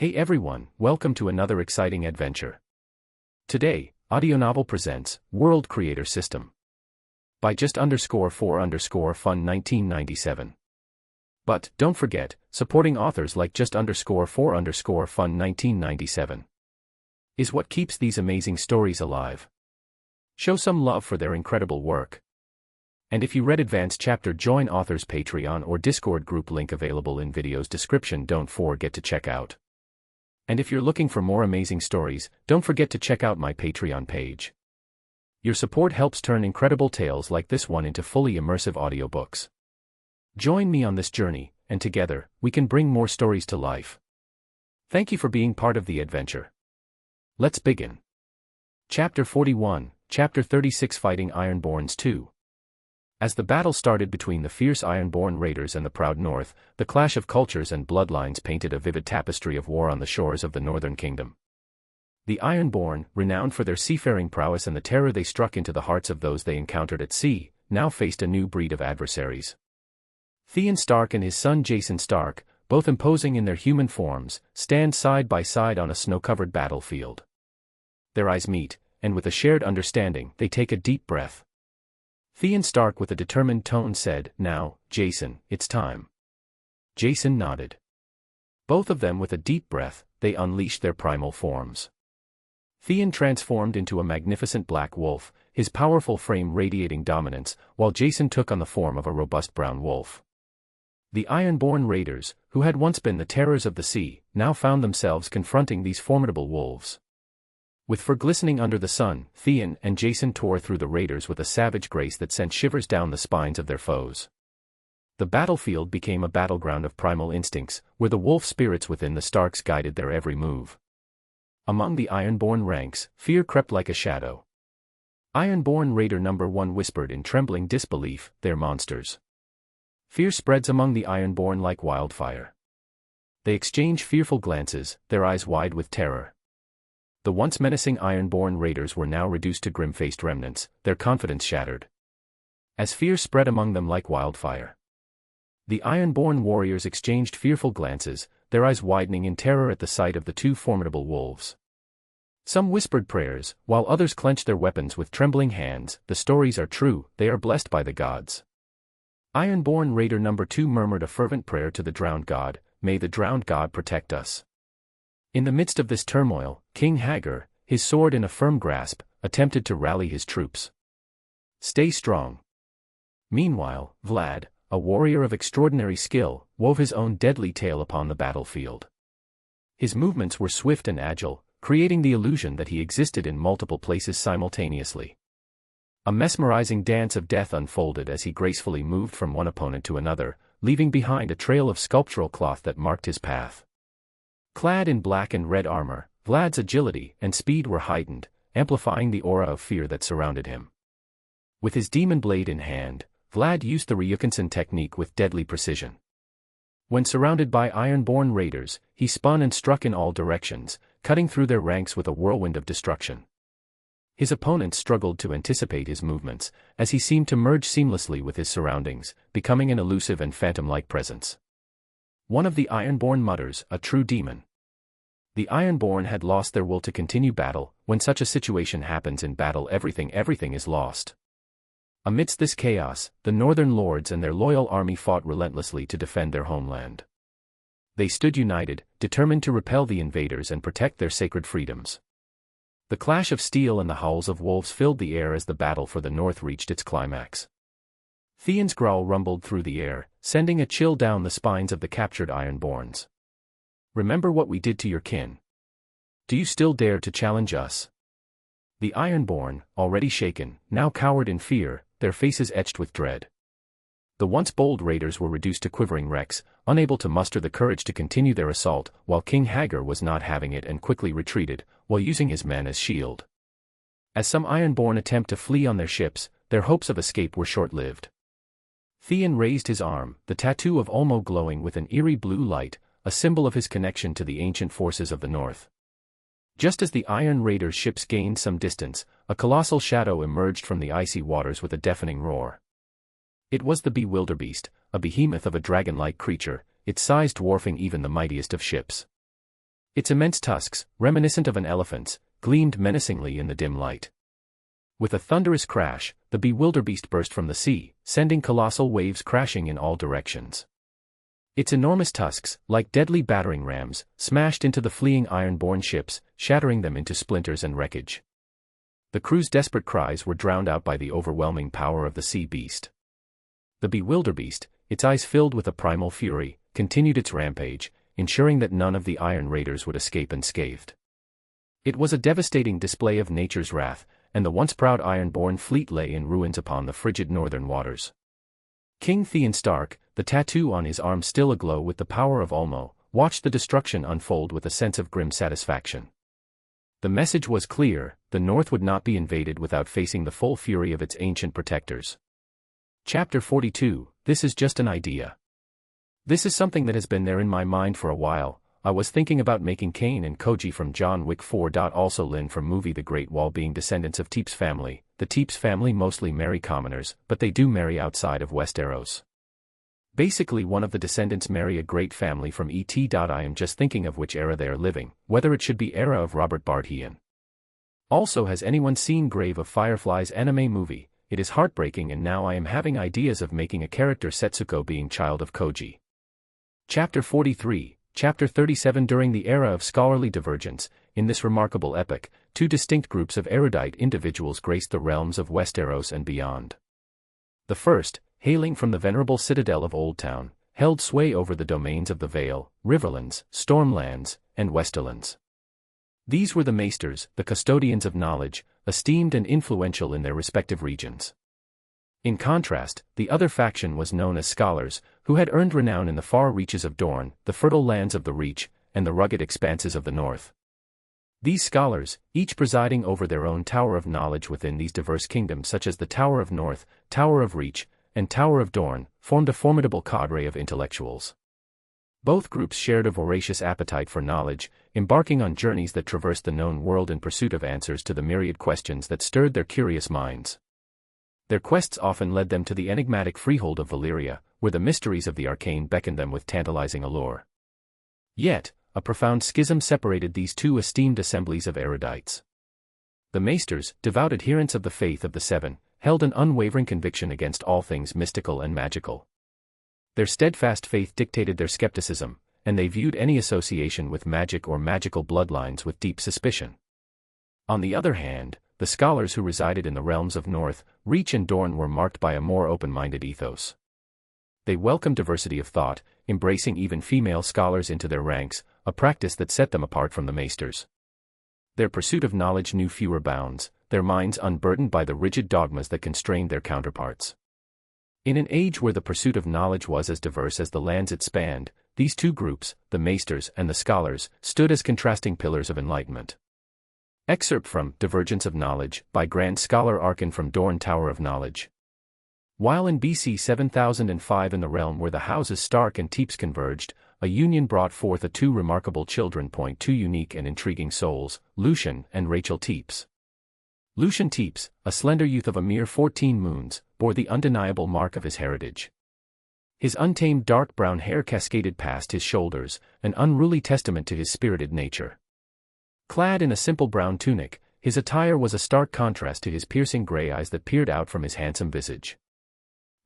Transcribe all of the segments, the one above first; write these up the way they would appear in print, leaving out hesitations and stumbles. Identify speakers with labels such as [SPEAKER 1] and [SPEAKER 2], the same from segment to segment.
[SPEAKER 1] Hey everyone, welcome to another exciting adventure. Today, Audio Novel presents World Creator System by just_4_fun 1997. But, don't forget, supporting authors like just_4_fun 1997 is what keeps these amazing stories alive. Show some love for their incredible work. And if you read advanced chapter, join authors' Patreon or Discord group, link available in video's description, don't forget to check out. And if you're looking for more amazing stories, don't forget to check out my Patreon page. Your support helps turn incredible tales like this one into fully immersive audiobooks. Join me on this journey, and together, we can bring more stories to life. Thank you for being part of the adventure. Let's begin. Chapter 41, Chapter 36, Fighting Ironborns 2. As the battle started between the fierce Ironborn raiders and the proud North, the clash of cultures and bloodlines painted a vivid tapestry of war on the shores of the Northern Kingdom. The Ironborn, renowned for their seafaring prowess and the terror they struck into the hearts of those they encountered at sea, now faced a new breed of adversaries. Theon Stark and his son Jason Stark, both imposing in their human forms, stand side by side on a snow-covered battlefield. Their eyes meet, and with a shared understanding, they take a deep breath. Theon Stark with a determined tone said, "Now, Jason, it's time." Jason nodded. Both of them with a deep breath, they unleashed their primal forms. Theon transformed into a magnificent black wolf, his powerful frame radiating dominance, while Jason took on the form of a robust brown wolf. The Ironborn raiders, who had once been the terrors of the sea, now found themselves confronting these formidable wolves. With fur glistening under the sun, Theon and Jason tore through the raiders with a savage grace that sent shivers down the spines of their foes. The battlefield became a battleground of primal instincts, where the wolf spirits within the Starks guided their every move. Among the Ironborn ranks, fear crept like a shadow. Ironborn Raider No. 1 whispered in trembling disbelief, "They're monsters." Fear spreads among the Ironborn like wildfire. They exchange fearful glances, their eyes wide with terror. The once menacing Ironborn raiders were now reduced to grim-faced remnants, their confidence shattered. As fear spread among them like wildfire, the Ironborn warriors exchanged fearful glances, their eyes widening in terror at the sight of the two formidable wolves. Some whispered prayers, while others clenched their weapons with trembling hands. "The stories are true, they are blessed by the gods." Ironborn Raider No. 2 murmured a fervent prayer to the drowned god, "May the drowned god protect us." In the midst of this turmoil, King Hagar, his sword in a firm grasp, attempted to rally his troops. "Stay strong." Meanwhile, Vlad, a warrior of extraordinary skill, wove his own deadly tale upon the battlefield. His movements were swift and agile, creating the illusion that he existed in multiple places simultaneously. A mesmerizing dance of death unfolded as he gracefully moved from one opponent to another, leaving behind a trail of sculptural cloth that marked his path. Clad in black and red armor, Vlad's agility and speed were heightened, amplifying the aura of fear that surrounded him. With his demon blade in hand, Vlad used the Ryukensen technique with deadly precision. When surrounded by Ironborn raiders, he spun and struck in all directions, cutting through their ranks with a whirlwind of destruction. His opponents struggled to anticipate his movements, as he seemed to merge seamlessly with his surroundings, becoming an elusive and phantom-like presence. One of the Ironborn mutters, "A true demon." The Ironborn had lost their will to continue battle. When such a situation happens in battle, everything is lost. Amidst this chaos, the Northern Lords and their loyal army fought relentlessly to defend their homeland. They stood united, determined to repel the invaders and protect their sacred freedoms. The clash of steel and the howls of wolves filled the air as the battle for the North reached its climax. Theon's growl rumbled through the air, sending a chill down the spines of the captured Ironborns. "Remember what we did to your kin. Do you still dare to challenge us?" The Ironborn, already shaken, now cowered in fear, their faces etched with dread. The once bold raiders were reduced to quivering wrecks, unable to muster the courage to continue their assault, while King Hagar was not having it and quickly retreated, while using his men as shield. As some Ironborn attempt to flee on their ships, their hopes of escape were short-lived. Theon raised his arm, the tattoo of Olmo glowing with an eerie blue light, a symbol of his connection to the ancient forces of the North. Just as the Iron Raiders' ships gained some distance, a colossal shadow emerged from the icy waters with a deafening roar. It was the Bewilderbeast, a behemoth of a dragon-like creature, its size dwarfing even the mightiest of ships. Its immense tusks, reminiscent of an elephant's, gleamed menacingly in the dim light. With a thunderous crash, the bewilderbeast burst from the sea, sending colossal waves crashing in all directions. Its enormous tusks, like deadly battering rams, smashed into the fleeing Ironborn ships, shattering them into splinters and wreckage. The crew's desperate cries were drowned out by the overwhelming power of the sea beast. The bewilderbeast, its eyes filled with a primal fury, continued its rampage, ensuring that none of the Iron Raiders would escape unscathed. It was a devastating display of nature's wrath, and the once proud Ironborn fleet lay in ruins upon the frigid northern waters. King Theon Stark, the tattoo on his arm still aglow with the power of Ulmo, watched the destruction unfold with a sense of grim satisfaction. The message was clear: the North would not be invaded without facing the full fury of its ancient protectors. Chapter 42, This is just an idea. This is something that has been there in my mind for a while. I was thinking about making Kane and Koji from John Wick 4. Also Lin from movie The Great Wall being descendants of Teps family. The Teps family mostly marry commoners, but they do marry outside of Westeros. Basically one of the descendants marry a great family from ET. I am just thinking of which era they are living, whether it should be era of Robert Baratheon. Also, has anyone seen Grave of Fireflies anime movie? It is heartbreaking, and now I am having ideas of making a character Setsuko being child of Koji. Chapter 43, Chapter 37. During the era of scholarly divergence, in this remarkable epoch, two distinct groups of erudite individuals graced the realms of Westeros and beyond. The first, hailing from the venerable citadel of Old Town, held sway over the domains of the Vale, Riverlands, Stormlands, and Westerlands. These were the maesters, the custodians of knowledge, esteemed and influential in their respective regions. In contrast, the other faction was known as scholars, who had earned renown in the far reaches of Dorne, the fertile lands of the Reach, and the rugged expanses of the north. These scholars, each presiding over their own tower of knowledge within these diverse kingdoms such as the Tower of North, Tower of Reach, and Tower of Dorne, formed a formidable cadre of intellectuals. Both groups shared a voracious appetite for knowledge, embarking on journeys that traversed the known world in pursuit of answers to the myriad questions that stirred their curious minds. Their quests often led them to the enigmatic freehold of Valyria, where the mysteries of the arcane beckoned them with tantalizing allure. Yet, a profound schism separated these two esteemed assemblies of erudites. The maesters, devout adherents of the faith of the Seven, held an unwavering conviction against all things mystical and magical. Their steadfast faith dictated their skepticism, and they viewed any association with magic or magical bloodlines with deep suspicion. On the other hand, the scholars who resided in the realms of North, Reach and Dorne were marked by a more open-minded ethos. They welcomed diversity of thought, embracing even female scholars into their ranks, a practice that set them apart from the maesters. Their pursuit of knowledge knew fewer bounds, their minds unburdened by the rigid dogmas that constrained their counterparts. In an age where the pursuit of knowledge was as diverse as the lands it spanned, these two groups, the maesters and the scholars, stood as contrasting pillars of enlightenment. Excerpt from Divergence of Knowledge by Grand Scholar Arkin from Dorne Tower of Knowledge. While in BC 7005 in the realm where the houses Stark and Teps converged, a union brought forth a two remarkable children. Two unique and intriguing souls, Lucien and Rachel Teps. Lucien Teps, a slender youth of a mere 14 moons, bore the undeniable mark of his heritage. His untamed dark brown hair cascaded past his shoulders, an unruly testament to his spirited nature. Clad in a simple brown tunic, his attire was a stark contrast to his piercing gray eyes that peered out from his handsome visage.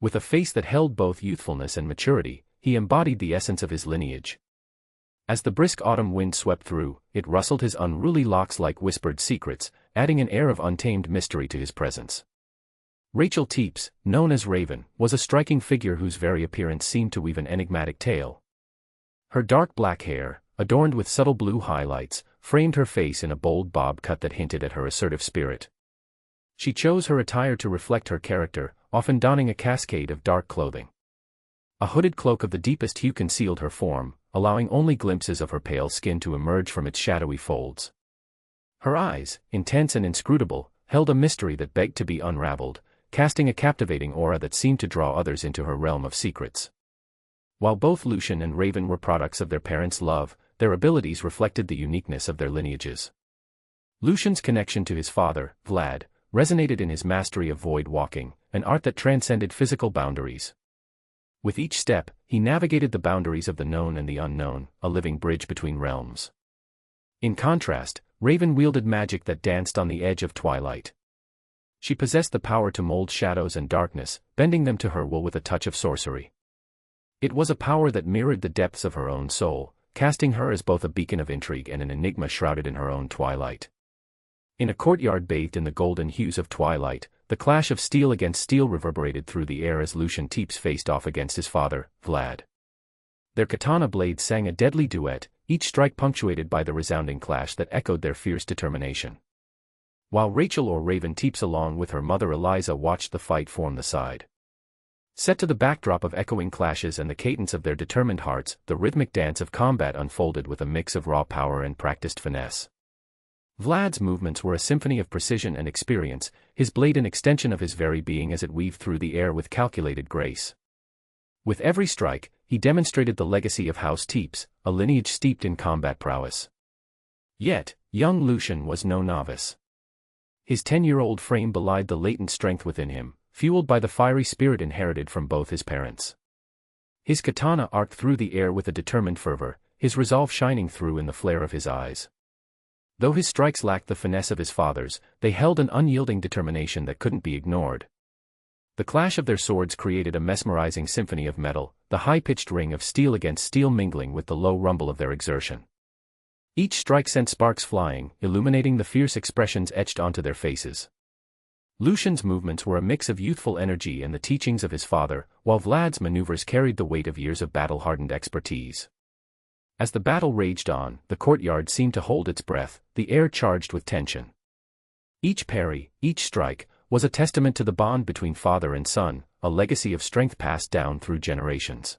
[SPEAKER 1] With a face that held both youthfulness and maturity, he embodied the essence of his lineage. As the brisk autumn wind swept through, it rustled his unruly locks like whispered secrets, adding an air of untamed mystery to his presence. Rachel Teps, known as Raven, was a striking figure whose very appearance seemed to weave an enigmatic tale. Her dark black hair, adorned with subtle blue highlights, framed her face in a bold bob cut that hinted at her assertive spirit. She chose her attire to reflect her character, often donning a cascade of dark clothing. A hooded cloak of the deepest hue concealed her form, allowing only glimpses of her pale skin to emerge from its shadowy folds. Her eyes, intense and inscrutable, held a mystery that begged to be unraveled, casting a captivating aura that seemed to draw others into her realm of secrets. While both Lucien and Raven were products of their parents' love, their abilities reflected the uniqueness of their lineages. Lucien's connection to his father, Vlad, resonated in his mastery of void walking, an art that transcended physical boundaries. With each step, he navigated the boundaries of the known and the unknown, a living bridge between realms. In contrast, Raven wielded magic that danced on the edge of twilight. She possessed the power to mold shadows and darkness, bending them to her will with a touch of sorcery. It was a power that mirrored the depths of her own soul, casting her as both a beacon of intrigue and an enigma shrouded in her own twilight. In a courtyard bathed in the golden hues of twilight, the clash of steel against steel reverberated through the air as Lucian Teps faced off against his father, Vlad. Their katana blades sang a deadly duet, each strike punctuated by the resounding clash that echoed their fierce determination. While Rachel or Raven Teps along with her mother Eliza watched the fight form the side. Set to the backdrop of echoing clashes and the cadence of their determined hearts, the rhythmic dance of combat unfolded with a mix of raw power and practiced finesse. Vlad's movements were a symphony of precision and experience, his blade an extension of his very being as it weaved through the air with calculated grace. With every strike, he demonstrated the legacy of House Teps, a lineage steeped in combat prowess. Yet, young Lucian was no novice. His 10-year-old frame belied the latent strength within him, fueled by the fiery spirit inherited from both his parents. His katana arced through the air with a determined fervor, his resolve shining through in the flare of his eyes. Though his strikes lacked the finesse of his father's, they held an unyielding determination that couldn't be ignored. The clash of their swords created a mesmerizing symphony of metal, the high-pitched ring of steel against steel mingling with the low rumble of their exertion. Each strike sent sparks flying, illuminating the fierce expressions etched onto their faces. Lucian's movements were a mix of youthful energy and the teachings of his father, while Vlad's maneuvers carried the weight of years of battle-hardened expertise. As the battle raged on, the courtyard seemed to hold its breath, the air charged with tension. Each parry, each strike, was a testament to the bond between father and son, a legacy of strength passed down through generations.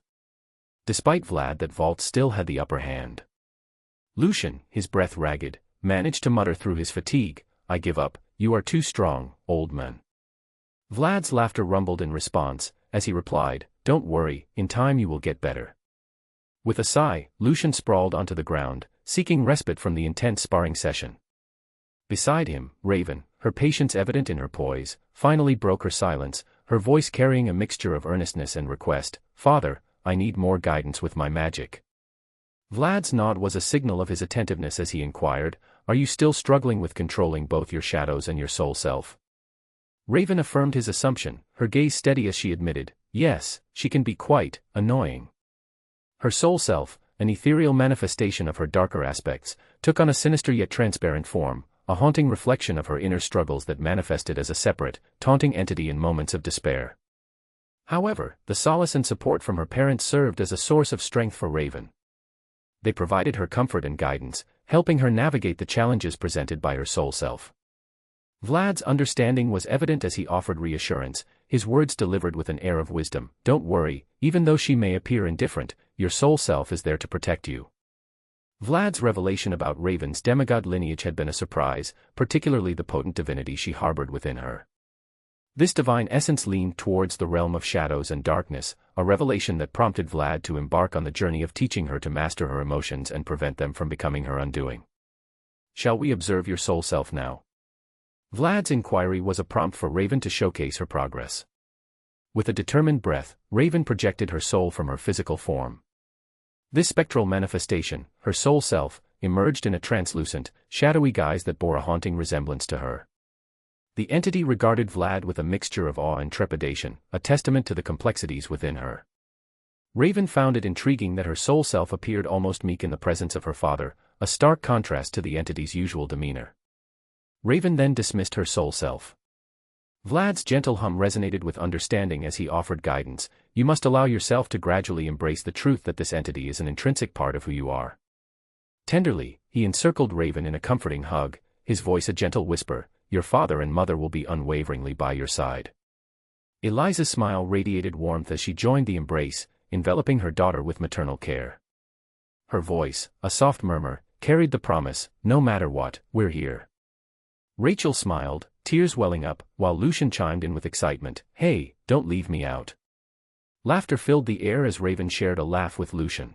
[SPEAKER 1] Despite Vlad that Vault still had the upper hand. Lucian, his breath ragged, managed to mutter through his fatigue, "I give up, you are too strong, old man." Vlad's laughter rumbled in response, as he replied, "Don't worry, in time you will get better." With a sigh, Lucian sprawled onto the ground, seeking respite from the intense sparring session. Beside him, Raven, her patience evident in her poise, finally broke her silence, her voice carrying a mixture of earnestness and request, "Father, I need more guidance with my magic." Vlad's nod was a signal of his attentiveness as he inquired, "Are you still struggling with controlling both your shadows and your soul self?" Raven affirmed his assumption, her gaze steady as she admitted, "Yes, she can be quite annoying." Her soul self, an ethereal manifestation of her darker aspects, took on a sinister yet transparent form, a haunting reflection of her inner struggles that manifested as a separate, taunting entity in moments of despair. However, the solace and support from her parents served as a source of strength for Raven. They provided her comfort and guidance, helping her navigate the challenges presented by her soul self. Vlad's understanding was evident as he offered reassurance, his words delivered with an air of wisdom, "Don't worry, even though she may appear indifferent, your soul self is there to protect you." Vlad's revelation about Raven's demigod lineage had been a surprise, particularly the potent divinity she harbored within her. This divine essence leaned towards the realm of shadows and darkness, a revelation that prompted Vlad to embark on the journey of teaching her to master her emotions and prevent them from becoming her undoing. "Shall we observe your soul self now?" Vlad's inquiry was a prompt for Raven to showcase her progress. With a determined breath, Raven projected her soul from her physical form. This spectral manifestation, her soul self, emerged in a translucent, shadowy guise that bore a haunting resemblance to her. The entity regarded Vlad with a mixture of awe and trepidation, a testament to the complexities within her. Raven found it intriguing that her soul self appeared almost meek in the presence of her father, a stark contrast to the entity's usual demeanor. Raven then dismissed her soul self. Vlad's gentle hum resonated with understanding as he offered guidance, "You must allow yourself to gradually embrace the truth that this entity is an intrinsic part of who you are." Tenderly, he encircled Raven in a comforting hug, his voice a gentle whisper, "Your father and mother will be unwaveringly by your side." Eliza's smile radiated warmth as she joined the embrace, enveloping her daughter with maternal care. Her voice, a soft murmur, carried the promise, "No matter what, we're here." Rachel smiled, tears welling up, while Lucian chimed in with excitement, "Hey, don't leave me out." Laughter filled the air as Raven shared a laugh with Lucian.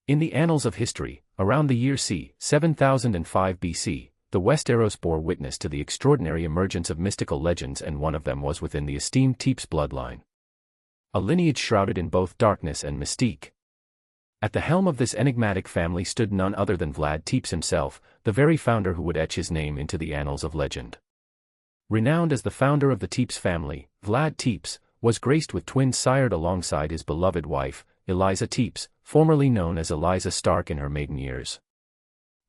[SPEAKER 1] In the annals of history, around the year c. 7005 BC, the Westeros bore witness to the extraordinary emergence of mystical legends, and one of them was within the esteemed Teps bloodline. A lineage shrouded in both darkness and mystique. At the helm of this enigmatic family stood none other than Vlad Teps himself, the very founder who would etch his name into the annals of legend. Renowned as the founder of the Teps family, Vlad Teps was graced with twins sired alongside his beloved wife, Eliza Teps, formerly known as Eliza Stark in her maiden years.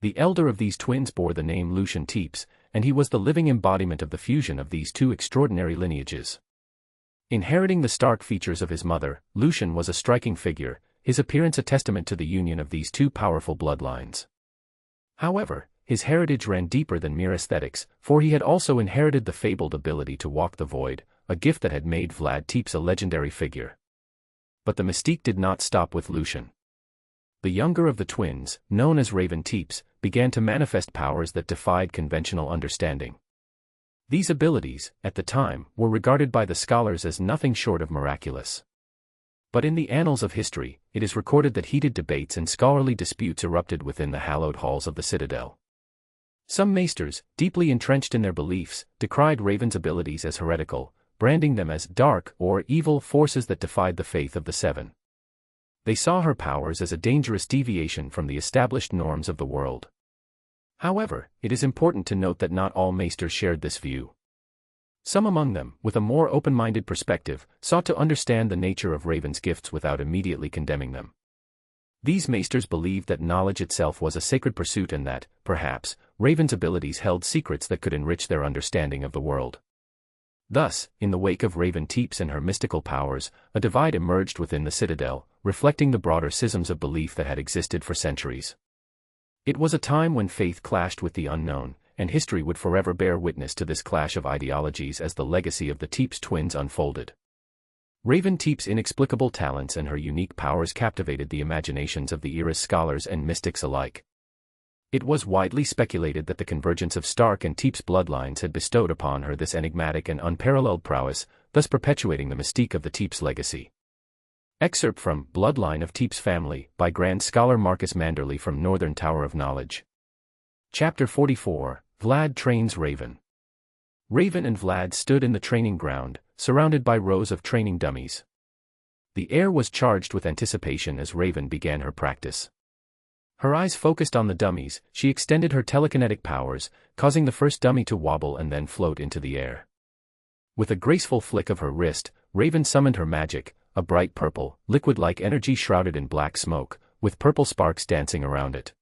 [SPEAKER 1] The elder of these twins bore the name Lucian Teps, and he was the living embodiment of the fusion of these two extraordinary lineages. Inheriting the Stark features of his mother, Lucian was a striking figure, his appearance a testament to the union of these two powerful bloodlines. However, his heritage ran deeper than mere aesthetics, for he had also inherited the fabled ability to walk the void, a gift that had made Vlad Teps a legendary figure. But the mystique did not stop with Lucian. The younger of the twins, known as Raven Teps, began to manifest powers that defied conventional understanding. These abilities, at the time, were regarded by the scholars as nothing short of miraculous. But in the annals of history, it is recorded that heated debates and scholarly disputes erupted within the hallowed halls of the citadel. Some maesters, deeply entrenched in their beliefs, decried Raven's abilities as heretical, branding them as dark or evil forces that defied the faith of the Seven. They saw her powers as a dangerous deviation from the established norms of the world. However, it is important to note that not all maesters shared this view. Some among them, with a more open-minded perspective, sought to understand the nature of Raven's gifts without immediately condemning them. These maesters believed that knowledge itself was a sacred pursuit and that, perhaps, Raven's abilities held secrets that could enrich their understanding of the world. Thus, in the wake of Raven Teps and her mystical powers, a divide emerged within the citadel, reflecting the broader schisms of belief that had existed for centuries. It was a time when faith clashed with the unknown, and history would forever bear witness to this clash of ideologies as the legacy of the Teps twins unfolded. Raven Teps' inexplicable talents and her unique powers captivated the imaginations of the era's scholars and mystics alike. It was widely speculated that the convergence of Stark and Teps bloodlines had bestowed upon her this enigmatic and unparalleled prowess, thus perpetuating the mystique of the Teps legacy. Excerpt from Bloodline of Teps Family by Grand Scholar Marcus Manderley from Northern Tower of Knowledge. Chapter 44, Vlad Trains Raven. Raven and Vlad stood in the training ground, surrounded by rows of training dummies. The air was charged with anticipation as Raven began her practice. Her eyes focused on the dummies, she extended her telekinetic powers, causing the first dummy to wobble and then float into the air. With a graceful flick of her wrist, Raven summoned her magic, a bright purple, liquid-like energy shrouded in black smoke, with purple sparks dancing around it.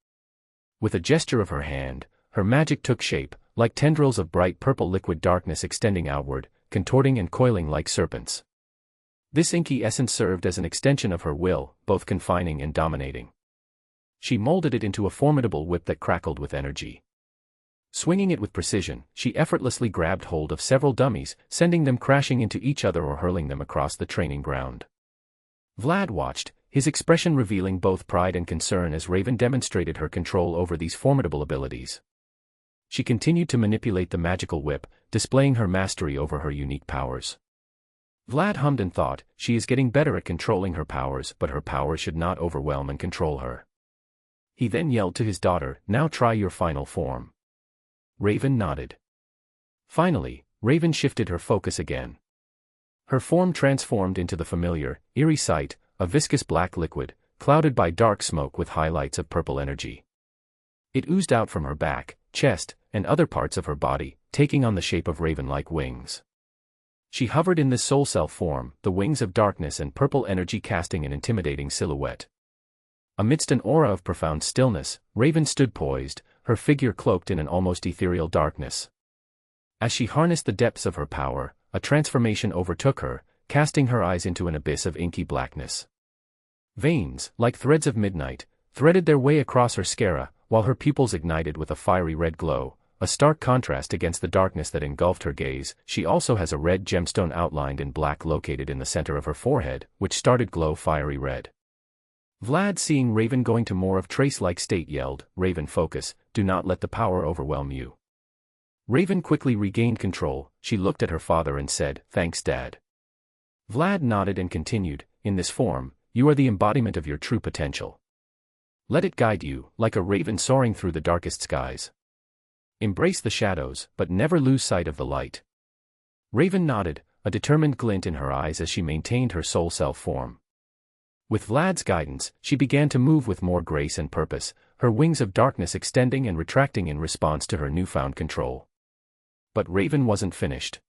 [SPEAKER 1] With a gesture of her hand, her magic took shape, like tendrils of bright purple liquid darkness extending outward, contorting and coiling like serpents. This inky essence served as an extension of her will, both confining and dominating. She molded it into a formidable whip that crackled with energy. Swinging it with precision, she effortlessly grabbed hold of several dummies, sending them crashing into each other or hurling them across the training ground. Vlad watched, his expression revealing both pride and concern as Raven demonstrated her control over these formidable abilities. She continued to manipulate the magical whip, displaying her mastery over her unique powers. Vlad hummed and thought, she is getting better at controlling her powers, but her power should not overwhelm and control her. He then yelled to his daughter, "Now try your final form." Raven nodded. Finally, Raven shifted her focus again. Her form transformed into the familiar, eerie sight, a viscous black liquid, clouded by dark smoke with highlights of purple energy. It oozed out from her back, chest, and other parts of her body, taking on the shape of raven-like wings. She hovered in this soul self form, the wings of darkness and purple energy casting an intimidating silhouette. Amidst an aura of profound stillness, Raven stood poised, her figure cloaked in an almost ethereal darkness. As she harnessed the depths of her power, a transformation overtook her, casting her eyes into an abyss of inky blackness. Veins, like threads of midnight, threaded their way across her sclera, while her pupils ignited with a fiery red glow, a stark contrast against the darkness that engulfed her gaze. She also has a red gemstone outlined in black located in the center of her forehead, which started glow fiery red. Vlad, seeing Raven going to more of trace-like state, yelled, "Raven, focus, do not let the power overwhelm you." Raven quickly regained control, she looked at her father and said, "Thanks, Dad." Vlad nodded and continued, "In this form, you are the embodiment of your true potential. Let it guide you, like a raven soaring through the darkest skies. Embrace the shadows, but never lose sight of the light." Raven nodded, a determined glint in her eyes as she maintained her soul self form. With Vlad's guidance, she began to move with more grace and purpose, her wings of darkness extending and retracting in response to her newfound control. But Raven wasn't finished.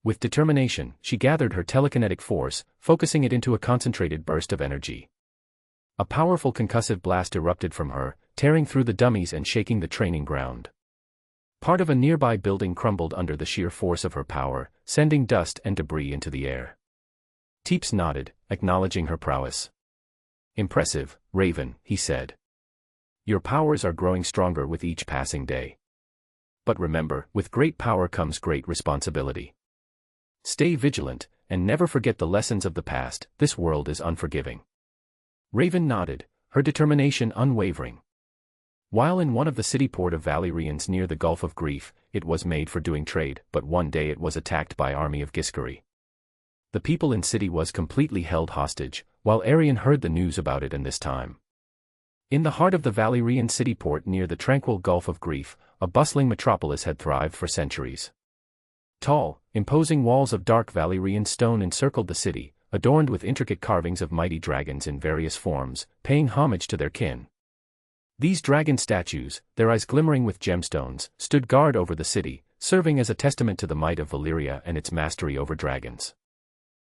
[SPEAKER 1] With determination, she gathered her telekinetic force, focusing it into a concentrated burst of energy. A powerful concussive blast erupted from her, tearing through the dummies and shaking the training ground. Part of a nearby building crumbled under the sheer force of her power, sending dust and debris into the air. Teps nodded, acknowledging her prowess. "Impressive, Raven," he said. "Your powers are growing stronger with each passing day. But remember, with great power comes great responsibility. Stay vigilant, and never forget the lessons of the past. This world is unforgiving." Raven nodded, her determination unwavering. While in one of the city port of Valyrians near the Gulf of Grief, it was made for doing trade, but one day it was attacked by army of Gizer. The people in city was completely held hostage, while Arian heard the news about it, and this time. In the heart of the Valyrian city port near the tranquil Gulf of Grief, a bustling metropolis had thrived for centuries. Tall, imposing walls of dark Valyrian stone encircled the city, adorned with intricate carvings of mighty dragons in various forms, paying homage to their kin. These dragon statues, their eyes glimmering with gemstones, stood guard over the city, serving as a testament to the might of Valyria and its mastery over dragons.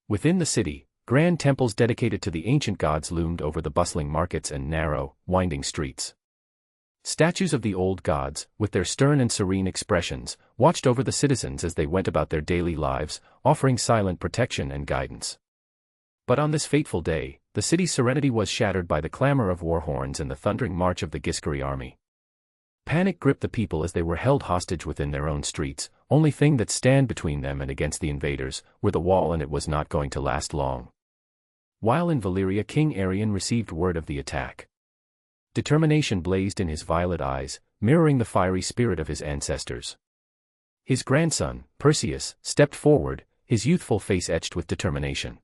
[SPEAKER 1] Within the city, grand temples dedicated to the ancient gods loomed over the bustling markets and narrow, winding streets. Statues of the old gods, with their stern and serene expressions, watched over the citizens as they went about their daily lives, offering silent protection and guidance. But on this fateful day, the city's serenity was shattered by the clamor of war horns and the thundering march of the Gizer army. Panic gripped the people as they were held hostage within their own streets. Only thing that stand between them and against the invaders were the wall, and it was not going to last long. While in Valyria, King Arian received word of the attack. Determination blazed in his violet eyes, mirroring the fiery spirit of his ancestors. His grandson, Perseus, stepped forward, his youthful face etched with determination.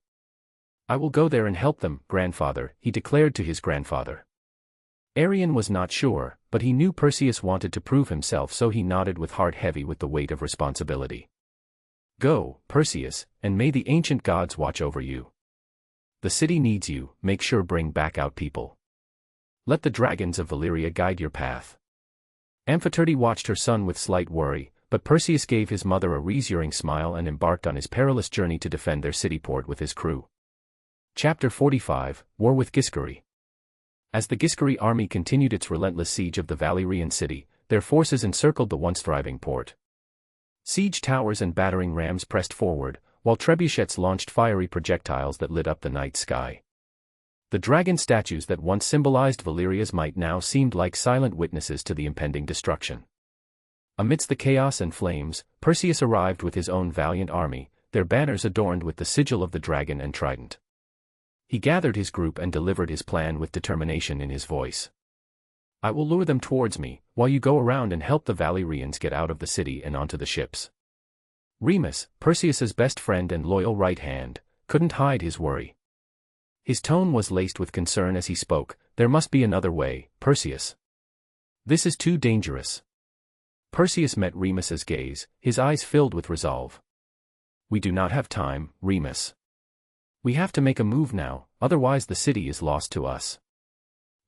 [SPEAKER 1] "I will go there and help them, grandfather," he declared to his grandfather. Arian was not sure, but he knew Perseus wanted to prove himself, so he nodded with heart heavy with the weight of responsibility. "Go, Perseus, and may the ancient gods watch over you. The city needs you, make sure bring back out people. Let the dragons of Valyria guide your path." Amphitrite watched her son with slight worry, but Perseus gave his mother a reassuring smile and embarked on his perilous journey to defend their city port with his crew. Chapter 45, War with Gizer. As the Gizer army continued its relentless siege of the Valyrian city, their forces encircled the once thriving port. Siege towers and battering rams pressed forward, while trebuchets launched fiery projectiles that lit up the night sky. The dragon statues that once symbolized Valyria's might now seemed like silent witnesses to the impending destruction. Amidst the chaos and flames, Perseus arrived with his own valiant army, their banners adorned with the sigil of the dragon and trident. He gathered his group and delivered his plan with determination in his voice. "I will lure them towards me, while you go around and help the Valyrians get out of the city and onto the ships." Remus, Perseus's best friend and loyal right hand, couldn't hide his worry. His tone was laced with concern as he spoke. "There must be another way, Perseus. This is too dangerous." Perseus met Remus's gaze, his eyes filled with resolve. "We do not have time, Remus. We have to make a move now, otherwise the city is lost to us."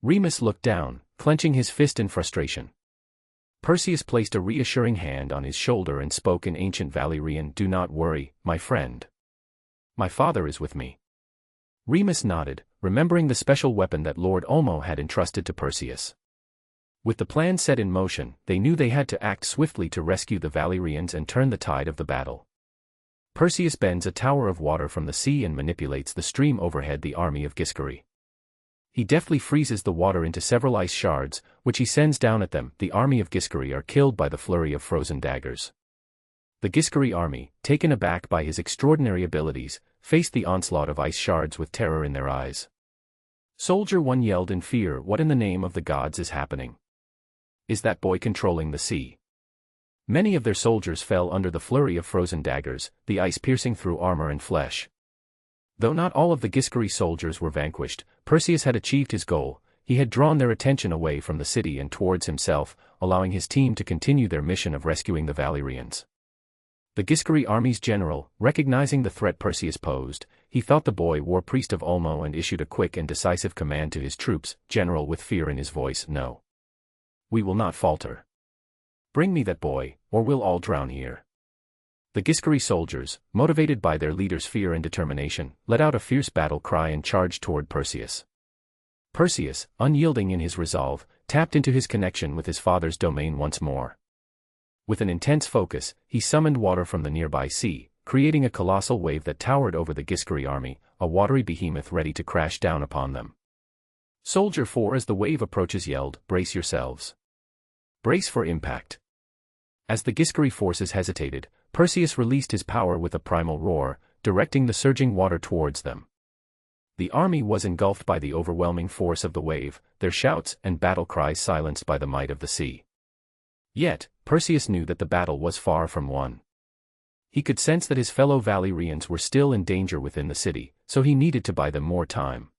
[SPEAKER 1] Remus looked down, clenching his fist in frustration. Perseus placed a reassuring hand on his shoulder and spoke in ancient Valyrian. "Do not worry, my friend. My father is with me." Remus nodded, remembering the special weapon that Lord Ulmo had entrusted to Perseus. With the plan set in motion, they knew they had to act swiftly to rescue the Valyrians and turn the tide of the battle. Perseus bends a tower of water from the sea and manipulates the stream overhead the army of Gizer. He deftly freezes the water into several ice shards, which he sends down at them. The army of Gizer are killed by the flurry of frozen daggers. The Gizer army, taken aback by his extraordinary abilities, faced the onslaught of ice shards with terror in their eyes. Soldier 1 yelled in fear, "What in the name of the gods is happening? Is that boy controlling the sea?" Many of their soldiers fell under the flurry of frozen daggers, the ice piercing through armor and flesh. Though not all of the Gizer soldiers were vanquished, Perseus had achieved his goal. He had drawn their attention away from the city and towards himself, allowing his team to continue their mission of rescuing the Valyrians. The Gizer army's general, recognizing the threat Perseus posed, he thought the boy war priest of Ulmo and issued a quick and decisive command to his troops, General, with fear in his voice, "No. We will not falter. Bring me that boy, or we'll all drown here." The Giskari soldiers, motivated by their leader's fear and determination, let out a fierce battle cry and charged toward Perseus. Perseus, unyielding in his resolve, tapped into his connection with his father's domain once more. With an intense focus, he summoned water from the nearby sea, creating a colossal wave that towered over the Giskari army, a watery behemoth ready to crash down upon them. Soldier 4, as the wave approaches, yelled, "Brace yourselves. Brace for impact." As the Giskari forces hesitated, Perseus released his power with a primal roar, directing the surging water towards them. The army was engulfed by the overwhelming force of the wave, their shouts and battle cries silenced by the might of the sea. Yet, Perseus knew that the battle was far from won. He could sense that his fellow Valyrians were still in danger within the city, so he needed to buy them more time.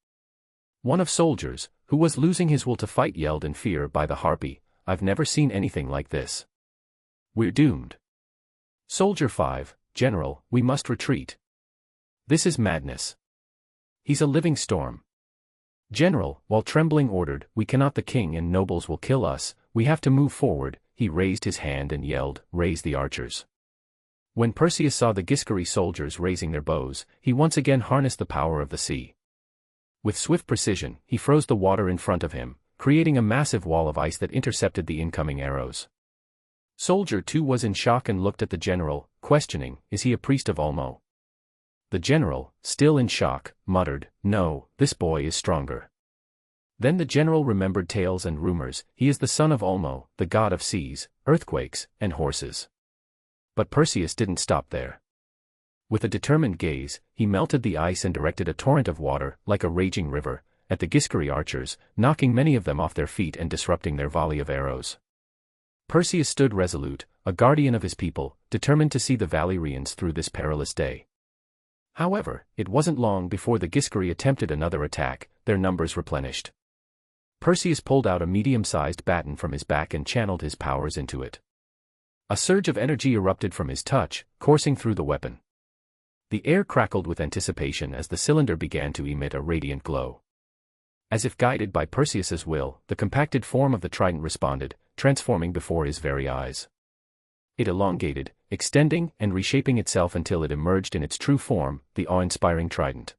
[SPEAKER 1] One of soldiers, who was losing his will to fight, yelled in fear, "By the harpy, I've never seen anything like this. We're doomed." Soldier 5, "General, we must retreat. This is madness. He's a living storm." "General," while trembling ordered, "we cannot, the king and nobles will kill us, we have to move forward." He raised his hand and yelled, "Raise the archers." When Perseus saw the Giskari soldiers raising their bows, he once again harnessed the power of the sea. With swift precision, he froze the water in front of him, creating a massive wall of ice that intercepted the incoming arrows. Soldier 2 was in shock and looked at the general, questioning, "Is he a priest of Ulmo?" The general, still in shock, muttered, "No, this boy is stronger." Then the general remembered tales and rumors. "He is the son of Ulmo, the god of seas, earthquakes, and horses." But Perseus didn't stop there. With a determined gaze, he melted the ice and directed a torrent of water, like a raging river, at the Giskari archers, knocking many of them off their feet and disrupting their volley of arrows. Perseus stood resolute, a guardian of his people, determined to see the Valyrians through this perilous day. However, it wasn't long before the Giskari attempted another attack, their numbers replenished. Perseus pulled out a medium-sized baton from his back and channeled his powers into it. A surge of energy erupted from his touch, coursing through the weapon. The air crackled with anticipation as the cylinder began to emit a radiant glow. As if guided by Perseus's will, the compacted form of the trident responded, transforming before his very eyes. It elongated, extending and reshaping itself until it emerged in its true form, the awe-inspiring trident.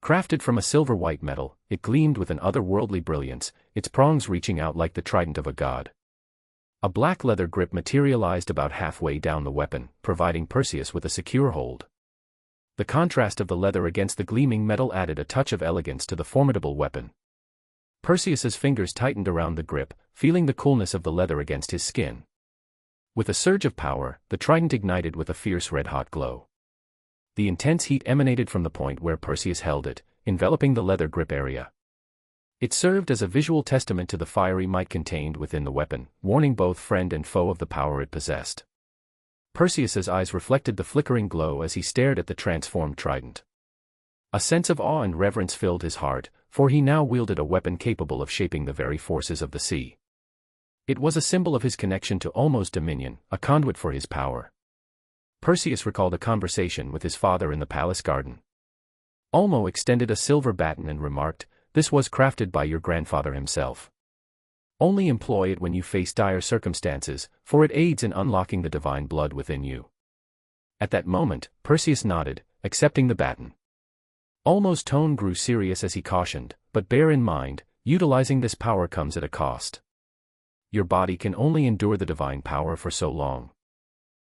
[SPEAKER 1] Crafted from a silver-white metal, it gleamed with an otherworldly brilliance, its prongs reaching out like the trident of a god. A black leather grip materialized about halfway down the weapon, providing Perseus with a secure hold. The contrast of the leather against the gleaming metal added a touch of elegance to the formidable weapon. Perseus's fingers tightened around the grip, feeling the coolness of the leather against his skin. With a surge of power, the trident ignited with a fierce red-hot glow. The intense heat emanated from the point where Perseus held it, enveloping the leather grip area. It served as a visual testament to the fiery might contained within the weapon, warning both friend and foe of the power it possessed. Perseus's eyes reflected the flickering glow as he stared at the transformed trident. A sense of awe and reverence filled his heart, for he now wielded a weapon capable of shaping the very forces of the sea. It was a symbol of his connection to Ulmo's dominion, a conduit for his power. Perseus recalled a conversation with his father in the palace garden. Ulmo extended a silver baton and remarked, "This was crafted by your grandfather himself. Only employ it when you face dire circumstances, for it aids in unlocking the divine blood within you." At that moment, Perseus nodded, accepting the baton. Ulmo's tone grew serious as he cautioned, "But bear in mind, utilizing this power comes at a cost. Your body can only endure the divine power for so long."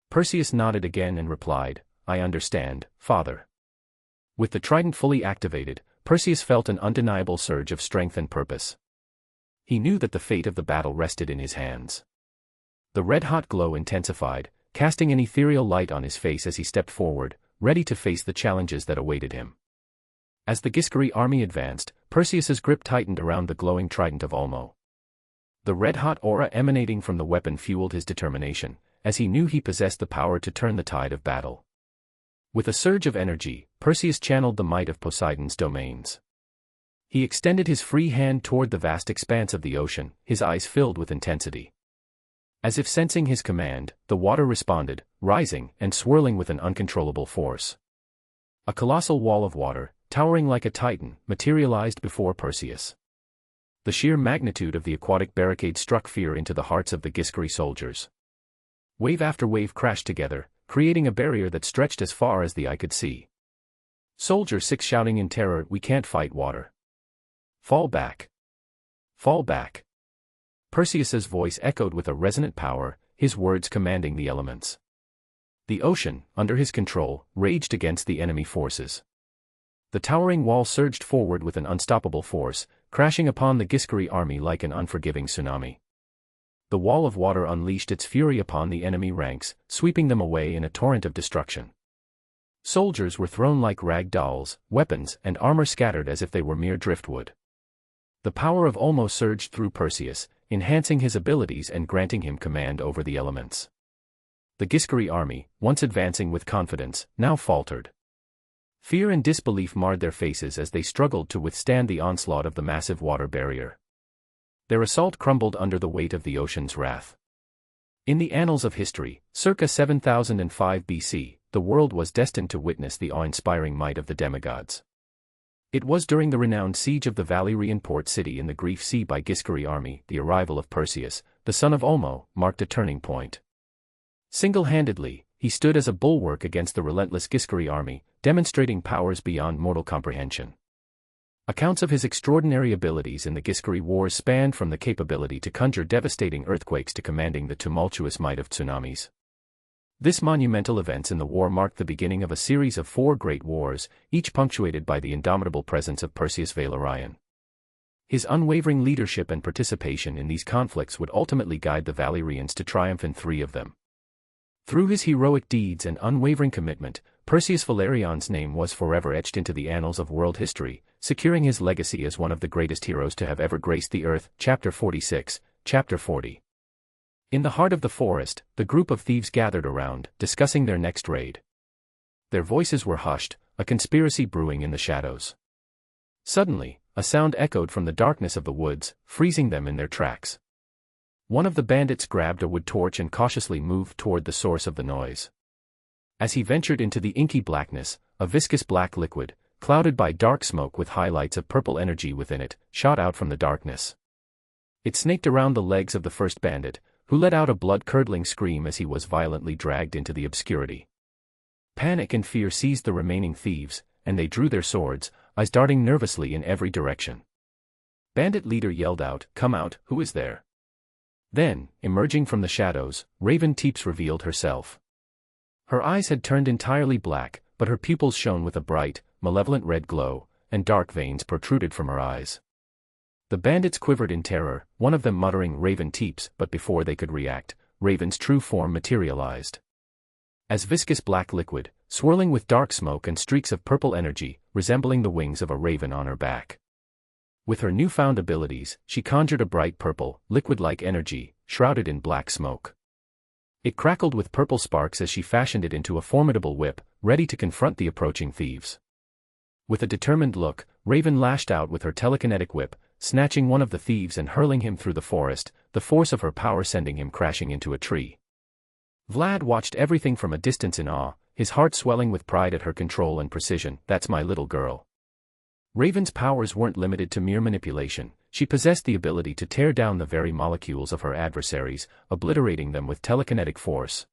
[SPEAKER 1] Perseus nodded again and replied, "I understand, father." With the trident fully activated, Perseus felt an undeniable surge of strength and purpose. He knew that the fate of the battle rested in his hands. The red-hot glow intensified, casting an ethereal light on his face as he stepped forward, ready to face the challenges that awaited him. As the Giskari army advanced, Perseus's grip tightened around the glowing trident of Ulmo. The red-hot aura emanating from the weapon fueled his determination, as he knew he possessed the power to turn the tide of battle. With a surge of energy, Perseus channeled the might of Poseidon's domains. He extended his free hand toward the vast expanse of the ocean, his eyes filled with intensity. As if sensing his command, the water responded, rising and swirling with an uncontrollable force. A colossal wall of water, towering like a titan, materialized before Perseus. The sheer magnitude of the aquatic barricade struck fear into the hearts of the Giskari soldiers. Wave after wave crashed together, creating a barrier that stretched as far as the eye could see. Soldier 6 shouting in terror, "We can't fight water. Fall back. Fall back." Perseus's voice echoed with a resonant power, his words commanding the elements. The ocean, under his control, raged against the enemy forces. The towering wall surged forward with an unstoppable force, crashing upon the Giskari army like an unforgiving tsunami. The wall of water unleashed its fury upon the enemy ranks, sweeping them away in a torrent of destruction. Soldiers were thrown like rag dolls, weapons and armor scattered as if they were mere driftwood. The power of Olmo surged through Perseus, enhancing his abilities and granting him command over the elements. The Giskari army, once advancing with confidence, now faltered. Fear and disbelief marred their faces as they struggled to withstand the onslaught of the massive water barrier. Their assault crumbled under the weight of the ocean's wrath. In the annals of history, circa 7005 BC, the world was destined to witness the awe-inspiring might of the demigods. It was during the renowned siege of the Valyrian port city in the Greek Sea by Giskari army, the arrival of Perseus, the son of Olmo, marked a turning point. Single-handedly, he stood as a bulwark against the relentless Giskari army, demonstrating powers beyond mortal comprehension. Accounts of his extraordinary abilities in the Giskari Wars spanned from the capability to conjure devastating earthquakes to commanding the tumultuous might of tsunamis. This monumental event in the war marked the beginning of a series of 4 great wars, each punctuated by the indomitable presence of Perseus Valyrian. His unwavering leadership and participation in these conflicts would ultimately guide the Valyrians to triumph in 3 of them. Through his heroic deeds and unwavering commitment, Perseus Valyrian's name was forever etched into the annals of world history, securing his legacy as one of the greatest heroes to have ever graced the earth. Chapter 46, Chapter 40. In the heart of the forest, the group of thieves gathered around, discussing their next raid. Their voices were hushed, a conspiracy brewing in the shadows. Suddenly, a sound echoed from the darkness of the woods, freezing them in their tracks. One of the bandits grabbed a wood torch and cautiously moved toward the source of the noise. As he ventured into the inky blackness, a viscous black liquid, clouded by dark smoke with highlights of purple energy within it, shot out from the darkness. It snaked around the legs of the first bandit, who let out a blood-curdling scream as he was violently dragged into the obscurity. Panic and fear seized the remaining thieves, and they drew their swords, eyes darting nervously in every direction. Bandit leader yelled out, "Come out, who is there?" Then, emerging from the shadows, Raven Teps revealed herself. Her eyes had turned entirely black, but her pupils shone with a bright, malevolent red glow, and dark veins protruded from her eyes. The bandits quivered in terror, one of them muttering "Raven Teps," but before they could react, Raven's true form materialized. As viscous black liquid, swirling with dark smoke and streaks of purple energy, resembling the wings of a raven on her back. With her newfound abilities, she conjured a bright purple, liquid-like energy, shrouded in black smoke. It crackled with purple sparks as she fashioned it into a formidable whip, ready to confront the approaching thieves. With a determined look, Raven lashed out with her telekinetic whip, snatching one of the thieves and hurling him through the forest, the force of her power sending him crashing into a tree. Vlad watched everything from a distance in awe, his heart swelling with pride at her control and precision. "That's my little girl." Raven's powers weren't limited to mere manipulation, she possessed the ability to tear down the very molecules of her adversaries, obliterating them with telekinetic force.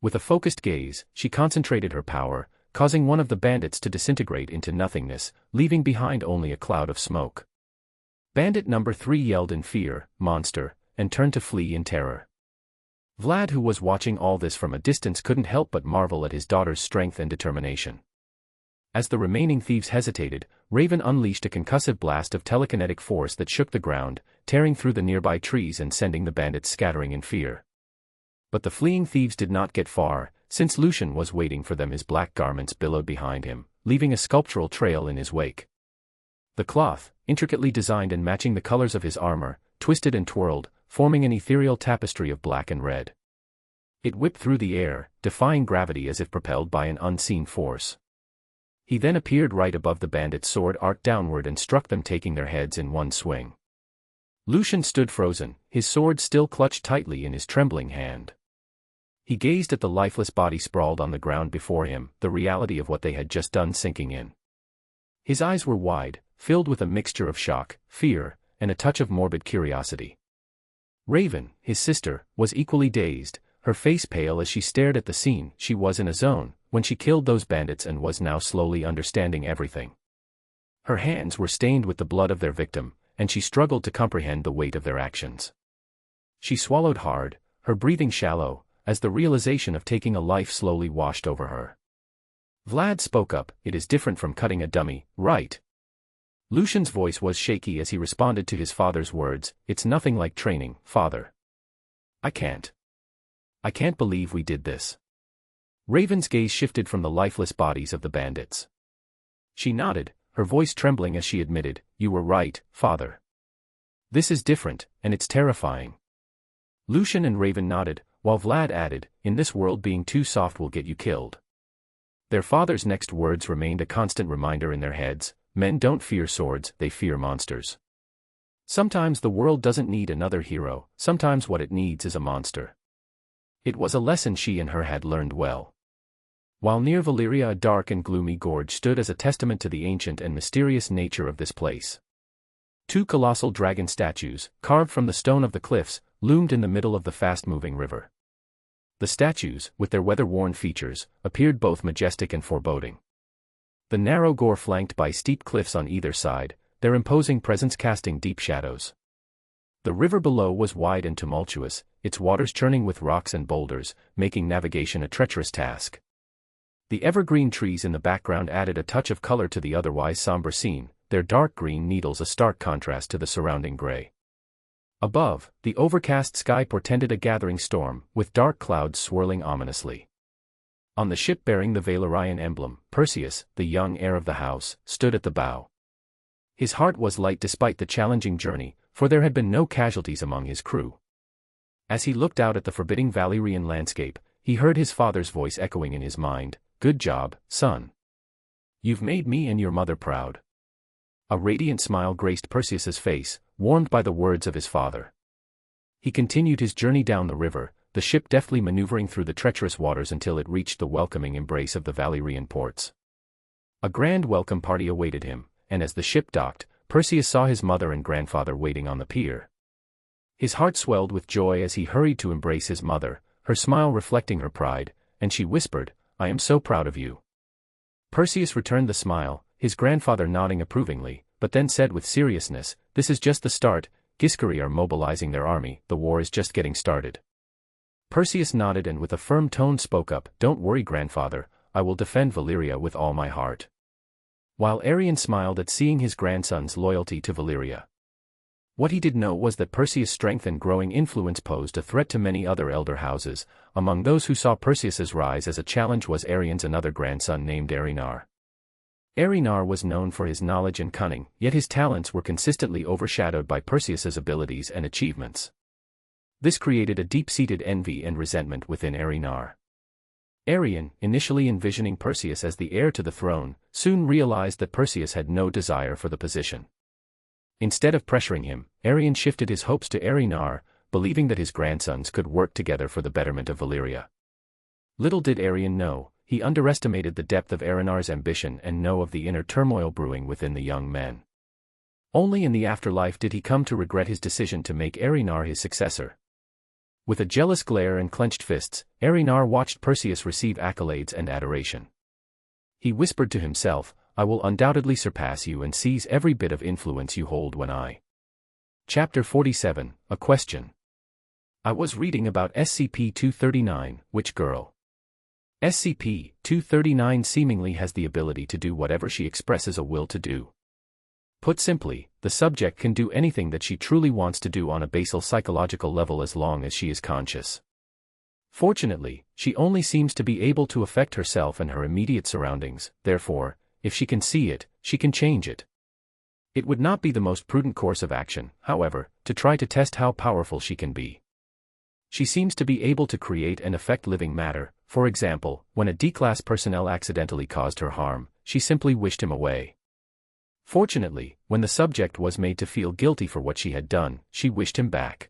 [SPEAKER 1] With a focused gaze, she concentrated her power, causing one of the bandits to disintegrate into nothingness, leaving behind only a cloud of smoke. Bandit number 3 yelled in fear, "Monster," and turned to flee in terror. Vlad, who was watching all this from a distance, couldn't help but marvel at his daughter's strength and determination. As the remaining thieves hesitated, Raven unleashed a concussive blast of telekinetic force that shook the ground, tearing through the nearby trees and sending the bandits scattering in fear. But the fleeing thieves did not get far, since Lucian was waiting for them. His black garments billowed behind him, leaving a sculptural trail in his wake. The cloth, intricately designed and matching the colors of his armor, twisted and twirled, forming an ethereal tapestry of black and red. It whipped through the air, defying gravity as if propelled by an unseen force. He then appeared right above the bandits' sword arced downward and struck them, taking their heads in one swing. Lucian stood frozen, his sword still clutched tightly in his trembling hand. He gazed at the lifeless body sprawled on the ground before him, the reality of what they had just done sinking in. His eyes were wide, filled with a mixture of shock, fear, and a touch of morbid curiosity. Raven, his sister, was equally dazed, her face pale as she stared at the scene. She was in a zone when she killed those bandits and was now slowly understanding everything. Her hands were stained with the blood of their victim, and she struggled to comprehend the weight of their actions. She swallowed hard, her breathing shallow, as the realization of taking a life slowly washed over her. Vlad spoke up, "It is different from cutting a dummy, right?" Lucian's voice was shaky as he responded to his father's words, "It's nothing like training, father. I can't believe we did this." Raven's gaze shifted from the lifeless bodies of the bandits. She nodded, her voice trembling as she admitted, "You were right, father. This is different, and it's terrifying." Lucian and Raven nodded, while Vlad added, "In this world being too soft will get you killed." Their father's next words remained a constant reminder in their heads, "Men don't fear swords, they fear monsters." Sometimes the world doesn't need another hero, sometimes what it needs is a monster. It was a lesson she and her had learned well. While near Valyria, a dark and gloomy gorge stood as a testament to the ancient and mysterious nature of this place. Two colossal dragon statues, carved from the stone of the cliffs, loomed in the middle of the fast-moving river. The statues, with their weather-worn features, appeared both majestic and foreboding. The narrow gore flanked by steep cliffs on either side, their imposing presence casting deep shadows. The river below was wide and tumultuous, its waters churning with rocks and boulders, making navigation a treacherous task. The evergreen trees in the background added a touch of color to the otherwise somber scene, their dark green needles a stark contrast to the surrounding gray. Above, the overcast sky portended a gathering storm, with dark clouds swirling ominously. On the ship bearing the Valyrian emblem, Perseus, the young heir of the house, stood at the bow. His heart was light despite the challenging journey, for there had been no casualties among his crew. As he looked out at the forbidding Valyrian landscape, he heard his father's voice echoing in his mind, "Good job, son. You've made me and your mother proud." A radiant smile graced Perseus's face, warmed by the words of his father. He continued his journey down the river, the ship deftly maneuvering through the treacherous waters until it reached the welcoming embrace of the Valyrian ports. A grand welcome party awaited him, and as the ship docked, Perseus saw his mother and grandfather waiting on the pier. His heart swelled with joy as he hurried to embrace his mother, her smile reflecting her pride, and she whispered, "I am so proud of you." Perseus returned the smile, his grandfather nodding approvingly, but then said with seriousness, "This is just the start, Giskari are mobilizing their army, the war is just getting started." Perseus nodded and with a firm tone spoke up, "Don't worry, grandfather, I will defend Valyria with all my heart." While Arion smiled at seeing his grandson's loyalty to Valyria. What he did know was that Perseus' strength and growing influence posed a threat to many other elder houses. Among those who saw Perseus's rise as a challenge was Arion's another grandson named Riner. Riner was known for his knowledge and cunning, yet his talents were consistently overshadowed by Perseus's abilities and achievements. This created a deep-seated envy and resentment within Riner. Arion, initially envisioning Perseus as the heir to the throne, soon realized that Perseus had no desire for the position. Instead of pressuring him, Arion shifted his hopes to Riner, believing that his grandsons could work together for the betterment of Valyria. Little did Arion know, he underestimated the depth of Riner's ambition and know of the inner turmoil brewing within the young men. Only in the afterlife did he come to regret his decision to make Riner his successor. With a jealous glare and clenched fists, Riner watched Perseus receive accolades and adoration. He whispered to himself, "I will undoubtedly surpass you and seize every bit of influence you hold when I." Chapter 47, A Question. I was reading about SCP-239, which girl? SCP-239 seemingly has the ability to do whatever she expresses a will to do. Put simply, the subject can do anything that she truly wants to do on a basal psychological level as long as she is conscious. Fortunately, she only seems to be able to affect herself and her immediate surroundings, therefore, if she can see it, she can change it. It would not be the most prudent course of action, however, to try to test how powerful she can be. She seems to be able to create and affect living matter. For example, when a D-class personnel accidentally caused her harm, she simply wished him away. Fortunately, when the subject was made to feel guilty for what she had done, she wished him back.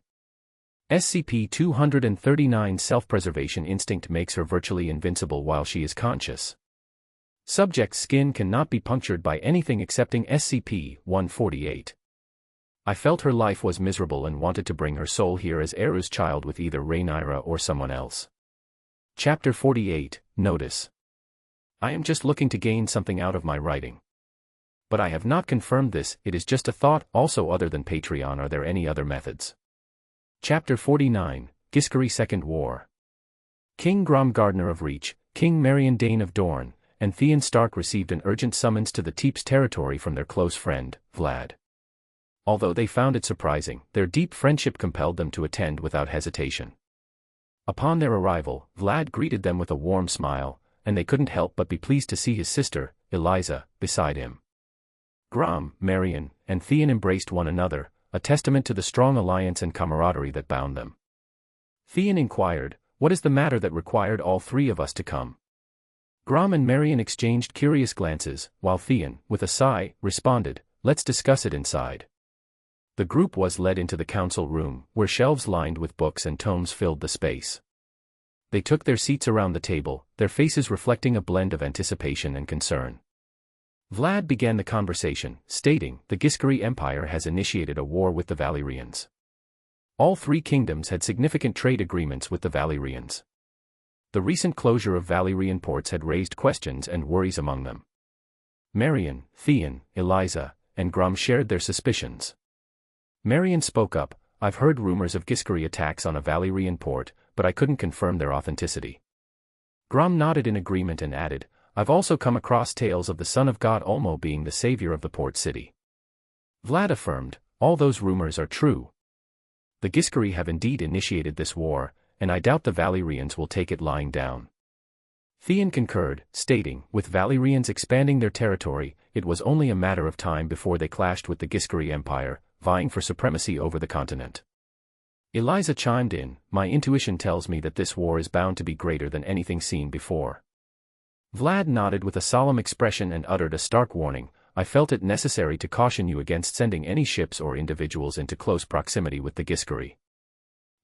[SPEAKER 1] SCP-239 self-preservation instinct makes her virtually invincible while she is conscious. Subject's skin cannot be punctured by anything excepting SCP-148. I felt her life was miserable and wanted to bring her soul here as Eru's child with either Rhaenyra or someone else. Chapter 48, Notice. I am just looking to gain something out of my writing. But I have not confirmed this, it is just a thought. Also, other than Patreon, are there any other methods? Chapter 49, Giscari Second War. King Grom Gardener of Reach, King Merlin Dane of Dorne, and Theon Stark received an urgent summons to the Teps territory from their close friend, Vlad. Although they found it surprising, their deep friendship compelled them to attend without hesitation. Upon their arrival, Vlad greeted them with a warm smile, and they couldn't help but be pleased to see his sister, Eliza, beside him. Grom, Merlin, and Theon embraced one another, a testament to the strong alliance and camaraderie that bound them. Theon inquired, "What is the matter that required all three of us to come?" Grom and Merlin exchanged curious glances, while Theon, with a sigh, responded, "Let's discuss it inside." The group was led into the council room, where shelves lined with books and tomes filled the space. They took their seats around the table, their faces reflecting a blend of anticipation and concern. Vlad began the conversation, stating, "The Giscari Empire has initiated a war with the Valyrians." All three kingdoms had significant trade agreements with the Valyrians. The recent closure of Valyrian ports had raised questions and worries among them. Merlin, Theon, Eliza, and Grom shared their suspicions. Merlin spoke up, "I've heard rumors of Giscari attacks on a Valyrian port, but I couldn't confirm their authenticity." Grom nodded in agreement and added, "I've also come across tales of the son of God Ulmo being the savior of the port city." Vlad affirmed, "All those rumors are true. The Giscari have indeed initiated this war, and I doubt the Valyrians will take it lying down." Theon concurred, stating, "With Valyrians expanding their territory, it was only a matter of time before they clashed with the Giscari Empire, vying for supremacy over the continent." Eliza chimed in, "My intuition tells me that this war is bound to be greater than anything seen before." Vlad nodded with a solemn expression and uttered a stark warning, "I felt it necessary to caution you against sending any ships or individuals into close proximity with the Giscari.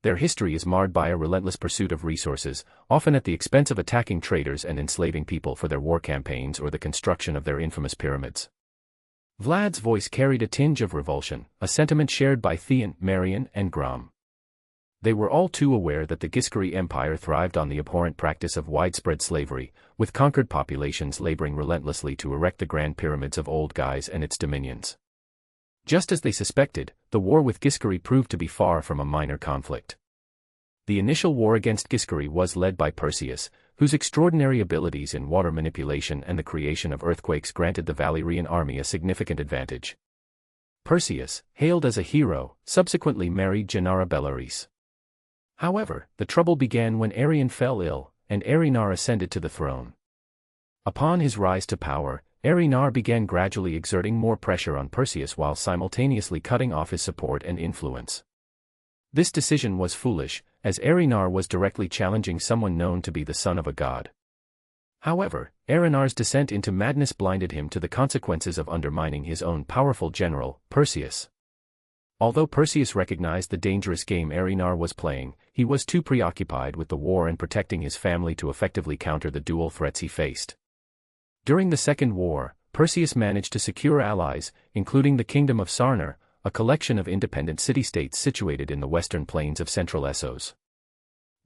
[SPEAKER 1] Their history is marred by a relentless pursuit of resources, often at the expense of attacking traders and enslaving people for their war campaigns or the construction of their infamous pyramids." Vlad's voice carried a tinge of revulsion, a sentiment shared by Theon, Merlin, and Grom. They were all too aware that the Giscari Empire thrived on the abhorrent practice of widespread slavery, with conquered populations laboring relentlessly to erect the grand pyramids of Old Gize and its dominions. Just as they suspected, the war with Giscari proved to be far from a minor conflict. The initial war against Giscari was led by Perseus, whose extraordinary abilities in water manipulation and the creation of earthquakes granted the Valyrian army a significant advantage. Perseus, hailed as a hero, subsequently married Gennara Bellaris. However, the trouble began when Arion fell ill, and Riner ascended to the throne. Upon his rise to power, Riner began gradually exerting more pressure on Perseus while simultaneously cutting off his support and influence. This decision was foolish, as Riner was directly challenging someone known to be the son of a god. However, Riner's descent into madness blinded him to the consequences of undermining his own powerful general, Perseus. Although Perseus recognized the dangerous game Riner was playing, he was too preoccupied with the war and protecting his family to effectively counter the dual threats he faced. During the Second War, Perseus managed to secure allies, including the Kingdom of Sarner, a collection of independent city-states situated in the western plains of central Essos.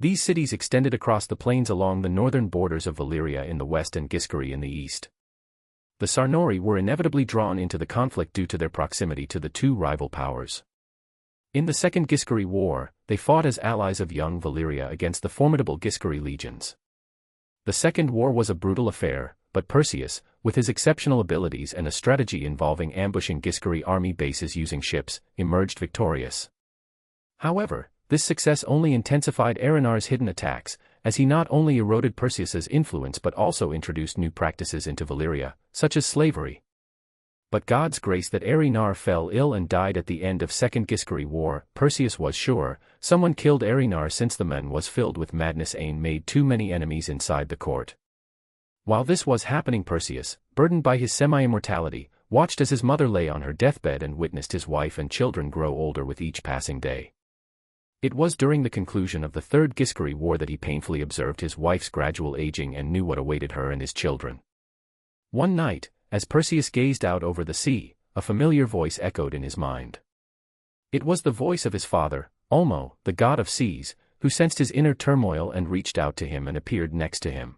[SPEAKER 1] These cities extended across the plains along the northern borders of Valyria in the west and Giscari in the east. The Sarnori were inevitably drawn into the conflict due to their proximity to the two rival powers. In the Second Giscari War, they fought as allies of young Valyria against the formidable Giscari legions. The Second War was a brutal affair, but Perseus, with his exceptional abilities and a strategy involving ambushing Giscari army bases using ships, emerged victorious. However, this success only intensified Riner's hidden attacks, as he not only eroded Perseus's influence but also introduced new practices into Valyria, such as slavery. But God's grace that Riner fell ill and died at the end of Second Giscari War, Perseus was sure, someone killed Riner since the man was filled with madness and made too many enemies inside the court. While this was happening, Perseus, burdened by his semi-immortality, watched as his mother lay on her deathbed and witnessed his wife and children grow older with each passing day. It was during the conclusion of the Third Giscari War that he painfully observed his wife's gradual aging and knew what awaited her and his children. One night, as Perseus gazed out over the sea, a familiar voice echoed in his mind. It was the voice of his father, Ulmo, the god of seas, who sensed his inner turmoil and reached out to him and appeared next to him.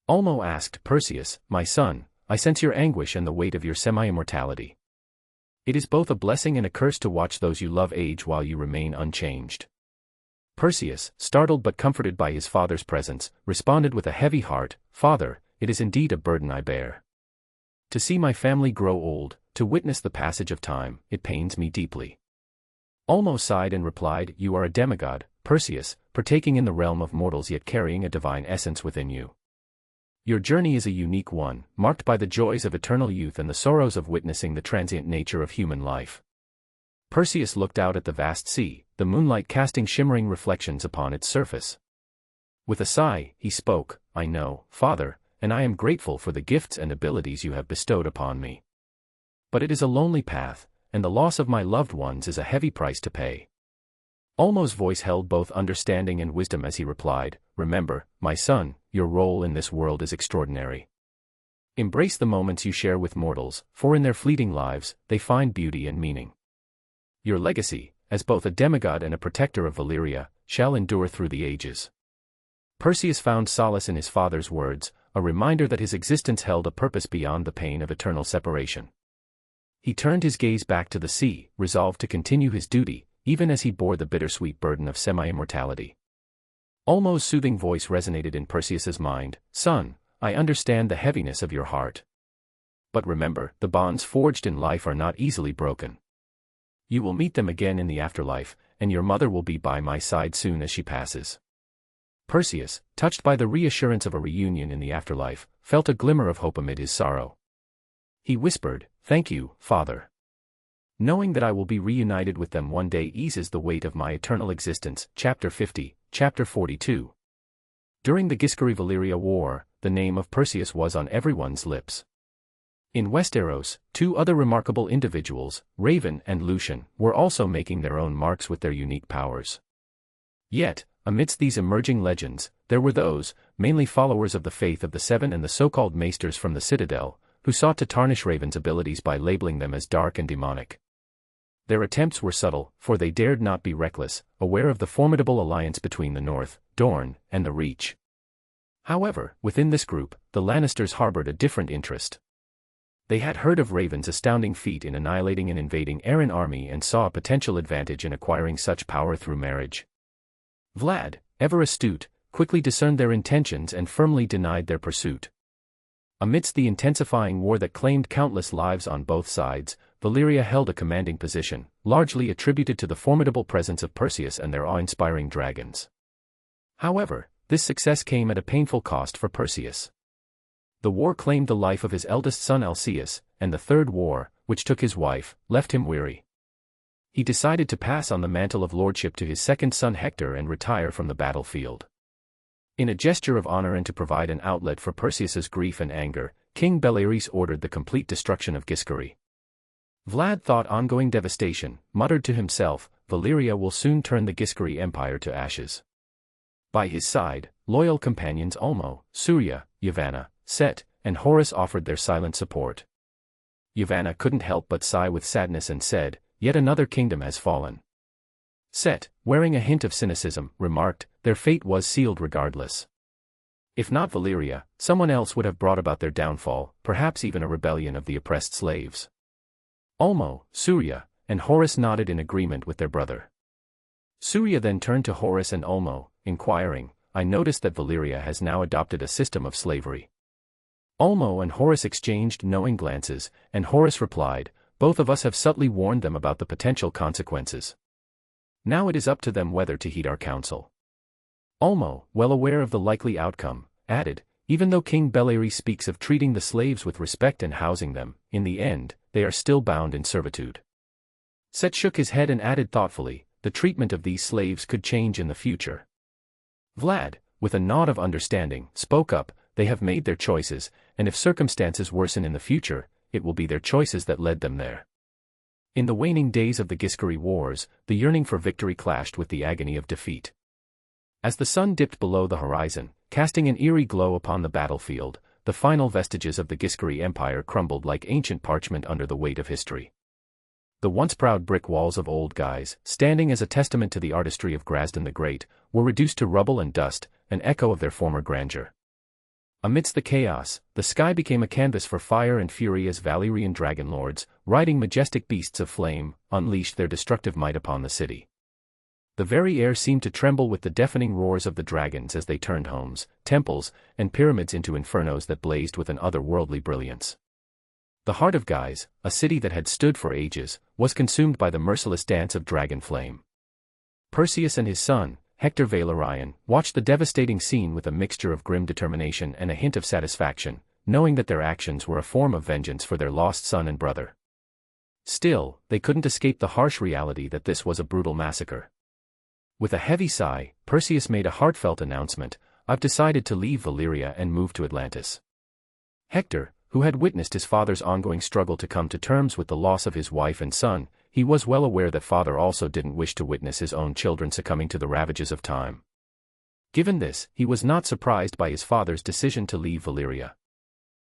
[SPEAKER 1] Ulmo asked Perseus, "My son, I sense your anguish and the weight of your semi-immortality. It is both a blessing and a curse to watch those you love age while you remain unchanged." Perseus, startled but comforted by his father's presence, responded with a heavy heart, "Father, it is indeed a burden I bear. To see my family grow old, to witness the passage of time, it pains me deeply." Ulmo sighed and replied, "You are a demigod, Perseus, partaking in the realm of mortals yet carrying a divine essence within you. Your journey is a unique one, marked by the joys of eternal youth and the sorrows of witnessing the transient nature of human life." Perseus looked out at the vast sea, the moonlight casting shimmering reflections upon its surface. With a sigh, he spoke, "I know, Father, and I am grateful for the gifts and abilities you have bestowed upon me. But it is a lonely path, and the loss of my loved ones is a heavy price to pay." Ulmo's voice held both understanding and wisdom as he replied, "Remember, my son, your role in this world is extraordinary. Embrace the moments you share with mortals, for in their fleeting lives, they find beauty and meaning. Your legacy, as both a demigod and a protector of Valyria, shall endure through the ages." Perseus found solace in his father's words, a reminder that his existence held a purpose beyond the pain of eternal separation. He turned his gaze back to the sea, resolved to continue his duty, even as he bore the bittersweet burden of semi-immortality. Ulmo's soothing voice resonated in Perseus's mind, "Son, I understand the heaviness of your heart. But remember, the bonds forged in life are not easily broken. You will meet them again in the afterlife, and your mother will be by my side soon as she passes." Perseus, touched by the reassurance of a reunion in the afterlife, felt a glimmer of hope amid his sorrow. He whispered, "Thank you, Father. Knowing that I will be reunited with them one day eases the weight of my eternal existence." Chapter 50, Chapter 42. During the Giscari-Valyria War, the name of Perseus was on everyone's lips. In Westeros, two other remarkable individuals, Raven and Lucian, were also making their own marks with their unique powers. Yet, amidst these emerging legends, there were those, mainly followers of the Faith of the Seven and the so-called Maesters from the Citadel, who sought to tarnish Raven's abilities by labeling them as dark and demonic. Their attempts were subtle, for they dared not be reckless, aware of the formidable alliance between the North, Dorne, and the Reach. However, within this group, the Lannisters harbored a different interest. They had heard of Raven's astounding feat in annihilating an invading Arryn army and saw a potential advantage in acquiring such power through marriage. Vlad, ever astute, quickly discerned their intentions and firmly denied their pursuit. Amidst the intensifying war that claimed countless lives on both sides, Valyria held a commanding position, largely attributed to the formidable presence of Perseus and their awe-inspiring dragons. However, this success came at a painful cost for Perseus. The war claimed the life of his eldest son Alcaeus, and the Third War, which took his wife, left him weary. He decided to pass on the mantle of lordship to his second son Hector and retire from the battlefield. In a gesture of honor and to provide an outlet for Perseus's grief and anger, King Bellairis ordered the complete destruction of Giscari. Vlad thought ongoing devastation, muttered to himself, "Valyria will soon turn the Giscari Empire to ashes." By his side, loyal companions Ulmo, Surya, Yavanna, Set, and Horus offered their silent support. Yavanna couldn't help but sigh with sadness and said, "Yet another kingdom has fallen." Set, wearing a hint of cynicism, remarked, "Their fate was sealed regardless. If not Valyria, someone else would have brought about their downfall, perhaps even a rebellion of the oppressed slaves." Ulmo, Surya, and Horus nodded in agreement with their brother. Surya then turned to Horus and Ulmo, inquiring, "I noticed that Valyria has now adopted a system of slavery." Ulmo and Horus exchanged knowing glances, and Horus replied, "Both of us have subtly warned them about the potential consequences. Now it is up to them whether to heed our counsel." Ulmo, well aware of the likely outcome, added, "Even though King Bellairis speaks of treating the slaves with respect and housing them, in the end, they are still bound in servitude." Set shook his head and added thoughtfully, "The treatment of these slaves could change in the future." Vlad, with a nod of understanding, spoke up, "They have made their choices, and if circumstances worsen in the future, it will be their choices that led them there." In the waning days of the Giscari Wars, the yearning for victory clashed with the agony of defeat. As the sun dipped below the horizon, casting an eerie glow upon the battlefield, the final vestiges of the Giscari Empire crumbled like ancient parchment under the weight of history. The once proud brick walls of old Gizer, standing as a testament to the artistry of Grasdan the Great, were reduced to rubble and dust, an echo of their former grandeur. Amidst the chaos, the sky became a canvas for fire and fury as Valyrian dragon lords, riding majestic beasts of flame, unleashed their destructive might upon the city. The very air seemed to tremble with the deafening roars of the dragons as they turned homes, temples, and pyramids into infernos that blazed with an otherworldly brilliance. The heart of Gizer, a city that had stood for ages, was consumed by the merciless dance of dragon flame. Perseus and his son, Hector Valyrian, watched the devastating scene with a mixture of grim determination and a hint of satisfaction, knowing that their actions were a form of vengeance for their lost son and brother. Still, they couldn't escape the harsh reality that this was a brutal massacre. With a heavy sigh, Perseus made a heartfelt announcement: "I've decided to leave Valyria and move to Atlantis." Hector, who had witnessed his father's ongoing struggle to come to terms with the loss of his wife and son, he was well aware that father also didn't wish to witness his own children succumbing to the ravages of time. Given this, he was not surprised by his father's decision to leave Valyria.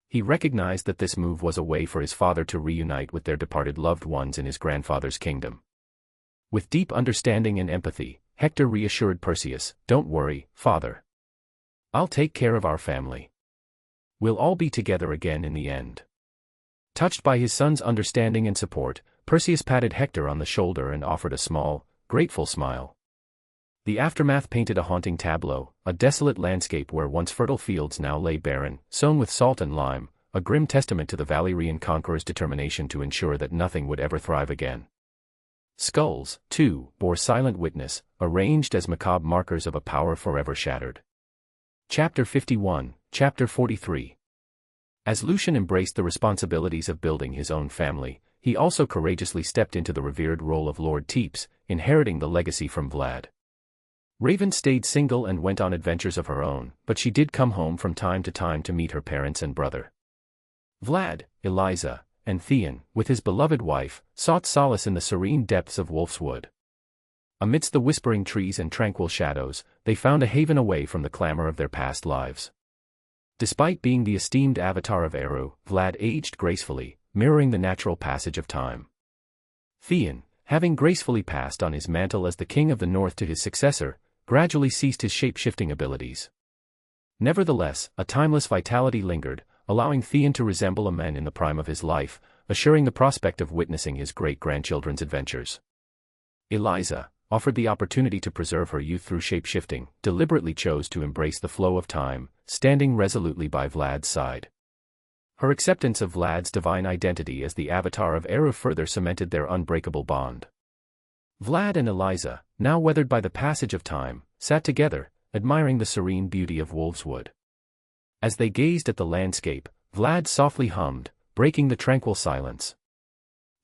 [SPEAKER 1] He recognized that this move was a way for his father to reunite with their departed loved ones in his grandfather's kingdom. With deep understanding and empathy, Hector reassured Perseus, "Don't worry, father. I'll take care of our family. We'll all be together again in the end." Touched by his son's understanding and support, Perseus patted Hector on the shoulder and offered a small, grateful smile. The aftermath painted a haunting tableau, a desolate landscape where once fertile fields now lay barren, sown with salt and lime, a grim testament to the Valyrian conqueror's determination to ensure that nothing would ever thrive again. Skulls, too, bore silent witness, arranged as macabre markers of a power forever shattered. Chapter 51, Chapter 43. As Lucian embraced the responsibilities of building his own family, he also courageously stepped into the revered role of Lord Teps, inheriting the legacy from Vlad. Raven stayed single and went on adventures of her own, but she did come home from time to meet her parents and brother. Vlad, Eliza, and Theon, with his beloved wife, sought solace in the serene depths of Wolfswood. Amidst the whispering trees and tranquil shadows, they found a haven away from the clamor of their past lives. Despite being the esteemed avatar of Eru, Vlad aged gracefully, mirroring the natural passage of time. Theon, having gracefully passed on his mantle as the King of the North to his successor, gradually ceased his shape-shifting abilities. Nevertheless, a timeless vitality lingered, allowing Theon to resemble a man in the prime of his life, assuring the prospect of witnessing his great-grandchildren's adventures. Eliza, offered the opportunity to preserve her youth through shape-shifting, deliberately chose to embrace the flow of time, standing resolutely by Vlad's side. Her acceptance of Vlad's divine identity as the avatar of Eru further cemented their unbreakable bond. Vlad and Eliza, now weathered by the passage of time, sat together, admiring the serene beauty of Wolfswood. As they gazed at the landscape, Vlad softly hummed, breaking the tranquil silence.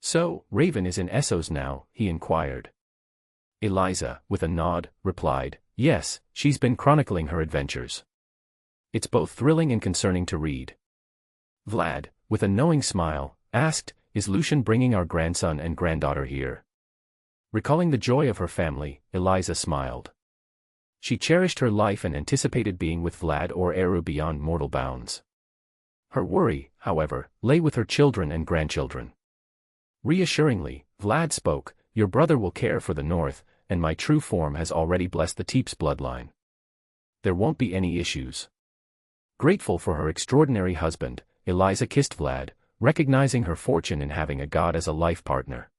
[SPEAKER 1] "So, Raven is in Essos now?" he inquired. Eliza, with a nod, replied, "Yes, she's been chronicling her adventures. It's both thrilling and concerning to read." Vlad, with a knowing smile, asked, "Is Lucian bringing our grandson and granddaughter here?" Recalling the joy of her family, Eliza smiled. She cherished her life and anticipated being with Vlad or Eru beyond mortal bounds. Her worry, however, lay with her children and grandchildren. Reassuringly, Vlad spoke, "Your brother will care for the North, and my true form has already blessed the Teps bloodline. There won't be any issues." Grateful for her extraordinary husband, Eliza kissed Vlad, recognizing her fortune in having a god as a life partner.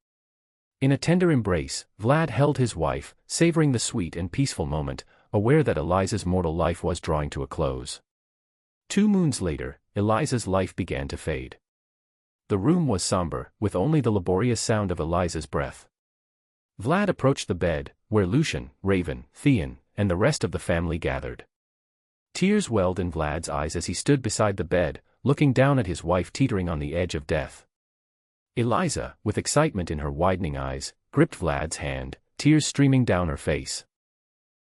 [SPEAKER 1] In a tender embrace, Vlad held his wife, savoring the sweet and peaceful moment, aware that Eliza's mortal life was drawing to a close. 2 moons later, Eliza's life began to fade. The room was somber, with only the laborious sound of Eliza's breath. Vlad approached the bed, where Lucian, Raven, Theon, and the rest of the family gathered. Tears welled in Vlad's eyes as he stood beside the bed, looking down at his wife teetering on the edge of death. Eliza, with excitement in her widening eyes, gripped Vlad's hand, tears streaming down her face.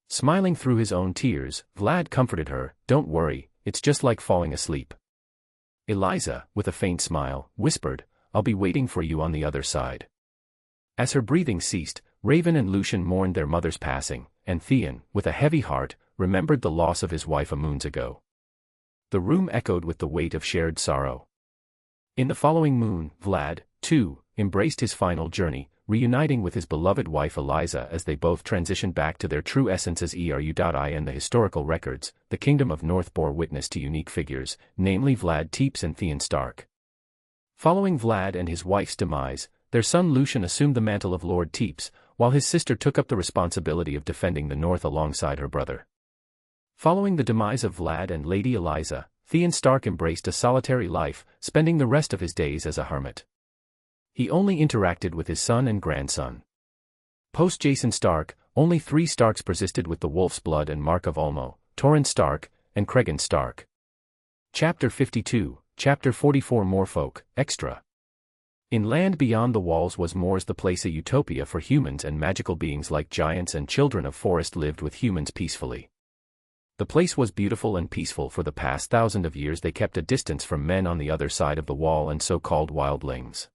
[SPEAKER 1] Smiling through his own tears, Vlad comforted her, "Don't worry, it's just like falling asleep." Eliza, with a faint smile, whispered, "I'll be waiting for you on the other side." As her breathing ceased, Raven and Lucian mourned their mother's passing, and Theon, with a heavy heart, remembered the loss of his wife a moon ago. The room echoed with the weight of shared sorrow. In the following moon, Vlad, too, embraced his final journey, reuniting with his beloved wife Eliza as they both transitioned back to their true essence as Eru.I. and the historical records. The Kingdom of North bore witness to unique figures, namely Vlad Teps and Theon Stark. Following Vlad and his wife's demise, their son Lucian assumed the mantle of Lord Teps, while his sister took up the responsibility of defending the North alongside her brother. Following the demise of Vlad and Lady Eliza, Theon Stark embraced a solitary life, spending the rest of his days as a hermit. He only interacted with his son and grandson. Post-Jason Stark, only 3 Starks persisted with the Wolf's Blood and Mark of Ulmo, Torrhen Stark, and Cregan Stark. Chapter 52, Chapter 44 Moorfolk, Extra. In land beyond the walls was Moors, the place a utopia for humans, and magical beings like giants and children of forest lived with humans peacefully. The place was beautiful and peaceful. For the past 1,000 of years they kept a distance from men on the other side of the wall and so-called wildlings.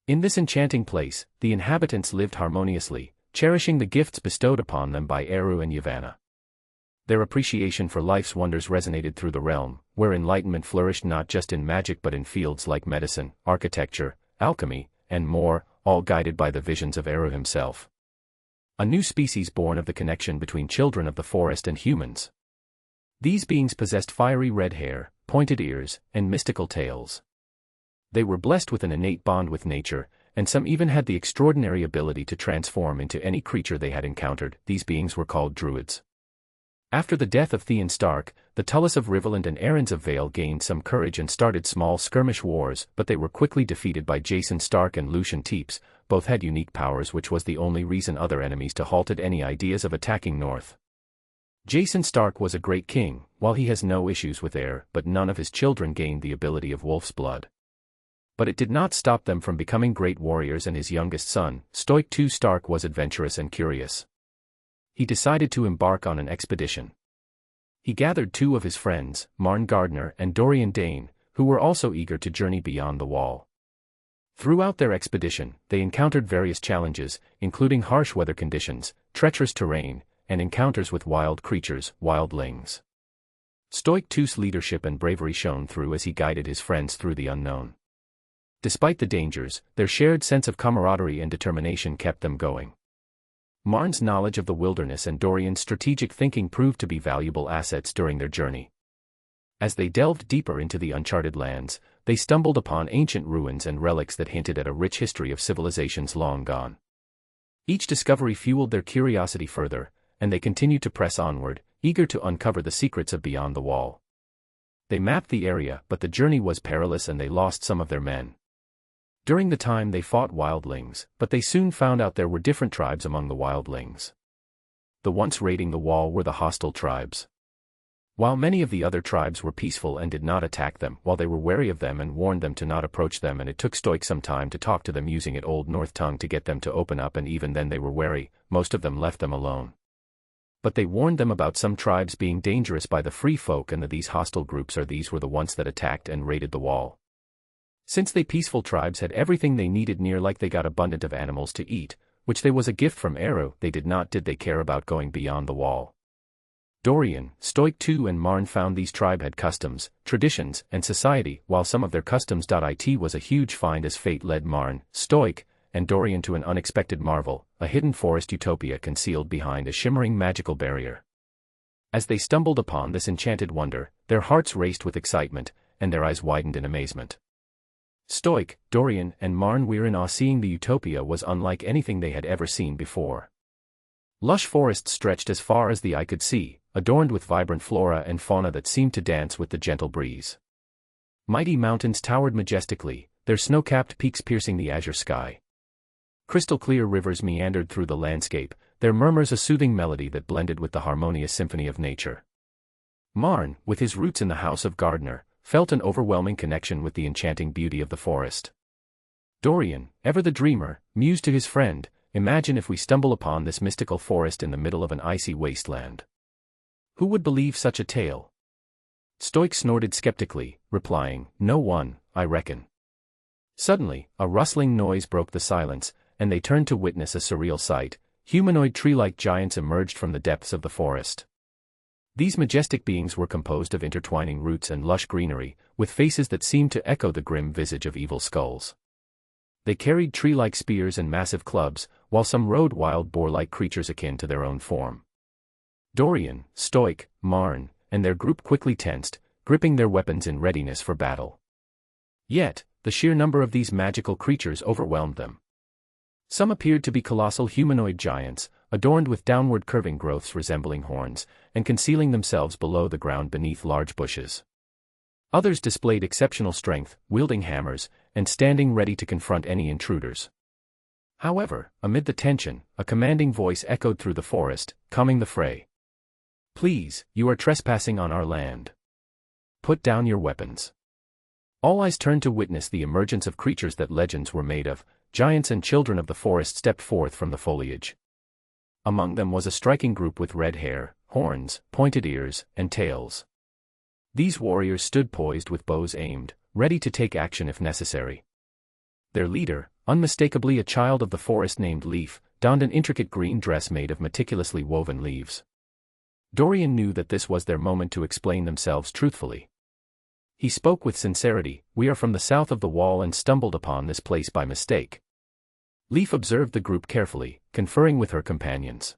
[SPEAKER 1] In this enchanting place, the inhabitants lived harmoniously, cherishing the gifts bestowed upon them by Eru and Yavanna. Their appreciation for life's wonders resonated through the realm, where enlightenment flourished not just in magic but in fields like medicine, architecture, alchemy, and more, all guided by the visions of Eru himself. A new species born of the connection between children of the forest and humans. These beings possessed fiery red hair, pointed ears, and mystical tales. They were blessed with an innate bond with nature, and some even had the extraordinary ability to transform into any creature they had encountered. These beings were called druids. After the death of Theon Stark, the Tullus of Riverland and Arons of Vale gained some courage and started small skirmish wars, but they were quickly defeated by Jason Stark and Lucian Teps. Both had unique powers, which was the only reason other enemies to halted any ideas of attacking North. Jason Stark was a great king, while he has no issues with heir, but none of his children gained the ability of Wolf's Blood. But it did not stop them from becoming great warriors, and his youngest son, Stoic II Stark, was adventurous and curious. He decided to embark on an expedition. He gathered 2 of his friends, Marn Gardner and Dorian Dane, who were also eager to journey beyond the wall. Throughout their expedition, they encountered various challenges, including harsh weather conditions, treacherous terrain, and encounters with wild creatures, wildlings. Stoic II's leadership and bravery shone through as he guided his friends through the unknown. Despite the dangers, their shared sense of camaraderie and determination kept them going. Marn's knowledge of the wilderness and Dorian's strategic thinking proved to be valuable assets during their journey. As they delved deeper into the uncharted lands, they stumbled upon ancient ruins and relics that hinted at a rich history of civilizations long gone. Each discovery fueled their curiosity further, and they continued to press onward, eager to uncover the secrets of beyond the wall. They mapped the area, but the journey was perilous and they lost some of their men. During the time they fought wildlings, but they soon found out there were different tribes among the wildlings. The ones raiding the wall were the hostile tribes. While many of the other tribes were peaceful and did not attack them, while they were wary of them and warned them to not approach them, and it took Stoic some time to talk to them using an Old North tongue to get them to open up, and even then they were wary. Most of them left them alone. But they warned them about some tribes being dangerous by the free folk, and that these hostile groups these were the ones that attacked and raided the wall. Since they peaceful tribes had everything they needed, near like they got abundant of animals to eat, which they was a gift from Eru, did they care about going beyond the wall. Dorian, Stoic II and Marn found these tribe had customs, traditions, and society, while some of their customs.it was a huge find, as fate led Marn, Stoic, and Dorian to an unexpected marvel, a hidden forest utopia concealed behind a shimmering magical barrier. As they stumbled upon this enchanted wonder, their hearts raced with excitement, and their eyes widened in amazement. Stoic, Dorian, and Marn were in awe, seeing the utopia was unlike anything they had ever seen before. Lush forests stretched as far as the eye could see, adorned with vibrant flora and fauna that seemed to dance with the gentle breeze. Mighty mountains towered majestically, their snow-capped peaks piercing the azure sky. Crystal-clear rivers meandered through the landscape, their murmurs a soothing melody that blended with the harmonious symphony of nature. Marn, with his roots in the house of Gardner, felt an overwhelming connection with the enchanting beauty of the forest. Dorian, ever the dreamer, mused to his friend, "Imagine if we stumble upon this mystical forest in the middle of an icy wasteland. Who would believe such a tale?" Stoic snorted skeptically, replying, "No one, I reckon." Suddenly, a rustling noise broke the silence, and they turned to witness a surreal sight. Humanoid tree-like giants emerged from the depths of the forest. These majestic beings were composed of intertwining roots and lush greenery, with faces that seemed to echo the grim visage of evil skulls. They carried tree-like spears and massive clubs, while some rode wild boar-like creatures akin to their own form. Dorian, Stoic, Marn, and their group quickly tensed, gripping their weapons in readiness for battle. Yet, the sheer number of these magical creatures overwhelmed them. Some appeared to be colossal humanoid giants, adorned with downward curving growths resembling horns, and concealing themselves below the ground beneath large bushes. Others displayed exceptional strength, wielding hammers, and standing ready to confront any intruders. However, amid the tension, a commanding voice echoed through the forest, calming the fray. "Please, you are trespassing on our land. Put down your weapons." All eyes turned to witness the emergence of creatures that legends were made of. Giants and children of the forest stepped forth from the foliage. Among them was a striking group with red hair, horns, pointed ears, and tails. These warriors stood poised with bows aimed, ready to take action if necessary. Their leader, unmistakably a child of the forest named Leaf, donned an intricate green dress made of meticulously woven leaves. Dorian knew that this was their moment to explain themselves truthfully. He spoke with sincerity. "We are from the south of the wall and stumbled upon this place by mistake." Leaf observed the group carefully, conferring with her companions.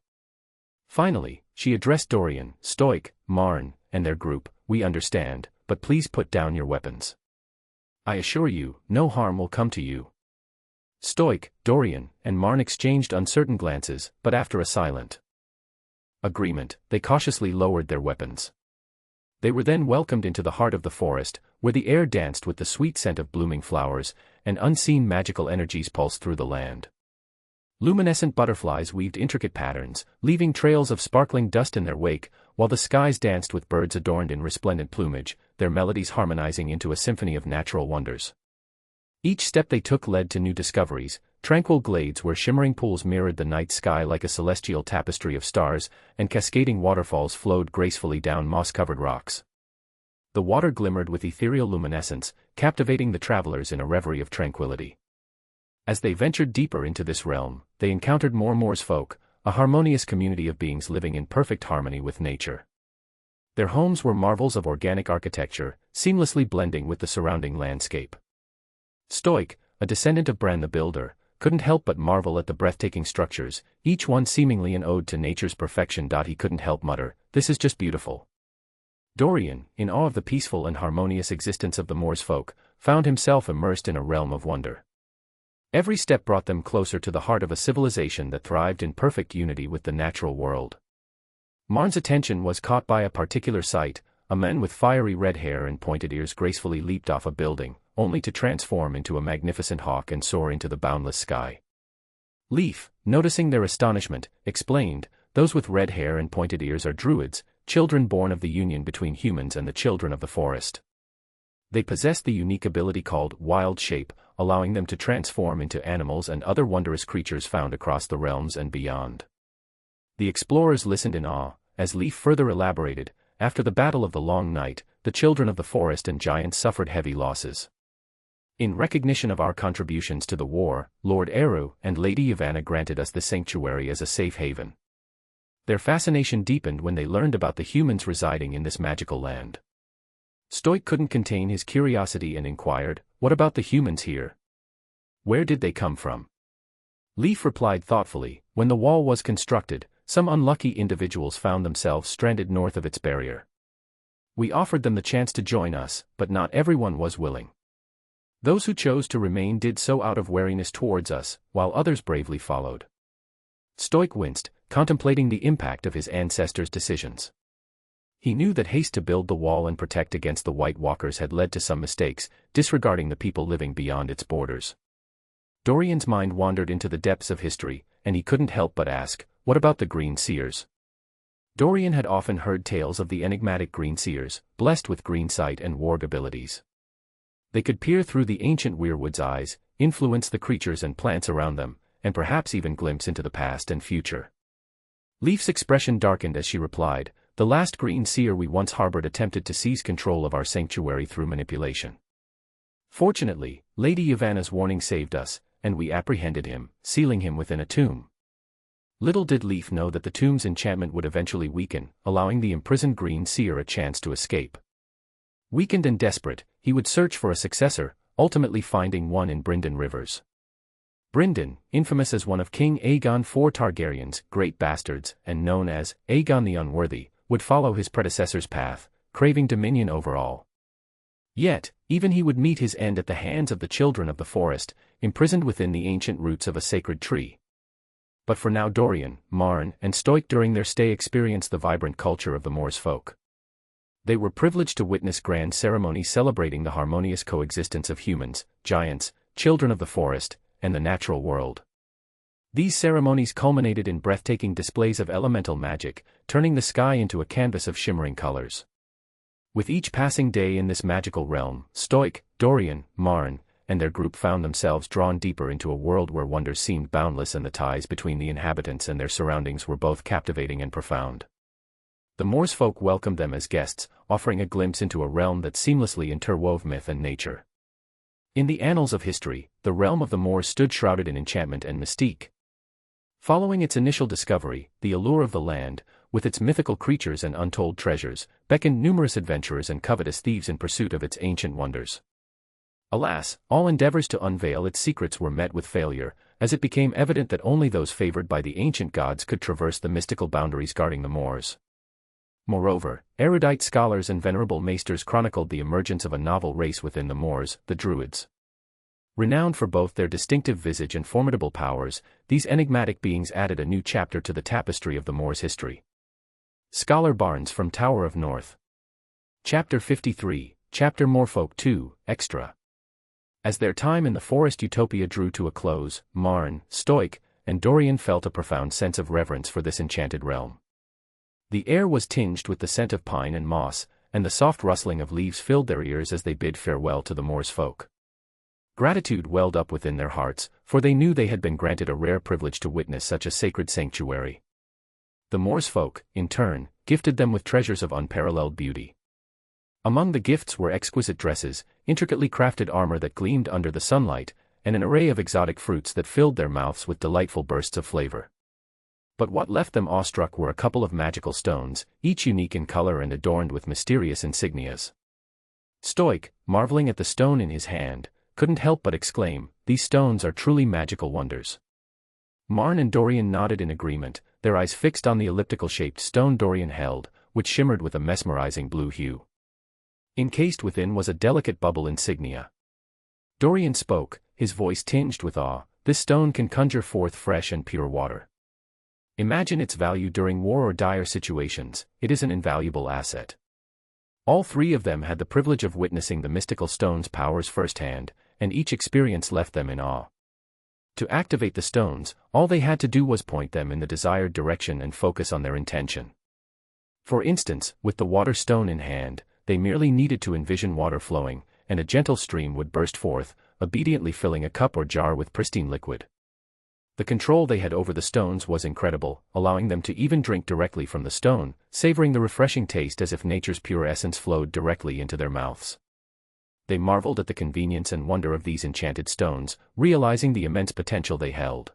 [SPEAKER 1] Finally, she addressed Dorian, Stoic, Marn, and their group. "We understand, but please put down your weapons. I assure you, no harm will come to you." Stoic, Dorian, and Marn exchanged uncertain glances, but after a silent agreement, they cautiously lowered their weapons. They were then welcomed into the heart of the forest, where the air danced with the sweet scent of blooming flowers, and unseen magical energies pulsed through the land. Luminescent butterflies weaved intricate patterns, leaving trails of sparkling dust in their wake, while the skies danced with birds adorned in resplendent plumage, their melodies harmonizing into a symphony of natural wonders. Each step they took led to new discoveries, tranquil glades where shimmering pools mirrored the night sky like a celestial tapestry of stars, and cascading waterfalls flowed gracefully down moss-covered rocks. The water glimmered with ethereal luminescence, captivating the travelers in a reverie of tranquility. As they ventured deeper into this realm, they encountered more Moors folk, a harmonious community of beings living in perfect harmony with nature. Their homes were marvels of organic architecture, seamlessly blending with the surrounding landscape. Stoic, a descendant of Bran the Builder, couldn't help but marvel at the breathtaking structures, each one seemingly an ode to nature's perfection. He couldn't help mutter, "This is just beautiful." Dorian, in awe of the peaceful and harmonious existence of the Moors folk, found himself immersed in a realm of wonder. Every step brought them closer to the heart of a civilization that thrived in perfect unity with the natural world. Marn's attention was caught by a particular sight. A man with fiery red hair and pointed ears gracefully leaped off a building, only to transform into a magnificent hawk and soar into the boundless sky. Leaf, noticing their astonishment, explained, "Those with red hair and pointed ears are druids, children born of the union between humans and the children of the forest. They possess the unique ability called wild shape, allowing them to transform into animals and other wondrous creatures found across the realms and beyond." The explorers listened in awe, as Leaf further elaborated. After the Battle of the Long Night, the children of the forest and giants suffered heavy losses. In recognition of our contributions to the war, Lord Eru and Lady Yavanna granted us this sanctuary as a safe haven. Their fascination deepened when they learned about the humans residing in this magical land. Stoic couldn't contain his curiosity and inquired, "What about the humans here? Where did they come from?" Leaf replied thoughtfully, "When the wall was constructed, some unlucky individuals found themselves stranded north of its barrier. We offered them the chance to join us, but not everyone was willing. Those who chose to remain did so out of wariness towards us, while others bravely followed." Stoic winced, contemplating the impact of his ancestors' decisions. He knew that haste to build the wall and protect against the White Walkers had led to some mistakes, disregarding the people living beyond its borders. Dorian's mind wandered into the depths of history, and he couldn't help but ask, "What about the Green Seers?" Dorian had often heard tales of the enigmatic Green Seers, blessed with green sight and warg abilities. They could peer through the ancient weirwood's eyes, influence the creatures and plants around them, and perhaps even glimpse into the past and future. Leaf's expression darkened as she replied, "The last Green Seer we once harbored attempted to seize control of our sanctuary through manipulation. Fortunately, Lady Yavanna's warning saved us, and we apprehended him, sealing him within a tomb. Little did Leaf know that the tomb's enchantment would eventually weaken, allowing the imprisoned Green Seer a chance to escape. Weakened and desperate, he would search for a successor, ultimately finding one in Brynden Rivers. Brynden, infamous as one of King Aegon IV Targaryen's great bastards and known as Aegon the Unworthy, would follow his predecessor's path, craving dominion over all. Yet, even he would meet his end at the hands of the Children of the Forest, imprisoned within the ancient roots of a sacred tree. But for now Dorian, Marn, and Stoic during their stay experienced the vibrant culture of the Moors folk. They were privileged to witness grand ceremonies celebrating the harmonious coexistence of humans, giants, children of the forest, and the natural world. These ceremonies culminated in breathtaking displays of elemental magic, turning the sky into a canvas of shimmering colors. With each passing day in this magical realm, Stoic, Dorian, Marn, and their group found themselves drawn deeper into a world where wonders seemed boundless and the ties between the inhabitants and their surroundings were both captivating and profound. The Moors folk welcomed them as guests, offering a glimpse into a realm that seamlessly interwove myth and nature. In the annals of history, the realm of the Moors stood shrouded in enchantment and mystique. Following its initial discovery, the allure of the land, with its mythical creatures and untold treasures, beckoned numerous adventurers and covetous thieves in pursuit of its ancient wonders. Alas, all endeavors to unveil its secrets were met with failure, as it became evident that only those favored by the ancient gods could traverse the mystical boundaries guarding the Moors. Moreover, erudite scholars and venerable maesters chronicled the emergence of a novel race within the Moors, the Druids. Renowned for both their distinctive visage and formidable powers, these enigmatic beings added a new chapter to the tapestry of the Moors' history. Scholar Barnes from Tower of North. Chapter 53, Chapter Moorfolk 2, Extra. As their time in the forest utopia drew to a close, Marn, Stoic, and Dorian felt a profound sense of reverence for this enchanted realm. The air was tinged with the scent of pine and moss, and the soft rustling of leaves filled their ears as they bid farewell to the Moors folk. Gratitude welled up within their hearts, for they knew they had been granted a rare privilege to witness such a sacred sanctuary. The Moors folk, in turn, gifted them with treasures of unparalleled beauty. Among the gifts were exquisite dresses, intricately crafted armor that gleamed under the sunlight, and an array of exotic fruits that filled their mouths with delightful bursts of flavor. But what left them awestruck were a couple of magical stones, each unique in color and adorned with mysterious insignias. Stoic, marveling at the stone in his hand, couldn't help but exclaim, "These stones are truly magical wonders." Marn and Dorian nodded in agreement, their eyes fixed on the elliptical-shaped stone Dorian held, which shimmered with a mesmerizing blue hue. Encased within was a delicate bubble insignia. Dorian spoke, his voice tinged with awe, "This stone can conjure forth fresh and pure water. Imagine its value during war or dire situations, it is an invaluable asset." All three of them had the privilege of witnessing the mystical stone's powers firsthand, and each experience left them in awe. To activate the stones, all they had to do was point them in the desired direction and focus on their intention. For instance, with the water stone in hand, they merely needed to envision water flowing, and a gentle stream would burst forth, obediently filling a cup or jar with pristine liquid. The control they had over the stones was incredible, allowing them to even drink directly from the stone, savoring the refreshing taste as if nature's pure essence flowed directly into their mouths. They marveled at the convenience and wonder of these enchanted stones, realizing the immense potential they held.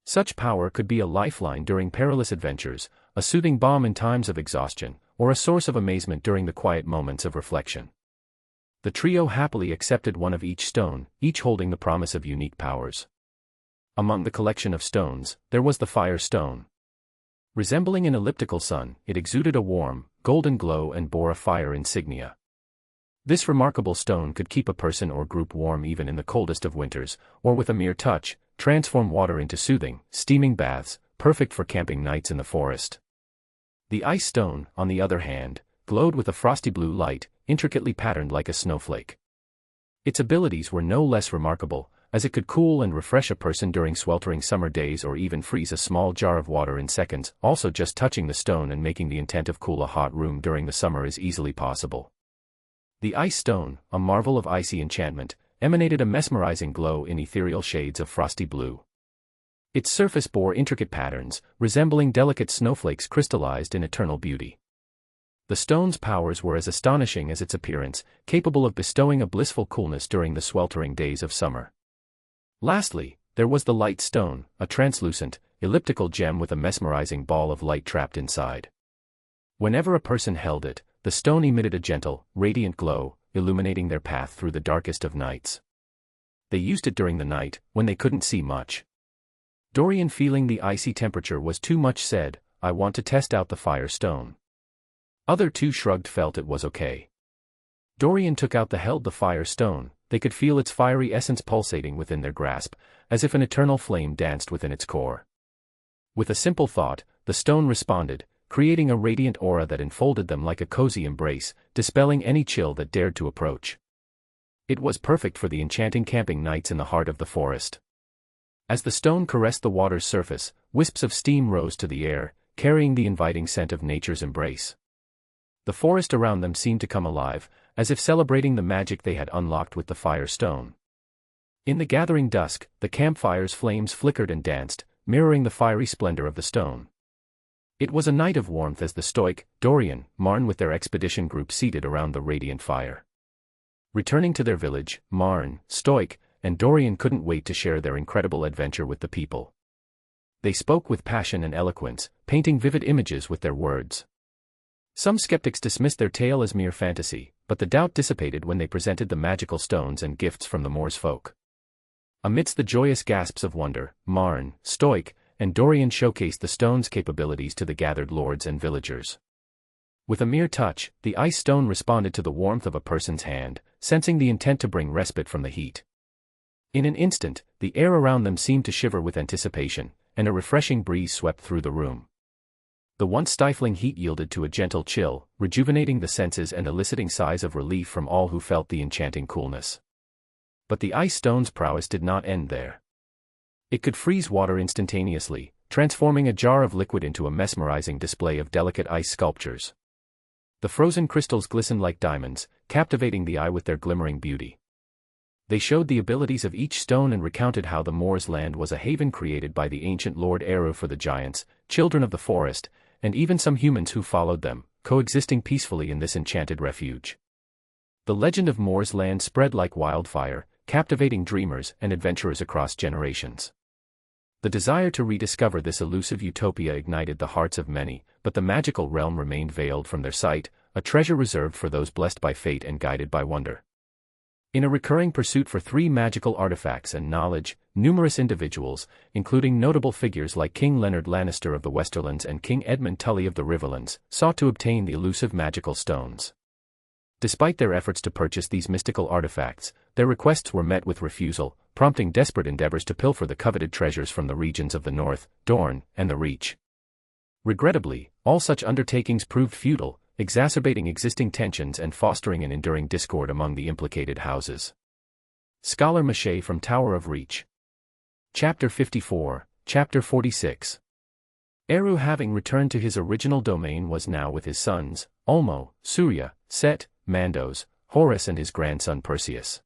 [SPEAKER 1] Such power could be a lifeline during perilous adventures, a soothing balm in times of exhaustion, or a source of amazement during the quiet moments of reflection. The trio happily accepted one of each stone, each holding the promise of unique powers. Among the collection of stones, there was the fire stone. Resembling an elliptical sun, it exuded a warm, golden glow and bore a fire insignia. This remarkable stone could keep a person or group warm even in the coldest of winters, or with a mere touch, transform water into soothing, steaming baths, perfect for camping nights in the forest. The ice stone, on the other hand, glowed with a frosty blue light, intricately patterned like a snowflake. Its abilities were no less remarkable, as it could cool and refresh a person during sweltering summer days or even freeze a small jar of water in seconds. Also, just touching the stone and making the intent of cool a hot room during the summer is easily possible. The ice stone, a marvel of icy enchantment, emanated a mesmerizing glow in ethereal shades of frosty blue. Its surface bore intricate patterns, resembling delicate snowflakes crystallized in eternal beauty. The stone's powers were as astonishing as its appearance, capable of bestowing a blissful coolness during the sweltering days of summer. Lastly, there was the light stone, a translucent, elliptical gem with a mesmerizing ball of light trapped inside. Whenever a person held it, the stone emitted a gentle, radiant glow, illuminating their path through the darkest of nights. They used it during the night, when they couldn't see much. Dorian, feeling the icy temperature was too much, said, "I want to test out the fire stone." Other two shrugged, felt it was okay. Dorian held the fire stone. They could feel its fiery essence pulsating within their grasp, as if an eternal flame danced within its core. With a simple thought, the stone responded, creating a radiant aura that enfolded them like a cozy embrace, dispelling any chill that dared to approach. It was perfect for the enchanting camping nights in the heart of the forest. As the stone caressed the water's surface, wisps of steam rose to the air, carrying the inviting scent of nature's embrace. The forest around them seemed to come alive, as if celebrating the magic they had unlocked with the fire stone. In the gathering dusk, the campfire's flames flickered and danced, mirroring the fiery splendor of the stone. It was a night of warmth as the stoic, Dorian, Marn with their expedition group seated around the radiant fire. Returning to their village, Marn, stoic, and Dorian couldn't wait to share their incredible adventure with the people. They spoke with passion and eloquence, painting vivid images with their words. Some skeptics dismissed their tale as mere fantasy, but the doubt dissipated when they presented the magical stones and gifts from the Moors folk. Amidst the joyous gasps of wonder, Marn, stoic, and Dorian showcased the stone's capabilities to the gathered lords and villagers. With a mere touch, the ice stone responded to the warmth of a person's hand, sensing the intent to bring respite from the heat. In an instant, the air around them seemed to shiver with anticipation, and a refreshing breeze swept through the room. The once stifling heat yielded to a gentle chill, rejuvenating the senses and eliciting sighs of relief from all who felt the enchanting coolness. But the ice stone's prowess did not end there. It could freeze water instantaneously, transforming a jar of liquid into a mesmerizing display of delicate ice sculptures. The frozen crystals glistened like diamonds, captivating the eye with their glimmering beauty. They showed the abilities of each stone and recounted how the Moors' land was a haven created by the ancient Lord Eru for the giants, children of the forest, and even some humans who followed them, coexisting peacefully in this enchanted refuge. The legend of Moors' land spread like wildfire, captivating dreamers and adventurers across generations. The desire to rediscover this elusive utopia ignited the hearts of many, but the magical realm remained veiled from their sight, a treasure reserved for those blessed by fate and guided by wonder. In a recurring pursuit for 3 magical artifacts and knowledge, numerous individuals, including notable figures like King Leonard Lannister of the Westerlands and King Edmund Tully of the Riverlands, sought to obtain the elusive magical stones. Despite their efforts to purchase these mystical artifacts, their requests were met with refusal, prompting desperate endeavors to pilfer the coveted treasures from the regions of the North, Dorne, and the Reach. Regrettably, all such undertakings proved futile, exacerbating existing tensions and fostering an enduring discord among the implicated houses. Scholar Mache from Tower of Reach. Chapter 54, Chapter 46. Eru, having returned to his original domain, was now with his sons, Ulmo, Surya, Set, Mandos, Horus and his grandson Perseus.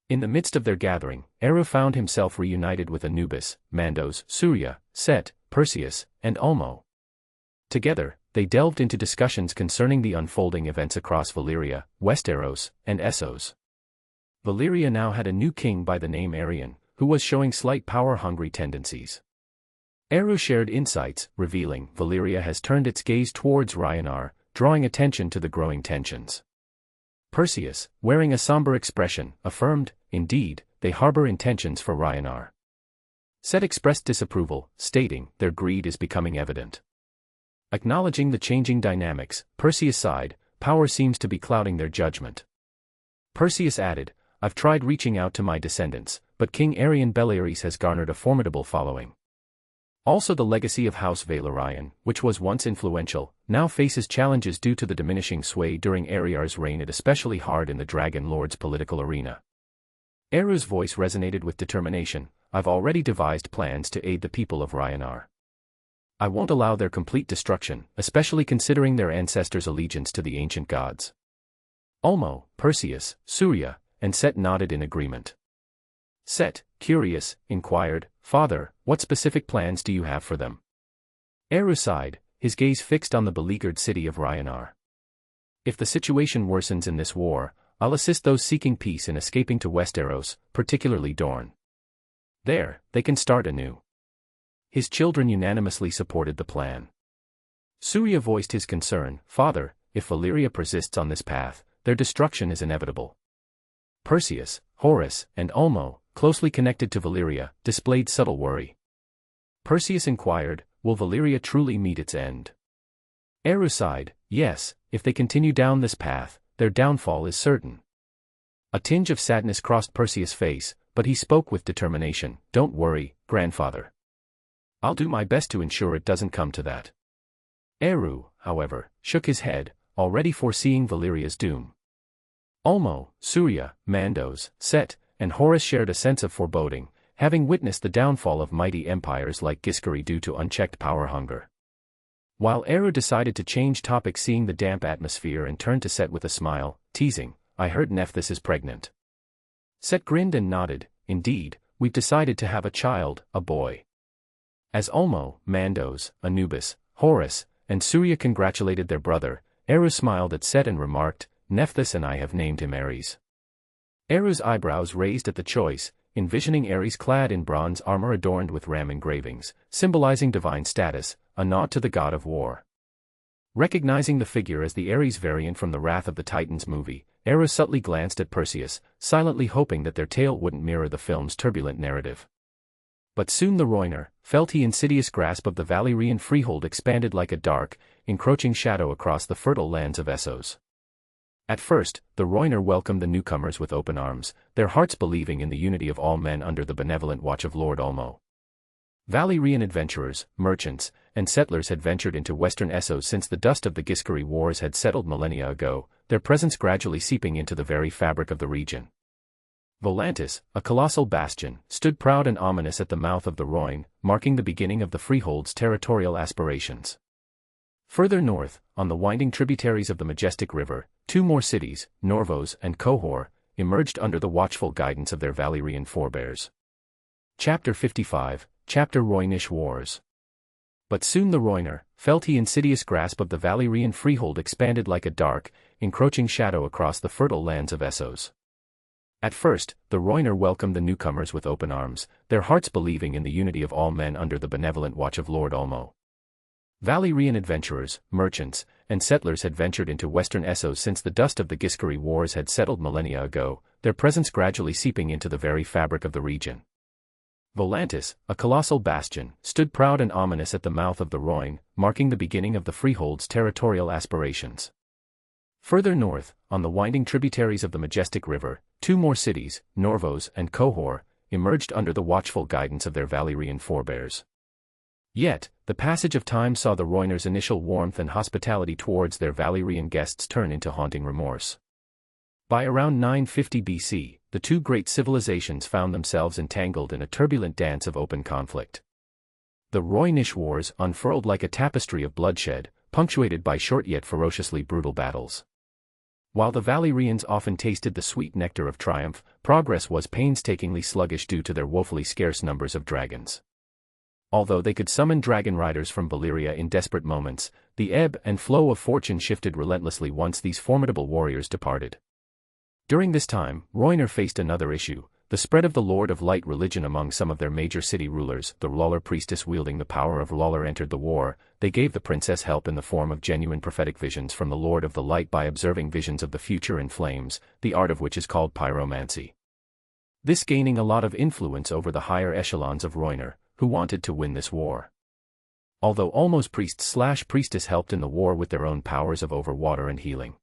[SPEAKER 1] In the midst of their gathering, Eru found himself reunited with Anubis, Mandos, Surya, Set, Perseus, and Ulmo. Together, they delved into discussions concerning the unfolding events across Valyria, Westeros, and Essos. Valyria now had a new king by the name Arian, who was showing slight power-hungry tendencies. Eru shared insights, revealing Valyria has turned its gaze towards Riner, drawing attention to the growing tensions. Perseus, wearing a somber expression, affirmed, indeed, they harbor intentions for Riner. Set expressed disapproval, stating, their greed is becoming evident. Acknowledging the changing dynamics, Perseus sighed, power seems to be clouding their judgment. Perseus added, I've tried reaching out to my descendants, but King Arian Belliaries has garnered a formidable following. Also the legacy of House Valyrian, which was once influential, now faces challenges due to the diminishing sway during Ariar's reign, and especially hard in the Dragon Lord's political arena. Eru's voice resonated with determination, I've already devised plans to aid the people of Riner. I won't allow their complete destruction, especially considering their ancestors' allegiance to the ancient gods. Ulmo, Perseus, Surya, and Set nodded in agreement. Set, curious, inquired, Father, what specific plans do you have for them? Eru sighed, his gaze fixed on the beleaguered city of Riner. If the situation worsens in this war, I'll assist those seeking peace in escaping to Westeros, particularly Dorne. There, they can start anew. His children unanimously supported the plan. Surya voiced his concern, "Father, if Valyria persists on this path, their destruction is inevitable." Perseus, Horus, and Ulmo, closely connected to Valyria, displayed subtle worry. Perseus inquired, "Will Valyria truly meet its end?" Eru sighed, "Yes, if they continue down this path, their downfall is certain." A tinge of sadness crossed Perseus' face, but he spoke with determination, "Don't worry, grandfather. I'll do my best to ensure it doesn't come to that." Eru, however, shook his head, already foreseeing Valyria's doom. Ulmo, Surya, Mandos, Set, and Horus shared a sense of foreboding, having witnessed the downfall of mighty empires like Gizer due to unchecked power hunger. While Eru decided to change topic, seeing the damp atmosphere, and turned to Set with a smile, teasing, "I heard Nephthys is pregnant." Set grinned and nodded, "Indeed, we've decided to have a child, a boy." As Ulmo, Mandos, Anubis, Horus, and Surya congratulated their brother, Eru smiled at Set and remarked, "Nephthys and I have named him Aries." Eru's eyebrows raised at the choice, envisioning Aries clad in bronze armor adorned with ram engravings, symbolizing divine status, a nod to the god of war. Recognizing the figure as the Ares variant from the Wrath of the Titans movie, Eru subtly glanced at Perseus, silently hoping that their tale wouldn't mirror the film's turbulent narrative. But soon the Riner felt the insidious grasp of the Valyrian freehold expanded like a dark, encroaching shadow across the fertile lands of Essos. At first, the Riner welcomed the newcomers with open arms, their hearts believing in the unity of all men under the benevolent watch of Lord Ulmo. Valyrian adventurers, merchants, and settlers had ventured into western Essos since the dust of the Gizer Wars had settled millennia ago, their presence gradually seeping into the very fabric of the region. Volantis, a colossal bastion, stood proud and ominous at the mouth of the Rhine, marking the beginning of the freehold's territorial aspirations. Further north, on the winding tributaries of the majestic river, two more cities, Norvos and Kohor, emerged under the watchful guidance of their Valyrian forebears. Chapter 55, Chapter Royish Wars. But soon the Riner felt the insidious grasp of the Valyrian freehold expanded like a dark, encroaching shadow across the fertile lands of Essos. At first, the Riner welcomed the newcomers with open arms, their hearts believing in the unity of all men under the benevolent watch of Lord Ulmo. Valyrian adventurers, merchants, and settlers had ventured into western Essos since the dust of the Gizer Wars had settled millennia ago, their presence gradually seeping into the very fabric of the region. Volantis, a colossal bastion, stood proud and ominous at the mouth of the Rhine, marking the beginning of the freehold's territorial aspirations. Further north, on the winding tributaries of the majestic river, two more cities, Norvos and Kohor, emerged under the watchful guidance of their Valyrian forebears. Yet, the passage of time saw the Roiner's initial warmth and hospitality towards their Valyrian guests turn into haunting remorse. By around 950 BC, the two great civilizations found themselves entangled in a turbulent dance of open conflict. The Royish Wars unfurled like a tapestry of bloodshed, punctuated by short yet ferociously brutal battles. While the Valyrians often tasted the sweet nectar of triumph, progress was painstakingly sluggish due to their woefully scarce numbers of dragons. Although they could summon dragon riders from Valyria in desperate moments, the ebb and flow of fortune shifted relentlessly once these formidable warriors departed. During this time, Riner faced another issue, the spread of the Lord of Light religion among some of their major city rulers. The LOTR priestess wielding the power of LOTR entered the war. They gave the princess help in the form of genuine prophetic visions from the Lord of the Light by observing visions of the future in flames, the art of which is called pyromancy. This gaining a lot of influence over the higher echelons of Riner, who wanted to win this war. Although Ulmo's priest/priestess helped in the war with their own powers of overwater and healing.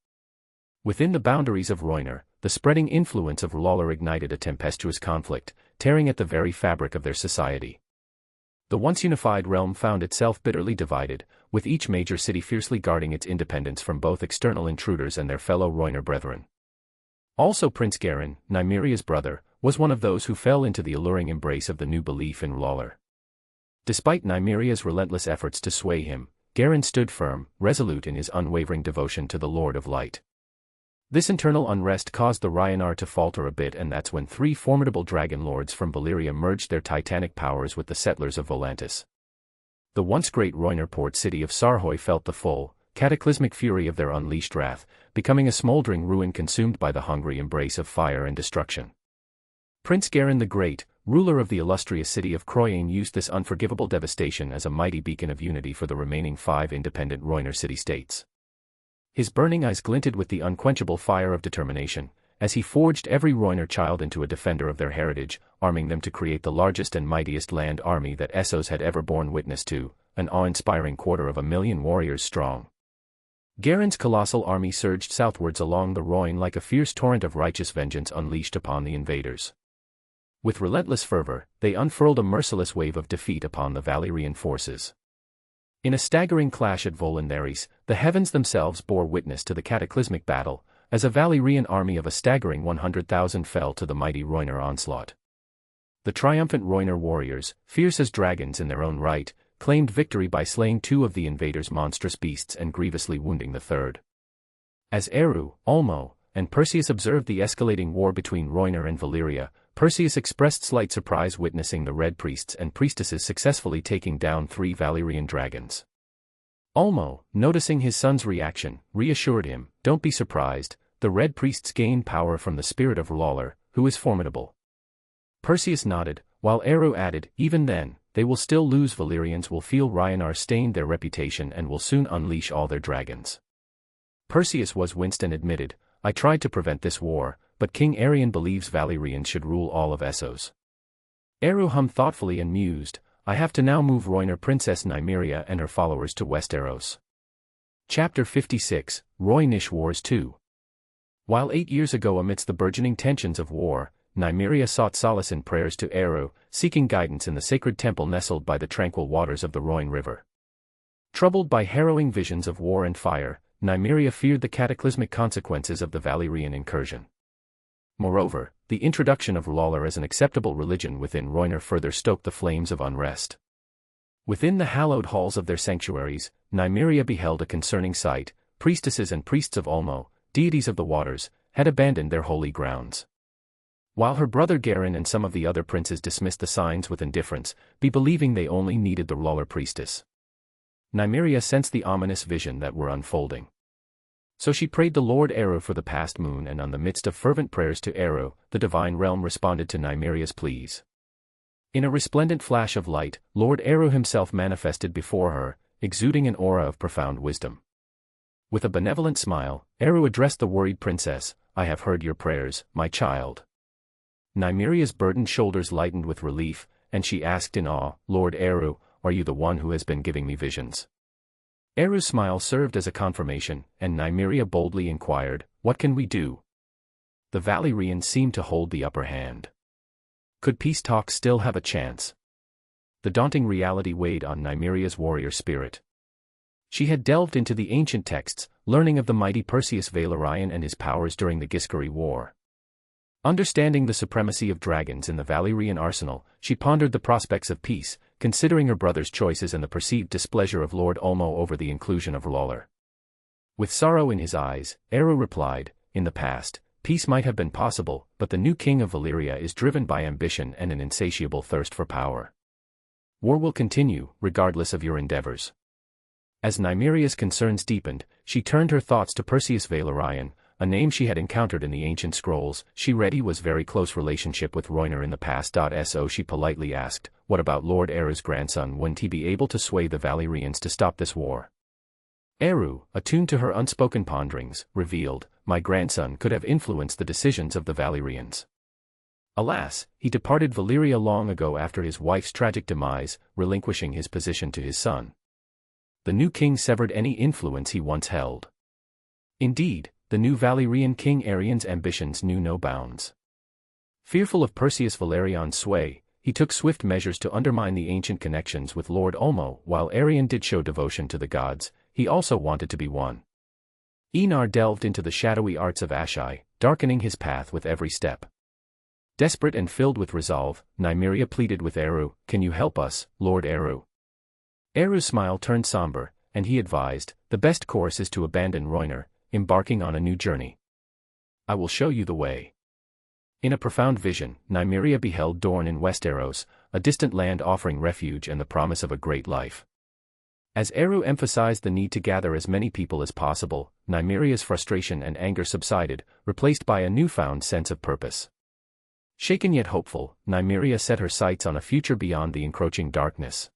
[SPEAKER 1] Within the boundaries of Riner, the spreading influence of LOTR ignited a tempestuous conflict, tearing at the very fabric of their society. The once unified realm found itself bitterly divided, with each major city fiercely guarding its independence from both external intruders and their fellow Riner brethren. Also Prince Garin, Nymeria's brother, was one of those who fell into the alluring embrace of the new belief in LOTR. Despite Nymeria's relentless efforts to sway him, Garin stood firm, resolute in his unwavering devotion to the Lord of Light. This internal unrest caused the Riner to falter a bit, and that's when three formidable dragon lords from Valyria merged their titanic powers with the settlers of Volantis. The once great Riner port city of Sarhoy felt the full, cataclysmic fury of their unleashed wrath, becoming a smoldering ruin consumed by the hungry embrace of fire and destruction. Prince Garin the Great, ruler of the illustrious city of Croyane, used this unforgivable devastation as a mighty beacon of unity for the remaining 5 independent Riner city-states. His burning eyes glinted with the unquenchable fire of determination, as he forged every Riner child into a defender of their heritage, arming them to create the largest and mightiest land army that Essos had ever borne witness to, an awe-inspiring 250,000 warriors strong. Garen's colossal army surged southwards along the Rhône like a fierce torrent of righteous vengeance unleashed upon the invaders. With relentless fervor, they unfurled a merciless wave of defeat upon the Valyrian forces. In a staggering clash at Volandaris, the heavens themselves bore witness to the cataclysmic battle, as a Valyrian army of a staggering 100,000 fell to the mighty Rhoynar onslaught. The triumphant Rhoynar warriors, fierce as dragons in their own right, claimed victory by slaying 2 of the invaders' monstrous beasts and grievously wounding the 3rd. As Eru, Olmo, and Perseus observed the escalating war between Rhoynar and Valyria, Perseus expressed slight surprise witnessing the Red Priests and Priestesses successfully taking down 3 Valyrian dragons. Olmo, noticing his son's reaction, reassured him, "Don't be surprised, the Red Priests gain power from the spirit of LOTR, who is formidable." Perseus nodded, while Eru added, "Even then, they will still lose. Valyrians will feel Rhoynar stained their reputation and will soon unleash all their dragons." Perseus was winced and admitted, "I tried to prevent this war, but King Arion believes Valyrians should rule all of Essos." Eru hummed thoughtfully and mused, "I have to now move Rhoynar Princess Nymeria and her followers to Westeros." Chapter 56, Rhoynish Wars 2. While 8 years ago amidst the burgeoning tensions of war, Nymeria sought solace in prayers to Eru, seeking guidance in the sacred temple nestled by the tranquil waters of the Rhoyne River. Troubled by harrowing visions of war and fire, Nymeria feared the cataclysmic consequences of the Valyrian incursion. Moreover, the introduction of LOTR as an acceptable religion within Rhoynar further stoked the flames of unrest. Within the hallowed halls of their sanctuaries, Nymeria beheld a concerning sight. Priestesses and priests of Olmo, deities of the waters, had abandoned their holy grounds. While her brother Garen and some of the other princes dismissed the signs with indifference, believing they only needed the LOTR priestess. Nymeria sensed the ominous vision that were unfolding. So she prayed the Lord Eru for the past moon, and on the midst of fervent prayers to Eru, the divine realm responded to Nymeria's pleas. In a resplendent flash of light, Lord Eru himself manifested before her, exuding an aura of profound wisdom. With a benevolent smile, Eru addressed the worried princess, "I have heard your prayers, my child." Nymeria's burdened shoulders lightened with relief, and she asked in awe, "Lord Eru, are you the one who has been giving me visions?" Eru's smile served as a confirmation, and Nymeria boldly inquired, "What can we do?" The Valyrians seemed to hold the upper hand. Could peace talks still have a chance? The daunting reality weighed on Nymeria's warrior spirit. She had delved into the ancient texts, learning of the mighty Perseus Valyrian and his powers during the Giskari War. Understanding the supremacy of dragons in the Valyrian arsenal, she pondered the prospects of peace, considering her brother's choices and the perceived displeasure of Lord Olmo over the inclusion of LOTR. With sorrow in his eyes, Eru replied, "In the past, peace might have been possible, but the new king of Valyria is driven by ambition and an insatiable thirst for power. War will continue, regardless of your endeavors." As Nymeria's concerns deepened, she turned her thoughts to Perseus Valyrian, a name she had encountered in the ancient scrolls. She read he was very close relationship with Rhoynar in the past. So she politely asked, "What about Lord Eru's grandson? Wouldn't he be able to sway the Valyrians to stop this war?" Eru, attuned to her unspoken ponderings, revealed, "My grandson could have influenced the decisions of the Valyrians. Alas, he departed Valyria long ago after his wife's tragic demise, relinquishing his position to his son. The new king severed any influence he once held. Indeed, the new Valyrian king Arion's ambitions knew no bounds. Fearful of Perseus Valyrian's sway, he took swift measures to undermine the ancient connections with Lord Olmo. While Arion did show devotion to the gods, he also wanted to be one. Enar delved into the shadowy arts of Ashai, darkening his path with every step. Desperate and filled with resolve, Nymeria pleaded with Eru, "Can you help us, Lord Eru?" Eru's smile turned somber, and he advised, "The best course is to abandon Rhoynar, embarking on a new journey. I will show you the way." In a profound vision, Nymeria beheld Dorne in Westeros, a distant land offering refuge and the promise of a great life. As Eru emphasized the need to gather as many people as possible, Nymeria's frustration and anger subsided, replaced by a newfound sense of purpose. Shaken yet hopeful, Nymeria set her sights on a future beyond the encroaching darkness.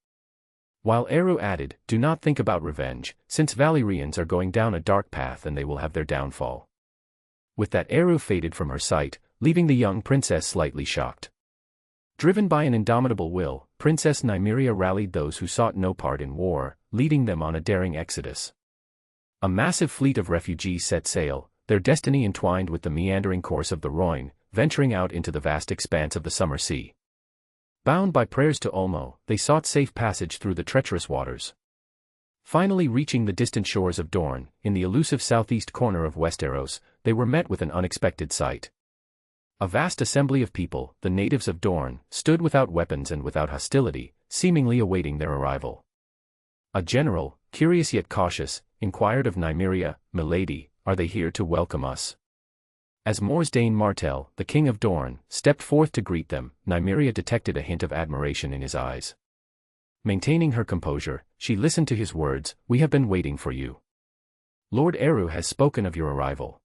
[SPEAKER 1] While Eru added, "Do not think about revenge, since Valyrians are going down a dark path and they will have their downfall." With that, Eru faded from her sight, leaving the young princess slightly shocked. Driven by an indomitable will, Princess Nymeria rallied those who sought no part in war, leading them on a daring exodus. A massive fleet of refugees set sail, their destiny entwined with the meandering course of the Rhine, venturing out into the vast expanse of the summer sea. Bound by prayers to Olmo, they sought safe passage through the treacherous waters. Finally reaching the distant shores of Dorne, in the elusive southeast corner of Westeros, they were met with an unexpected sight. A vast assembly of people, the natives of Dorne, stood without weapons and without hostility, seemingly awaiting their arrival. A general, curious yet cautious, inquired of Nymeria, "Milady, are they here to welcome us?" As Morsdane Martell, the king of Dorne, stepped forth to greet them, Nymeria detected a hint of admiration in his eyes. Maintaining her composure, she listened to his words, "We have been waiting for you. Lord Eru has spoken of your arrival."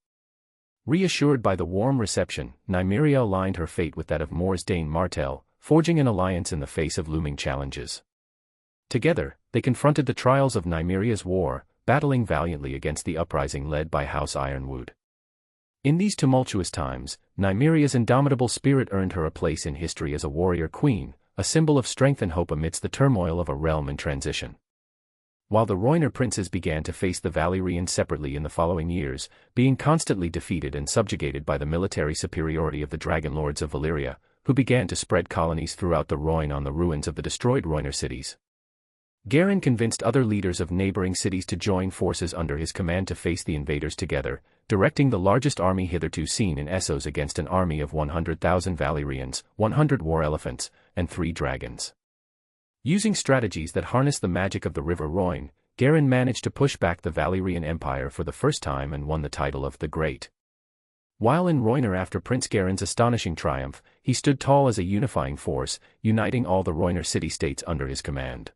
[SPEAKER 1] Reassured by the warm reception, Nymeria aligned her fate with that of Morsdane Martell, forging an alliance in the face of looming challenges. Together, they confronted the trials of Nymeria's war, battling valiantly against the uprising led by House Ironwood. In these tumultuous times, Nymeria's indomitable spirit earned her a place in history as a warrior queen, a symbol of strength and hope amidst the turmoil of a realm in transition. While the Rhoynar princes began to face the Valyrians separately in the following years, being constantly defeated and subjugated by the military superiority of the dragon lords of Valyria, who began to spread colonies throughout the Rhoyne on the ruins of the destroyed Rhoynar cities. Garin convinced other leaders of neighboring cities to join forces under his command to face the invaders together, directing the largest army hitherto seen in Essos against an army of 100,000 Valyrians, 100 war elephants, and 3 dragons. Using strategies that harnessed the magic of the River Rhoyne, Garin managed to push back the Valyrian Empire for the first time and won the title of the Great. While in Rhoynar after Prince Garin's astonishing triumph, he stood tall as a unifying force, uniting all the Rhoynar city-states under his command.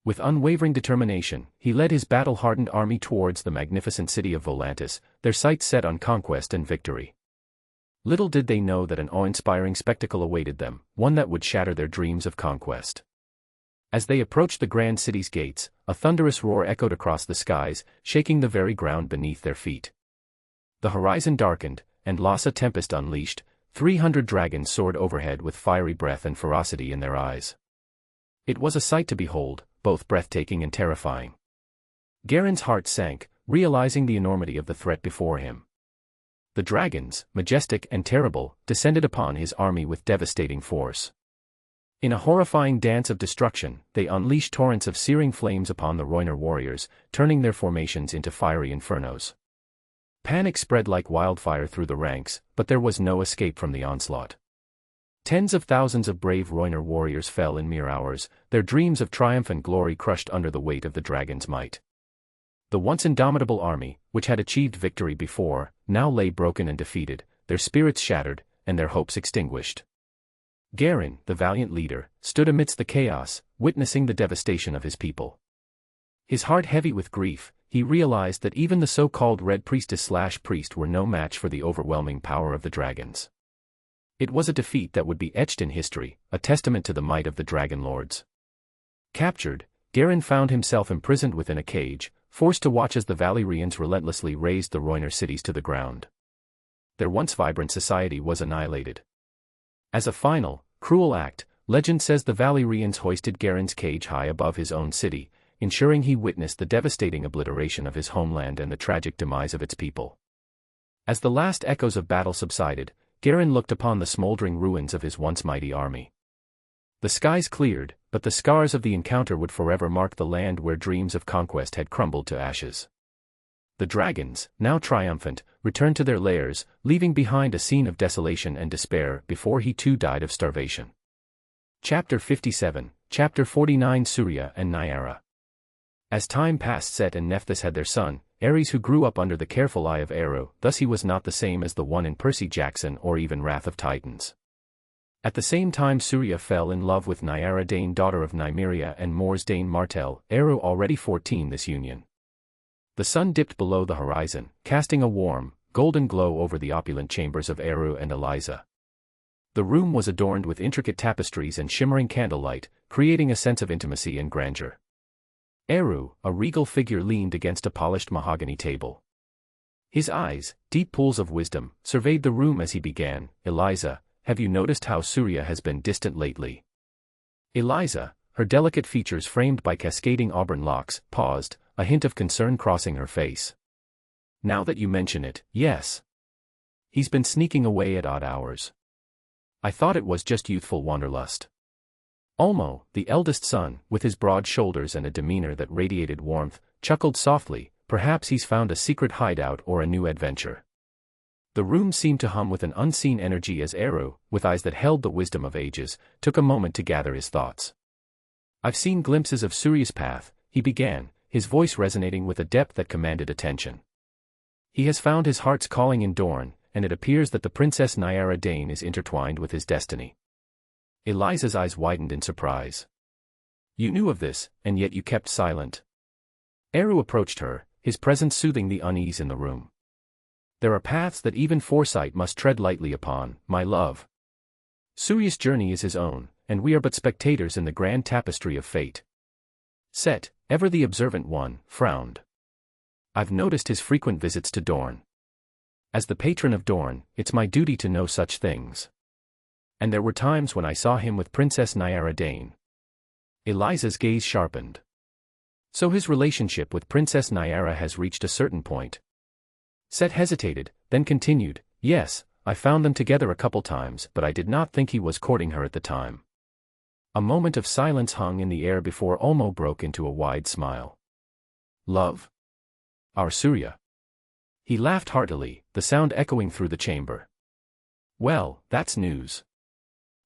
[SPEAKER 1] With unwavering determination, he led his battle-hardened army towards the magnificent city of Volantis, their sights set on conquest and victory. Little did they know that an awe-inspiring spectacle awaited them, one that would shatter their dreams of conquest. As they approached the grand city's gates, a thunderous roar echoed across the skies, shaking the very ground beneath their feet. The horizon darkened, and Lhasa Tempest unleashed, 300 dragons soared overhead with fiery breath and ferocity in their eyes. It was a sight to behold, both breathtaking and terrifying. Garin's heart sank, realizing the enormity of the threat before him. The dragons, majestic and terrible, descended upon his army with devastating force. In a horrifying dance of destruction, they unleashed torrents of searing flames upon the Rhoynar warriors, turning their formations into fiery infernos. Panic spread like wildfire through the ranks, but there was no escape from the onslaught. Tens of thousands of brave Rhoynar warriors fell in mere hours, their dreams of triumph and glory crushed under the weight of the dragon's might. The once indomitable army, which had achieved victory before, now lay broken and defeated, their spirits shattered, and their hopes extinguished. Garin, the valiant leader, stood amidst the chaos, witnessing the devastation of his people. His heart heavy with grief, he realized that even the so-called Red Priestess/Priest were no match for the overwhelming power of the dragons. It was a defeat that would be etched in history, a testament to the might of the Dragon Lords. Captured, Garin found himself imprisoned within a cage, forced to watch as the Valyrians relentlessly razed the Rhoynar cities to the ground. Their once vibrant society was annihilated. As a final, cruel act, legend says the Valyrians hoisted Garin's cage high above his own city, ensuring he witnessed the devastating obliteration of his homeland and the tragic demise of its people. As the last echoes of battle subsided, Garin looked upon the smoldering ruins of his once mighty army. The skies cleared, but the scars of the encounter would forever mark the land where dreams of conquest had crumbled to ashes. The dragons, now triumphant, returned to their lairs, leaving behind a scene of desolation and despair before he too died of starvation. Chapter 57, Chapter 49 Surya and Nyara. As time passed, Set and Nephthys had their son, Aries, who grew up under the careful eye of Eru, thus he was not the same as the one in Percy Jackson or even Wrath of Titans. At the same time Surya fell in love with Nyara Dane, daughter of Nymeria and Morsdane Martell, Eru already 14 this union. The sun dipped below the horizon, casting a warm, golden glow over the opulent chambers of Eru and Eliza. The room was adorned with intricate tapestries and shimmering candlelight, creating a sense of intimacy and grandeur. Eru, a regal figure, leaned against a polished mahogany table. His eyes, deep pools of wisdom, surveyed the room as he began, "Eliza, have you noticed how Surya has been distant lately?" Eliza, her delicate features framed by cascading auburn locks, paused, a hint of concern crossing her face. "Now that you mention it, yes. He's been sneaking away at odd hours. I thought it was just youthful wanderlust." Olmo, the eldest son, with his broad shoulders and a demeanor that radiated warmth, chuckled softly, "Perhaps he's found a secret hideout or a new adventure." The room seemed to hum with an unseen energy as Eru, with eyes that held the wisdom of ages, took a moment to gather his thoughts. "I've seen glimpses of Surya's path," he began, his voice resonating with a depth that commanded attention. "He has found his heart's calling in Dorne, and it appears that the Princess Nyara Dane is intertwined with his destiny." Eliza's eyes widened in surprise. "You knew of this, and yet you kept silent." Eru approached her, his presence soothing the unease in the room. "There are paths that even foresight must tread lightly upon, my love. Surya's journey is his own, and we are but spectators in the grand tapestry of fate." Set, ever the observant one, frowned. "I've noticed his frequent visits to Dorne. As the patron of Dorne, it's my duty to know such things. And there were times when I saw him with Princess Nyara Dane." Eliza's gaze sharpened. "So his relationship with Princess Nyara has reached a certain point." Set hesitated, then continued, "Yes, I found them together a couple times, but I did not think he was courting her at the time." A moment of silence hung in the air before Olmo broke into a wide smile. "Love? Our Surya?" He laughed heartily, the sound echoing through the chamber. "Well, that's news.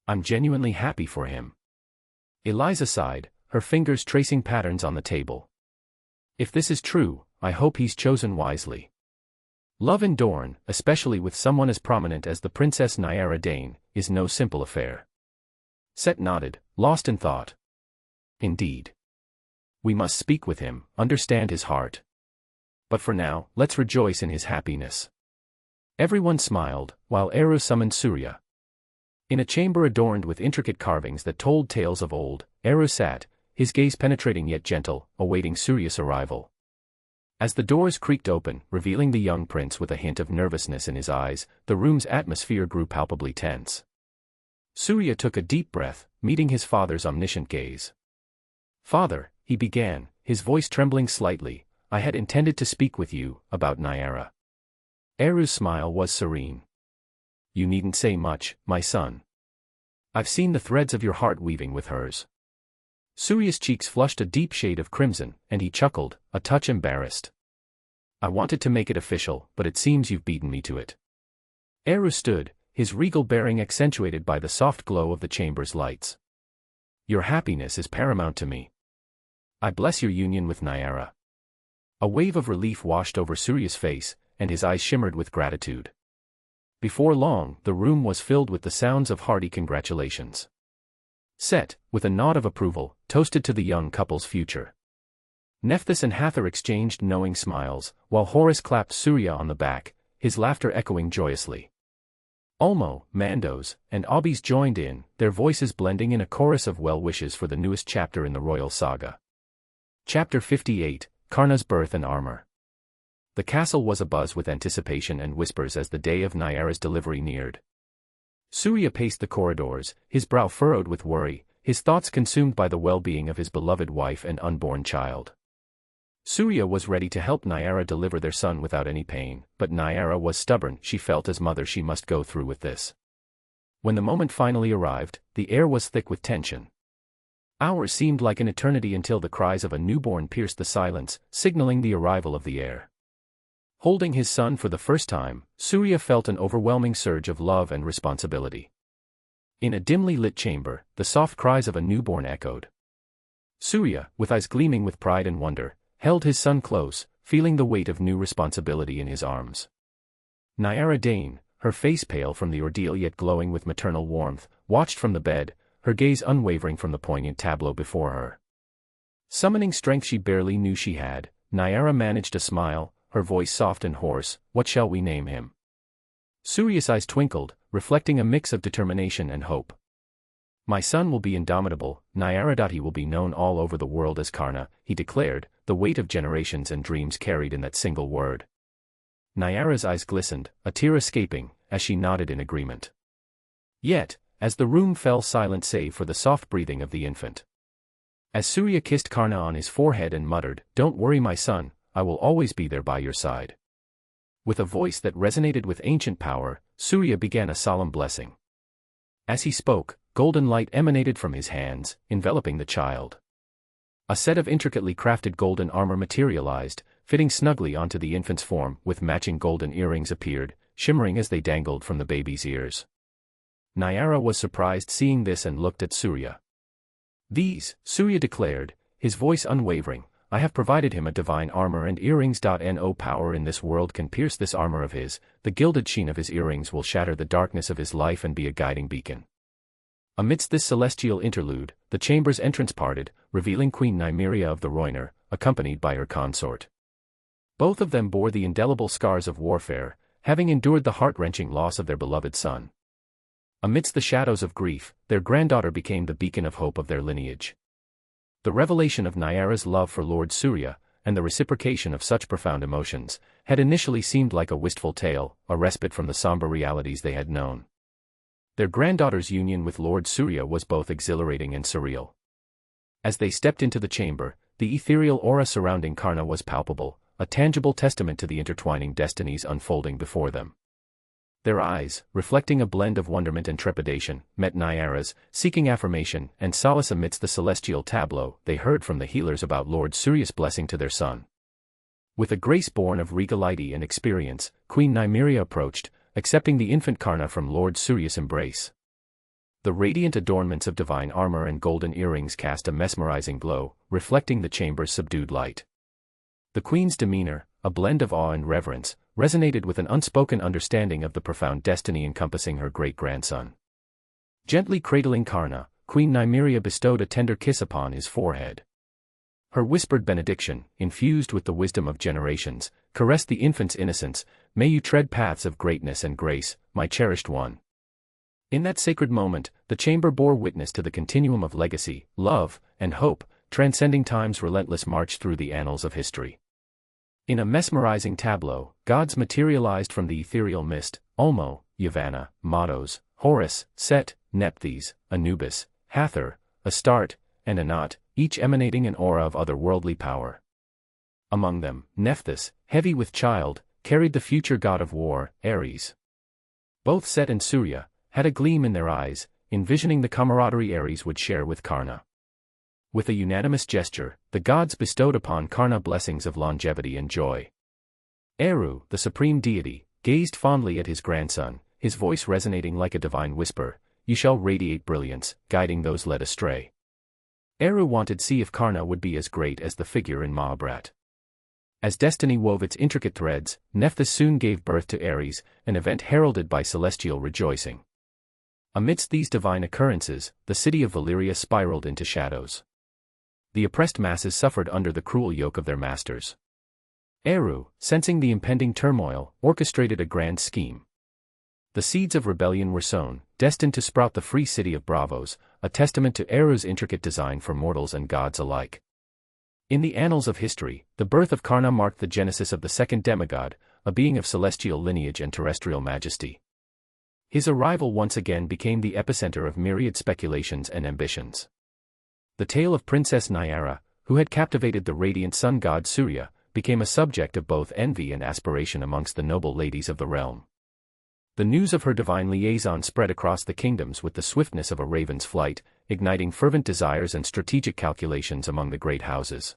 [SPEAKER 1] I'm genuinely happy for him." Eliza sighed, her fingers tracing patterns on the table. "If this is true, I hope he's chosen wisely. Love in Dorne, especially with someone as prominent as the Princess Nyara Dane, is no simple affair." Set nodded, lost in thought. "Indeed. We must speak with him, understand his heart. But for now, let's rejoice in his happiness." Everyone smiled, while Eru summoned Surya. In a chamber adorned with intricate carvings that told tales of old, Eru sat, his gaze penetrating yet gentle, awaiting Surya's arrival. As the doors creaked open, revealing the young prince with a hint of nervousness in his eyes, the room's atmosphere grew palpably tense. Surya took a deep breath, meeting his father's omniscient gaze. "Father," he began, his voice trembling slightly, "I had intended to speak with you about Nyara." Eru's smile was serene. "You needn't say much, my son. I've seen the threads of your heart weaving with hers." Surya's cheeks flushed a deep shade of crimson, and he chuckled, a touch embarrassed. "I wanted to make it official, but it seems you've beaten me to it." Eru stood, his regal bearing accentuated by the soft glow of the chamber's lights. "Your happiness is paramount to me. I bless your union with Nyara." A wave of relief washed over Surya's face, and his eyes shimmered with gratitude. Before long, the room was filled with the sounds of hearty congratulations. Set, with a nod of approval, toasted to the young couple's future. Nephthys and Hathor exchanged knowing smiles, while Horus clapped Surya on the back, his laughter echoing joyously. Olmo, Mandos, and Obis joined in, their voices blending in a chorus of well wishes for the newest chapter in the royal saga. Chapter 58, Karna's Birth and Armor. The castle was abuzz with anticipation and whispers as the day of Nyara's delivery neared. Surya paced the corridors, his brow furrowed with worry, his thoughts consumed by the well-being of his beloved wife and unborn child. Surya was ready to help Nyara deliver their son without any pain, but Nyara was stubborn. She felt as mother she must go through with this. When the moment finally arrived, the air was thick with tension. Hours seemed like an eternity until the cries of a newborn pierced the silence, signaling the arrival of the heir. Holding his son for the first time, Surya felt an overwhelming surge of love and responsibility. In a dimly lit chamber, the soft cries of a newborn echoed. Surya, with eyes gleaming with pride and wonder, held his son close, feeling the weight of new responsibility in his arms. Nyara Dane, her face pale from the ordeal yet glowing with maternal warmth, watched from the bed, her gaze unwavering from the poignant tableau before her. Summoning strength she barely knew she had, Nyara managed a smile, her voice soft and hoarse. "What shall we name him?" Surya's eyes twinkled, reflecting a mix of determination and hope. My son will be indomitable, Nyara. Will be known all over the world as Karna, he declared, the weight of generations and dreams carried in that single word. Nyara's eyes glistened, a tear escaping, as she nodded in agreement. Yet, as the room fell silent save for the soft breathing of the infant. As Surya kissed Karna on his forehead and muttered, "Don't worry my son, I will always be there by your side." With a voice that resonated with ancient power, Surya began a solemn blessing. As he spoke, golden light emanated from his hands, enveloping the child. A set of intricately crafted golden armor materialized, fitting snugly onto the infant's form, with matching golden earrings appeared, shimmering as they dangled from the baby's ears. Nyara was surprised seeing this and looked at Surya. "These," Surya declared, his voice unwavering, "I have provided him a divine armor and earrings. No power in this world can pierce this armor of his, the gilded sheen of his earrings will shatter the darkness of his life and be a guiding beacon." Amidst this celestial interlude, the chamber's entrance parted, revealing Queen Nymeria of the Riner, accompanied by her consort. Both of them bore the indelible scars of warfare, having endured the heart-wrenching loss of their beloved son. Amidst the shadows of grief, their granddaughter became the beacon of hope of their lineage. The revelation of Nyara's love for Lord Surya, and the reciprocation of such profound emotions, had initially seemed like a wistful tale, a respite from the somber realities they had known. Their granddaughter's union with Lord Surya was both exhilarating and surreal. As they stepped into the chamber, the ethereal aura surrounding Karna was palpable, a tangible testament to the intertwining destinies unfolding before them. Their eyes, reflecting a blend of wonderment and trepidation, met Nyara's, seeking affirmation and solace amidst the celestial tableau. They heard from the healers about Lord Surya's blessing to their son. With a grace born of regality and experience, Queen Nymeria approached, accepting the infant Karna from Lord Surya's embrace. The radiant adornments of divine armor and golden earrings cast a mesmerizing glow, reflecting the chamber's subdued light. The queen's demeanor, a blend of awe and reverence, resonated with an unspoken understanding of the profound destiny encompassing her great-grandson. Gently cradling Karna, Queen Nymeria bestowed a tender kiss upon his forehead. Her whispered benediction, infused with the wisdom of generations, caressed the infant's innocence. "May you tread paths of greatness and grace, my cherished one." In that sacred moment, the chamber bore witness to the continuum of legacy, love, and hope, transcending time's relentless march through the annals of history. In a mesmerizing tableau, gods materialized from the ethereal mist: Ulmo, Yavanna, Matos, Horus, Set, Nephthys, Anubis, Hathor, Astarte, and Anat, each emanating an aura of otherworldly power. Among them, Nephthys, heavy with child, carried the future god of war, Ares. Both Set and Surya had a gleam in their eyes, envisioning the camaraderie Ares would share with Karna. With a unanimous gesture, the gods bestowed upon Karna blessings of longevity and joy. Eru, the supreme deity, gazed fondly at his grandson, his voice resonating like a divine whisper: "You shall radiate brilliance, guiding those led astray." Eru wanted to see if Karna would be as great as the figure in Mahabharata. As destiny wove its intricate threads, Nephthys soon gave birth to Ares, an event heralded by celestial rejoicing. Amidst these divine occurrences, the city of Valyria spiraled into shadows. The oppressed masses suffered under the cruel yoke of their masters. Eru, sensing the impending turmoil, orchestrated a grand scheme. The seeds of rebellion were sown, destined to sprout the free city of Braavos, a testament to Eru's intricate design for mortals and gods alike. In the annals of history, the birth of Karna marked the genesis of the second demigod, a being of celestial lineage and terrestrial majesty. His arrival once again became the epicenter of myriad speculations and ambitions. The tale of Princess Nyara, who had captivated the radiant sun god Surya, became a subject of both envy and aspiration amongst the noble ladies of the realm. The news of her divine liaison spread across the kingdoms with the swiftness of a raven's flight, igniting fervent desires and strategic calculations among the great houses.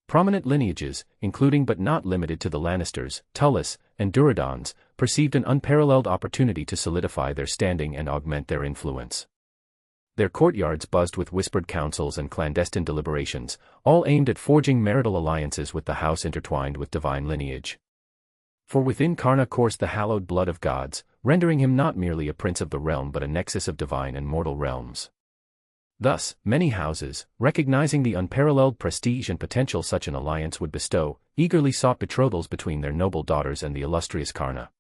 [SPEAKER 1] Prominent lineages, including but not limited to the Lannisters, Tullis, and Duradons, perceived an unparalleled opportunity to solidify their standing and augment their influence. Their courtyards buzzed with whispered councils and clandestine deliberations, all aimed at forging marital alliances with the house intertwined with divine lineage. For within Karna coursed the hallowed blood of gods, rendering him not merely a prince of the realm but a nexus of divine and mortal realms. Thus, many houses, recognizing the unparalleled prestige and potential such an alliance would bestow, eagerly sought betrothals between their noble daughters and the illustrious Karna.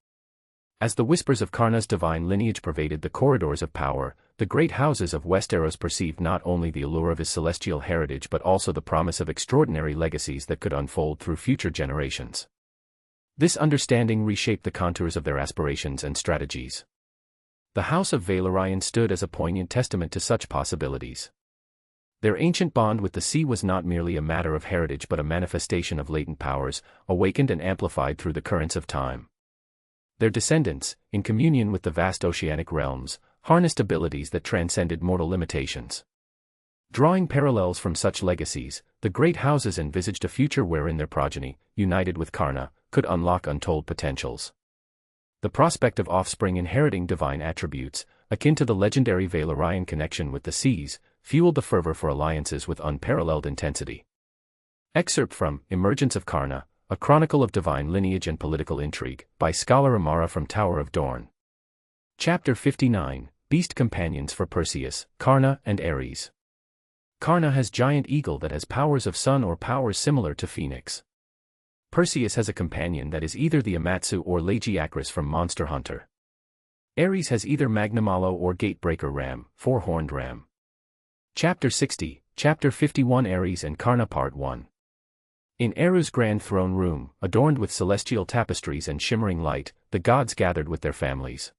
[SPEAKER 1] As the whispers of Karna's divine lineage pervaded the corridors of power, the great houses of Westeros perceived not only the allure of his celestial heritage but also the promise of extraordinary legacies that could unfold through future generations. This understanding reshaped the contours of their aspirations and strategies. The House of Valyrian stood as a poignant testament to such possibilities. Their ancient bond with the sea was not merely a matter of heritage but a manifestation of latent powers, awakened and amplified through the currents of time. Their descendants, in communion with the vast oceanic realms, harnessed abilities that transcended mortal limitations. Drawing parallels from such legacies, the great houses envisaged a future wherein their progeny, united with Karna, could unlock untold potentials. The prospect of offspring inheriting divine attributes, akin to the legendary Valyrian connection with the seas, fueled the fervor for alliances with unparalleled intensity. Excerpt from Emergence of Karna, A Chronicle of Divine Lineage and Political Intrigue, by scholar Amara from Tower of Dorne. Chapter 59, Beast Companions for Perseus, Karna and Aries. Karna has giant eagle that has powers of sun or powers similar to Phoenix. Perseus has a companion that is either the Amatsu or Lagiacrus from Monster Hunter. Aries has either Magnamalo or Gatebreaker Ram, four-horned ram. Chapter 60, Chapter 51 Aries and Karna Part 1. In Eru's grand throne room, adorned with celestial tapestries and shimmering light, the gods gathered with their families.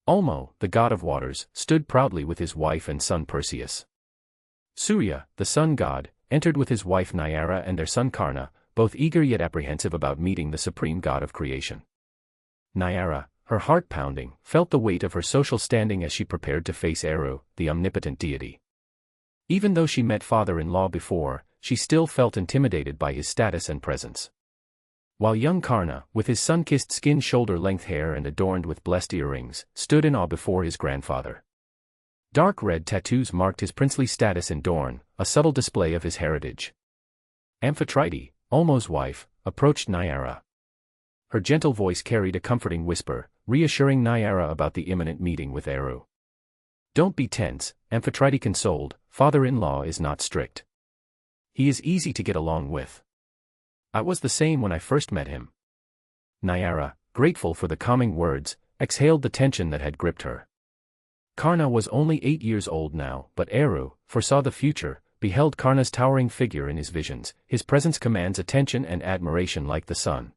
[SPEAKER 1] Ulmo, the god of waters, stood proudly with his wife and son Perseus. Surya, the sun god, entered with his wife Nyara and their son Karna, both eager yet apprehensive about meeting the supreme god of creation. Nyara, her heart pounding, felt the weight of her social standing as she prepared to face Eru, the omnipotent deity. Even though she met father-in-law before, she still felt intimidated by his status and presence. While young Karna, with his sun-kissed skin shoulder-length hair and adorned with blessed earrings, stood in awe before his grandfather. Dark red tattoos marked his princely status in Dorne, a subtle display of his heritage. Amphitrite, Ulmo's wife, approached Nyara. Her gentle voice carried a comforting whisper, reassuring Nyara about the imminent meeting with Eru. "Don't be tense," Amphitrite consoled, "father-in-law is not strict. He is easy to get along with. I was the same when I first met him." Nyara, grateful for the calming words, exhaled the tension that had gripped her. Karna was only 8 years old now, but Eru foresaw the future, beheld Karna's towering figure in his visions. His presence commands attention and admiration like the sun.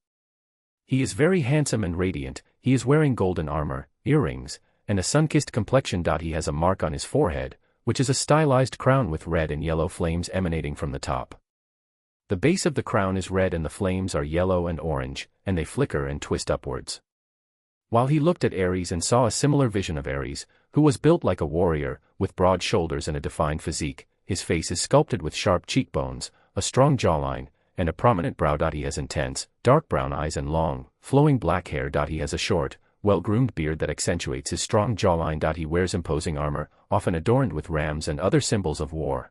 [SPEAKER 1] He is very handsome and radiant, he is wearing golden armor, earrings, and a sun-kissed complexion. He has a mark on his forehead, which is a stylized crown with red and yellow flames emanating from the top. The base of the crown is red and the flames are yellow and orange, and they flicker and twist upwards. While he looked at Aries and saw a similar vision of Aries, who was built like a warrior, with broad shoulders and a defined physique, his face is sculpted with sharp cheekbones, a strong jawline, and a prominent brow. He has intense, dark brown eyes and long, flowing black hair. He has a short, well-groomed beard that accentuates his strong jawline. He wears imposing armor, often adorned with rams and other symbols of war.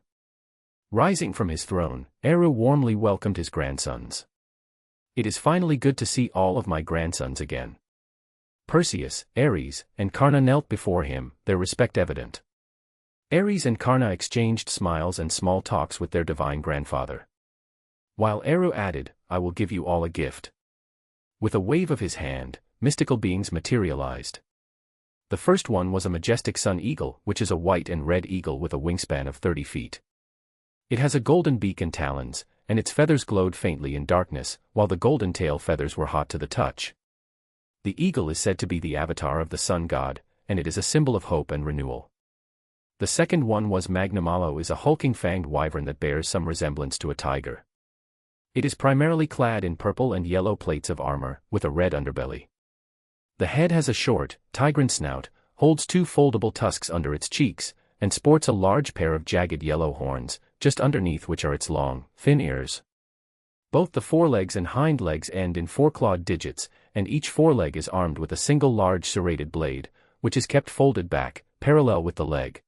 [SPEAKER 1] Rising from his throne, Eru warmly welcomed his grandsons. "It is finally good to see all of my grandsons again." Perseus, Aries, and Karna knelt before him, their respect evident. Aries and Karna exchanged smiles and small talks with their divine grandfather. While Eru added, "I will give you all a gift." With a wave of his hand, mystical beings materialized. The first one was a majestic sun eagle, which is a white and red eagle with a wingspan of 30 feet. It has a golden beak and talons, and its feathers glowed faintly in darkness, while the golden tail feathers were hot to the touch. The eagle is said to be the avatar of the sun god, and it is a symbol of hope and renewal. The second one was Magnamalo, is a hulking fanged wyvern that bears some resemblance to a tiger. It is primarily clad in purple and yellow plates of armor, with a red underbelly. The head has a short, tigrine snout, holds 2 foldable tusks under its cheeks, and sports a large pair of jagged yellow horns, just underneath which are its long, thin ears. Both the forelegs and hind legs end in 4-clawed digits, and each foreleg is armed with a single large serrated blade, which is kept folded back, parallel with the leg.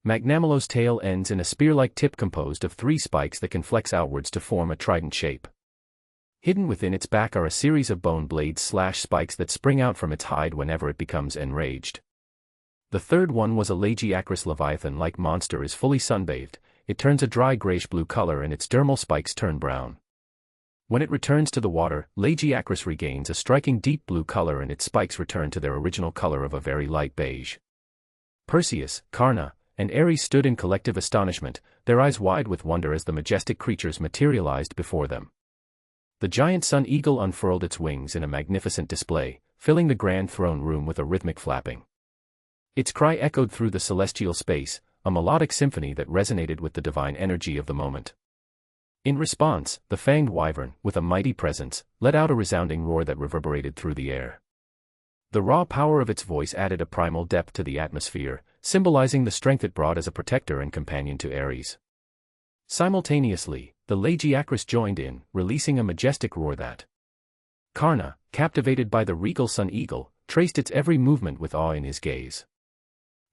[SPEAKER 1] Magnamalo's tail ends in a spear-like tip composed of 3 spikes that can flex outwards to form a trident shape. Hidden within its back are a series of bone blades/spikes that spring out from its hide whenever it becomes enraged. The third one was a Lagiacrus leviathan-like monster, is fully sunbathed. It turns a dry grayish-blue color and its dermal spikes turn brown. When it returns to the water, Lagiacris regains a striking deep blue color and its spikes return to their original color of a very light beige. Perseus, Cara, and Ares stood in collective astonishment, their eyes wide with wonder as the majestic creatures materialized before them. The giant sun eagle unfurled its wings in a magnificent display, filling the grand throne room with a rhythmic flapping. Its cry echoed through the celestial space, a melodic symphony that resonated with the divine energy of the moment. In response, the fanged wyvern, with a mighty presence, let out a resounding roar that reverberated through the air. The raw power of its voice added a primal depth to the atmosphere, symbolizing the strength it brought as a protector and companion to Ares. Simultaneously, the Lagiacris joined in, releasing a majestic roar that. Cara, captivated by the regal sun eagle, traced its every movement with awe in his gaze.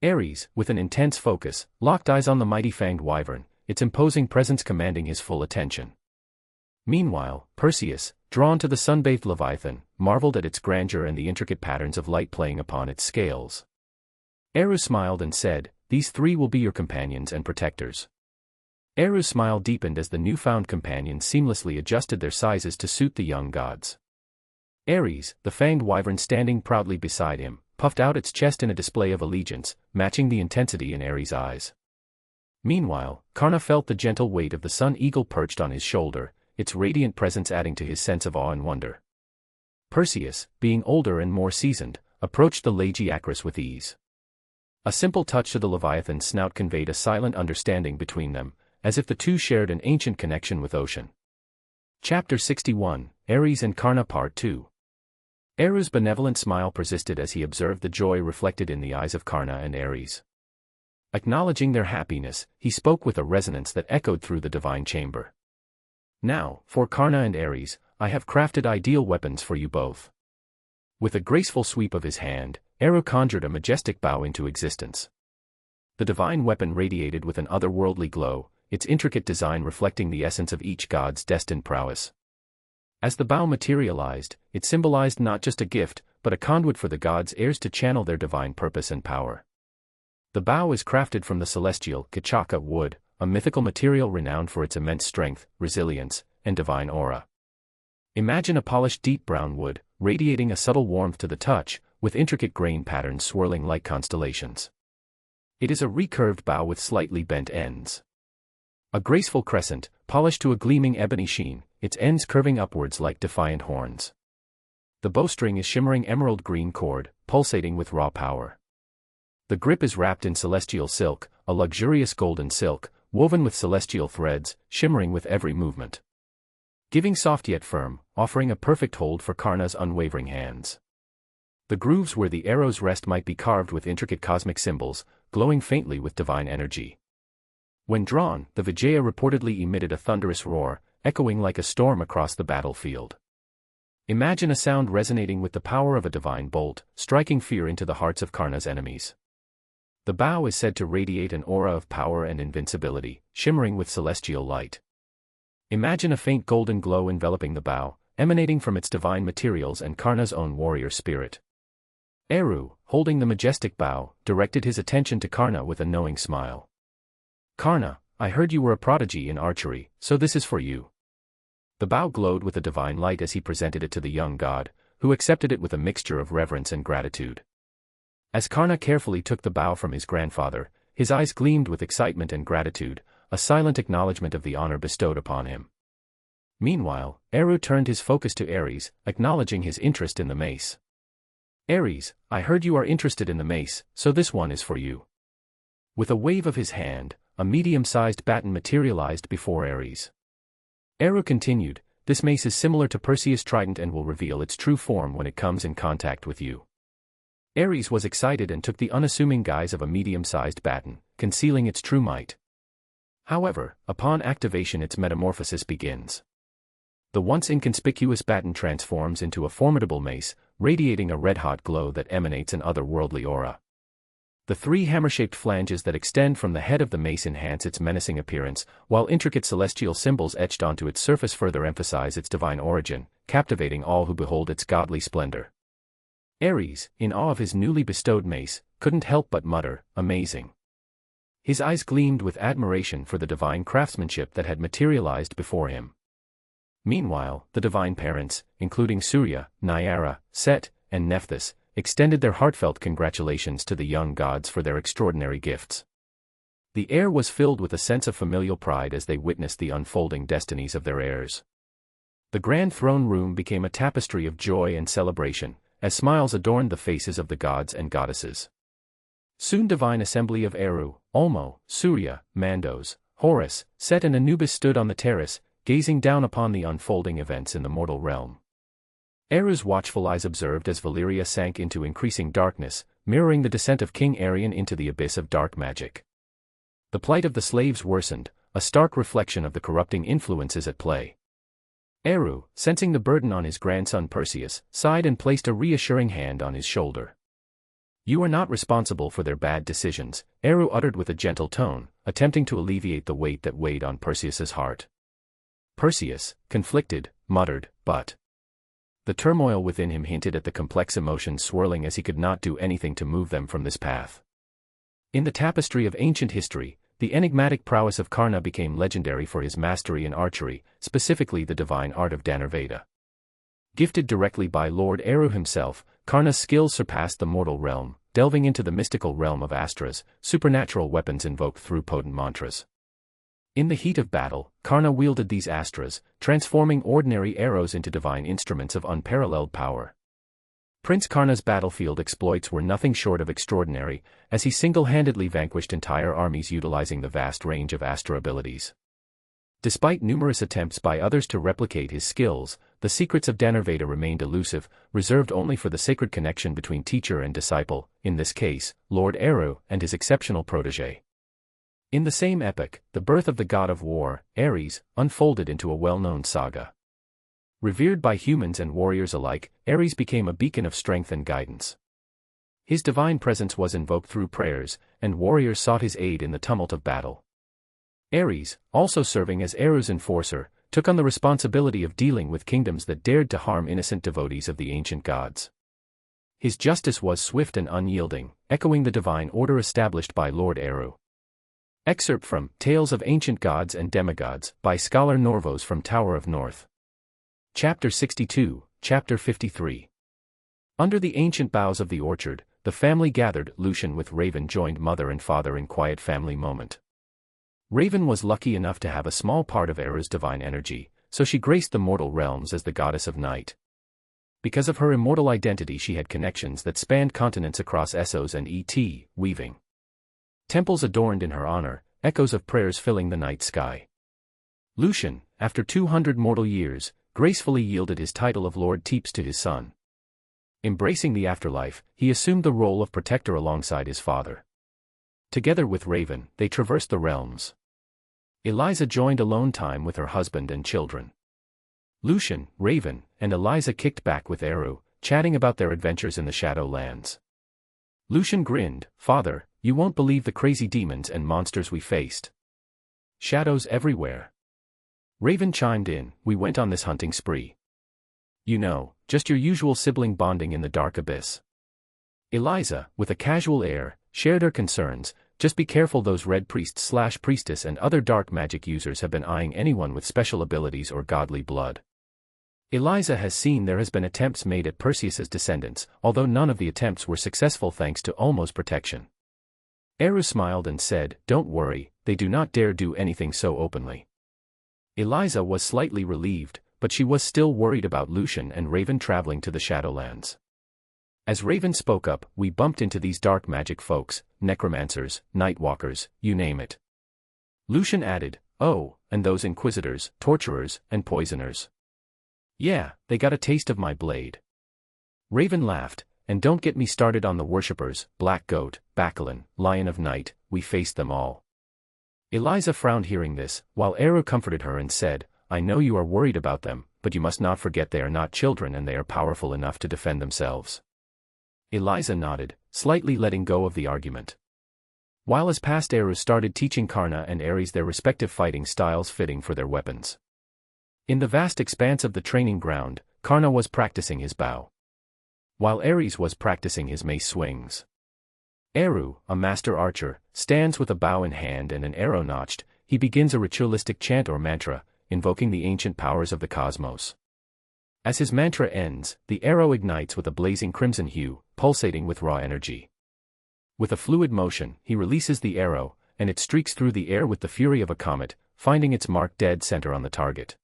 [SPEAKER 1] Ares, with an intense focus, locked eyes on the mighty fanged wyvern, its imposing presence commanding his full attention. Meanwhile, Perseus, drawn to the sun-bathed leviathan, marveled at its grandeur and the intricate patterns of light playing upon its scales. Ares smiled and said, "These three will be your companions and protectors." Ares' smile deepened as the newfound companions seamlessly adjusted their sizes to suit the young gods. Ares, the fanged wyvern standing proudly beside him, puffed out its chest in a display of allegiance, matching the intensity in Ares' eyes. Meanwhile, Cara felt the gentle weight of the sun eagle perched on his shoulder, its radiant presence adding to his sense of awe and wonder. Perseus, being older and more seasoned, approached the Lagiacris with ease. A simple touch to the leviathan's snout conveyed a silent understanding between them, as if the two shared an ancient connection with ocean. Chapter 61, Aries and Cara Part 2. Ares' benevolent smile persisted as he observed the joy reflected in the eyes of Cara and Ares. Acknowledging their happiness, he spoke with a resonance that echoed through the divine chamber. "Now, for Cara and Ares, I have crafted ideal weapons for you both." With a graceful sweep of his hand, Ares conjured a majestic bow into existence. The divine weapon radiated with an otherworldly glow, its intricate design reflecting the essence of each god's destined prowess. As the bow materialized, it symbolized not just a gift, but a conduit for the gods' heirs to channel their divine purpose and power. The bow is crafted from the celestial Kachaka wood, a mythical material renowned for its immense strength, resilience, and divine aura. Imagine a polished deep brown wood, radiating a subtle warmth to the touch, with intricate grain patterns swirling like constellations. It is a recurved bow with slightly bent ends. A graceful crescent, polished to a gleaming ebony sheen, its ends curving upwards like defiant horns. The bowstring is shimmering emerald green cord, pulsating with raw power. The grip is wrapped in celestial silk, a luxurious golden silk, woven with celestial threads, shimmering with every movement. Giving soft yet firm, offering a perfect hold for Cara's unwavering hands. The grooves where the arrows rest might be carved with intricate cosmic symbols, glowing faintly with divine energy. When drawn, the Vijaya reportedly emitted a thunderous roar, echoing like a storm across the battlefield. Imagine a sound resonating with the power of a divine bolt, striking fear into the hearts of Cara's enemies. The bow is said to radiate an aura of power and invincibility, shimmering with celestial light. Imagine a faint golden glow enveloping the bow, emanating from its divine materials and Cara's own warrior spirit. Ares, holding the majestic bow, directed his attention to Cara with a knowing smile. "Cara, I heard you were a prodigy in archery, so this is for you." The bow glowed with a divine light as he presented it to the young god, who accepted it with a mixture of reverence and gratitude. As Cara carefully took the bow from his grandfather, his eyes gleamed with excitement and gratitude, a silent acknowledgement of the honor bestowed upon him. Meanwhile, Ares turned his focus to Ares, acknowledging his interest in the mace. "Ares, I heard you are interested in the mace, so this one is for you." With a wave of his hand, a medium-sized baton materialized before Ares. Ares continued, "This mace is similar to Perseus' trident and will reveal its true form when it comes in contact with you." Ares was excited and took the unassuming guise of a medium-sized baton, concealing its true might. However, upon activation its metamorphosis begins. The once inconspicuous baton transforms into a formidable mace, radiating a red-hot glow that emanates an otherworldly aura. The three hammer-shaped flanges that extend from the head of the mace enhance its menacing appearance, while intricate celestial symbols etched onto its surface further emphasize its divine origin, captivating all who behold its godly splendor. Ares, in awe of his newly bestowed mace, couldn't help but mutter, "Amazing." His eyes gleamed with admiration for the divine craftsmanship that had materialized before him. Meanwhile, the divine parents, including Surya, Nyara, Set, and Nephthys, extended their heartfelt congratulations to the young gods for their extraordinary gifts. The air was filled with a sense of familial pride as they witnessed the unfolding destinies of their heirs. The grand throne room became a tapestry of joy and celebration, as smiles adorned the faces of the gods and goddesses. Soon divine assembly of Eru, Olmo, Surya, Mandos, Horus, Set and Anubis stood on the terrace, gazing down upon the unfolding events in the mortal realm. Eru's watchful eyes observed as Valyria sank into increasing darkness, mirroring the descent of King Arian into the abyss of dark magic. The plight of the slaves worsened, a stark reflection of the corrupting influences at play. Eru, sensing the burden on his grandson Perseus, sighed and placed a reassuring hand on his shoulder. "You are not responsible for their bad decisions," Eru uttered with a gentle tone, attempting to alleviate the weight that weighed on Perseus's heart. Perseus, conflicted, muttered, "But..." The turmoil within him hinted at the complex emotions swirling as he could not do anything to move them from this path. In the tapestry of ancient history, the enigmatic prowess of Karna became legendary for his mastery in archery, specifically the divine art of Danurveda. Gifted directly by Lord Eru himself, Karna's skills surpassed the mortal realm, delving into the mystical realm of astras, supernatural weapons invoked through potent mantras. In the heat of battle, Karna wielded these astras, transforming ordinary arrows into divine instruments of unparalleled power. Prince Karna's battlefield exploits were nothing short of extraordinary, as he single-handedly vanquished entire armies utilizing the vast range of astra abilities. Despite numerous attempts by others to replicate his skills, the secrets of Danurveda remained elusive, reserved only for the sacred connection between teacher and disciple, in this case, Lord Eru and his exceptional protégé. In the same epoch, the birth of the god of war, Ares, unfolded into a well-known saga. Revered by humans and warriors alike, Ares became a beacon of strength and guidance. His divine presence was invoked through prayers, and warriors sought his aid in the tumult of battle. Ares, also serving as Eru's enforcer, took on the responsibility of dealing with kingdoms that dared to harm innocent devotees of the ancient gods. His justice was swift and unyielding, echoing the divine order established by Lord Eru. Excerpt from Tales of Ancient Gods and Demigods by scholar Norvos from Tower of North. Chapter 62, Chapter 53. Under the ancient boughs of the orchard, the family gathered. Lucian with Raven joined mother and father in quiet family moment. Raven was lucky enough to have a small part of Eru's divine energy, so she graced the mortal realms as the goddess of night. Because of her immortal identity she had connections that spanned continents across Essos and weaving. Temples adorned in her honor, echoes of prayers filling the night sky. Lucian, after 200 mortal years, gracefully yielded his title of Lord Teps to his son. Embracing the afterlife, he assumed the role of protector alongside his father. Together with Raven, they traversed the realms. Eliza joined alone time with her husband and children. Lucian, Raven, and Eliza kicked back with Eru, chatting about their adventures in the Shadowlands. Lucian grinned, "Father, you won't believe the crazy demons and monsters we faced. Shadows everywhere." Raven chimed in, "We went on this hunting spree. You know, just your usual sibling bonding in the dark abyss." Eliza, with a casual air, shared her concerns, "Just be careful, those red priest/priestess and other dark magic users have been eyeing anyone with special abilities or godly blood." Eliza has seen there has been attempts made at Perseus's descendants, although none of the attempts were successful thanks to Olmo's protection. Eru smiled and said, "Don't worry, they do not dare do anything so openly." Eliza was slightly relieved, but she was still worried about Lucian and Raven traveling to the Shadowlands. As Raven spoke up, "We bumped into these dark magic folks, necromancers, nightwalkers, you name it." Lucian added, "Oh, and those inquisitors, torturers, and poisoners. Yeah, they got a taste of my blade." Raven laughed, "And don't get me started on the worshippers, Black Goat, Bacallan, Lion of Night, we faced them all." Eliza frowned hearing this, while Eru comforted her and said, "I know you are worried about them, but you must not forget they are not children and they are powerful enough to defend themselves." Eliza nodded, slightly letting go of the argument. While as past Eru started teaching Karna and Ares their respective fighting styles fitting for their weapons. In the vast expanse of the training ground, Karna was practicing his bow, while Ares was practicing his mace swings. Eru, a master archer, stands with a bow in hand and an arrow notched. He begins a ritualistic chant or mantra, invoking the ancient powers of the cosmos. As his mantra ends, the arrow ignites with a blazing crimson hue, pulsating with raw energy. With a fluid motion, he releases the arrow, and it streaks through the air with the fury of a comet, finding its marked dead center on the target.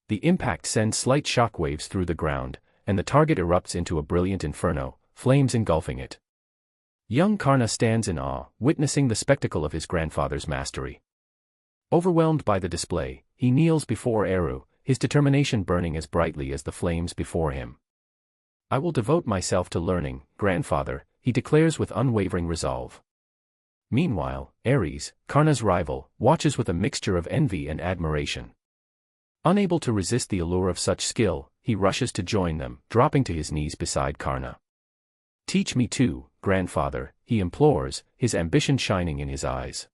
[SPEAKER 1] The impact sends slight shock waves through the ground, and the target erupts into a brilliant inferno, flames engulfing it. Young Karna stands in awe, witnessing the spectacle of his grandfather's mastery. Overwhelmed by the display, he kneels before Eru, his determination burning as brightly as the flames before him. "I will devote myself to learning, grandfather," he declares with unwavering resolve. Meanwhile, Ares, Karna's rival, watches with a mixture of envy and admiration. Unable to resist the allure of such skill, he rushes to join them, dropping to his knees beside Karna. "Teach me too, grandfather," he implores, his ambition shining in his eyes.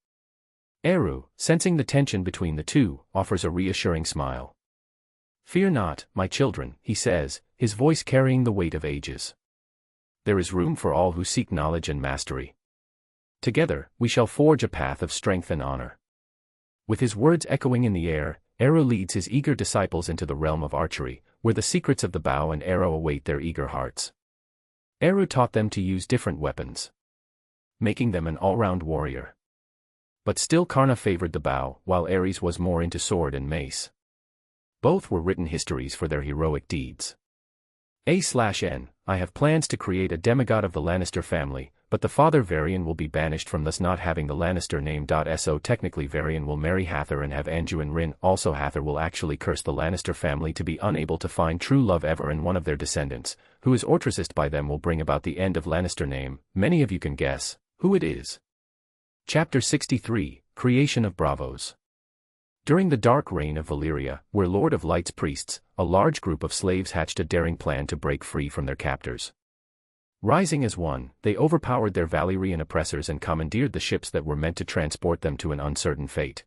[SPEAKER 1] Eru, sensing the tension between the two, offers a reassuring smile. "Fear not, my children," he says, his voice carrying the weight of ages. "There is room for all who seek knowledge and mastery. Together, we shall forge a path of strength and honor." With his words echoing in the air, Eru leads his eager disciples into the realm of archery, where the secrets of the bow and arrow await their eager hearts. Eru taught them to use different weapons, making them an all-round warrior. But still Karna favored the bow, while Ares was more into sword and mace. Both were written histories for their heroic deeds. A/N, I have plans to create a demigod of the Lannister family, but the father Varian will be banished from thus not having the Lannister name. So technically Varian will marry Hathor and have Anduin Rin. Also Hathor will actually curse the Lannister family to be unable to find true love ever, and one of their descendants, who is ostracized by them, will bring about the end of Lannister name. Many of you can guess who it is. Chapter 63, Creation of Braavos. During the dark reign of Valyria, where Lord of Light's priests, a large group of slaves hatched a daring plan to break free from their captors. Rising as one, they overpowered their Valyrian oppressors and commandeered the ships that were meant to transport them to an uncertain fate.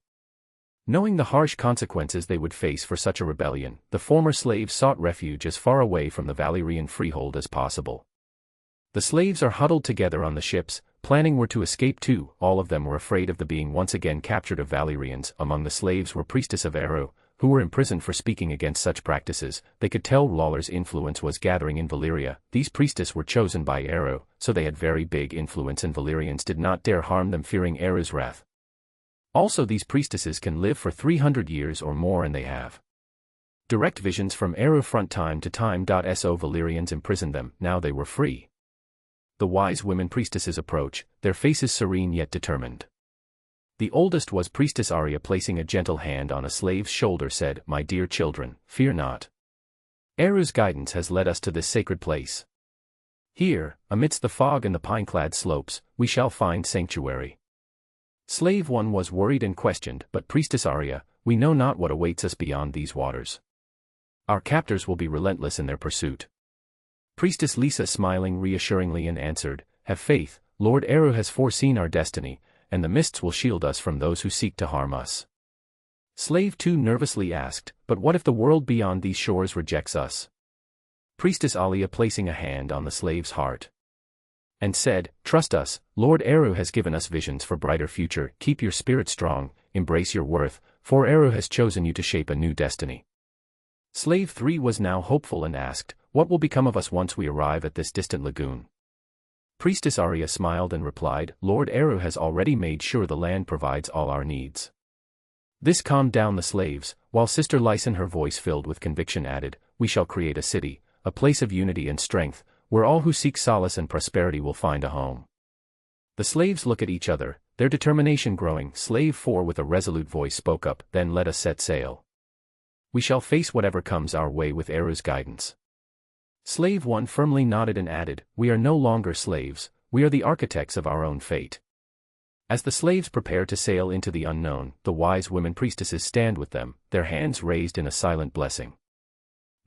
[SPEAKER 1] Knowing the harsh consequences they would face for such a rebellion, the former slaves sought refuge as far away from the Valyrian freehold as possible. The slaves are huddled together on the ships, planning where to escape to. All of them were afraid of the being once again captured of Valyrians. Among the slaves were Priestess of Eru, who were imprisoned for speaking against such practices. They could tell Lawler's influence was gathering in Valyria. These priestesses were chosen by Eru, so they had very big influence, and Valyrians did not dare harm them, fearing Eru's wrath. Also, these priestesses can live for 300 years or more, and they have direct visions from Eru from time to time. So Valyrians imprisoned them. Now they were free. The wise women priestesses approach, their faces serene yet determined. The oldest was Priestess Arya, placing a gentle hand on a slave's shoulder, said, "My dear children, fear not. Eru's guidance has led us to this sacred place. Here, amidst the fog and the pine-clad slopes, we shall find sanctuary." Slave 1 was worried and questioned, but Priestess Arya, "We know not what awaits us beyond these waters. Our captors will be relentless in their pursuit." Priestess Lisa smiling reassuringly and answered, "Have faith, Lord Eru has foreseen our destiny, and the mists will shield us from those who seek to harm us." Slave 2 nervously asked, "But what if the world beyond these shores rejects us?" Priestess Alia placing a hand on the slave's heart and said, "Trust us, Lord Eru has given us visions for brighter future. Keep your spirit strong, embrace your worth, for Eru has chosen you to shape a new destiny." Slave 3 was now hopeful and asked, "What will become of us once we arrive at this distant lagoon?" Priestess Arya smiled and replied, "Lord Eru has already made sure the land provides all our needs." This calmed down the slaves, while Sister Lyson, her voice filled with conviction, added, "We shall create a city, a place of unity and strength, where all who seek solace and prosperity will find a home." The slaves look at each other, their determination growing. Slave 4 with a resolute voice spoke up, "Then let us set sail. We shall face whatever comes our way with Eru's guidance." Slave 1 firmly nodded and added, "We are no longer slaves, we are the architects of our own fate." As the slaves prepare to sail into the unknown, the wise women priestesses stand with them, their hands raised in a silent blessing.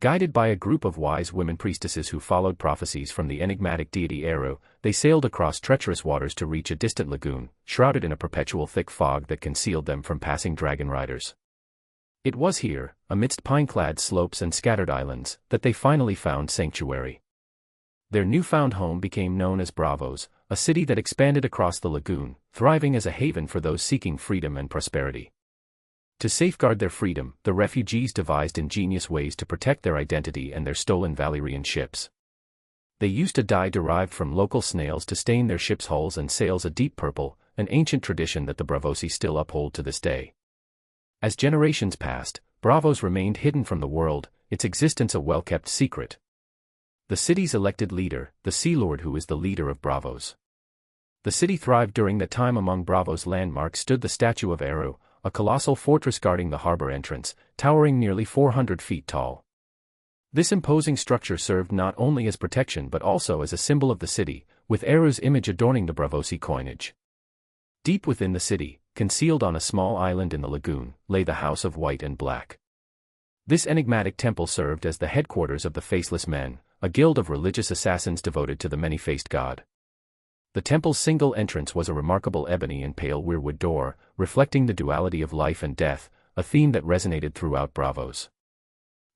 [SPEAKER 1] Guided by a group of wise women priestesses who followed prophecies from the enigmatic deity Eru, they sailed across treacherous waters to reach a distant lagoon, shrouded in a perpetual thick fog that concealed them from passing dragon riders. It was here, amidst pine-clad slopes and scattered islands, that they finally found sanctuary. Their newfound home became known as Braavos, a city that expanded across the lagoon, thriving as a haven for those seeking freedom and prosperity. To safeguard their freedom, the refugees devised ingenious ways to protect their identity and their stolen Valyrian ships. They used a dye derived from local snails to stain their ships' hulls and sails a deep purple, an ancient tradition that the Braavosi still uphold to this day. As generations passed, Braavos remained hidden from the world, its existence a well-kept secret. The city's elected leader, the Sea Lord who is the leader of Braavos. The city thrived during that time. Among Braavos' landmarks stood the statue of Eru, a colossal fortress guarding the harbor entrance, towering nearly 400 feet tall. This imposing structure served not only as protection but also as a symbol of the city, with Eru's image adorning the Braavosi coinage. Deep within the city, concealed on a small island in the lagoon, lay the House of White and Black. This enigmatic temple served as the headquarters of the Faceless Men, a guild of religious assassins devoted to the many-faced god. The temple's single entrance was a remarkable ebony and pale weirwood door, reflecting the duality of life and death, a theme that resonated throughout Braavos.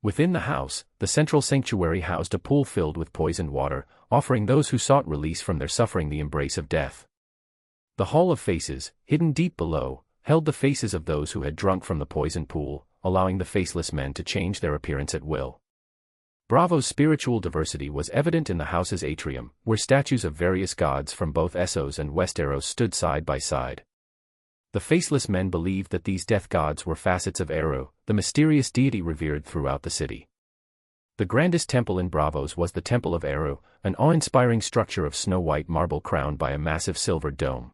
[SPEAKER 1] Within the house, the central sanctuary housed a pool filled with poisoned water, offering those who sought release from their suffering the embrace of death. The Hall of Faces, hidden deep below, held the faces of those who had drunk from the poisoned pool, allowing the Faceless Men to change their appearance at will. Braavos' spiritual diversity was evident in the house's atrium, where statues of various gods from both Essos and Westeros stood side by side. The Faceless Men believed that these death gods were facets of Eru, the mysterious deity revered throughout the city. The grandest temple in Braavos was the Temple of Eru, an awe-inspiring structure of snow-white marble crowned by a massive silver dome.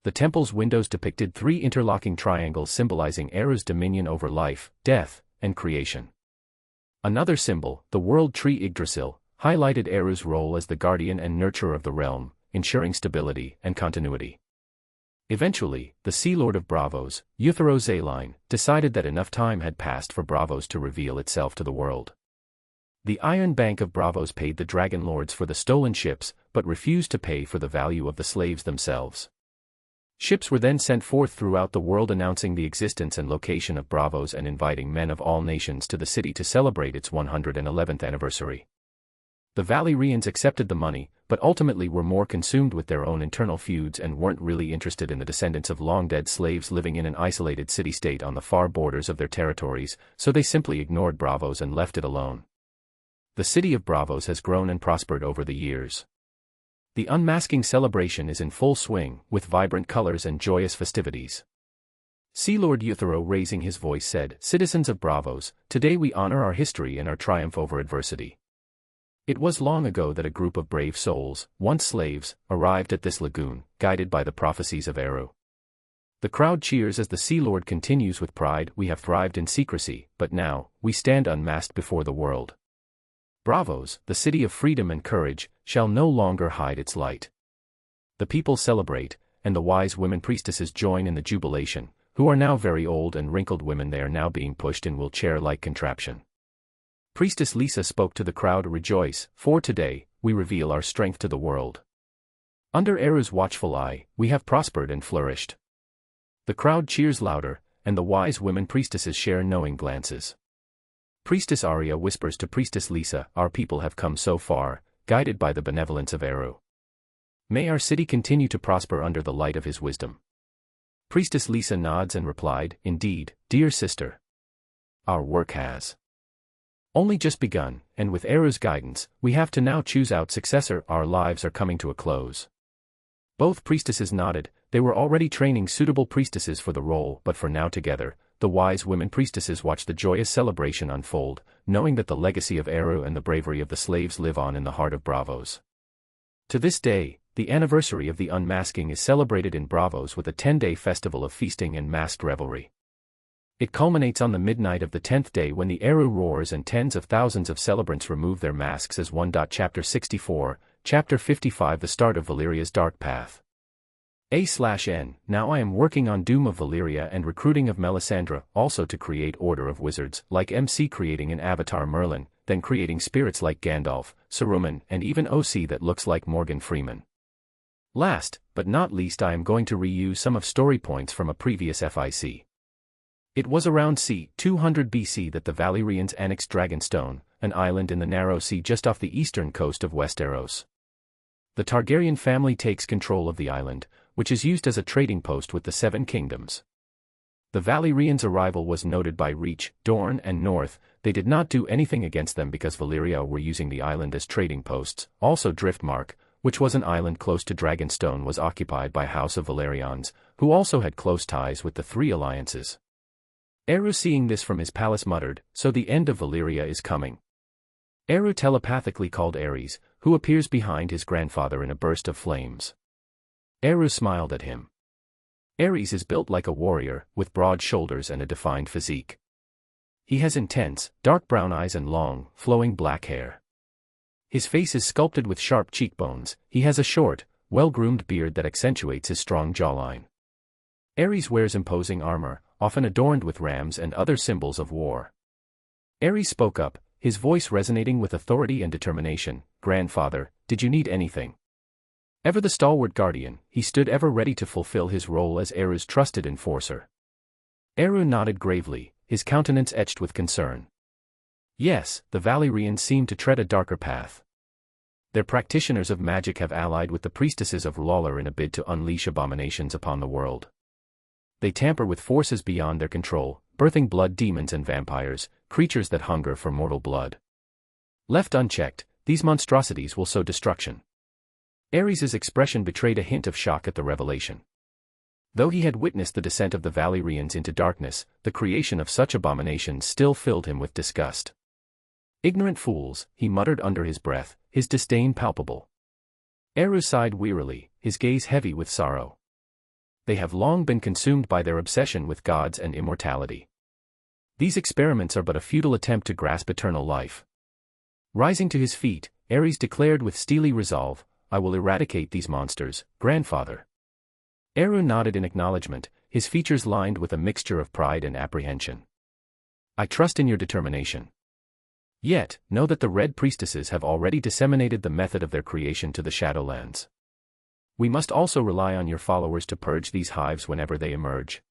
[SPEAKER 1] The temple's windows depicted 3 interlocking triangles symbolizing Eru's dominion over life, death, and creation. Another symbol, the world tree Yggdrasil, highlighted Eru's role as the guardian and nurturer of the realm, ensuring stability and continuity. Eventually, the Sea Lord of Braavos, Euthero Zaline, decided that enough time had passed for Braavos to reveal itself to the world. The Iron Bank of Braavos paid the Dragon Lords for the stolen ships, but refused to pay for the value of the slaves themselves. Ships were then sent forth throughout the world announcing the existence and location of Braavos and inviting men of all nations to the city to celebrate its 111th anniversary. The Valyrians accepted the money, but ultimately were more consumed with their own internal feuds and weren't really interested in the descendants of long-dead slaves living in an isolated city-state on the far borders of their territories, so they simply ignored Braavos and left it alone. The city of Braavos has grown and prospered over the years. The unmasking celebration is in full swing, with vibrant colors and joyous festivities. Sea Lord Euthero, raising his voice, said, "Citizens of Braavos, today we honor our history and our triumph over adversity. It was long ago that a group of brave souls, once slaves, arrived at this lagoon, guided by the prophecies of Eru." The crowd cheers as the Sea Lord continues with pride, "We have thrived in secrecy, but now, we stand unmasked before the world. Braavos, the city of freedom and courage, shall no longer hide its light." The people celebrate, and the wise women priestesses join in the jubilation, who are now very old and wrinkled women. They are now being pushed in wheelchair-like contraption. Priestess Lisa spoke to the crowd, "Rejoice, for today, we reveal our strength to the world. Under Eru's watchful eye, we have prospered and flourished." The crowd cheers louder, and the wise women priestesses share knowing glances. Priestess Arya whispers to Priestess Lisa, "Our people have come so far, guided by the benevolence of Eru. May our city continue to prosper under the light of his wisdom." Priestess Lisa nods and replied, "Indeed, dear sister. Our work has only just begun, and with Eru's guidance, we have to now choose our successor. Our lives are coming to a close." Both priestesses nodded. They were already training suitable priestesses for the role, but for now together, the wise women priestesses watched the joyous celebration unfold, knowing that the legacy of Eru and the bravery of the slaves live on in the heart of Braavos. To this day, the anniversary of the unmasking is celebrated in Braavos with a 10-day festival of feasting and masked revelry. It culminates on the midnight of the 10th day when the Eru roars and tens of thousands of celebrants remove their masks as one. Chapter 64, Chapter 55, the start of Valyria's dark path. A/N, now I am working on Doom of Valyria and recruiting of Melisandre, also to create Order of Wizards, like MC creating an avatar Merlin, then creating spirits like Gandalf, Saruman, and even OC that looks like Morgan Freeman. Last, but not least, I am going to reuse some of story points from a previous FIC. It was around c. 200 BC that the Valyrians annexed Dragonstone, an island in the narrow sea just off the eastern coast of Westeros. The Targaryen family takes control of the island, which is used as a trading post with the Seven Kingdoms. The Valyrians' arrival was noted by Reach, Dorne and North. They did not do anything against them because Valyria were using the island as trading posts. Also Driftmark, which was an island close to Dragonstone, was occupied by House of Valyrians, who also had close ties with the three alliances. Eru, seeing this from his palace, muttered, "So the end of Valyria is coming." Eru telepathically called Ares, who appears behind his grandfather in a burst of flames. Eru smiled at him. Ares is built like a warrior, with broad shoulders and a defined physique. He has intense, dark brown eyes and long, flowing black hair. His face is sculpted with sharp cheekbones. He has a short, well-groomed beard that accentuates his strong jawline. Ares wears imposing armor, often adorned with rams and other symbols of war. Ares spoke up, his voice resonating with authority and determination. "Grandfather, did you need anything?" Ever the stalwart guardian, he stood ever ready to fulfill his role as Eru's trusted enforcer. Eru nodded gravely, his countenance etched with concern. Yes, the Valyrians seem to tread a darker path. Their practitioners of magic have allied with the priestesses of LOTR in a bid to unleash abominations upon the world. They tamper with forces beyond their control, birthing blood demons and vampires, creatures that hunger for mortal blood. Left unchecked, these monstrosities will sow destruction. Ares's expression betrayed a hint of shock at the revelation. Though he had witnessed the descent of the Valyrians into darkness, the creation of such abominations still filled him with disgust. "Ignorant fools," he muttered under his breath, his disdain palpable. Eru sighed wearily, his gaze heavy with sorrow. They have long been consumed by their obsession with gods and immortality. These experiments are but a futile attempt to grasp eternal life. Rising to his feet, Ares declared with steely resolve, "I will eradicate these monsters, grandfather." Eru nodded in acknowledgement, his features lined with a mixture of pride and apprehension. "I trust in your determination. Yet, know that the Red Priestesses have already disseminated the method of their creation to the Shadowlands. We must also rely on your followers to purge these hives whenever they emerge."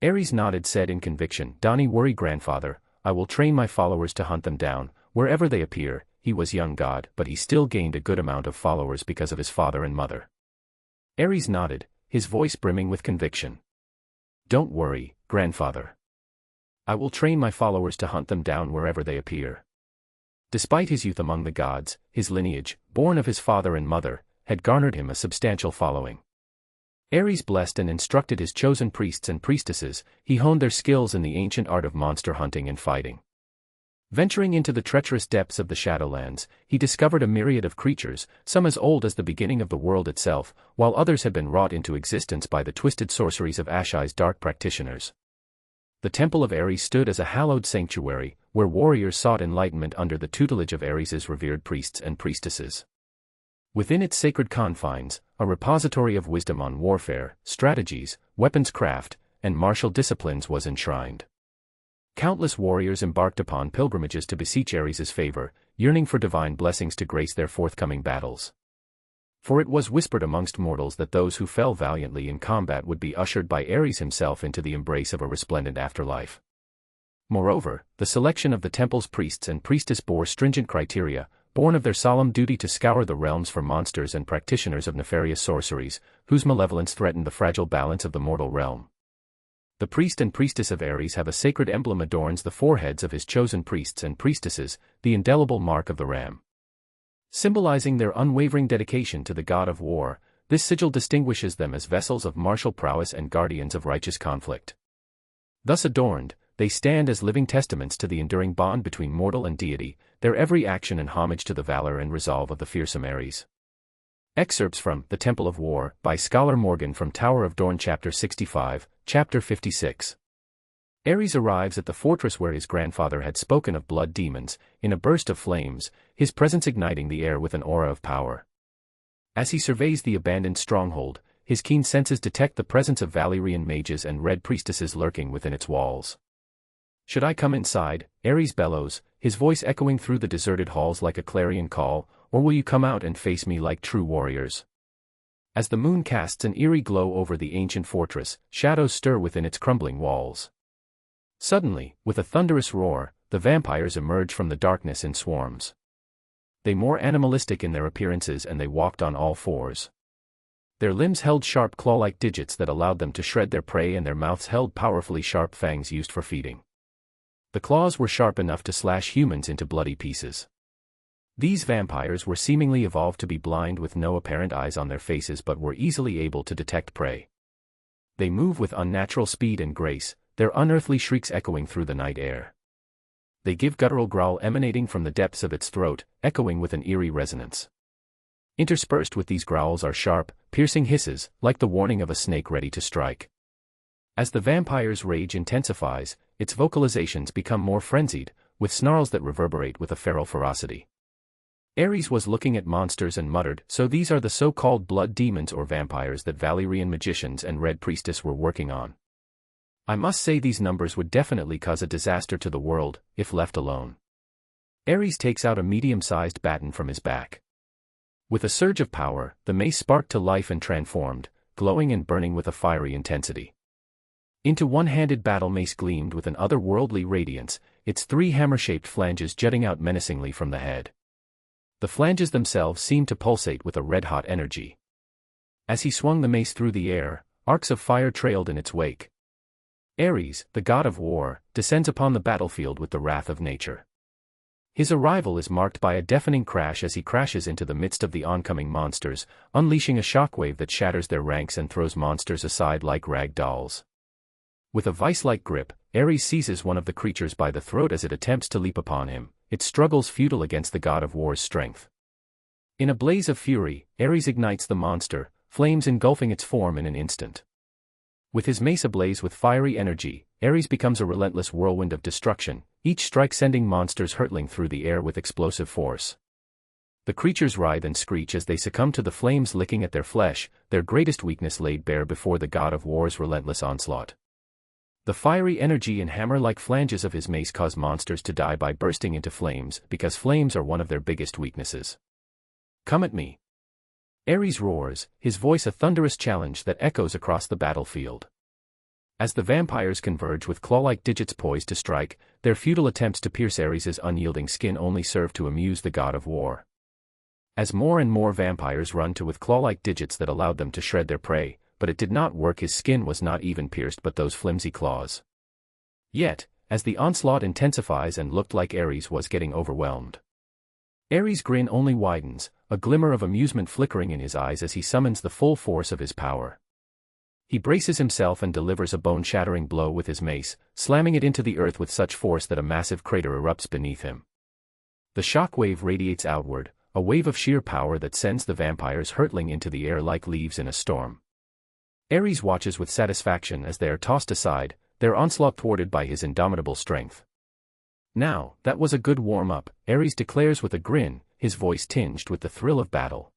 [SPEAKER 1] Ares nodded, said in conviction, "Don't worry, grandfather, I will train my followers to hunt them down, wherever they appear." He was young god, but he still gained a good amount of followers because of his father and mother. Ares nodded, his voice brimming with conviction. "Don't worry, grandfather. I will train my followers to hunt them down wherever they appear." Despite his youth among the gods, his lineage, born of his father and mother, had garnered him a substantial following. Ares blessed and instructed his chosen priests and priestesses. He honed their skills in the ancient art of monster hunting and fighting. Venturing into the treacherous depths of the Shadowlands, he discovered a myriad of creatures, some as old as the beginning of the world itself, while others had been wrought into existence by the twisted sorceries of Ashai's dark practitioners. The Temple of Ares stood as a hallowed sanctuary, where warriors sought enlightenment under the tutelage of Ares's revered priests and priestesses. Within its sacred confines, a repository of wisdom on warfare, strategies, weapons craft, and martial disciplines was enshrined. Countless warriors embarked upon pilgrimages to beseech Ares's favor, yearning for divine blessings to grace their forthcoming battles. For it was whispered amongst mortals that those who fell valiantly in combat would be ushered by Ares himself into the embrace of a resplendent afterlife. Moreover, the selection of the temple's priests and priestess bore stringent criteria, born of their solemn duty to scour the realms for monsters and practitioners of nefarious sorceries, whose malevolence threatened the fragile balance of the mortal realm. The priest and priestess of Ares have a sacred emblem adorns the foreheads of his chosen priests and priestesses, the indelible mark of the ram. Symbolizing their unwavering dedication to the god of war, this sigil distinguishes them as vessels of martial prowess and guardians of righteous conflict. Thus adorned, they stand as living testaments to the enduring bond between mortal and deity, their every action an homage to the valor and resolve of the fearsome Ares. Excerpts from The Temple of War by Scholar Morgan from Tower of Dorne Chapter 65, Chapter 56. Ares arrives at the fortress where his grandfather had spoken of blood demons, in a burst of flames, his presence igniting the air with an aura of power. As he surveys the abandoned stronghold, his keen senses detect the presence of Valyrian mages and red priestesses lurking within its walls. "Should I come inside?" Ares bellows, his voice echoing through the deserted halls like a clarion call, "or will you come out and face me like true warriors?" As the moon casts an eerie glow over the ancient fortress, shadows stir within its crumbling walls. Suddenly, with a thunderous roar, the vampires emerge from the darkness in swarms. They more animalistic in their appearances and they walked on all fours. Their limbs held sharp claw-like digits that allowed them to shred their prey, and their mouths held powerfully sharp fangs used for feeding. The claws were sharp enough to slash humans into bloody pieces. These vampires were seemingly evolved to be blind with no apparent eyes on their faces, but were easily able to detect prey. They move with unnatural speed and grace, their unearthly shrieks echoing through the night air. They give guttural growl emanating from the depths of its throat, echoing with an eerie resonance. Interspersed with these growls are sharp, piercing hisses, like the warning of a snake ready to strike. As the vampire's rage intensifies, its vocalizations become more frenzied, with snarls that reverberate with a feral ferocity. Aries was looking at monsters and muttered, "So these are the so-called blood demons or vampires that Valyrian magicians and Red Priestess were working on. I must say these numbers would definitely cause a disaster to the world, if left alone." Aries takes out a medium-sized baton from his back. With a surge of power, the mace sparked to life and transformed, glowing and burning with a fiery intensity. Into one-handed battle mace gleamed with an otherworldly radiance, its three hammer-shaped flanges jutting out menacingly from the head. The flanges themselves seemed to pulsate with a red-hot energy. As he swung the mace through the air, arcs of fire trailed in its wake. Ares, the god of war, descends upon the battlefield with the wrath of nature. His arrival is marked by a deafening crash as he crashes into the midst of the oncoming monsters, unleashing a shockwave that shatters their ranks and throws monsters aside like rag dolls. With a vice-like grip, Ares seizes one of the creatures by the throat as it attempts to leap upon him, its struggles futile against the god of war's strength. In a blaze of fury, Ares ignites the monster, flames engulfing its form in an instant. With his mace ablaze with fiery energy, Ares becomes a relentless whirlwind of destruction, each strike sending monsters hurtling through the air with explosive force. The creatures writhe and screech as they succumb to the flames licking at their flesh, their greatest weakness laid bare before the god of war's relentless onslaught. The fiery energy and hammer-like flanges of his mace cause monsters to die by bursting into flames, because flames are one of their biggest weaknesses. "Come at me!" Ares roars, his voice a thunderous challenge that echoes across the battlefield. As the vampires converge with claw-like digits poised to strike, their futile attempts to pierce Ares's unyielding skin only serve to amuse the god of war. As more and more vampires run to with claw-like digits that allowed them to shred their prey, but it did not work. His skin was not even pierced but those flimsy claws. Yet, as the onslaught intensifies and looked like Ares was getting overwhelmed, Ares' grin only widens, a glimmer of amusement flickering in his eyes as he summons the full force of his power. He braces himself and delivers a bone-shattering blow with his mace, slamming it into the earth with such force that a massive crater erupts beneath him. The shock wave radiates outward, a wave of sheer power that sends the vampires hurtling into the air like leaves in a storm. Ares watches with satisfaction as they are tossed aside, their onslaught thwarted by his indomitable strength. "Now, that was a good warm-up," Ares declares with a grin, his voice tinged with the thrill of battle.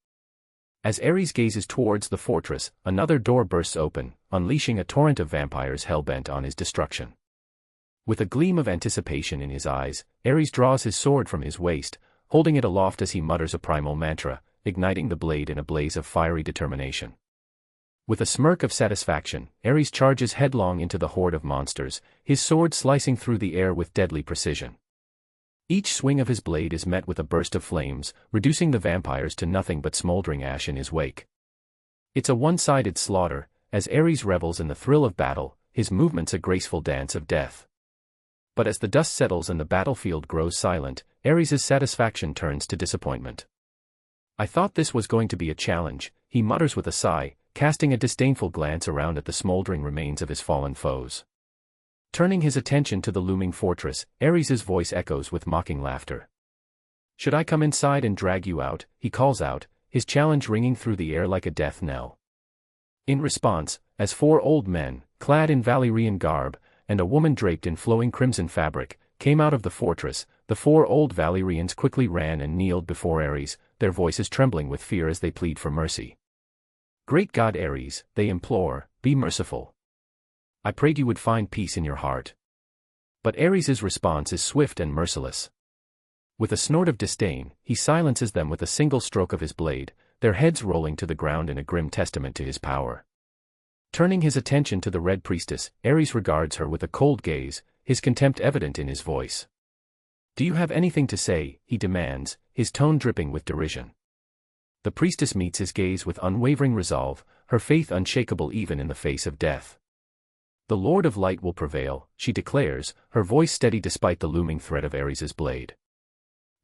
[SPEAKER 1] As Ares gazes towards the fortress, another door bursts open, unleashing a torrent of vampires hell-bent on his destruction. With a gleam of anticipation in his eyes, Ares draws his sword from his waist, holding it aloft as he mutters a primal mantra, igniting the blade in a blaze of fiery determination. With a smirk of satisfaction, Ares charges headlong into the horde of monsters, his sword slicing through the air with deadly precision. Each swing of his blade is met with a burst of flames, reducing the vampires to nothing but smoldering ash in his wake. It's a one-sided slaughter, as Ares revels in the thrill of battle, his movements a graceful dance of death. But as the dust settles and the battlefield grows silent, Ares' satisfaction turns to disappointment. "I thought this was going to be a challenge," he mutters with a sigh, casting a disdainful glance around at the smoldering remains of his fallen foes. Turning his attention to the looming fortress, Ares' voice echoes with mocking laughter. "Should I come inside and drag you out?" he calls out, his challenge ringing through the air like a death knell. In response, as four old men, clad in Valyrian garb, and a woman draped in flowing crimson fabric, came out of the fortress, the four old Valyrians quickly ran and kneeled before Ares, their voices trembling with fear as they plead for mercy. "Great God Ares," they implore, "be merciful. I prayed you would find peace in your heart." But Ares' response is swift and merciless. With a snort of disdain, he silences them with a single stroke of his blade, their heads rolling to the ground in a grim testament to his power. Turning his attention to the Red Priestess, Ares regards her with a cold gaze, his contempt evident in his voice. "Do you have anything to say?" he demands, his tone dripping with derision. The priestess meets his gaze with unwavering resolve, her faith unshakable even in the face of death. "The Lord of Light will prevail," she declares, her voice steady despite the looming threat of Ares's blade.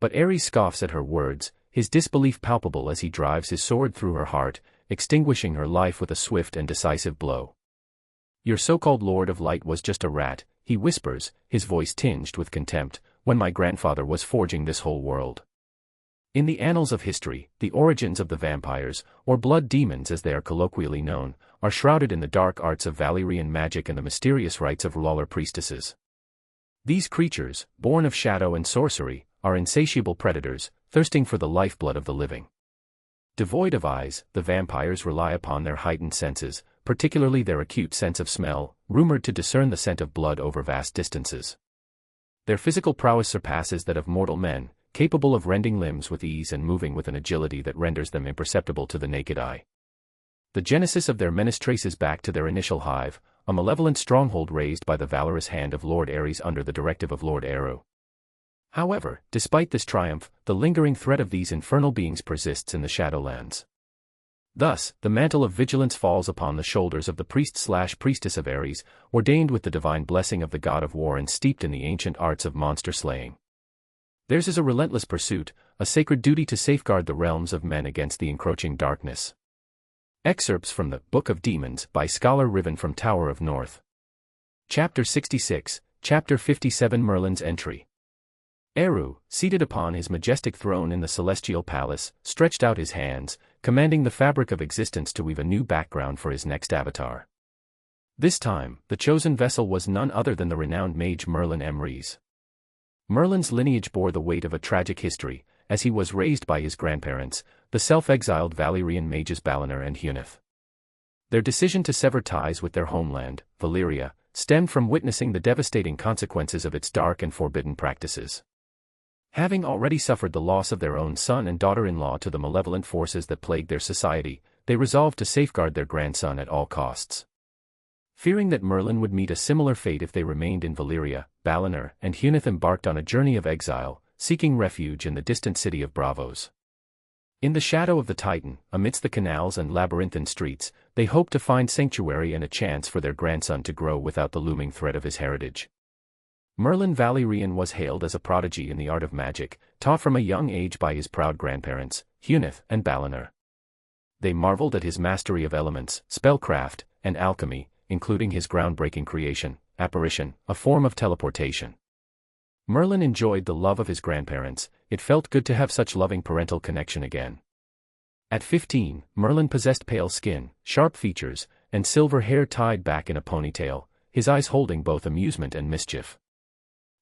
[SPEAKER 1] But Ares scoffs at her words, his disbelief palpable as he drives his sword through her heart, extinguishing her life with a swift and decisive blow. "Your so-called Lord of Light was just a rat," he whispers, his voice tinged with contempt, "when my grandfather was forging this whole world." In the annals of history, the origins of the vampires, or blood demons as they are colloquially known, are shrouded in the dark arts of Valyrian magic and the mysterious rites of LOTR priestesses. These creatures, born of shadow and sorcery, are insatiable predators, thirsting for the lifeblood of the living. Devoid of eyes, the vampires rely upon their heightened senses, particularly their acute sense of smell, rumored to discern the scent of blood over vast distances. Their physical prowess surpasses that of mortal men, capable of rending limbs with ease and moving with an agility that renders them imperceptible to the naked eye. The genesis of their menace traces back to their initial hive, a malevolent stronghold raised by the valorous hand of Lord Ares under the directive of Lord Eru. However, despite this triumph, the lingering threat of these infernal beings persists in the Shadowlands. Thus, the mantle of vigilance falls upon the shoulders of the priest/priestess of Ares, ordained with the divine blessing of the god of war and steeped in the ancient arts of monster slaying. Theirs is a relentless pursuit, a sacred duty to safeguard the realms of men against the encroaching darkness. Excerpts from the Book of Demons by Scholar Riven from Tower of North. Chapter 66, Chapter 57 Merlin's Entry. Eru, seated upon his majestic throne in the celestial palace, stretched out his hands, commanding the fabric of existence to weave a new background for his next avatar. This time, the chosen vessel was none other than the renowned mage Merlin Emrys. Merlin's lineage bore the weight of a tragic history, as he was raised by his grandparents, the self-exiled Valyrian mages Balinor and Huneth. Their decision to sever ties with their homeland, Valyria, stemmed from witnessing the devastating consequences of its dark and forbidden practices. Having already suffered the loss of their own son and daughter-in-law to the malevolent forces that plagued their society, they resolved to safeguard their grandson at all costs. Fearing that Merlin would meet a similar fate if they remained in Valyria, Balinor and Huneth embarked on a journey of exile, seeking refuge in the distant city of Braavos. In the shadow of the Titan, amidst the canals and labyrinthine streets, they hoped to find sanctuary and a chance for their grandson to grow without the looming threat of his heritage. Merlin Valyrian was hailed as a prodigy in the art of magic, taught from a young age by his proud grandparents, Huneth and Balinor. They marveled at his mastery of elements, spellcraft, and alchemy, including his groundbreaking creation, apparition, a form of teleportation. Merlin enjoyed the love of his grandparents. It felt good to have such loving parental connection again. At 15, Merlin possessed pale skin, sharp features, and silver hair tied back in a ponytail, his eyes holding both amusement and mischief.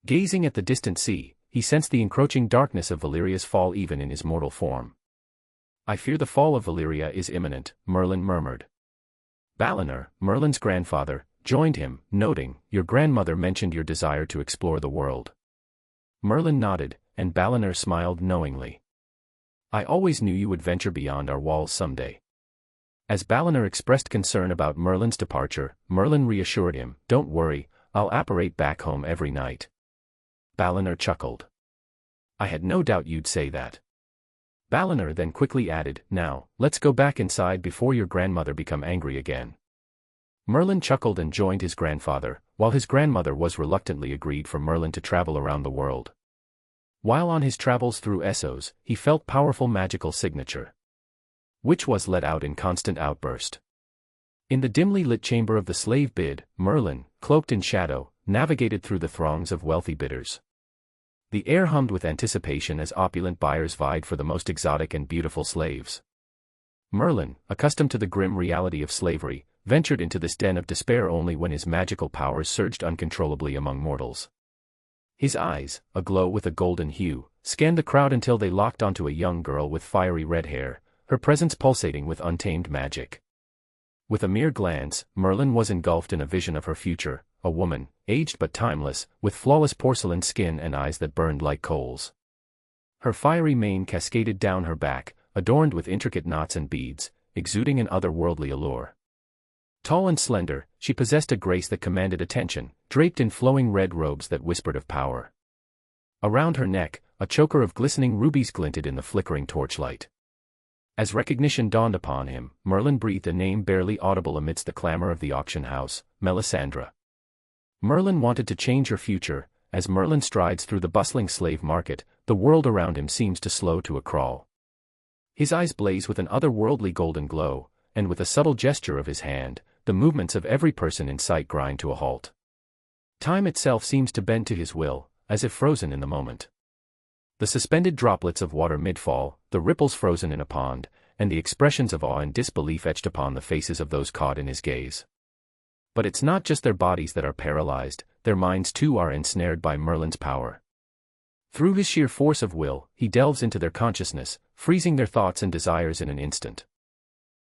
[SPEAKER 1] Gazing at the distant sea, he sensed the encroaching darkness of Valyria's fall even in his mortal form. "I fear the fall of Valyria is imminent," Merlin murmured. Balinor, Merlin's grandfather, joined him, noting, "Your grandmother mentioned your desire to explore the world." Merlin nodded, and Balinor smiled knowingly. "I always knew you would venture beyond our walls someday." As Balinor expressed concern about Merlin's departure, Merlin reassured him, "Don't worry, I'll apparate back home every night." Balinor chuckled. "I had no doubt you'd say that." Balinor then quickly added, "Now, let's go back inside before your grandmother become angry again." Merlin chuckled and joined his grandfather, while his grandmother was reluctantly agreed for Merlin to travel around the world. While on his travels through Essos, he felt powerful magical signature, which was let out in constant outburst. In the dimly lit chamber of the slave bid, Merlin, cloaked in shadow, navigated through the throngs of wealthy bidders. The air hummed with anticipation as opulent buyers vied for the most exotic and beautiful slaves. Merlin, accustomed to the grim reality of slavery, ventured into this den of despair only when his magical powers surged uncontrollably among mortals. His eyes, aglow with a golden hue, scanned the crowd until they locked onto a young girl with fiery red hair, her presence pulsating with untamed magic. With a mere glance, Merlin was engulfed in a vision of her future, a woman, aged but timeless, with flawless porcelain skin and eyes that burned like coals. Her fiery mane cascaded down her back, adorned with intricate knots and beads, exuding an otherworldly allure. Tall and slender, she possessed a grace that commanded attention, draped in flowing red robes that whispered of power. Around her neck, a choker of glistening rubies glinted in the flickering torchlight. As recognition dawned upon him, Merlin breathed a name barely audible amidst the clamor of the auction house: Melisandre. Merlin wanted to change her future. As Merlin strides through the bustling slave market, the world around him seems to slow to a crawl. His eyes blaze with an otherworldly golden glow, and with a subtle gesture of his hand, the movements of every person in sight grind to a halt. Time itself seems to bend to his will, as if frozen in the moment. The suspended droplets of water mid-fall, the ripples frozen in a pond, and the expressions of awe and disbelief etched upon the faces of those caught in his gaze. But it's not just their bodies that are paralyzed, their minds too are ensnared by Merlin's power. Through his sheer force of will, he delves into their consciousness, freezing their thoughts and desires in an instant.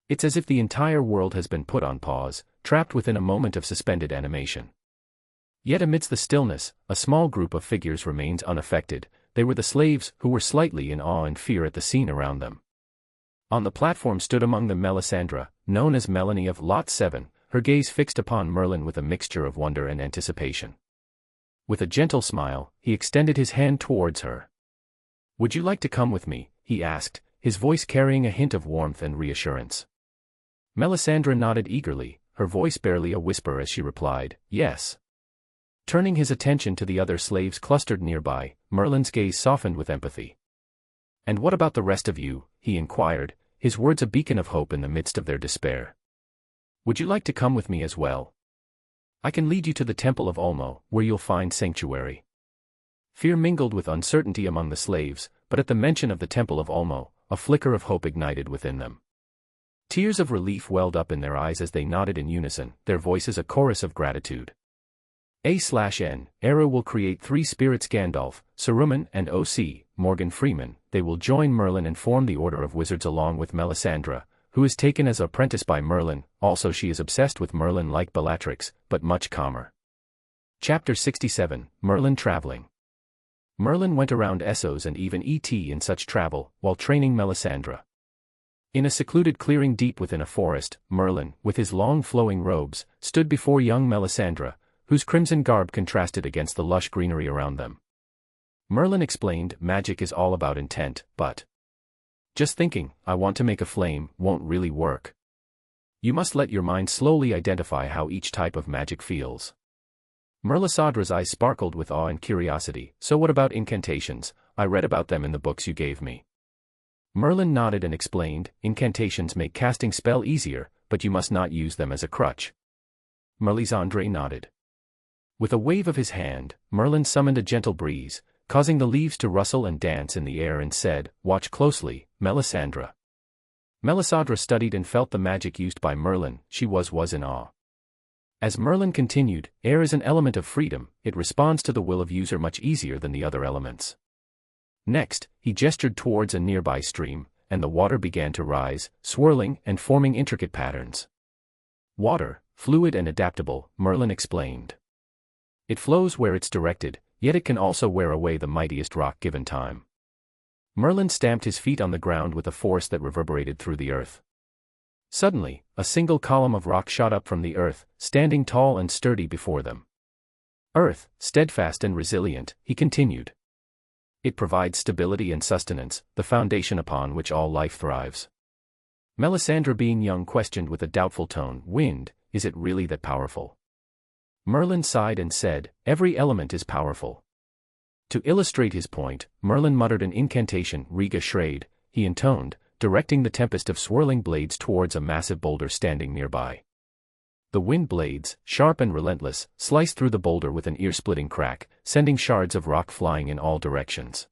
[SPEAKER 1] It's as if the entire world has been put on pause, trapped within a moment of suspended animation. Yet amidst the stillness, a small group of figures remains unaffected. They were the slaves, who were slightly in awe and fear at the scene around them. On the platform stood among them Melisandre, known as Melanie of Lot 7, her gaze fixed upon Merlin with a mixture of wonder and anticipation. With a gentle smile, he extended his hand towards her. "Would you like to come with me?" he asked, his voice carrying a hint of warmth and reassurance. Melisandre nodded eagerly, her voice barely a whisper as she replied, "Yes." Turning his attention to the other slaves clustered nearby, Merlin's gaze softened with empathy. "And what about the rest of you?" he inquired, his words a beacon of hope in the midst of their despair. "Would you like to come with me as well? I can lead you to the Temple of Olmo, where you'll find sanctuary." Fear mingled with uncertainty among the slaves, but at the mention of the Temple of Olmo, a flicker of hope ignited within them. Tears of relief welled up in their eyes as they nodded in unison, their voices a chorus of gratitude. A/N, Eru will create 3 spirits: Gandalf, Saruman, and O.C., Morgan Freeman. They will join Merlin and form the Order of Wizards along with Melisandre, who is taken as apprentice by Merlin. Also she is obsessed with Merlin like Bellatrix, but much calmer. Chapter 67, Merlin Traveling. Merlin went around Essos and even ET in such travel, while training Melisandre. In a secluded clearing deep within a forest, Merlin, with his long flowing robes, stood before young Melisandre, whose crimson garb contrasted against the lush greenery around them. Merlin explained, "Magic is all about intent, but just thinking, 'I want to make a flame,' won't really work. You must let your mind slowly identify how each type of magic feels." Melisandre's eyes sparkled with awe and curiosity. "So what about incantations? I read about them in the books you gave me." Merlin nodded and explained, "Incantations make casting spell easier, but you must not use them as a crutch." Melisandre nodded. With a wave of his hand, Merlin summoned a gentle breeze, causing the leaves to rustle and dance in the air, and said, "Watch closely, Melisandre." Melisandre studied and felt the magic used by Merlin. She was in awe. As Merlin continued, "Air is an element of freedom, it responds to the will of user much easier than the other elements." Next, he gestured towards a nearby stream, and the water began to rise, swirling and forming intricate patterns. "Water, fluid and adaptable," Merlin explained. "It flows where it's directed, yet it can also wear away the mightiest rock given time." Merlin stamped his feet on the ground with a force that reverberated through the earth. Suddenly, a single column of rock shot up from the earth, standing tall and sturdy before them. "Earth, steadfast and resilient," he continued. "It provides stability and sustenance, the foundation upon which all life thrives." Melisandre, being young, questioned with a doubtful tone, "Wind, is it really that powerful?" Merlin sighed and said, "Every element is powerful." To illustrate his point, Merlin muttered an incantation, "Riga Shrade," he intoned, directing the tempest of swirling blades towards a massive boulder standing nearby. The wind blades, sharp and relentless, sliced through the boulder with an ear-splitting crack, sending shards of rock flying in all directions.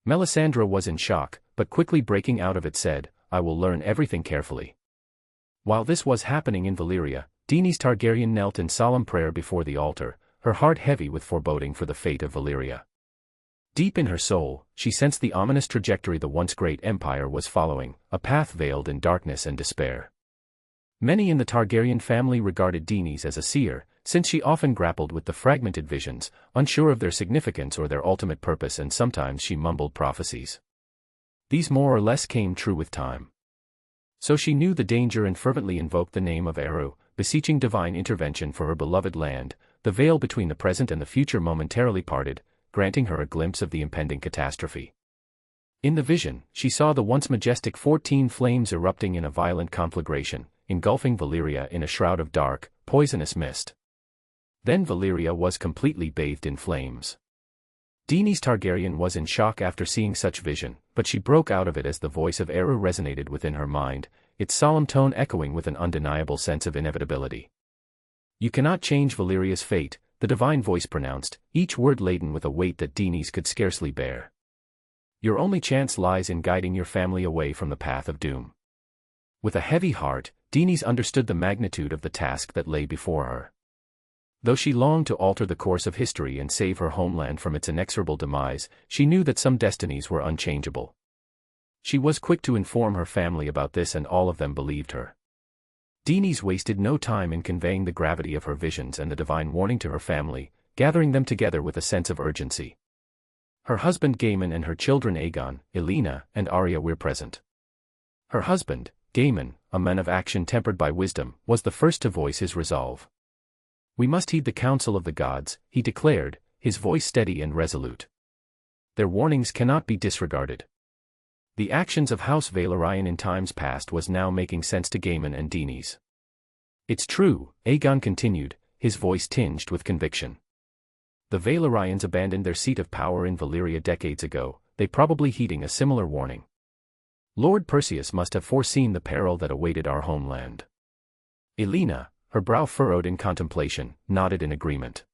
[SPEAKER 1] Melisandre was in shock, but quickly breaking out of it said, "I will learn everything carefully." While this was happening in Valyria, Daenerys Targaryen knelt in solemn prayer before the altar, her heart heavy with foreboding for the fate of Valyria. Deep in her soul, she sensed the ominous trajectory the once great empire was following, a path veiled in darkness and despair. Many in the Targaryen family regarded Daenerys as a seer, since she often grappled with the fragmented visions, unsure of their significance or their ultimate purpose, and sometimes she mumbled prophecies. These more or less came true with time. So she knew the danger and fervently invoked the name of Eru, beseeching divine intervention for her beloved land. The veil between the present and the future momentarily parted, granting her a glimpse of the impending catastrophe. In the vision, she saw the once majestic 14 flames erupting in a violent conflagration, engulfing Valyria in a shroud of dark, poisonous mist. Then Valyria was completely bathed in flames. Daenerys Targaryen was in shock after seeing such vision, but she broke out of it as the voice of Eru resonated within her mind, its solemn tone echoing with an undeniable sense of inevitability. "You cannot change Valyria's fate," the divine voice pronounced, each word laden with a weight that Daenerys could scarcely bear. "Your only chance lies in guiding your family away from the path of doom." With a heavy heart, Daenerys understood the magnitude of the task that lay before her. Though she longed to alter the course of history and save her homeland from its inexorable demise, she knew that some destinies were unchangeable. She was quick to inform her family about this, and all of them believed her. Daenerys wasted no time in conveying the gravity of her visions and the divine warning to her family, gathering them together with a sense of urgency. Her husband Gaemon and her children Aegon, Elena, and Arya were present. Her husband, Gaemon, a man of action tempered by wisdom, was the first to voice his resolve. "We must heed the counsel of the gods," he declared, his voice steady and resolute. "Their warnings cannot be disregarded." The actions of House Valyrian in times past was now making sense to Gaemon and Daenerys. "It's true," Aegon continued, his voice tinged with conviction. "The Valyrians abandoned their seat of power in Valyria decades ago, they probably heeding a similar warning. Lord Perseus must have foreseen the peril that awaited our homeland." Elena, her brow furrowed in contemplation, nodded in agreement.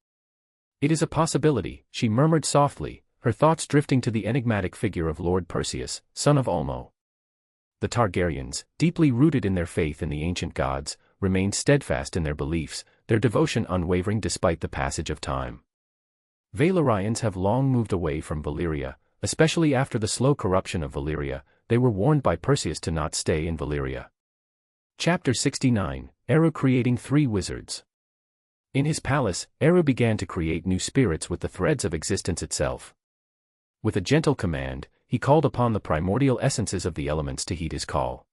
[SPEAKER 1] "It is a possibility," she murmured softly, her thoughts drifting to the enigmatic figure of Lord Perseus, son of Ulmo. The Targaryens, deeply rooted in their faith in the ancient gods, remained steadfast in their beliefs, their devotion unwavering despite the passage of time. Valyrians have long moved away from Valyria, especially after the slow corruption of Valyria. They were warned by Perseus to not stay in Valyria. Chapter 69, Eru creating 3 wizards. In his palace, Eru began to create new spirits with the threads of existence itself. With a gentle command, he called upon the primordial essences of the elements to heed his call.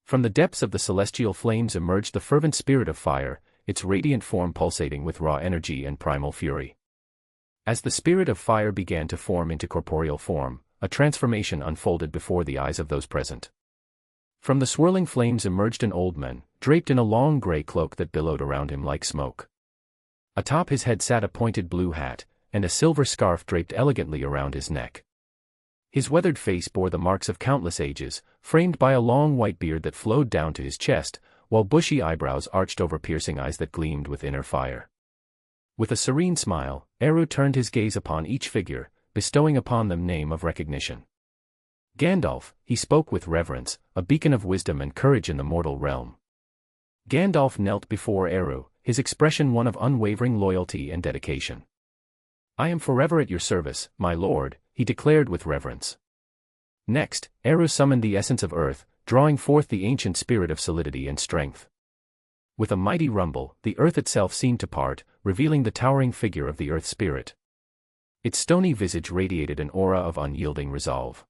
[SPEAKER 1] From the depths of the celestial flames emerged the fervent spirit of fire, its radiant form pulsating with raw energy and primal fury. As the spirit of fire began to form into corporeal form, a transformation unfolded before the eyes of those present. From the swirling flames emerged an old man, draped in a long gray cloak that billowed around him like smoke. Atop his head sat a pointed blue hat, and a silver scarf draped elegantly around his neck. His weathered face bore the marks of countless ages, framed by a long white beard that flowed down to his chest, while bushy eyebrows arched over piercing eyes that gleamed with inner fire. With a serene smile, Eru turned his gaze upon each figure, bestowing upon them name of recognition. Gandalf, he spoke with reverence, a beacon of wisdom and courage in the mortal realm. Gandalf knelt before Eru, his expression one of unwavering loyalty and dedication. "I am forever at your service, my lord," he declared with reverence. Next, Eru summoned the essence of earth, drawing forth the ancient spirit of solidity and strength. With a mighty rumble, the earth itself seemed to part, revealing the towering figure of the earth spirit. Its stony visage radiated an aura of unyielding resolve.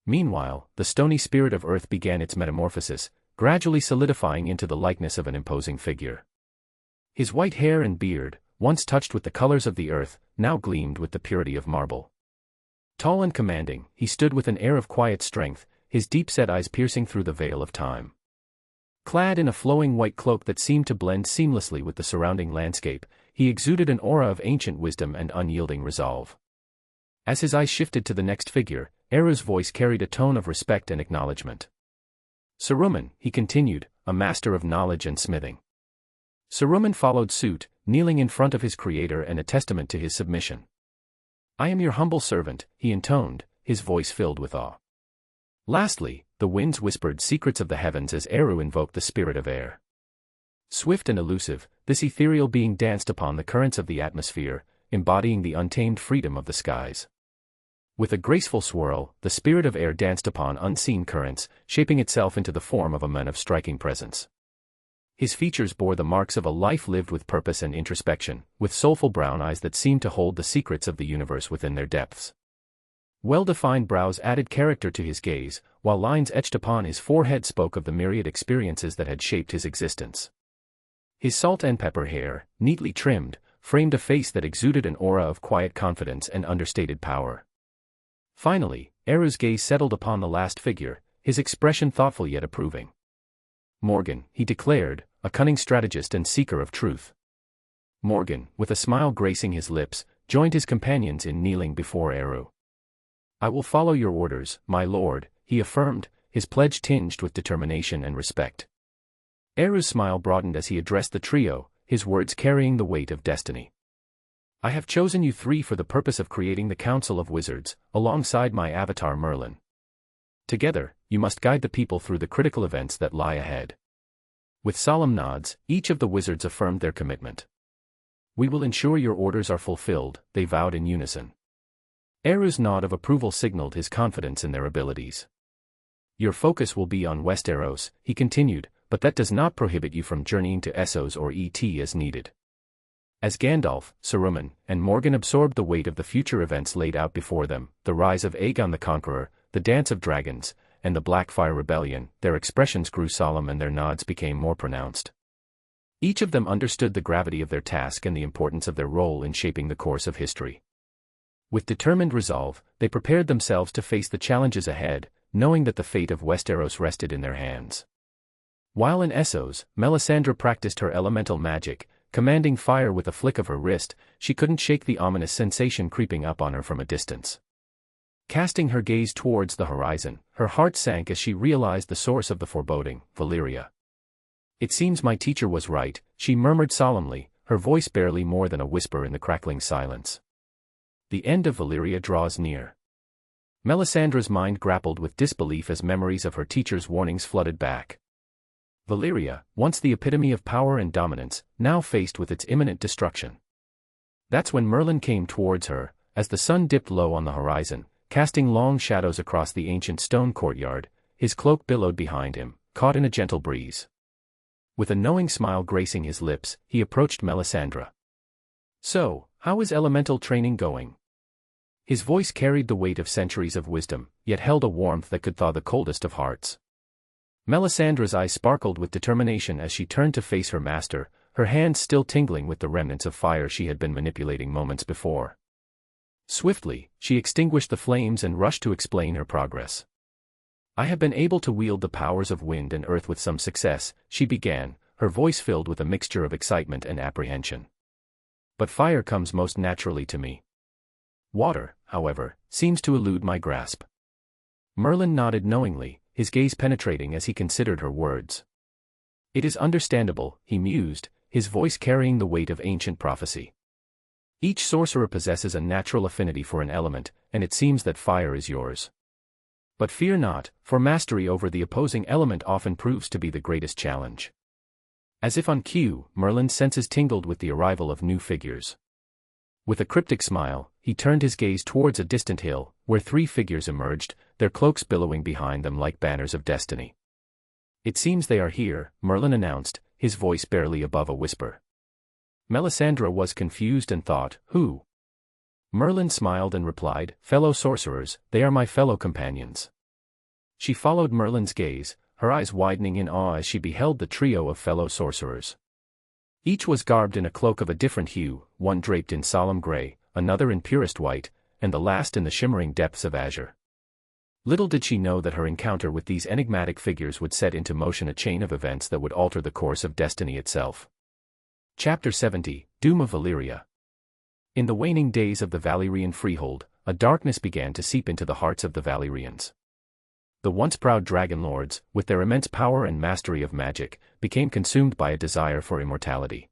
[SPEAKER 1] Meanwhile, the stony spirit of earth began its metamorphosis, gradually solidifying into the likeness of an imposing figure. His white hair and beard, once touched with the colors of the earth, now gleamed with the purity of marble. Tall and commanding, he stood with an air of quiet strength, his deep-set eyes piercing through the veil of time. Clad in a flowing white cloak that seemed to blend seamlessly with the surrounding landscape, he exuded an aura of ancient wisdom and unyielding resolve. As his eyes shifted to the next figure, Eru's voice carried a tone of respect and acknowledgement. "Saruman," he continued, a master of knowledge and smithing. Saruman followed suit, kneeling in front of his creator and a testament to his submission. "I am your humble servant," he intoned, his voice filled with awe. Lastly, the winds whispered secrets of the heavens as Eru invoked the spirit of air. Swift and elusive, this ethereal being danced upon the currents of the atmosphere, embodying the untamed freedom of the skies. With a graceful swirl, the spirit of air danced upon unseen currents, shaping itself into the form of a man of striking presence. His features bore the marks of a life lived with purpose and introspection, with soulful brown eyes that seemed to hold the secrets of the universe within their depths. Well-defined brows added character to his gaze, while lines etched upon his forehead spoke of the myriad experiences that had shaped his existence. His salt and pepper hair, neatly trimmed, framed a face that exuded an aura of quiet confidence and understated power. Finally, Eru's gaze settled upon the last figure, his expression thoughtful yet approving. Morgan, he declared, a cunning strategist and seeker of truth. Morgan, with a smile gracing his lips, joined his companions in kneeling before Eru. I will follow your orders, my lord, he affirmed, his pledge tinged with determination and respect. Eru's smile broadened as he addressed the trio, his words carrying the weight of destiny. I have chosen you three for the purpose of creating the Council of Wizards, alongside my avatar Merlin. Together, you must guide the people through the critical events that lie ahead. With solemn nods, each of the wizards affirmed their commitment. We will ensure your orders are fulfilled, they vowed in unison. Eru's nod of approval signaled his confidence in their abilities. Your focus will be on Westeros, he continued, but that does not prohibit you from journeying to Essos or ET as needed. As Gandalf, Saruman, and Morgan absorbed the weight of the future events laid out before them, the rise of Aegon the Conqueror, the Dance of Dragons, and the Blackfire Rebellion, their expressions grew solemn and their nods became more pronounced. Each of them understood the gravity of their task and the importance of their role in shaping the course of history. With determined resolve, they prepared themselves to face the challenges ahead, knowing that the fate of Westeros rested in their hands. While in Essos, Melisandre practiced her elemental magic, commanding fire with a flick of her wrist. She couldn't shake the ominous sensation creeping up on her from a distance. Casting her gaze towards the horizon, her heart sank as she realized the source of the foreboding, Valyria. It seems my teacher was right, she murmured solemnly, her voice barely more than a whisper in the crackling silence. The end of Valyria draws near. Melisandre's mind grappled with disbelief as memories of her teacher's warnings flooded back. Valyria, once the epitome of power and dominance, now faced with its imminent destruction. That's when Merlin came towards her, as the sun dipped low on the horizon, casting long shadows across the ancient stone courtyard. His cloak billowed behind him, caught in a gentle breeze. With a knowing smile gracing his lips, he approached Melisandre. So, how is elemental training going? His voice carried the weight of centuries of wisdom, yet held a warmth that could thaw the coldest of hearts. Melisandre's eyes sparkled with determination as she turned to face her master, her hands still tingling with the remnants of fire she had been manipulating moments before. Swiftly, she extinguished the flames and rushed to explain her progress. I have been able to wield the powers of wind and earth with some success, she began, her voice filled with a mixture of excitement and apprehension. But fire comes most naturally to me. Water, however, seems to elude my grasp. Merlin nodded knowingly, his gaze penetrating as he considered her words. It is understandable, he mused, his voice carrying the weight of ancient prophecy. Each sorcerer possesses a natural affinity for an element, and it seems that fire is yours. But fear not, for mastery over the opposing element often proves to be the greatest challenge. As if on cue, Merlin's senses tingled with the arrival of new figures. With a cryptic smile, he turned his gaze towards a distant hill, where three figures emerged, their cloaks billowing behind them like banners of destiny. It seems they are here, Merlin announced, his voice barely above a whisper. Melisandre was confused and thought, who? Merlin smiled and replied, fellow sorcerers, they are my fellow companions. She followed Merlin's gaze, her eyes widening in awe as she beheld the trio of fellow sorcerers. Each was garbed in a cloak of a different hue, one draped in solemn gray, another in purest white, and the last in the shimmering depths of azure. Little did she know that her encounter with these enigmatic figures would set into motion a chain of events that would alter the course of destiny itself. Chapter 70, Doom of Valyria. In the waning days of the Valyrian freehold, a darkness began to seep into the hearts of the Valyrians. The once proud dragon lords, with their immense power and mastery of magic, became consumed by a desire for immortality.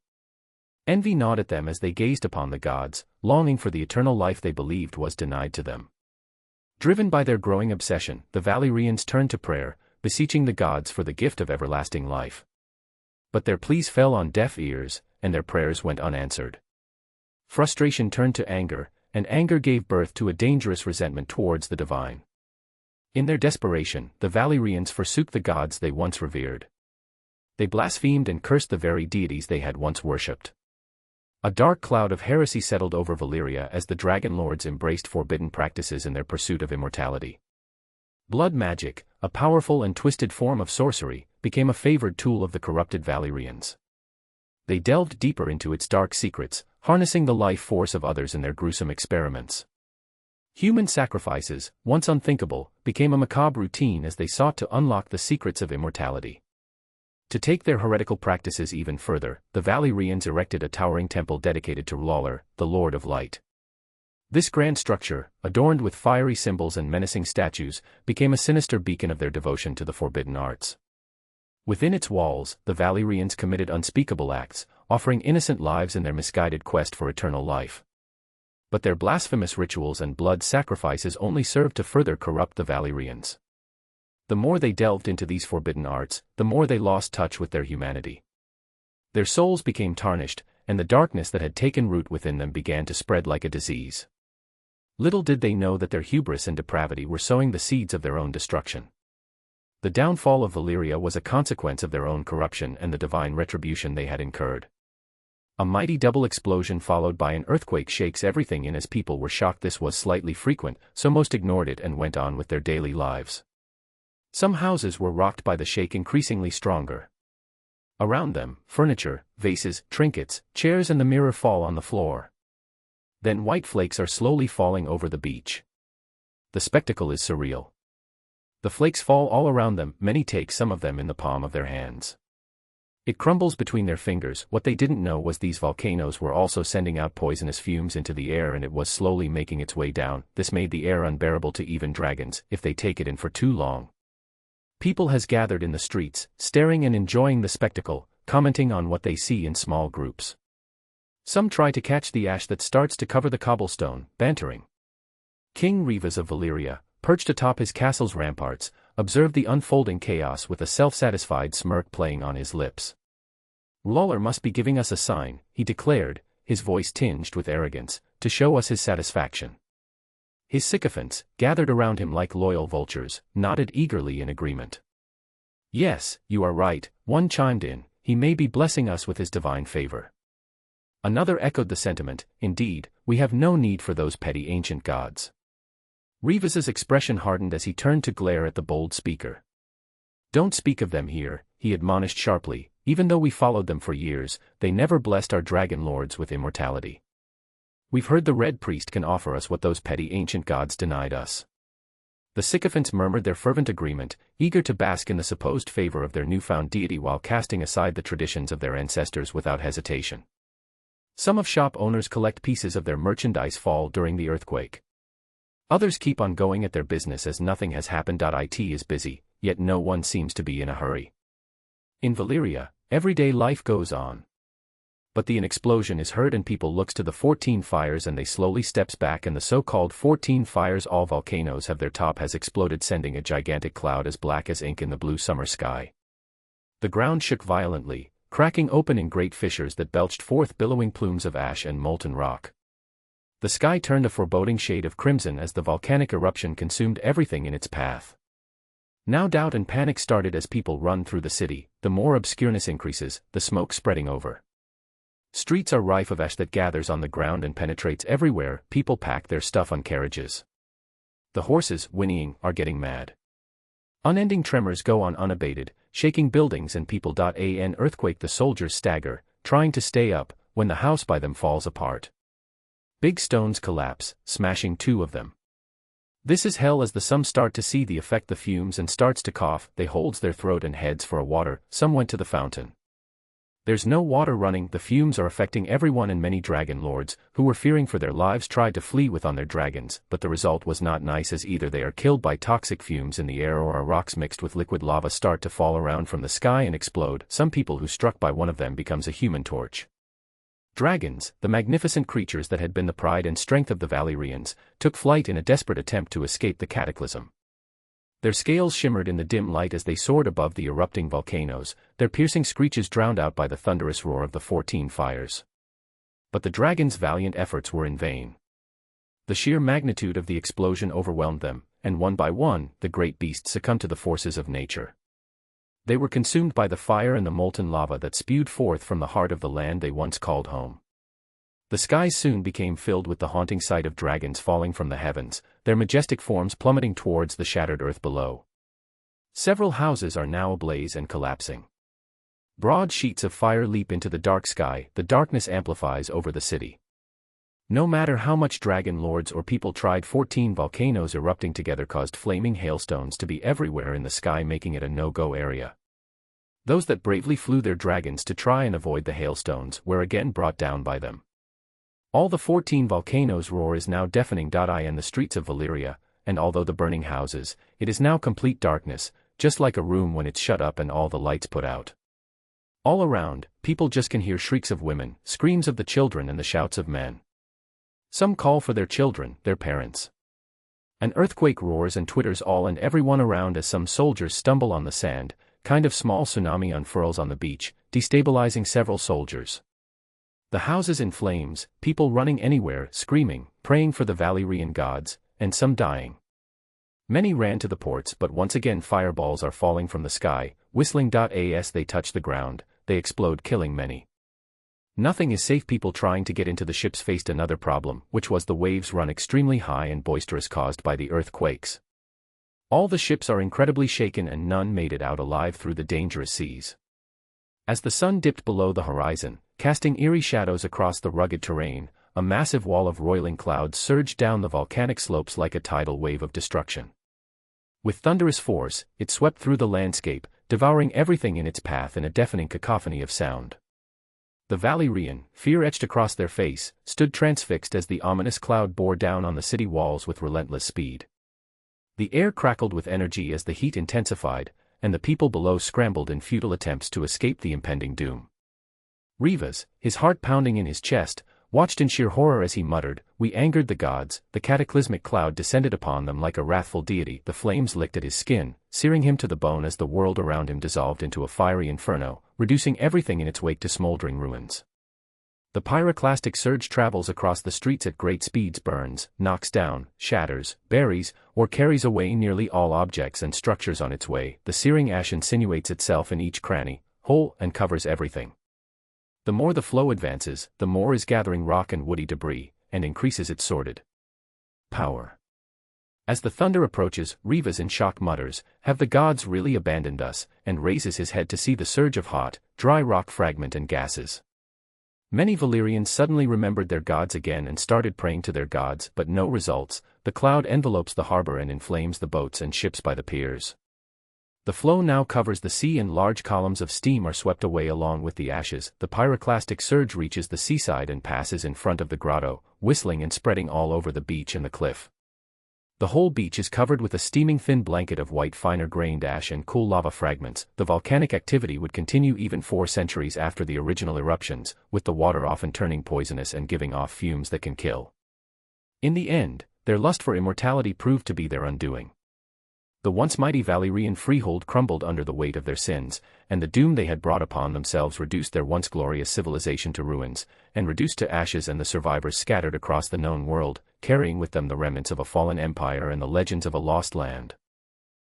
[SPEAKER 1] Envy gnawed at them as they gazed upon the gods, longing for the eternal life they believed was denied to them. Driven by their growing obsession, the Valyrians turned to prayer, beseeching the gods for the gift of everlasting life. But their pleas fell on deaf ears, and their prayers went unanswered. Frustration turned to anger, and anger gave birth to a dangerous resentment towards the divine. In their desperation, the Valyrians forsook the gods they once revered. They blasphemed and cursed the very deities they had once worshipped. A dark cloud of heresy settled over Valyria as the dragon lords embraced forbidden practices in their pursuit of immortality. Blood magic, a powerful and twisted form of sorcery, became a favored tool of the corrupted Valyrians. They delved deeper into its dark secrets, harnessing the life force of others in their gruesome experiments. Human sacrifices, once unthinkable, became a macabre routine as they sought to unlock the secrets of immortality. To take their heretical practices even further, the Valyrians erected a towering temple dedicated to LOTR, the Lord of Light. This grand structure, adorned with fiery symbols and menacing statues, became a sinister beacon of their devotion to the forbidden arts. Within its walls, the Valyrians committed unspeakable acts, offering innocent lives in their misguided quest for eternal life. But their blasphemous rituals and blood sacrifices only served to further corrupt the Valyrians. The more they delved into these forbidden arts, the more they lost touch with their humanity. Their souls became tarnished, and the darkness that had taken root within them began to spread like a disease. Little did they know that their hubris and depravity were sowing the seeds of their own destruction. The downfall of Valyria was a consequence of their own corruption and the divine retribution they had incurred. A mighty double explosion followed by an earthquake shakes everything in as people were shocked. This was slightly frequent, so most ignored it and went on with their daily lives. Some houses were rocked by the shake increasingly stronger. Around them, furniture, vases, trinkets, chairs and the mirror fall on the floor. Then white flakes are slowly falling over the beach. The spectacle is surreal. The flakes fall all around them, many take some of them in the palm of their hands. It crumbles between their fingers. What they didn't know was these volcanoes were also sending out poisonous fumes into the air, and it was slowly making its way down. This made the air unbearable to even dragons, if they take it in for too long. People has gathered in the streets, staring and enjoying the spectacle, commenting on what they see in small groups. Some try to catch the ash that starts to cover the cobblestone, bantering. King Rivas of Valyria, perched atop his castle's ramparts, observed the unfolding chaos with a self-satisfied smirk playing on his lips. LOTR must be giving us a sign, he declared, his voice tinged with arrogance, to show us his satisfaction. His sycophants, gathered around him like loyal vultures, nodded eagerly in agreement. Yes, you are right, one chimed in, he may be blessing us with his divine favor. Another echoed the sentiment, indeed, we have no need for those petty ancient gods. Rivas's expression hardened as he turned to glare at the bold speaker. Don't speak of them here, he admonished sharply, even though we followed them for years, they never blessed our dragon lords with immortality. We've heard the Red Priest can offer us what those petty ancient gods denied us. The sycophants murmured their fervent agreement, eager to bask in the supposed favor of their newfound deity while casting aside the traditions of their ancestors without hesitation. Some of shop owners collect pieces of their merchandise fall during the earthquake. Others keep on going at their business as nothing has happened. It is busy, yet no one seems to be in a hurry. In Valyria, everyday life goes on. But an explosion is heard and people looks to the 14 fires and they slowly steps back, and the so-called 14 fires, all volcanoes have their top has exploded, sending a gigantic cloud as black as ink in the blue summer sky. The ground shook violently, cracking open in great fissures that belched forth billowing plumes of ash and molten rock. The sky turned a foreboding shade of crimson as the volcanic eruption consumed everything in its path. Now doubt and panic started as people run through the city, the more obscureness increases, the smoke spreading over. Streets are rife of ash that gathers on the ground and penetrates everywhere. People pack their stuff on carriages. The horses, whinnying, are getting mad. Unending tremors go on unabated, shaking buildings and people. An earthquake, the soldiers stagger, trying to stay up, when the house by them falls apart. Big stones collapse, smashing two of them. This is hell as some start to see the effect, the fumes, and starts to cough. They holds their throat and heads for a water. Some went to the fountain. There's no water running. The fumes are affecting everyone, and many dragon lords, who were fearing for their lives, tried to flee with on their dragons, but the result was not nice, as either they are killed by toxic fumes in the air or rocks mixed with liquid lava start to fall around from the sky and explode. Some people who struck by one of them becomes a human torch. Dragons, the magnificent creatures that had been the pride and strength of the Valyrians, took flight in a desperate attempt to escape the cataclysm. Their scales shimmered in the dim light as they soared above the erupting volcanoes, their piercing screeches drowned out by the thunderous roar of the 14 fires. But the dragons' valiant efforts were in vain. The sheer magnitude of the explosion overwhelmed them, and one by one, the great beasts succumbed to the forces of nature. They were consumed by the fire and the molten lava that spewed forth from the heart of the land they once called home. The skies soon became filled with the haunting sight of dragons falling from the heavens, their majestic forms plummeting towards the shattered earth below. Several houses are now ablaze and collapsing. Broad sheets of fire leap into the dark sky, the darkness amplifies over the city. No matter how much dragon lords or people tried, 14 volcanoes erupting together caused flaming hailstones to be everywhere in the sky, making it a no-go area. Those that bravely flew their dragons to try and avoid the hailstones were again brought down by them. All the 14 volcanoes' roar is now deafening. In the streets of Valyria, and although the burning houses, it is now complete darkness, just like a room when it's shut up and all the lights put out. All around, people just can hear shrieks of women, screams of the children, and the shouts of men. Some call for their children, their parents. An earthquake roars and twitters all and everyone around as some soldiers stumble on the sand. Kind of small tsunami unfurls on the beach, destabilizing several soldiers. The houses in flames, people running anywhere, screaming, praying for the Valyrian gods, and some dying. Many ran to the ports, but once again fireballs are falling from the sky, whistling. As they touch the ground, they explode, killing many. Nothing is safe. People trying to get into the ships faced another problem, which was the waves run extremely high and boisterous, caused by the earthquakes. All the ships are incredibly shaken and none made it out alive through the dangerous seas. As the sun dipped below the horizon, casting eerie shadows across the rugged terrain, a massive wall of roiling clouds surged down the volcanic slopes like a tidal wave of destruction. With thunderous force, it swept through the landscape, devouring everything in its path in a deafening cacophony of sound. The Valyrian, fear etched across their face, stood transfixed as the ominous cloud bore down on the city walls with relentless speed. The air crackled with energy as the heat intensified, and the people below scrambled in futile attempts to escape the impending doom. Rivas, his heart pounding in his chest, watched in sheer horror as he muttered, "We angered the gods." The cataclysmic cloud descended upon them like a wrathful deity. The flames licked at his skin, searing him to the bone as the world around him dissolved into a fiery inferno, reducing everything in its wake to smoldering ruins. The pyroclastic surge travels across the streets at great speeds, burns, knocks down, shatters, buries, or carries away nearly all objects and structures on its way. The searing ash insinuates itself in each cranny, hole, and covers everything. The more the flow advances, the more is gathering rock and woody debris, and increases its sordid power. As the thunder approaches, Rivas in shock mutters, "Have the gods really abandoned us?" and raises his head to see the surge of hot, dry rock fragment and gases. Many Valyrians suddenly remembered their gods again and started praying to their gods, but no results. The cloud envelopes the harbor and inflames the boats and ships by the piers. The flow now covers the sea and large columns of steam are swept away along with the ashes. The pyroclastic surge reaches the seaside and passes in front of the grotto, whistling and spreading all over the beach and the cliff. The whole beach is covered with a steaming thin blanket of white finer-grained ash and cool lava fragments. The volcanic activity would continue even 4 centuries after the original eruptions, with the water often turning poisonous and giving off fumes that can kill. In the end, their lust for immortality proved to be their undoing. The once mighty Valyrian freehold crumbled under the weight of their sins, and the doom they had brought upon themselves reduced their once glorious civilization to ruins, and reduced to ashes, and the survivors scattered across the known world, carrying with them the remnants of a fallen empire and the legends of a lost land.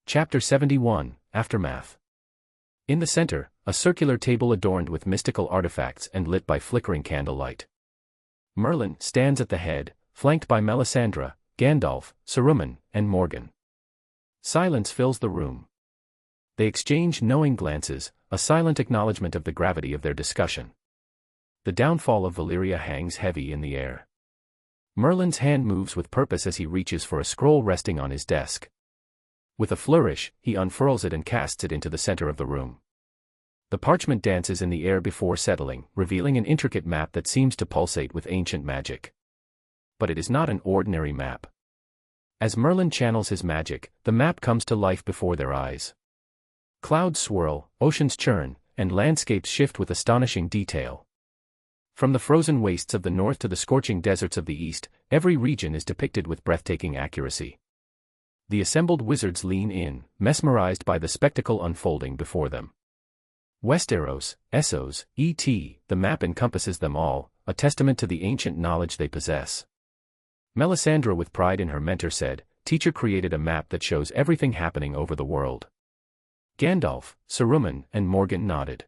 [SPEAKER 1] Chapter 71, Aftermath. In the center, a circular table adorned with mystical artifacts and lit by flickering candlelight. Merlin stands at the head, flanked by Melisandre, Gandalf, Saruman, and Morgan. Silence fills the room. They exchange knowing glances, a silent acknowledgement of the gravity of their discussion. The downfall of Valyria hangs heavy in the air. Merlin's hand moves with purpose as he reaches for a scroll resting on his desk. With a flourish, he unfurls it and casts it into the center of the room. The parchment dances in the air before settling, revealing an intricate map that seems to pulsate with ancient magic. But it is not an ordinary map. As Merlin channels his magic, the map comes to life before their eyes. Clouds swirl, oceans churn, and landscapes shift with astonishing detail. From the frozen wastes of the north to the scorching deserts of the east, every region is depicted with breathtaking accuracy. The assembled wizards lean in, mesmerized by the spectacle unfolding before them. Westeros, Essos, E.T., the map encompasses them all, a testament to the ancient knowledge they possess. Melisandre with pride in her mentor said, "Teacher created a map that shows everything happening over the world." Gandalf, Saruman, and Morgan nodded.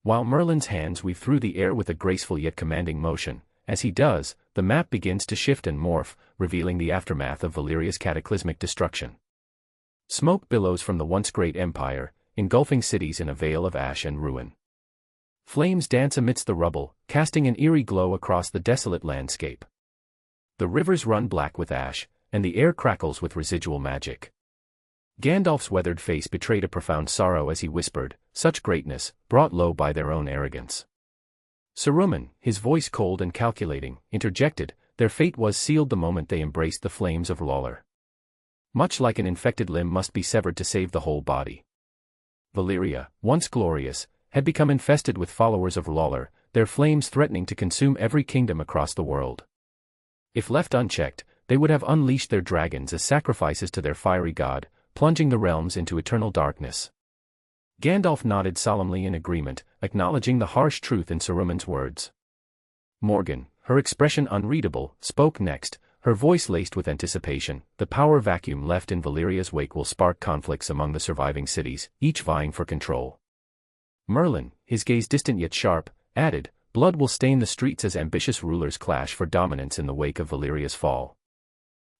[SPEAKER 1] While Merlin's hands weave through the air with a graceful yet commanding motion, as he does, the map begins to shift and morph, revealing the aftermath of Valyria's cataclysmic destruction. Smoke billows from the once great empire, engulfing cities in a veil of ash and ruin. Flames dance amidst the rubble, casting an eerie glow across the desolate landscape. The rivers run black with ash, and the air crackles with residual magic. Gandalf's weathered face betrayed a profound sorrow as he whispered, "Such greatness, brought low by their own arrogance." Saruman, his voice cold and calculating, interjected, "Their fate was sealed the moment they embraced the flames of LOTR. Much like an infected limb must be severed to save the whole body." Valyria, once glorious, had become infested with followers of LOTR, their flames threatening to consume every kingdom across the world. If left unchecked, they would have unleashed their dragons as sacrifices to their fiery god, plunging the realms into eternal darkness. Gandalf nodded solemnly in agreement, acknowledging the harsh truth in Saruman's words. Morgan, her expression unreadable, spoke next, her voice laced with anticipation. "The power vacuum left in Valyria's wake will spark conflicts among the surviving cities, each vying for control." Merlin, his gaze distant yet sharp, added, "Blood will stain the streets as ambitious rulers clash for dominance in the wake of Valyria's fall."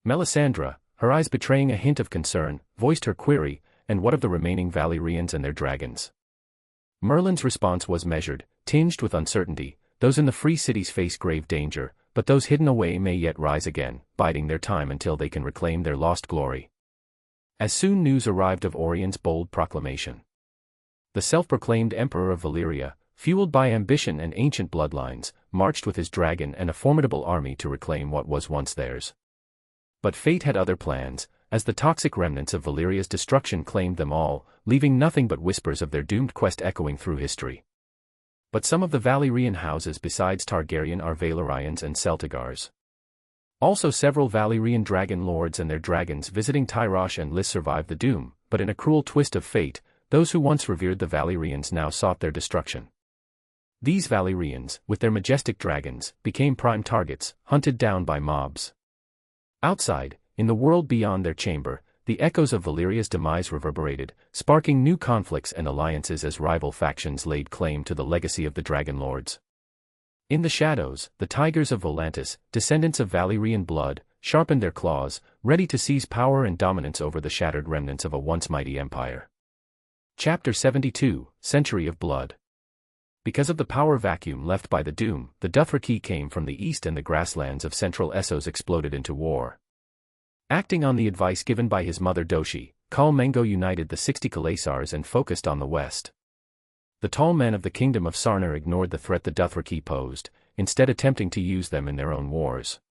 [SPEAKER 1] Melisandre, her eyes betraying a hint of concern, voiced her query, "And what of the remaining Valyrians and their dragons?" Merlin's response was measured, tinged with uncertainty. "Those in the free cities face grave danger, but those hidden away may yet rise again, biding their time until they can reclaim their lost glory." As soon news arrived of Orion's bold proclamation. The self-proclaimed Emperor of Valyria, fueled by ambition and ancient bloodlines, marched with his dragon and a formidable army to reclaim what was once theirs. But fate had other plans, as the toxic remnants of Valyria's destruction claimed them all, leaving nothing but whispers of their doomed quest echoing through history. But some of the Valyrian houses besides Targaryen are Valyrians and Celtigars. Also several Valyrian dragon lords and their dragons visiting Tyrosh and Lys survived the doom, but in a cruel twist of fate, those who once revered the Valyrians now sought their destruction. These Valyrians, with their majestic dragons, became prime targets, hunted down by mobs. Outside, in the world beyond their chamber, the echoes of Valyria's demise reverberated, sparking new conflicts and alliances as rival factions laid claim to the legacy of the Dragon Lords. In the shadows, the Tigers of Volantis, descendants of Valyrian blood, sharpened their claws, ready to seize power and dominance over the shattered remnants of a once mighty empire. Chapter 72, Century of Blood. Because of the power vacuum left by the Doom, the Dothraki came from the east and the grasslands of central Essos exploded into war. Acting on the advice given by his mother Doshi, Khal Mengo united the 60 Khalasars and focused on the west. The tall men of the kingdom of Sarnar ignored the threat the Dothraki posed, instead attempting to use them in their own wars.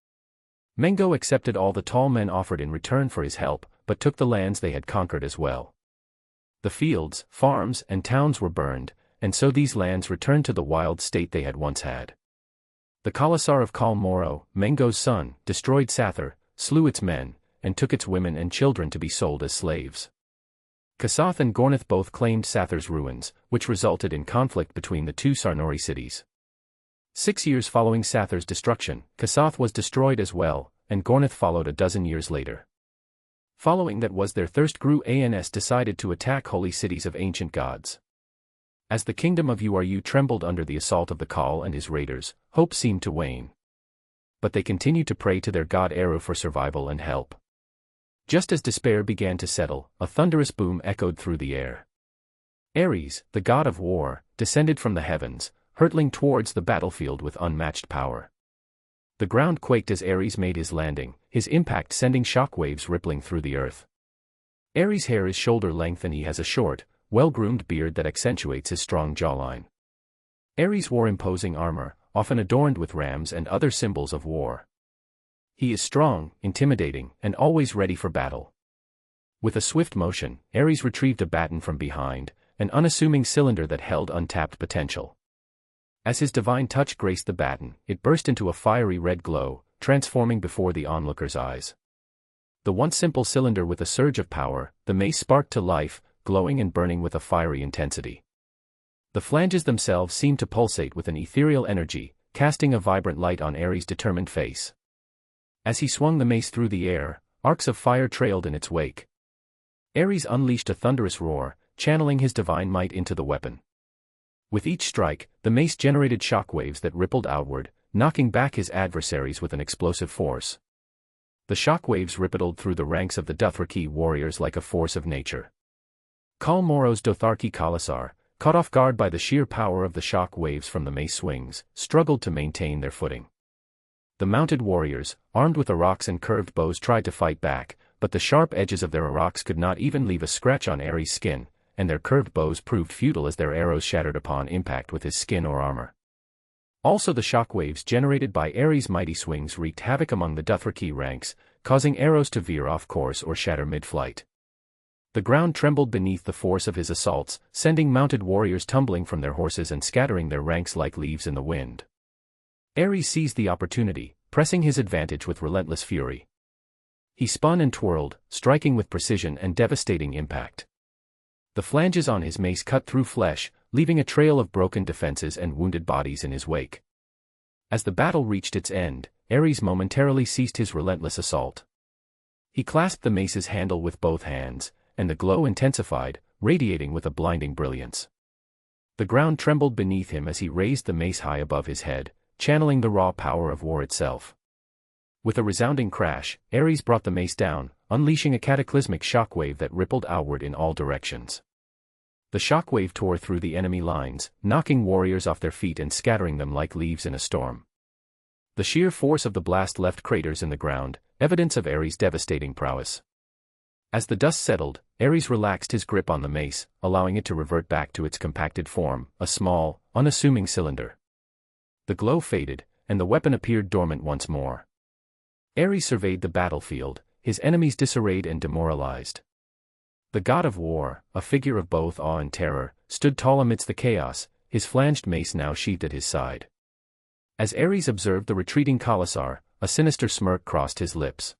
[SPEAKER 1] Mengo accepted all the tall men offered in return for his help, but took the lands they had conquered as well. The fields, farms, and towns were burned, and so these lands returned to the wild state they had once had. The Khalasar of Khal Moro, Mengo's son, destroyed Sathar, slew its men, and took its women and children to be sold as slaves. Kasath and Gornith both claimed Sathar's ruins, which resulted in conflict between the two Sarnori cities. 6 years following Sathar's destruction, Kasath was destroyed as well, and Gornith followed a dozen years later. Following that was their thirst grew ans decided to attack holy cities of ancient gods. As the kingdom of Uru trembled under the assault of the Khal and his raiders, hope seemed to wane. But they continued to pray to their god Eru for survival and help. Just as despair began to settle, a thunderous boom echoed through the air. Ares, the god of war, descended from the heavens, hurtling towards the battlefield with unmatched power. The ground quaked as Ares made his landing, his impact sending shockwaves rippling through the earth. Ares' hair is shoulder length and he has a short, well-groomed beard that accentuates his strong jawline. Ares wore imposing armor, often adorned with rams and other symbols of war. He is strong, intimidating, and always ready for battle. With a swift motion, Ares retrieved a baton from behind, an unassuming cylinder that held untapped potential. As his divine touch graced the baton, it burst into a fiery red glow, transforming before the onlooker's eyes. The once simple cylinder with a surge of power, the mace sparked to life, glowing and burning with a fiery intensity. The flanges themselves seemed to pulsate with an ethereal energy, casting a vibrant light on Ares' determined face. As he swung the mace through the air, arcs of fire trailed in its wake. Ares unleashed a thunderous roar, channeling his divine might into the weapon. With each strike, the mace generated shockwaves that rippled outward, knocking back his adversaries with an explosive force. The shockwaves rippled through the ranks of the Dothraki warriors like a force of nature. Khal Moro's Dothraki Khalasar, caught off guard by the sheer power of the shock waves from the mace swings, struggled to maintain their footing. The mounted warriors, armed with arcs and curved bows, tried to fight back, but the sharp edges of their arcs could not even leave a scratch on Ares' skin, and their curved bows proved futile as their arrows shattered upon impact with his skin or armor. Also, the shock waves generated by Ares' mighty swings wreaked havoc among the Dothraki ranks, causing arrows to veer off course or shatter mid-flight. The ground trembled beneath the force of his assaults, sending mounted warriors tumbling from their horses and scattering their ranks like leaves in the wind. Ares seized the opportunity, pressing his advantage with relentless fury. He spun and twirled, striking with precision and devastating impact. The flanges on his mace cut through flesh, leaving a trail of broken defenses and wounded bodies in his wake. As the battle reached its end, Ares momentarily ceased his relentless assault. He clasped the mace's handle with both hands, and the glow intensified, radiating with a blinding brilliance. The ground trembled beneath him as he raised the mace high above his head, channeling the raw power of war itself. With a resounding crash, Ares brought the mace down, unleashing a cataclysmic shockwave that rippled outward in all directions. The shockwave tore through the enemy lines, knocking warriors off their feet and scattering them like leaves in a storm. The sheer force of the blast left craters in the ground, evidence of Ares' devastating prowess. As the dust settled, Ares relaxed his grip on the mace, allowing it to revert back to its compacted form, a small, unassuming cylinder. The glow faded, and the weapon appeared dormant once more. Ares surveyed the battlefield, his enemies disarrayed and demoralized. The god of war, a figure of both awe and terror, stood tall amidst the chaos, his flanged mace now sheathed at his side. As Ares observed the retreating Khalasar, a sinister smirk crossed his lips.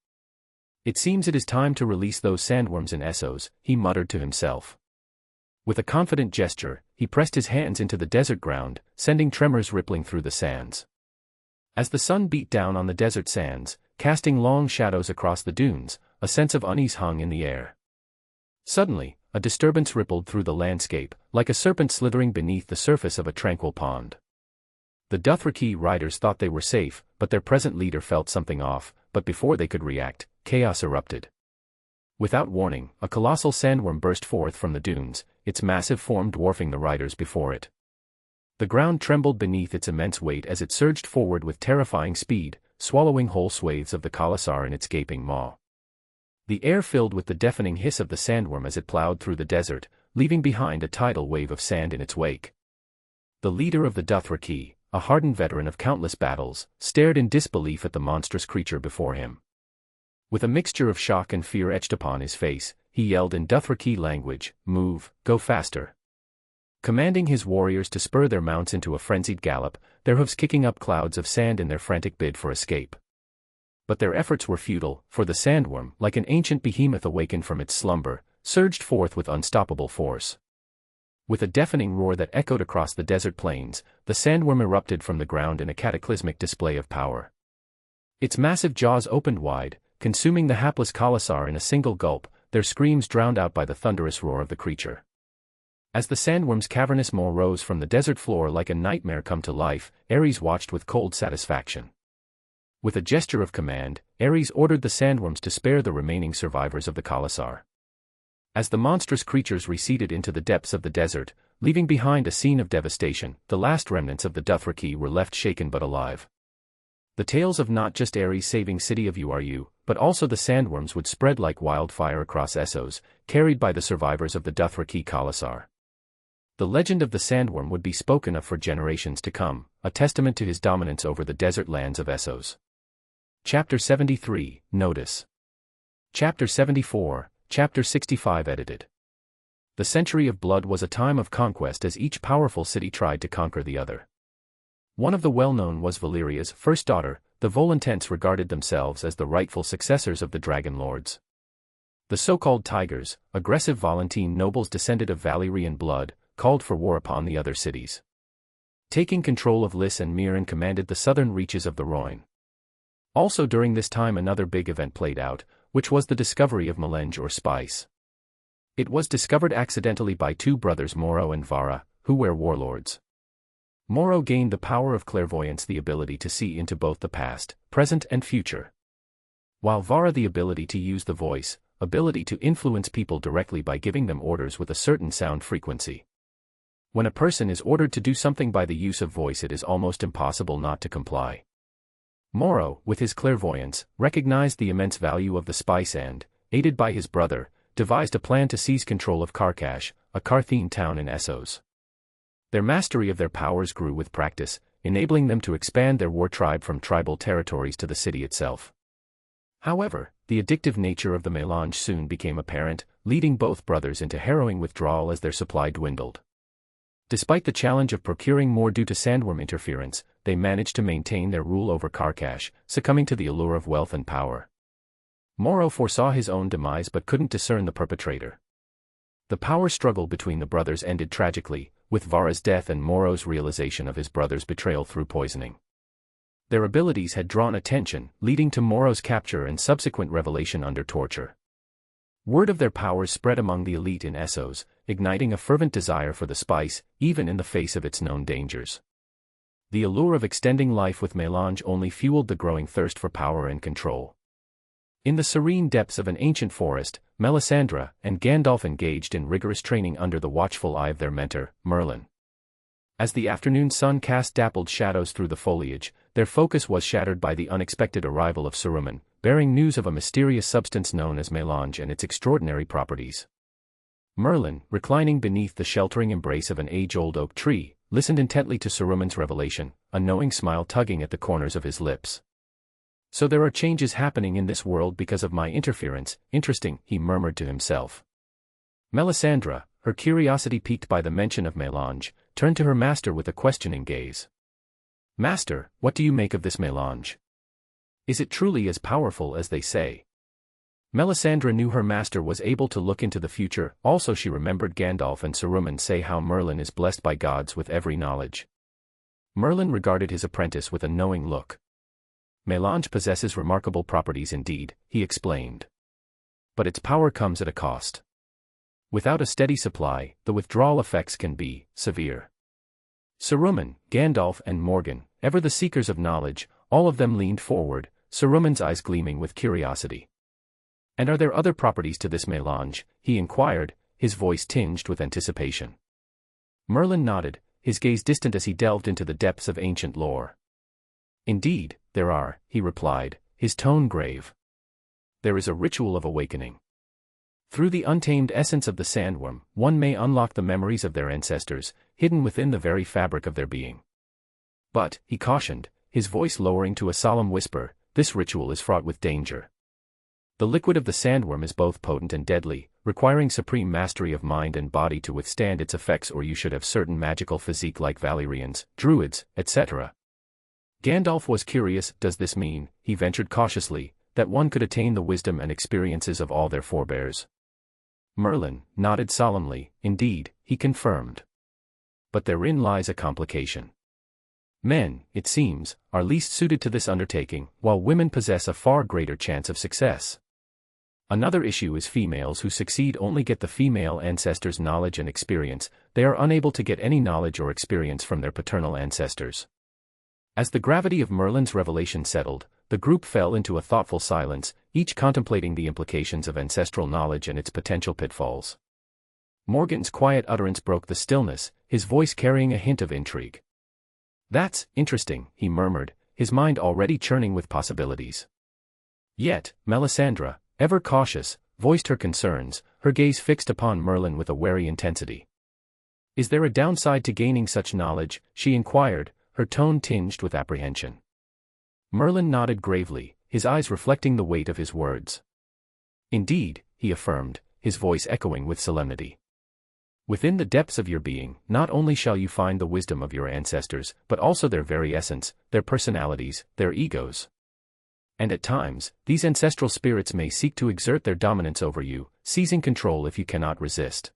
[SPEAKER 1] "It seems it is time to release those sandworms in Essos," he muttered to himself. With a confident gesture, he pressed his hands into the desert ground, sending tremors rippling through the sands. As the sun beat down on the desert sands, casting long shadows across the dunes, a sense of unease hung in the air. Suddenly, a disturbance rippled through the landscape, like a serpent slithering beneath the surface of a tranquil pond. The Dothraki riders thought they were safe, but their present leader felt something off, but before they could react, chaos erupted. Without warning, a colossal sandworm burst forth from the dunes, its massive form dwarfing the riders before it. The ground trembled beneath its immense weight as it surged forward with terrifying speed, swallowing whole swathes of the Khalasar in its gaping maw. The air filled with the deafening hiss of the sandworm as it plowed through the desert, leaving behind a tidal wave of sand in its wake. The leader of the Dothraki, a hardened veteran of countless battles, stared in disbelief at the monstrous creature before him. With a mixture of shock and fear etched upon his face, he yelled in Dothraki language, "Move, go faster." Commanding his warriors to spur their mounts into a frenzied gallop, their hooves kicking up clouds of sand in their frantic bid for escape. But their efforts were futile, for the sandworm, like an ancient behemoth awakened from its slumber, surged forth with unstoppable force. With a deafening roar that echoed across the desert plains, the sandworm erupted from the ground in a cataclysmic display of power. Its massive jaws opened wide, consuming the hapless Khalasar in a single gulp, their screams drowned out by the thunderous roar of the creature. As the sandworm's cavernous maw rose from the desert floor like a nightmare come to life, Ares watched with cold satisfaction. With a gesture of command, Ares ordered the sandworms to spare the remaining survivors of the Khalasar. As the monstrous creatures receded into the depths of the desert, leaving behind a scene of devastation, the last remnants of the Dothraki were left shaken but alive. The tales of not just Ares saving city of Uru, but also the sandworms would spread like wildfire across Essos, carried by the survivors of the Dothraki Khalasar. The legend of the sandworm would be spoken of for generations to come, a testament to his dominance over the desert lands of Essos. Chapter 73, Notice. Chapter 74, Chapter 65 edited. The Century of Blood was a time of conquest as each powerful city tried to conquer the other. One of the well-known was Valyria's first daughter. The Volantents regarded themselves as the rightful successors of the Dragon Lords. The so-called Tigers, aggressive Volantene nobles descended of Valyrian blood, called for war upon the other cities. Taking control of Lys and Meereen commanded the southern reaches of the Rhoyne. Also during this time another big event played out, which was the discovery of melange or spice. It was discovered accidentally by two brothers Moro and Vara, who were warlords. Moro gained the power of clairvoyance, the ability to see into both the past, present and future. While Vara the ability to use the voice, ability to influence people directly by giving them orders with a certain sound frequency. When a person is ordered to do something by the use of voice, it is almost impossible not to comply. Moro, with his clairvoyance, recognized the immense value of the spice and, aided by his brother, devised a plan to seize control of Carcache, a Carthene town in Essos. Their mastery of their powers grew with practice, enabling them to expand their war tribe from tribal territories to the city itself. However, the addictive nature of the melange soon became apparent, leading both brothers into harrowing withdrawal as their supply dwindled. Despite the challenge of procuring more due to sandworm interference, they managed to maintain their rule over Carcache, succumbing to the allure of wealth and power. Moro foresaw his own demise but couldn't discern the perpetrator. The power struggle between the brothers ended tragically, with Vara's death and Moro's realization of his brother's betrayal through poisoning. Their abilities had drawn attention, leading to Moro's capture and subsequent revelation under torture. Word of their powers spread among the elite in Essos, igniting a fervent desire for the spice, even in the face of its known dangers. The allure of extending life with melange only fueled the growing thirst for power and control. In the serene depths of an ancient forest, Melisandre and Gandalf engaged in rigorous training under the watchful eye of their mentor, Merlin. As the afternoon sun cast dappled shadows through the foliage, their focus was shattered by the unexpected arrival of Saruman, bearing news of a mysterious substance known as melange and its extraordinary properties. Merlin, reclining beneath the sheltering embrace of an age-old oak tree, listened intently to Saruman's revelation, a knowing smile tugging at the corners of his lips. "So there are changes happening in this world because of my interference, interesting," he murmured to himself. Melisandre, her curiosity piqued by the mention of melange, turned to her master with a questioning gaze. "Master, what do you make of this melange? Is it truly as powerful as they say?" Melisandre knew her master was able to look into the future, also she remembered Gandalf and Saruman say how Merlin is blessed by gods with every knowledge. Merlin regarded his apprentice with a knowing look. "Melange possesses remarkable properties indeed," he explained. "But its power comes at a cost. Without a steady supply, the withdrawal effects can be severe." Saruman, Gandalf and Morgan, ever the seekers of knowledge, all of them leaned forward, Saruman's eyes gleaming with curiosity. "And are there other properties to this melange?" he inquired, his voice tinged with anticipation. Merlin nodded, his gaze distant as he delved into the depths of ancient lore. "Indeed, there are," he replied, his tone grave. "There is a ritual of awakening. Through the untamed essence of the sandworm, one may unlock the memories of their ancestors, hidden within the very fabric of their being. But," he cautioned, his voice lowering to a solemn whisper, "this ritual is fraught with danger. The liquid of the sandworm is both potent and deadly, requiring supreme mastery of mind and body to withstand its effects, or you should have certain magical physique like Valyrians, druids, etc." Gandalf was curious. "Does this mean," he ventured cautiously, "that one could attain the wisdom and experiences of all their forebears?" Merlin nodded solemnly. "Indeed," he confirmed. "But therein lies a complication. Men, it seems, are least suited to this undertaking, while women possess a far greater chance of success. Another issue is females who succeed only get the female ancestors' knowledge and experience, they are unable to get any knowledge or experience from their paternal ancestors." As the gravity of Merlin's revelation settled, the group fell into a thoughtful silence, each contemplating the implications of ancestral knowledge and its potential pitfalls. Morgan's quiet utterance broke the stillness, his voice carrying a hint of intrigue. "That's interesting," he murmured, his mind already churning with possibilities. Yet, Melisandre, ever cautious, voiced her concerns, her gaze fixed upon Merlin with a wary intensity. "Is there a downside to gaining such knowledge?" she inquired, her tone tinged with apprehension. Merlin nodded gravely, his eyes reflecting the weight of his words. "Indeed," he affirmed, his voice echoing with solemnity. "Within the depths of your being, not only shall you find the wisdom of your ancestors, but also their very essence, their personalities, their egos. And at times, these ancestral spirits may seek to exert their dominance over you, seizing control if you cannot resist."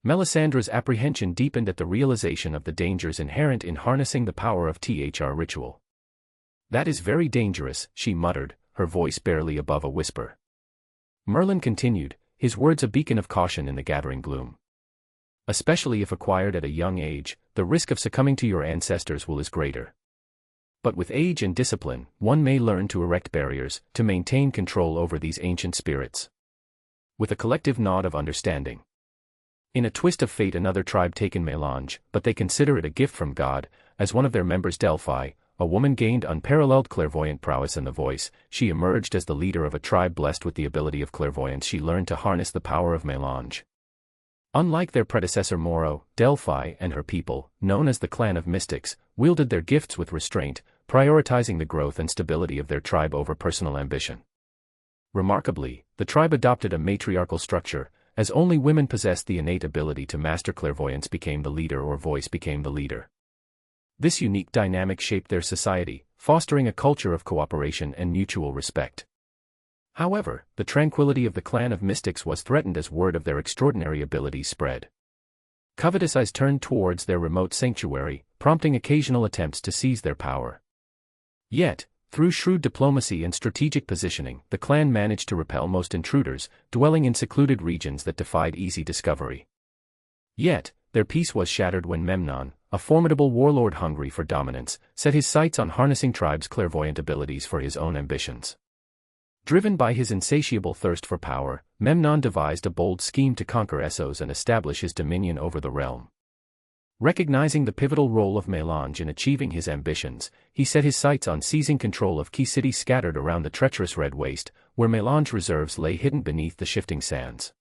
[SPEAKER 1] Melisandre's apprehension deepened at the realization of the dangers inherent in harnessing the power of THR ritual. "That is very dangerous," she muttered, her voice barely above a whisper. Merlin continued, his words a beacon of caution in the gathering gloom. "Especially if acquired at a young age, the risk of succumbing to your ancestors' will is greater. But with age and discipline, one may learn to erect barriers, to maintain control over these ancient spirits." With a collective nod of understanding, In a twist of fate, another tribe taken melange, but they consider it a gift from God. As one of their members, Delphi, a woman, gained unparalleled clairvoyant prowess and the voice. She emerged as the leader of a tribe blessed with the ability of clairvoyance. She learned to harness the power of melange. Unlike their predecessor Moro, Delphi and her people, known as the Clan of Mystics, wielded their gifts with restraint, prioritizing the growth and stability of their tribe over personal ambition. Remarkably, the tribe adopted a matriarchal structure. As only women possessed the innate ability to master clairvoyance became the leader, or voice became the leader. This unique dynamic shaped their society, fostering a culture of cooperation and mutual respect. However, the tranquility of the Clan of Mystics was threatened as word of their extraordinary abilities spread. Covetous eyes turned towards their remote sanctuary, prompting occasional attempts to seize their power. Yet, through shrewd diplomacy and strategic positioning, the clan managed to repel most intruders, dwelling in secluded regions that defied easy discovery. Yet, their peace was shattered when Memnon, a formidable warlord hungry for dominance, set his sights on harnessing tribes' clairvoyant abilities for his own ambitions. Driven by his insatiable thirst for power, Memnon devised a bold scheme to conquer Essos and establish his dominion over the realm. Recognizing the pivotal role of melange in achieving his ambitions, he set his sights on seizing control of key cities scattered around the treacherous Red Waste, where melange reserves lay hidden beneath the shifting sands.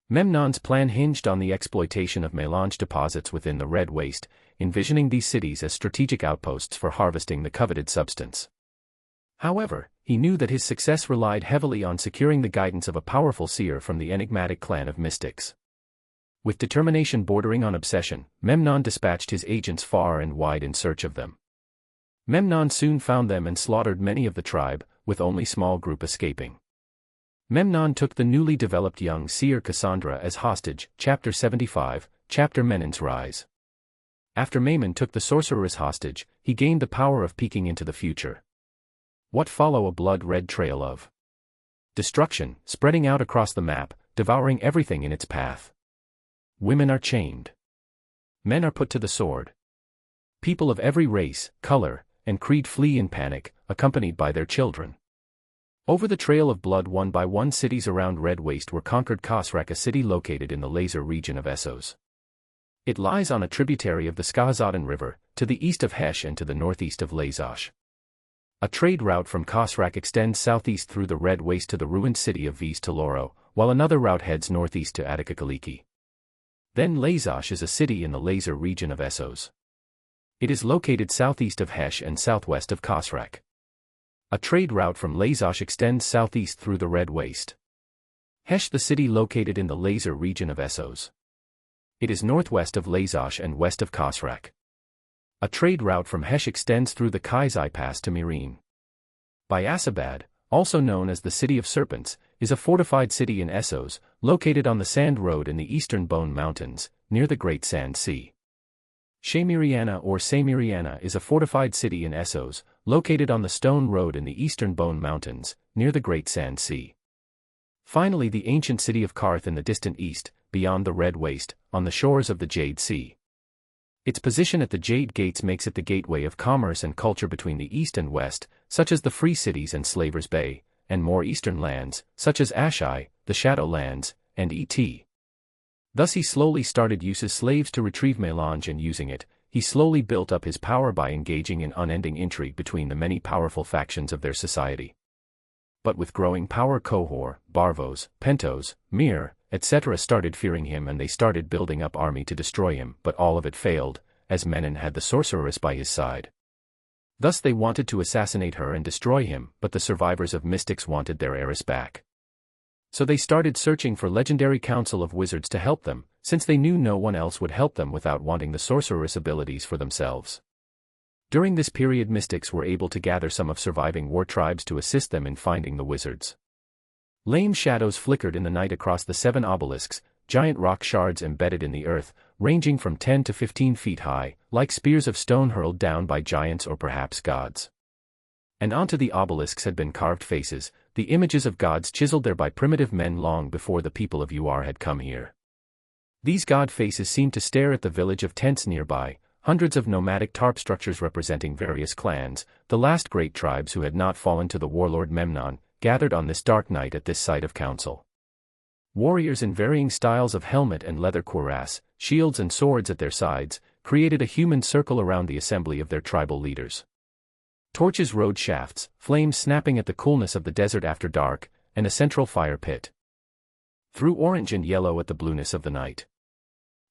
[SPEAKER 1] Memnon's plan hinged on the exploitation of melange deposits within the Red Waste, envisioning these cities as strategic outposts for harvesting the coveted substance. However, he knew that his success relied heavily on securing the guidance of a powerful seer from the enigmatic Clan of Mystics. With determination bordering on obsession, Memnon dispatched his agents far and wide in search of them. Memnon soon found them and slaughtered many of the tribe, with only small group escaping. Memnon took the newly developed young seer Cassandra as hostage, Chapter 75, Chapter Menance's Rise. After Maimon took the sorceress hostage, he gained the power of peeking into the future. What follow a blood-red trail of destruction, spreading out across the map, devouring everything in its path. Women are chained. Men are put to the sword. People of every race, color, and creed flee in panic, accompanied by their children. Over the trail of blood, one by one cities around Red Waste were conquered. Khosrak, a city located in the Laser region of Essos. It lies on a tributary of the Skazadan River, to the east of Hesh and to the northeast of Lazosh. A trade route from Khosrak extends southeast through the Red Waste to the ruined city of Vis Teloro, while another route heads northeast to Attica Kaliki. Then Lazosh is a city in the Laser region of Essos. It is located southeast of Hesh and southwest of Khosrak. A trade route from Lazosh extends southeast through the Red Waste. Hesh, the city located in the Laser region of Essos. It is northwest of Lazosh and west of Khosrak. A trade route from Hesh extends through the Kaizai Pass to Myrine. Bayasabad, also known as the City of Serpents, is a fortified city in Essos, located on the Sand Road in the eastern Bone Mountains, near the Great Sand Sea. Shamiriana or Samiriana is a fortified city in Essos, located on the Stone Road in the eastern Bone Mountains, near the Great Sand Sea. Finally, the ancient city of Karth in the distant east, beyond the Red Waste, on the shores of the Jade Sea. Its position at the Jade Gates makes it the gateway of commerce and culture between the east and west, such as the Free Cities and Slavers Bay, and more eastern lands, such as Ashai, the Shadowlands, and Et. Thus he slowly started uses slaves to retrieve melange, and using it, he slowly built up his power by engaging in unending intrigue between the many powerful factions of their society. But with growing power, Qohor, Braavos, Pentos, Mir, etc. started fearing him, and they started building up army to destroy him, but all of it failed, as Menon had the sorceress by his side. Thus they wanted to assassinate her and destroy him, but the survivors of Mystics wanted their heiress back. So they started searching for legendary council of wizards to help them, since they knew no one else would help them without wanting the sorceress abilities for themselves. During this period, Mystics were able to gather some of surviving war tribes to assist them in finding the wizards. Lame shadows flickered in the night across the 7 obelisks, giant rock shards embedded in the earth, ranging from 10 to 15 feet high, like spears of stone hurled down by giants or perhaps gods. And onto the obelisks had been carved faces, the images of gods chiseled there by primitive men long before the people of UR had come here. These god faces seemed to stare at the village of tents nearby, hundreds of nomadic tarp structures representing various clans, the last great tribes who had not fallen to the warlord Memnon, gathered on this dark night at this site of council. Warriors in varying styles of helmet and leather cuirass, shields and swords at their sides, created a human circle around the assembly of their tribal leaders. Torches rode shafts, flames snapping at the coolness of the desert after dark, and a central fire pit threw orange and yellow at the blueness of the night.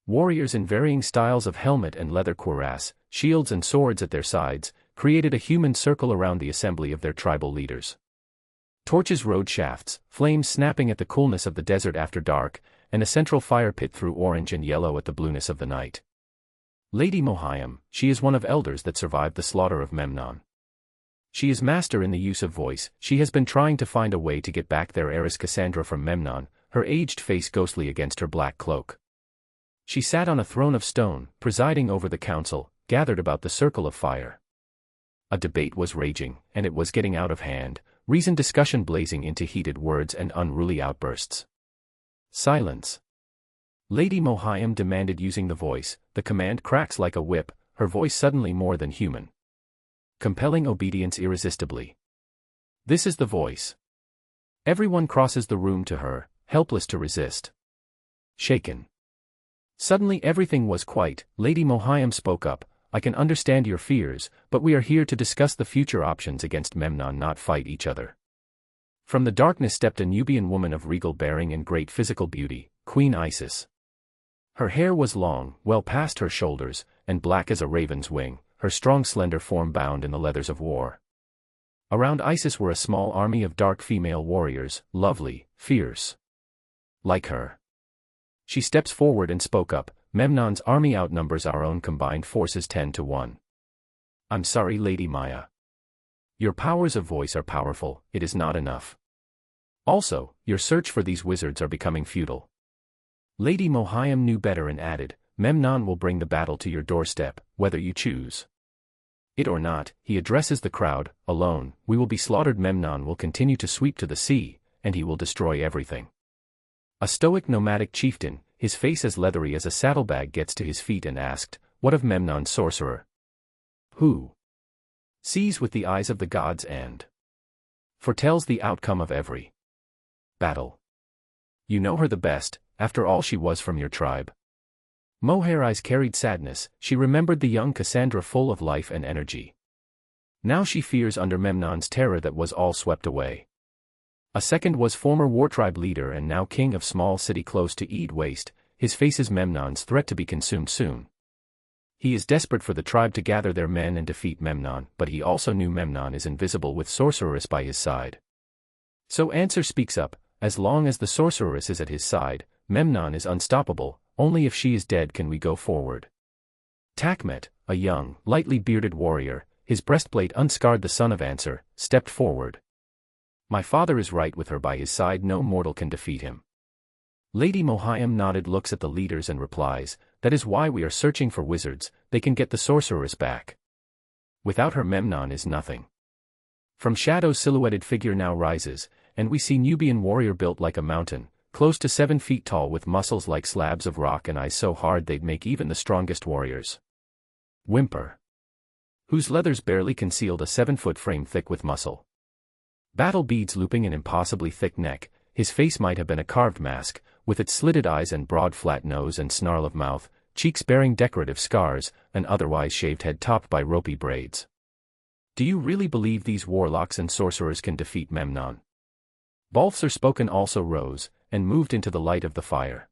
[SPEAKER 1] Warriors in varying styles of helmet and leather cuirass, shields and swords at their sides, created a human circle around the assembly of their tribal leaders. Torches rode shafts, flames snapping at the coolness of the desert after dark, and a central fire pit threw orange and yellow at the blueness of the night. Lady Mohiam, she is one of elders that survived the slaughter of Memnon. She is master in the use of voice. She has been trying to find a way to get back their heiress Cassandra from Memnon, her aged face ghostly against her black cloak. She sat on a throne of stone, presiding over the council, gathered about the circle of fire. A debate was raging, and it was getting out of hand, reasoned discussion blazing into heated words and unruly outbursts. Silence. Lady Mohiam demanded using the voice. The command cracks like a whip, her voice suddenly more than human, compelling obedience irresistibly. This is the voice. Everyone crosses the room to her, helpless to resist. Shaken. Suddenly everything was quiet. Lady Mohiam spoke up. I can understand your fears, but we are here to discuss the future options against Memnon, not fight each other. From the darkness stepped a Nubian woman of regal bearing and great physical beauty, Queen Isis. Her hair was long, well past her shoulders, and black as a raven's wing, her strong slender form bound in the leathers of war. Around Isis were a small army of dark female warriors, lovely, fierce. Like her. She steps forward and spoke up. Memnon's army outnumbers our own combined forces 10-1. I'm sorry, Lady Maya. Your powers of voice are powerful, it is not enough. Also, your search for these wizards are becoming futile. Lady Mohiam knew better and added, Memnon will bring the battle to your doorstep, whether you choose it or not. He addresses the crowd, alone, we will be slaughtered. Memnon will continue to sweep to the sea, and he will destroy everything. A stoic nomadic chieftain, his face as leathery as a saddlebag, gets to his feet and asked, what of Memnon's sorcerer? Who sees with the eyes of the gods and foretells the outcome of every battle. You know her the best, after all she was from your tribe. Mohair's eyes carried sadness. She remembered the young Cassandra full of life and energy. Now she fears under Memnon's terror that was all swept away. A second was former war tribe leader and now king of small city close to Eid Waste. His face is Memnon's threat to be consumed soon. He is desperate for the tribe to gather their men and defeat Memnon, but he also knew Memnon is invisible with sorceress by his side. So Answer speaks up, as long as the sorceress is at his side, Memnon is unstoppable, only if she is dead can we go forward. Takmet, a young, lightly bearded warrior, his breastplate unscarred, the son of Answer, stepped forward. My father is right, with her by his side no mortal can defeat him. Lady Mohiam nodded, looks at the leaders and replies, that is why we are searching for wizards, they can get the sorceress back. Without her Memnon is nothing. From shadows silhouetted figure now rises, and we see Nubian warrior built like a mountain, close to 7 feet tall with muscles like slabs of rock and eyes so hard they'd make even the strongest warriors whimper. Whose leathers barely concealed a 7-foot frame thick with muscle. Battle beads looping an impossibly thick neck, his face might have been a carved mask, with its slitted eyes and broad flat nose and snarl of mouth, cheeks bearing decorative scars, an otherwise shaved head topped by ropey braids. Do you really believe these warlocks and sorcerers can defeat Memnon? Balthazar spoken also rose, and moved into the light of the fire.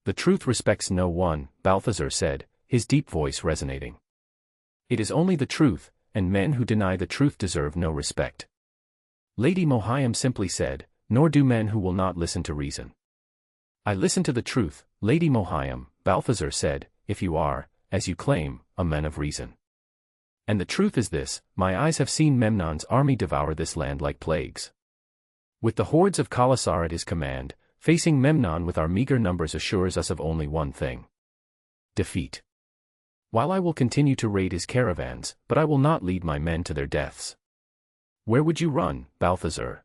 [SPEAKER 1] The truth respects no one, Balthazar said, his deep voice resonating. It is only the truth, and men who deny the truth deserve no respect. Lady Mohiam simply said, nor do men who will not listen to reason. I listen to the truth, Lady Mohiam, Balthazar said, if you are, as you claim, a man of reason. And the truth is this, my eyes have seen Memnon's army devour this land like plagues. With the hordes of Khalasar at his command, facing Memnon with our meager numbers assures us of only one thing. Defeat. While I will continue to raid his caravans, but I will not lead my men to their deaths. Where would you run, Balthazar?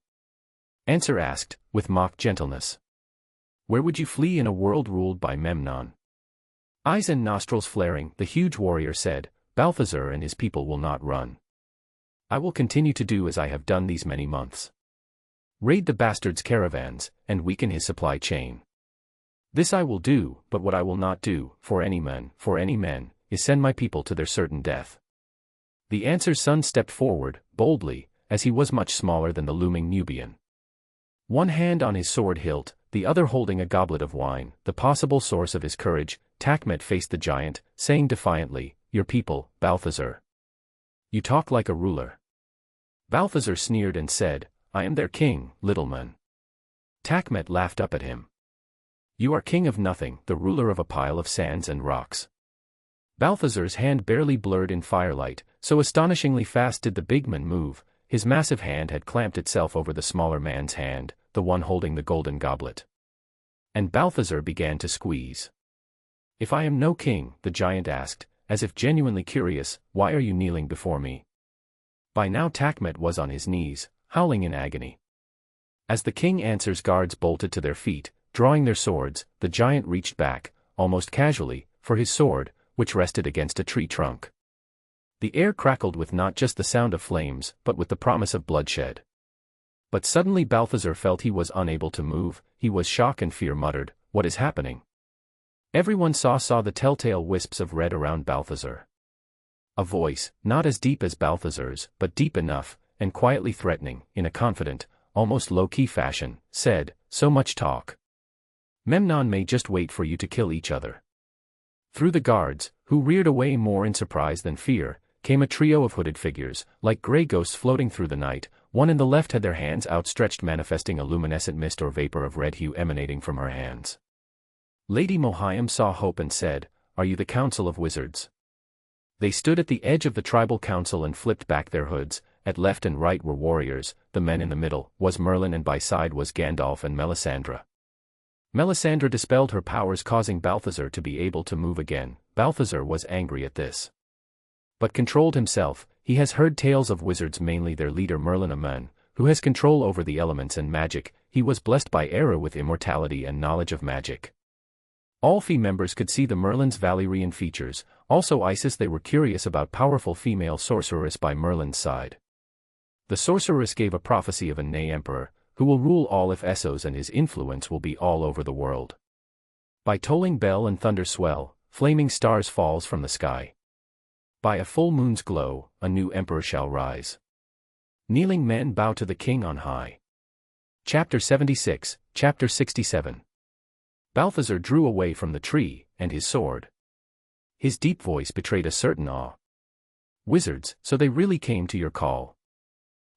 [SPEAKER 1] Answer asked, with mock gentleness. Where would you flee in a world ruled by Memnon? Eyes and nostrils flaring, the huge warrior said, Balthazar and his people will not run. I will continue to do as I have done these many months. Raid the bastard's caravans, and weaken his supply chain. This I will do, but what I will not do, for any man, is send my people to their certain death. The answer's son stepped forward, boldly, as he was much smaller than the looming Nubian. One hand on his sword hilt, the other holding a goblet of wine, the possible source of his courage, Takmet faced the giant, saying defiantly, "Your people, Balthazar. You talk like a ruler." Balthazar sneered and said, "I am their king, little man." Takmet laughed up at him. "You are king of nothing, the ruler of a pile of sands and rocks." Balthazar's hand barely blurred in firelight, so astonishingly fast did the big man move. His massive hand had clamped itself over the smaller man's hand, the one holding the golden goblet. And Balthazar began to squeeze. "If I am no king," the giant asked, as if genuinely curious, "why are you kneeling before me?" By now Takmet was on his knees, howling in agony. As the king answers, guards bolted to their feet, drawing their swords. The giant reached back, almost casually, for his sword, which rested against a tree trunk. The air crackled with not just the sound of flames, but with the promise of bloodshed. But suddenly Balthazar felt he was unable to move. He was shocked and fear muttered, "What is happening?" Everyone saw the telltale wisps of red around Balthazar. A voice, not as deep as Balthazar's, but deep enough, and quietly threatening, in a confident, almost low-key fashion, said, "So much talk. Memnon may just wait for you to kill each other." Through the guards, who reared away more in surprise than fear, came a trio of hooded figures, like gray ghosts floating through the night. One in the left had their hands outstretched, manifesting a luminescent mist or vapor of red hue emanating from her hands. Lady Mohiam saw hope and said, "Are you the Council of Wizards?" They stood at the edge of the tribal council and flipped back their hoods. At left and right were warriors, the men in the middle was Merlin, and by side was Gandalf and Melisandre. Melisandre dispelled her powers, causing Balthazar to be able to move again. Balthazar was angry at this, but controlled himself. He has heard tales of wizards, mainly their leader Merlin, a man who has control over the elements and magic. He was blessed by Era with immortality and knowledge of magic. All Fey members could see the Merlin's Valyrian features, also Isis. They were curious about powerful female sorceress by Merlin's side. The sorceress gave a prophecy of a Nay emperor, who will rule all of Essos, and his influence will be all over the world. By tolling bell and thunder swell, flaming stars falls from the sky. By a full moon's glow, a new emperor shall rise. Kneeling men bow to the king on high. Chapter 76, Chapter 67. Balthazar drew away from the tree, and his sword. His deep voice betrayed a certain awe. "Wizards, so they really came to your call."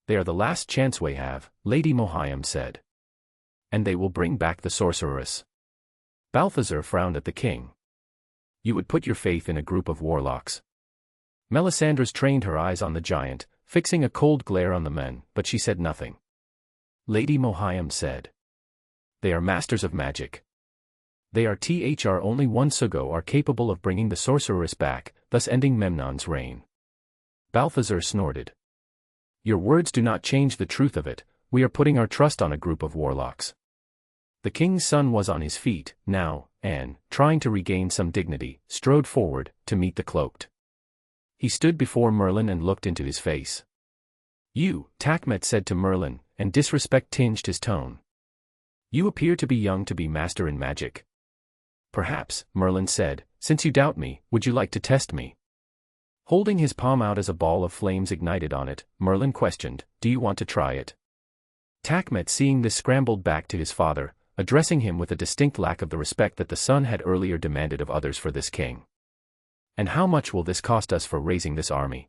[SPEAKER 1] "They are the last chance we have," Lady Mohiam said. "And they will bring back the sorceress." Balthazar frowned at the king. "You would put your faith in a group of warlocks?" Melisandre trained her eyes on the giant, fixing a cold glare on the men, but she said nothing. Lady Mohiam said, "They are masters of magic. They are only one Sugo are capable of bringing the sorceress back, thus ending Memnon's reign." Balthazar snorted. "Your words do not change the truth of it. We are putting our trust on a group of warlocks." The king's son was on his feet, now, and, trying to regain some dignity, strode forward, to meet the cloaked. He stood before Merlin and looked into his face. "You," Takmet said to Merlin, and disrespect tinged his tone. "You appear to be young to be master in magic." "Perhaps," Merlin said, "since you doubt me, would you like to test me?" Holding his palm out as a ball of flames ignited on it, Merlin questioned, "Do you want to try it?" Takmet, seeing this, scrambled back to his father, addressing him with a distinct lack of the respect that the son had earlier demanded of others for this king. "And how much will this cost us for raising this army?"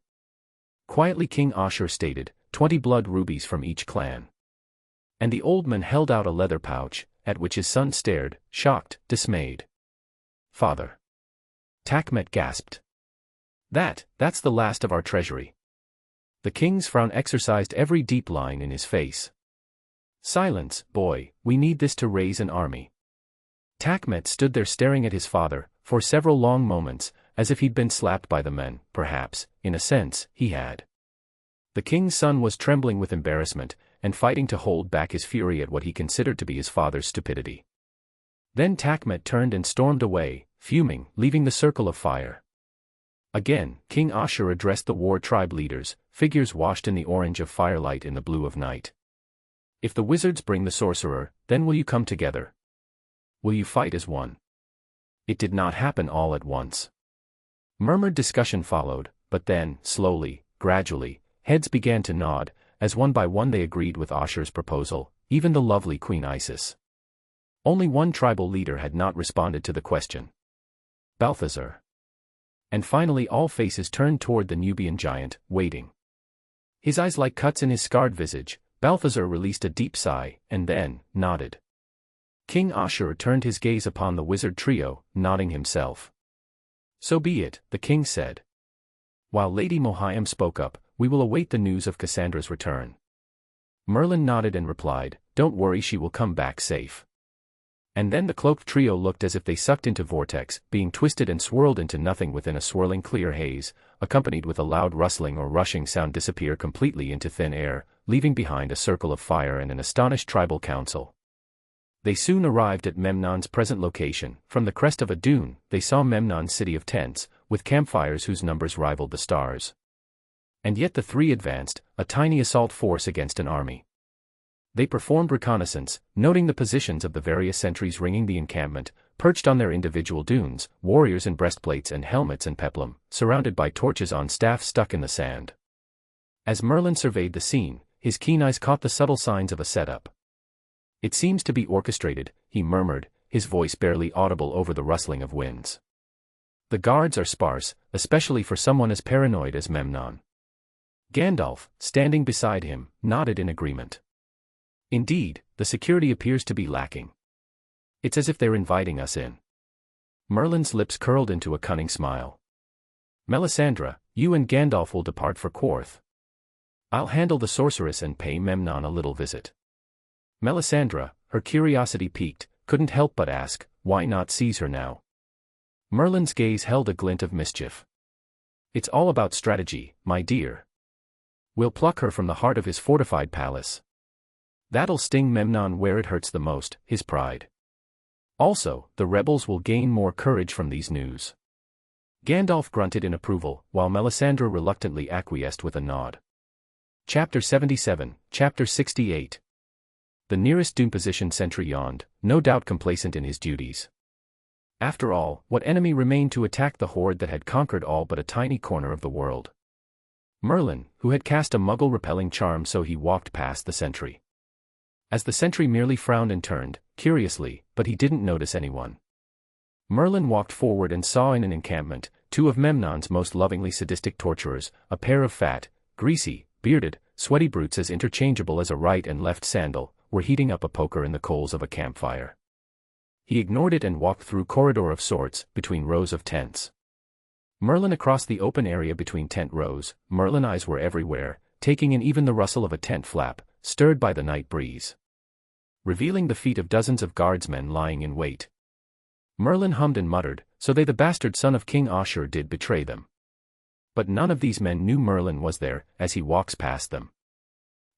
[SPEAKER 1] Quietly King Ashur stated, 20 blood rubies from each clan. And the old man held out a leather pouch, at which his son stared, shocked, dismayed. "Father." Takmet gasped. That's the last of our treasury." The king's frown exercised every deep line in his face. "Silence, boy, we need this to raise an army." Takmet stood there staring at his father, for several long moments, as if he'd been slapped by the men. Perhaps, in a sense, he had. The king's son was trembling with embarrassment, and fighting to hold back his fury at what he considered to be his father's stupidity. Then Takmet turned and stormed away, fuming, leaving the circle of fire. Again, King Ashur addressed the war tribe leaders, figures washed in the orange of firelight in the blue of night. If the wizards bring the sorcerer, then will you come together? Will you fight as one? It did not happen all at once. Murmured discussion followed, but then, slowly, gradually, heads began to nod, as one by one they agreed with Ashur's proposal, even the lovely Queen Isis. Only one tribal leader had not responded to the question. Balthazar. And finally all faces turned toward the Nubian giant, waiting. His eyes like cuts in his scarred visage, Balthazar released a deep sigh, and then, nodded. King Ashur turned his gaze upon the wizard trio, nodding himself. So be it, the king said. While Lady Mohiam spoke up, we will await the news of Cassandra's return. Merlin nodded and replied, don't worry, she will come back safe. And then the cloaked trio looked as if they sucked into vortex, being twisted and swirled into nothing within a swirling clear haze, accompanied with a loud rustling or rushing sound disappear completely into thin air, leaving behind a circle of fire and an astonished tribal council. They soon arrived at Memnon's present location. From the crest of a dune, they saw Memnon's city of tents, with campfires whose numbers rivaled the stars. And yet the three advanced, a tiny assault force against an army. They performed reconnaissance, noting the positions of the various sentries ringing the encampment, perched on their individual dunes, warriors in breastplates and helmets and peplum, surrounded by torches on staffs stuck in the sand. As Merlin surveyed the scene, his keen eyes caught the subtle signs of a setup. It seems to be orchestrated, he murmured, his voice barely audible over the rustling of winds. The guards are sparse, especially for someone as paranoid as Memnon. Gandalf, standing beside him, nodded in agreement. Indeed, the security appears to be lacking. It's as if they're inviting us in. Merlin's lips curled into a cunning smile. Melisandre, you and Gandalf will depart for Quarth. I'll handle the sorceress and pay Memnon a little visit. Melisandre, her curiosity piqued, couldn't help but ask, why not seize her now? Merlin's gaze held a glint of mischief. It's all about strategy, my dear. We'll pluck her from the heart of his fortified palace. That'll sting Memnon where it hurts the most, his pride. Also, the rebels will gain more courage from these news. Gandalf grunted in approval, while Melisandre reluctantly acquiesced with a nod. Chapter 77, Chapter 68. The nearest dune position sentry yawned, no doubt complacent in his duties. After all, what enemy remained to attack the horde that had conquered all but a tiny corner of the world? Merlin, who had cast a muggle-repelling charm, so he walked past the sentry. As the sentry merely frowned and turned, curiously, but he didn't notice anyone. Merlin walked forward and saw in an encampment, two of Memnon's most lovingly sadistic torturers, a pair of fat, greasy, bearded, sweaty brutes as interchangeable as a right and left sandal, were heating up a poker in the coals of a campfire. He ignored it and walked through corridor of sorts, between rows of tents. Merlin across the open area between tent rows, Merlin eyes were everywhere, taking in even the rustle of a tent flap, stirred by the night breeze, revealing the feet of dozens of guardsmen lying in wait. Merlin hummed and muttered, so they the bastard son of King Ashur did betray them. But none of these men knew Merlin was there, as he walks past them.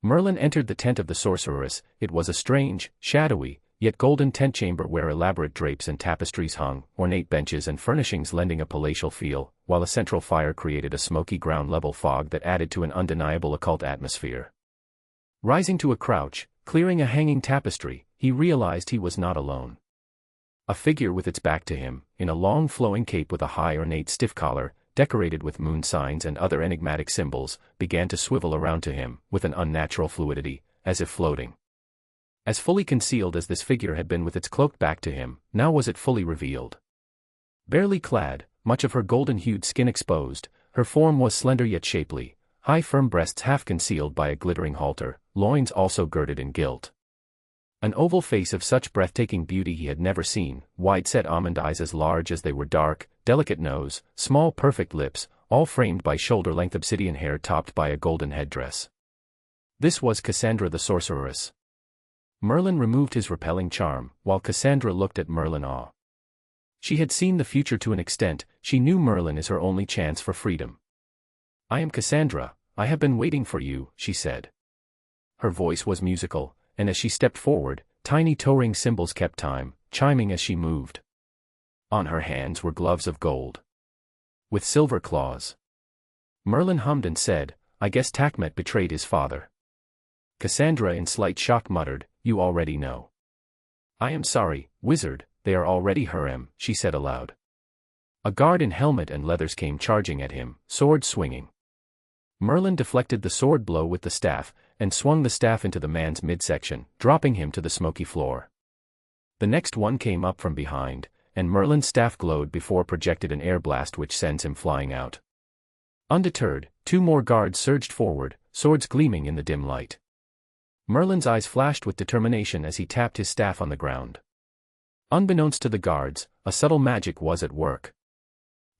[SPEAKER 1] Merlin entered the tent of the sorceress. It was a strange, shadowy, yet golden tent chamber where elaborate drapes and tapestries hung, ornate benches and furnishings lending a palatial feel, while a central fire created a smoky ground-level fog that added to an undeniable occult atmosphere. Rising to a crouch, clearing a hanging tapestry, he realized he was not alone. A figure with its back to him, in a long flowing cape with a high ornate stiff collar, decorated with moon signs and other enigmatic symbols, began to swivel around to him, with an unnatural fluidity, as if floating. As fully concealed as this figure had been with its cloaked back to him, now was it fully revealed. Barely clad, much of her golden-hued skin exposed, her form was slender yet shapely, high firm breasts half concealed by a glittering halter, loins also girded in gilt. An oval face of such breathtaking beauty he had never seen, wide-set almond eyes as large as they were dark, delicate nose, small perfect lips, all framed by shoulder-length obsidian hair topped by a golden headdress. This was Cassandra the sorceress. Merlin removed his repelling charm, while Cassandra looked at Merlin awe. She had seen the future to an extent. She knew Merlin is her only chance for freedom. "I am Cassandra, I have been waiting for you," she said. Her voice was musical, and as she stepped forward, tiny toe-ring cymbals kept time, chiming as she moved. On her hands were gloves of gold, with silver claws. Merlin hummed and said, "I guess Takmet betrayed his father." Cassandra in slight shock muttered, "You already know." "I am sorry, wizard, they are already harem," she said aloud. A guard in helmet and leathers came charging at him, sword swinging. Merlin deflected the sword blow with the staff, and swung the staff into the man's midsection, dropping him to the smoky floor. The next one came up from behind, and Merlin's staff glowed before projected an air blast which sends him flying out. Undeterred, 2 more guards surged forward, swords gleaming in the dim light. Merlin's eyes flashed with determination as he tapped his staff on the ground. Unbeknownst to the guards, a subtle magic was at work.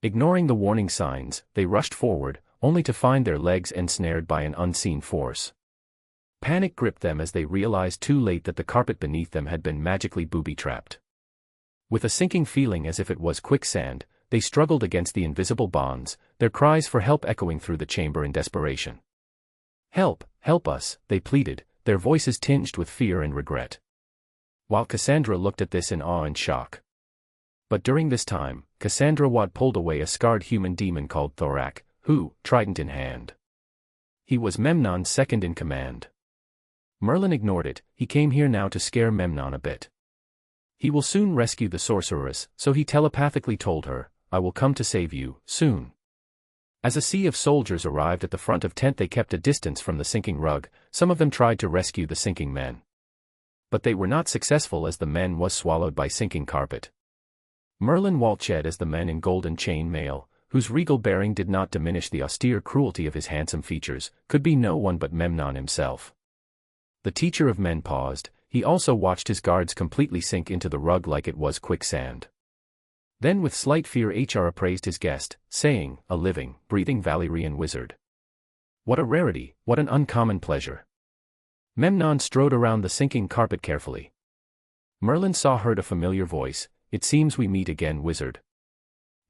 [SPEAKER 1] Ignoring the warning signs, they rushed forward, only to find their legs ensnared by an unseen force. Panic gripped them as they realized too late that the carpet beneath them had been magically booby-trapped. With a sinking feeling as if it was quicksand, they struggled against the invisible bonds, their cries for help echoing through the chamber in desperation. "Help, help us," they pleaded, their voices tinged with fear and regret. While Cassandra looked at this in awe and shock. But during this time, Cassandra pulled away a scarred human demon called Thorak, who, trident in hand. He was Memnon's second in command. Merlin ignored it, he came here now to scare Memnon a bit. He will soon rescue the sorceress, so he telepathically told her, "I will come to save you, soon." As a sea of soldiers arrived at the front of tent, they kept a distance from the sinking rug. Some of them tried to rescue the sinking men. But they were not successful as the men was swallowed by sinking carpet. Merlin waltzed as the men in golden chain mail, whose regal bearing did not diminish the austere cruelty of his handsome features, could be no one but Memnon himself. The teacher of men paused, he also watched his guards completely sink into the rug like it was quicksand. Then with slight fear HR appraised his guest, saying, "A living, breathing Valyrian wizard. What a rarity, what an uncommon pleasure." Memnon strode around the sinking carpet carefully. Merlin heard a familiar voice, "It seems we meet again, wizard."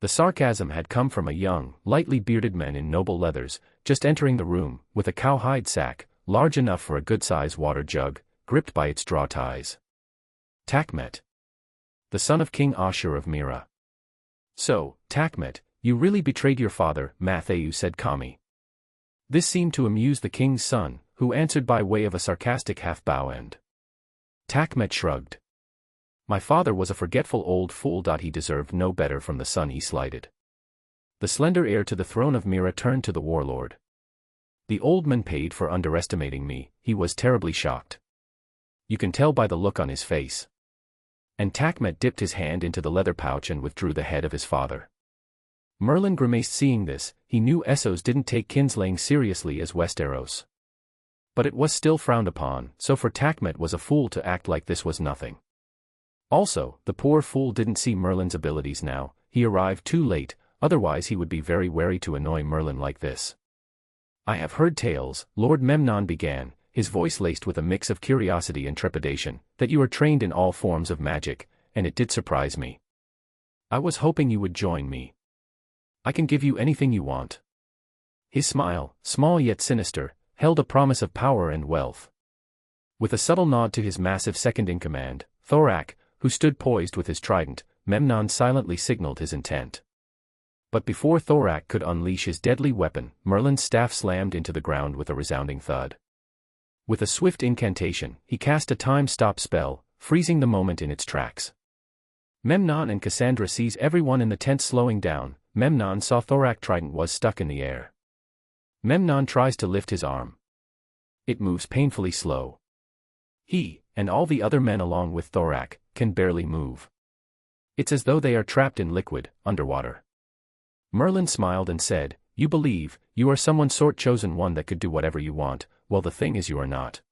[SPEAKER 1] The sarcasm had come from a young, lightly bearded man in noble leathers, just entering the room, with a cowhide sack, large enough for a good-sized water jug, gripped by its draw ties. Takmet. The son of King Ashur of Mira. "So, Takmet, you really betrayed your father," Matthew said calmly. This seemed to amuse the king's son, who answered by way of a sarcastic half-bow and. Takmet shrugged. "My father was a forgetful old fool. He deserved no better from the son he slighted." The slender heir to the throne of Mira turned to the warlord. "The old man paid for underestimating me," he was terribly shocked. "You can tell by the look on his face." And Takmet dipped his hand into the leather pouch and withdrew the head of his father. Merlin grimaced seeing this, he knew Essos didn't take kinslaying seriously as Westeros. But it was still frowned upon, so for Takmet was a fool to act like this was nothing. Also, the poor fool didn't see Merlin's abilities now, he arrived too late, otherwise he would be very wary to annoy Merlin like this. "I have heard tales," Lord Memnon began, his voice laced with a mix of curiosity and trepidation, "that you are trained in all forms of magic, and it did surprise me. I was hoping you would join me. I can give you anything you want." His smile, small yet sinister, held a promise of power and wealth. With a subtle nod to his massive second-in-command, Thorak, who stood poised with his trident, Memnon silently signaled his intent. But before Thorak could unleash his deadly weapon, Merlin's staff slammed into the ground with a resounding thud. With a swift incantation, he cast a time-stop spell, freezing the moment in its tracks. Memnon and Cassandra sees everyone in the tent slowing down. Memnon saw Thorak trident was stuck in the air. Memnon tries to lift his arm. It moves painfully slow. He, and all the other men along with Thorak, can barely move. It's as though they are trapped in liquid, underwater. Merlin smiled and said, "You believe, you are someone sort chosen one that could do whatever you want, well the thing is you are not.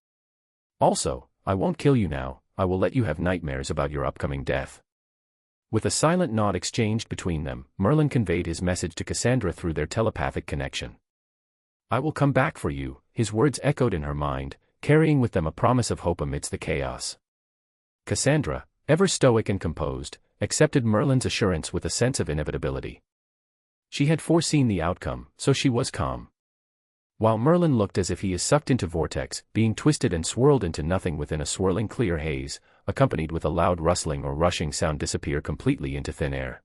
[SPEAKER 1] Also, I won't kill you now, I will let you have nightmares about your upcoming death." With a silent nod exchanged between them, Merlin conveyed his message to Cassandra through their telepathic connection. "I will come back for you," his words echoed in her mind, carrying with them a promise of hope amidst the chaos. Cassandra, ever stoic and composed, accepted Merlin's assurance with a sense of inevitability. She had foreseen the outcome, so she was calm. While Merlin looked as if he is sucked into vortex, being twisted and swirled into nothing within a swirling clear haze, accompanied with a loud rustling or rushing sound disappear completely into thin air.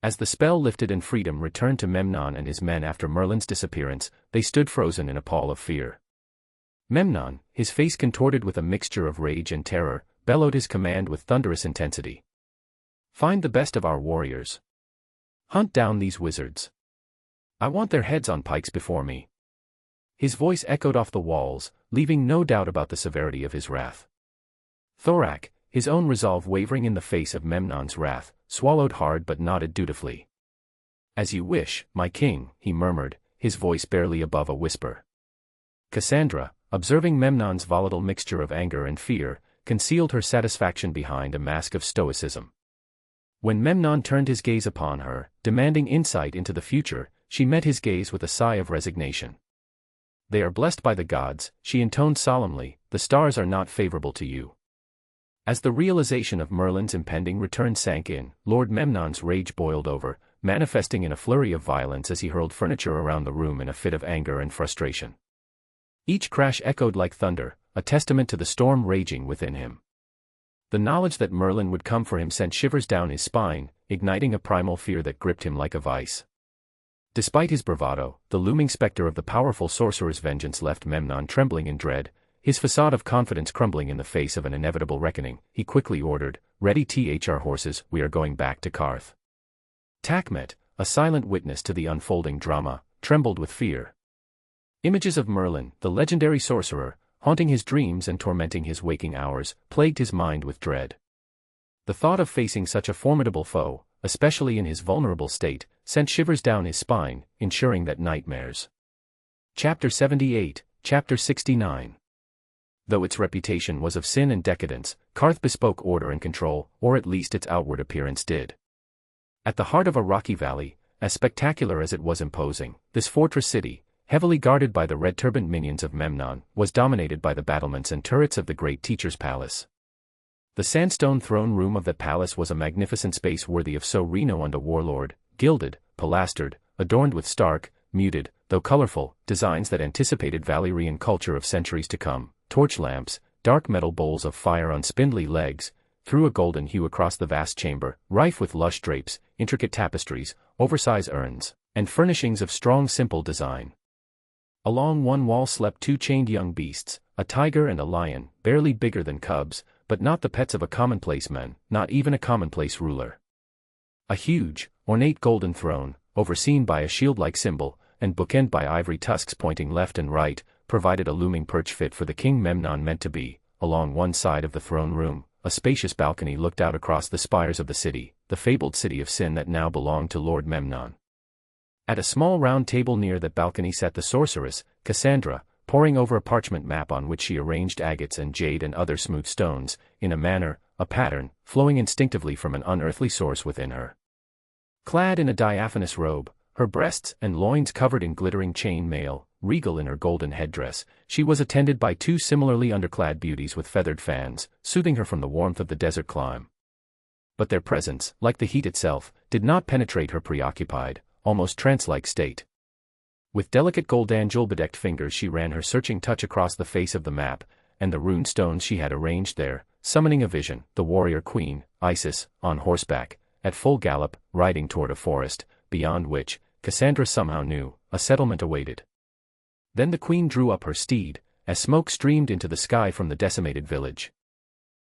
[SPEAKER 1] As the spell lifted and freedom returned to Memnon and his men after Merlin's disappearance, they stood frozen in a pall of fear. Memnon, his face contorted with a mixture of rage and terror, bellowed his command with thunderous intensity. "Find the best of our warriors. Hunt down these wizards. I want their heads on pikes before me." His voice echoed off the walls, leaving no doubt about the severity of his wrath. Thorak, his own resolve wavering in the face of Memnon's wrath, swallowed hard but nodded dutifully. "As you wish, my king," he murmured, his voice barely above a whisper. Cassandra, observing Memnon's volatile mixture of anger and fear, concealed her satisfaction behind a mask of stoicism. When Memnon turned his gaze upon her, demanding insight into the future, she met his gaze with a sigh of resignation. "They are blessed by the gods," she intoned solemnly, "the stars are not favorable to you." As the realization of Merlin's impending return sank in, Lord Memnon's rage boiled over, manifesting in a flurry of violence as he hurled furniture around the room in a fit of anger and frustration. Each crash echoed like thunder, a testament to the storm raging within him. The knowledge that Merlin would come for him sent shivers down his spine, igniting a primal fear that gripped him like a vice. Despite his bravado, the looming specter of the powerful sorcerer's vengeance left Memnon trembling in dread, his facade of confidence crumbling in the face of an inevitable reckoning. He quickly ordered, "Ready THR horses, we are going back to Karth." Takmet, a silent witness to the unfolding drama, trembled with fear. Images of Merlin, the legendary sorcerer, haunting his dreams and tormenting his waking hours, plagued his mind with dread. The thought of facing such a formidable foe, especially in his vulnerable state, sent shivers down his spine, ensuring that nightmares. Chapter 78, Chapter 69. Though its reputation was of sin and decadence, Karth bespoke order and control, or at least its outward appearance did. At the heart of a rocky valley, as spectacular as it was imposing, this fortress city, heavily guarded by the red-turbaned minions of Memnon, was dominated by the battlements and turrets of the great teacher's palace. The sandstone throne room of that palace was a magnificent space worthy of so renowned a warlord, gilded, pilastered, adorned with stark, muted, though colorful, designs that anticipated Valyrian culture of centuries to come. Torch lamps, dark metal bowls of fire on spindly legs, threw a golden hue across the vast chamber, rife with lush drapes, intricate tapestries, oversized urns, and furnishings of strong simple design. Along one wall slept two chained young beasts, a tiger and a lion, barely bigger than cubs, but not the pets of a commonplace man, not even a commonplace ruler. A huge, ornate golden throne, overseen by a shield-like symbol, and bookended by ivory tusks pointing left and right, provided a looming perch fit for the king Memnon meant to be. Along one side of the throne room, a spacious balcony looked out across the spires of the city, the fabled city of sin that now belonged to Lord Memnon. At a small round table near that balcony sat the sorceress, Cassandra, poring over a parchment map on which she arranged agates and jade and other smooth stones, in a manner, a pattern, flowing instinctively from an unearthly source within her. Clad in a diaphanous robe, her breasts and loins covered in glittering chain mail, regal in her golden headdress, she was attended by two similarly underclad beauties with feathered fans, soothing her from the warmth of the desert clime. But their presence, like the heat itself, did not penetrate her preoccupied, almost trance-like state. With delicate golden jewel-bedecked fingers she ran her searching touch across the face of the map, and the rune stones she had arranged there, summoning a vision, the warrior queen, Isis, on horseback, at full gallop, riding toward a forest, beyond which, Cassandra somehow knew, a settlement awaited. Then the queen drew up her steed, as smoke streamed into the sky from the decimated village.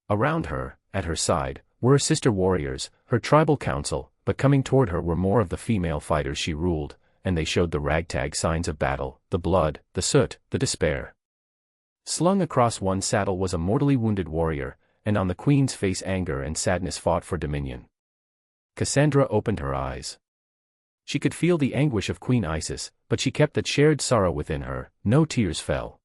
[SPEAKER 1] Around her, at her side, were her sister warriors, her tribal council, but coming toward her were more of the female fighters she ruled, and they showed the ragtag signs of battle, the blood, the soot, the despair. Slung across one saddle was a mortally wounded warrior, and on the queen's face anger and sadness fought for dominion. Cassandra opened her eyes. She could feel the anguish of Queen Isis, but she kept that shared sorrow within her, no tears fell.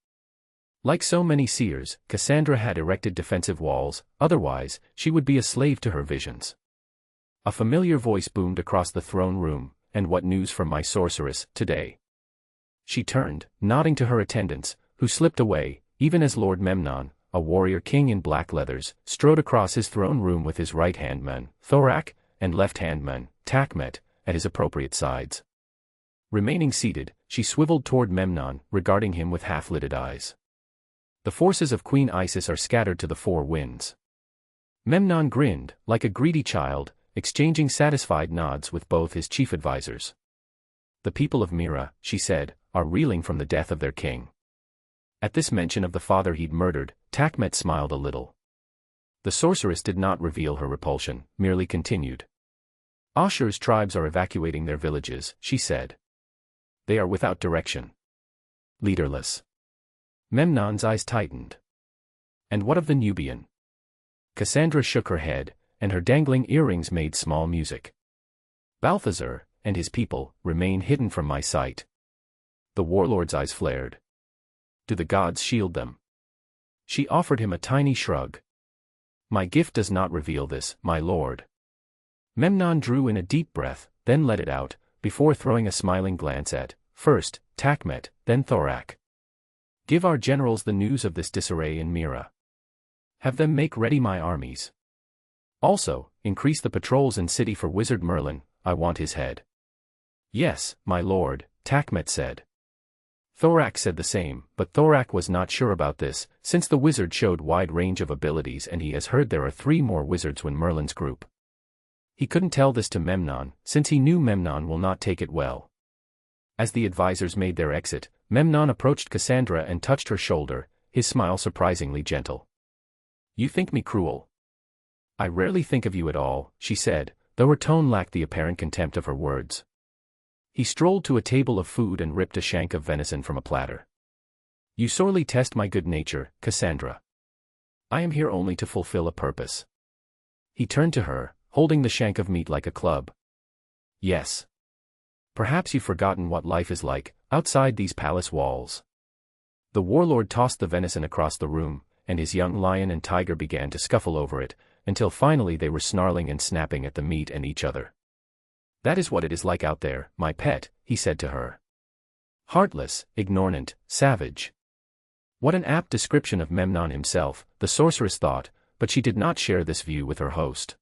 [SPEAKER 1] Like so many seers, Cassandra had erected defensive walls, otherwise, she would be a slave to her visions. A familiar voice boomed across the throne room, "And what news from my sorceress, today?" She turned, nodding to her attendants, who slipped away, even as Lord Memnon, a warrior king in black leathers, strode across his throne room with his right-hand man, Thorak, and left-hand man, Takmet, at his appropriate sides. Remaining seated, she swiveled toward Memnon, regarding him with half-lidded eyes. "The forces of Queen Isis are scattered to the four winds." Memnon grinned, like a greedy child, exchanging satisfied nods with both his chief advisors. "The people of Mira," she said, "are reeling from the death of their king. At this mention of the father he'd murdered, Takmet smiled a little. The sorceress did not reveal her repulsion, merely continued. Ashur's tribes are evacuating their villages, she said. They are without direction. Leaderless. Memnon's eyes tightened. And what of the Nubian? Cassandra shook her head, and her dangling earrings made small music. Balthazar, and his people, remain hidden from my sight. The warlord's eyes flared. Do the gods shield them? She offered him a tiny shrug. My gift does not reveal this, my lord. Memnon drew in a deep breath, then let it out, before throwing a smiling glance at, first, Takmet, then Thorak. Give our generals the news of this disarray in Mira. Have them make ready my armies. Also, increase the patrols in city for wizard Merlin, I want his head. Yes, my lord, Takmet said. Thorak said the same, but Thorak was not sure about this, since the wizard showed wide range of abilities and he has heard there are 3 more wizards when Merlin's group. He couldn't tell this to Memnon, since he knew Memnon will not take it well. As the advisors made their exit, Memnon approached Cassandra and touched her shoulder, his smile surprisingly gentle. You think me cruel? I rarely think of you at all, she said, though her tone lacked the apparent contempt of her words. He strolled to a table of food and ripped a shank of venison from a platter. You sorely test my good nature, Cassandra. I am here only to fulfill a purpose. He turned to her, holding the shank of meat like a club. Yes. Perhaps you've forgotten what life is like, outside these palace walls. The warlord tossed the venison across the room, and his young lion and tiger began to scuffle over it, until finally they were snarling and snapping at the meat and each other. That is what it is like out there, my pet, he said to her. Heartless, ignorant, savage. What an apt description of Memnon himself, the sorceress thought, but she did not share this view with her host.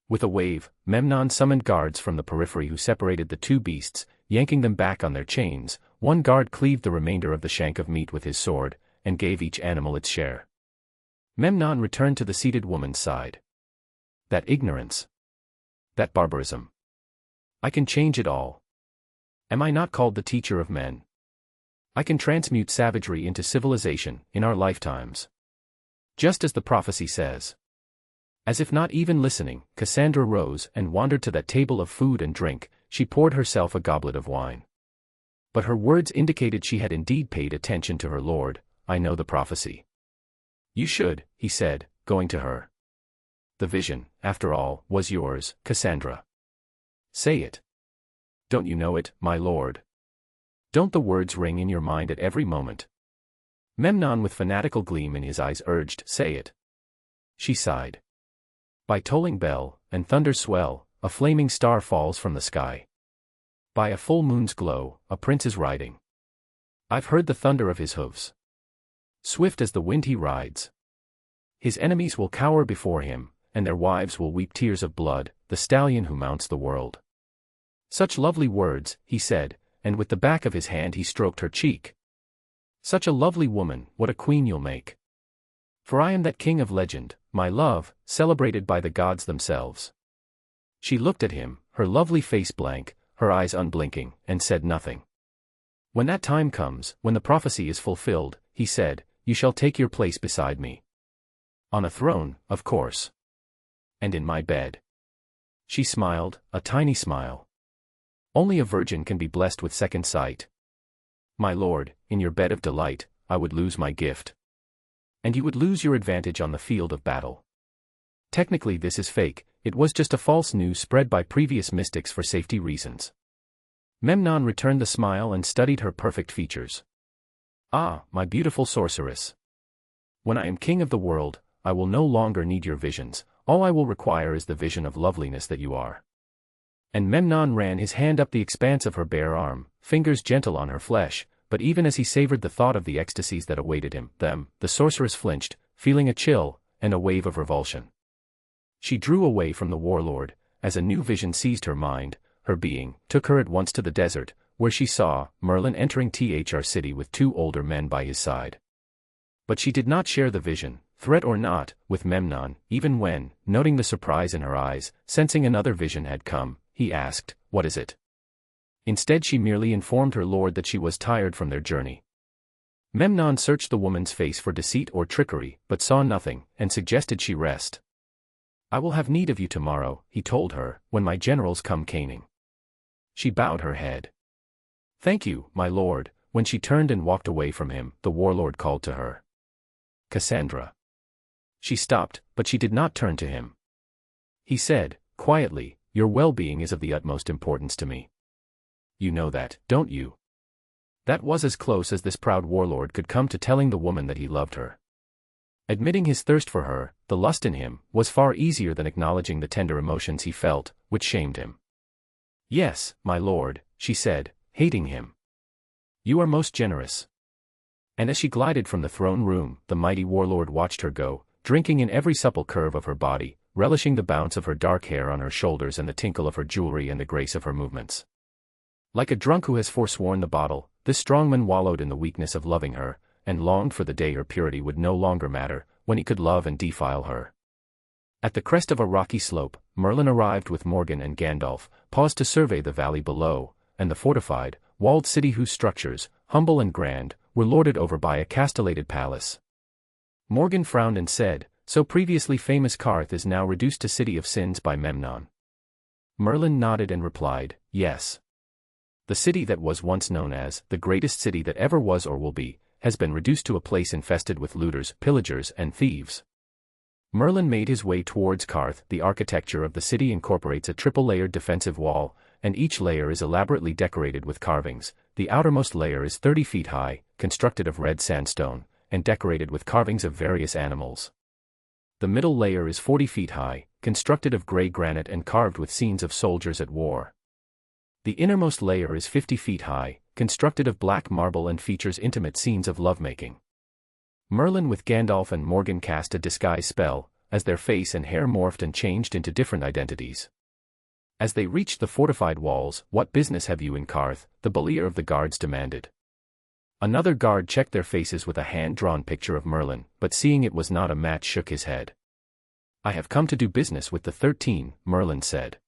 [SPEAKER 1] With a wave, Memnon summoned guards from the periphery who separated the 2 beasts, yanking them back on their chains. One guard cleaved the remainder of the shank of meat with his sword, and gave each animal its share. Memnon returned to the seated woman's side. That ignorance. That barbarism. I can change it all. Am I not called the teacher of men? I can transmute savagery into civilization, in our lifetimes. Just as the prophecy says. As if not even listening, Cassandra rose and wandered to that table of food and drink. She poured herself a goblet of wine. But her words indicated she had indeed paid attention to her lord. I know the prophecy. You should, he said, going to her. The vision, after all, was yours, Cassandra. Say it. Don't you know it, my lord? Don't the words ring in your mind at every moment? Memnon with fanatical gleam in his eyes urged, say it. She sighed. By tolling bell, and thunder's swell, a flaming star falls from the sky. By a full moon's glow, a prince is riding. I've heard the thunder of his hoofs. Swift as the wind he rides. His enemies will cower before him, and their wives will weep tears of blood, the stallion who mounts the world. Such lovely words, he said, and with the back of his hand he stroked her cheek. Such a lovely woman, what a queen you'll make. For I am that king of legend, my love, celebrated by the gods themselves. She looked at him, her lovely face blank, her eyes unblinking, and said nothing. When that time comes, when the prophecy is fulfilled, he said, you shall take your place beside me. On a throne, of course. And in my bed. She smiled, a tiny smile. Only a virgin can be blessed with second sight. My lord, in your bed of delight, I would lose my gift. And you would lose your advantage on the field of battle. Technically this is fake, it was just a false news spread by previous mystics for safety reasons. Memnon returned the smile and studied her perfect features. Ah, my beautiful sorceress. When I am king of the world, I will no longer need your visions, all I will require is the vision of loveliness that you are. And Memnon ran his hand up the expanse of her bare arm, fingers gentle on her flesh, but even as he savored the thought of the ecstasies that awaited him, the sorceress flinched, feeling a chill, and a wave of revulsion. She drew away from the warlord, as a new vision seized her mind, her being, took her at once to the desert, where she saw Merlin entering THR city with 2 older men by his side. But she did not share the vision, threat or not, with Memnon, even when, noting the surprise in her eyes, sensing another vision had come, he asked, what is it? Instead she merely informed her lord that she was tired from their journey. Memnon searched the woman's face for deceit or trickery, but saw nothing, and suggested she rest. "I will have need of you tomorrow," he told her, "when my generals come caning." She bowed her head. "Thank you, my lord." When she turned and walked away from him, the warlord called to her. "Cassandra." She stopped, but she did not turn to him. He said, quietly, "Your well-being is of the utmost importance to me. You know that, don't you?" That was as close as this proud warlord could come to telling the woman that he loved her. Admitting his thirst for her, the lust in him, was far easier than acknowledging the tender emotions he felt, which shamed him. "Yes, my lord," she said, hating him. "You are most generous." And as she glided from the throne room, the mighty warlord watched her go, drinking in every supple curve of her body, relishing the bounce of her dark hair on her shoulders and the tinkle of her jewelry and the grace of her movements. Like a drunk who has forsworn the bottle, this strongman wallowed in the weakness of loving her, and longed for the day her purity would no longer matter, when he could love and defile her. At the crest of a rocky slope, Merlin arrived with Morgan and Gandalf, paused to survey the valley below, and the fortified, walled city whose structures, humble and grand, were lorded over by a castellated palace. Morgan frowned and said, "So previously famous Karth is now reduced to city of sins by Memnon." Merlin nodded and replied, "Yes. The city that was once known as the greatest city that ever was or will be, has been reduced to a place infested with looters, pillagers, and thieves." Merlin made his way towards Karth. The architecture of the city incorporates a triple-layered defensive wall, and each layer is elaborately decorated with carvings. The outermost layer is 30 feet high, constructed of red sandstone, and decorated with carvings of various animals. The middle layer is 40 feet high, constructed of gray granite and carved with scenes of soldiers at war. The innermost layer is 50 feet high, constructed of black marble and features intimate scenes of lovemaking. Merlin with Gandalf and Morgan cast a disguise spell, as their face and hair morphed and changed into different identities. As they reached the fortified walls, "What business have you in Karth?" the Valyr of the guards demanded. Another guard checked their faces with a hand-drawn picture of Merlin, but seeing it was not a match shook his head. "I have come to do business with the 13, Merlin said.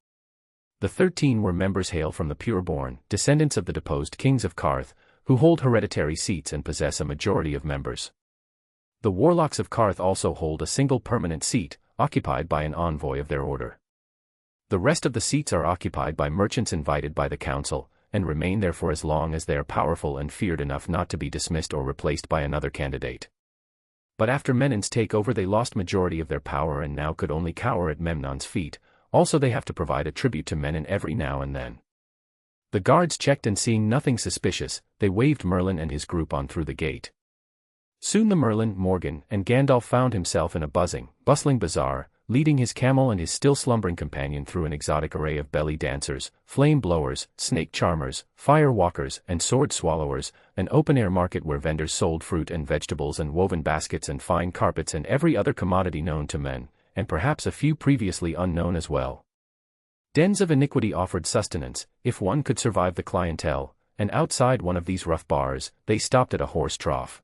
[SPEAKER 1] The 13 were members hail from the pure-born, descendants of the deposed kings of Karth, who hold hereditary seats and possess a majority of members. The warlocks of Karth also hold a single permanent seat, occupied by an envoy of their order. The rest of the seats are occupied by merchants invited by the council, and remain there for as long as they are powerful and feared enough not to be dismissed or replaced by another candidate. But after Menance take over they lost majority of their power and now could only cower at Memnon's feet. Also they have to provide a tribute to Menon every now and then." The guards checked and seeing nothing suspicious, they waved Merlin and his group on through the gate. Soon the Merlin, Morgan, and Gandalf found himself in a bustling bazaar, leading his camel and his still slumbering companion through an exotic array of belly dancers, flame blowers, snake charmers, fire walkers, and sword swallowers, an open-air market where vendors sold fruit and vegetables and woven baskets and fine carpets and every other commodity known to men, and perhaps a few previously unknown as well. Dens of iniquity offered sustenance, if one could survive the clientele, and outside one of these rough bars, they stopped at a horse trough.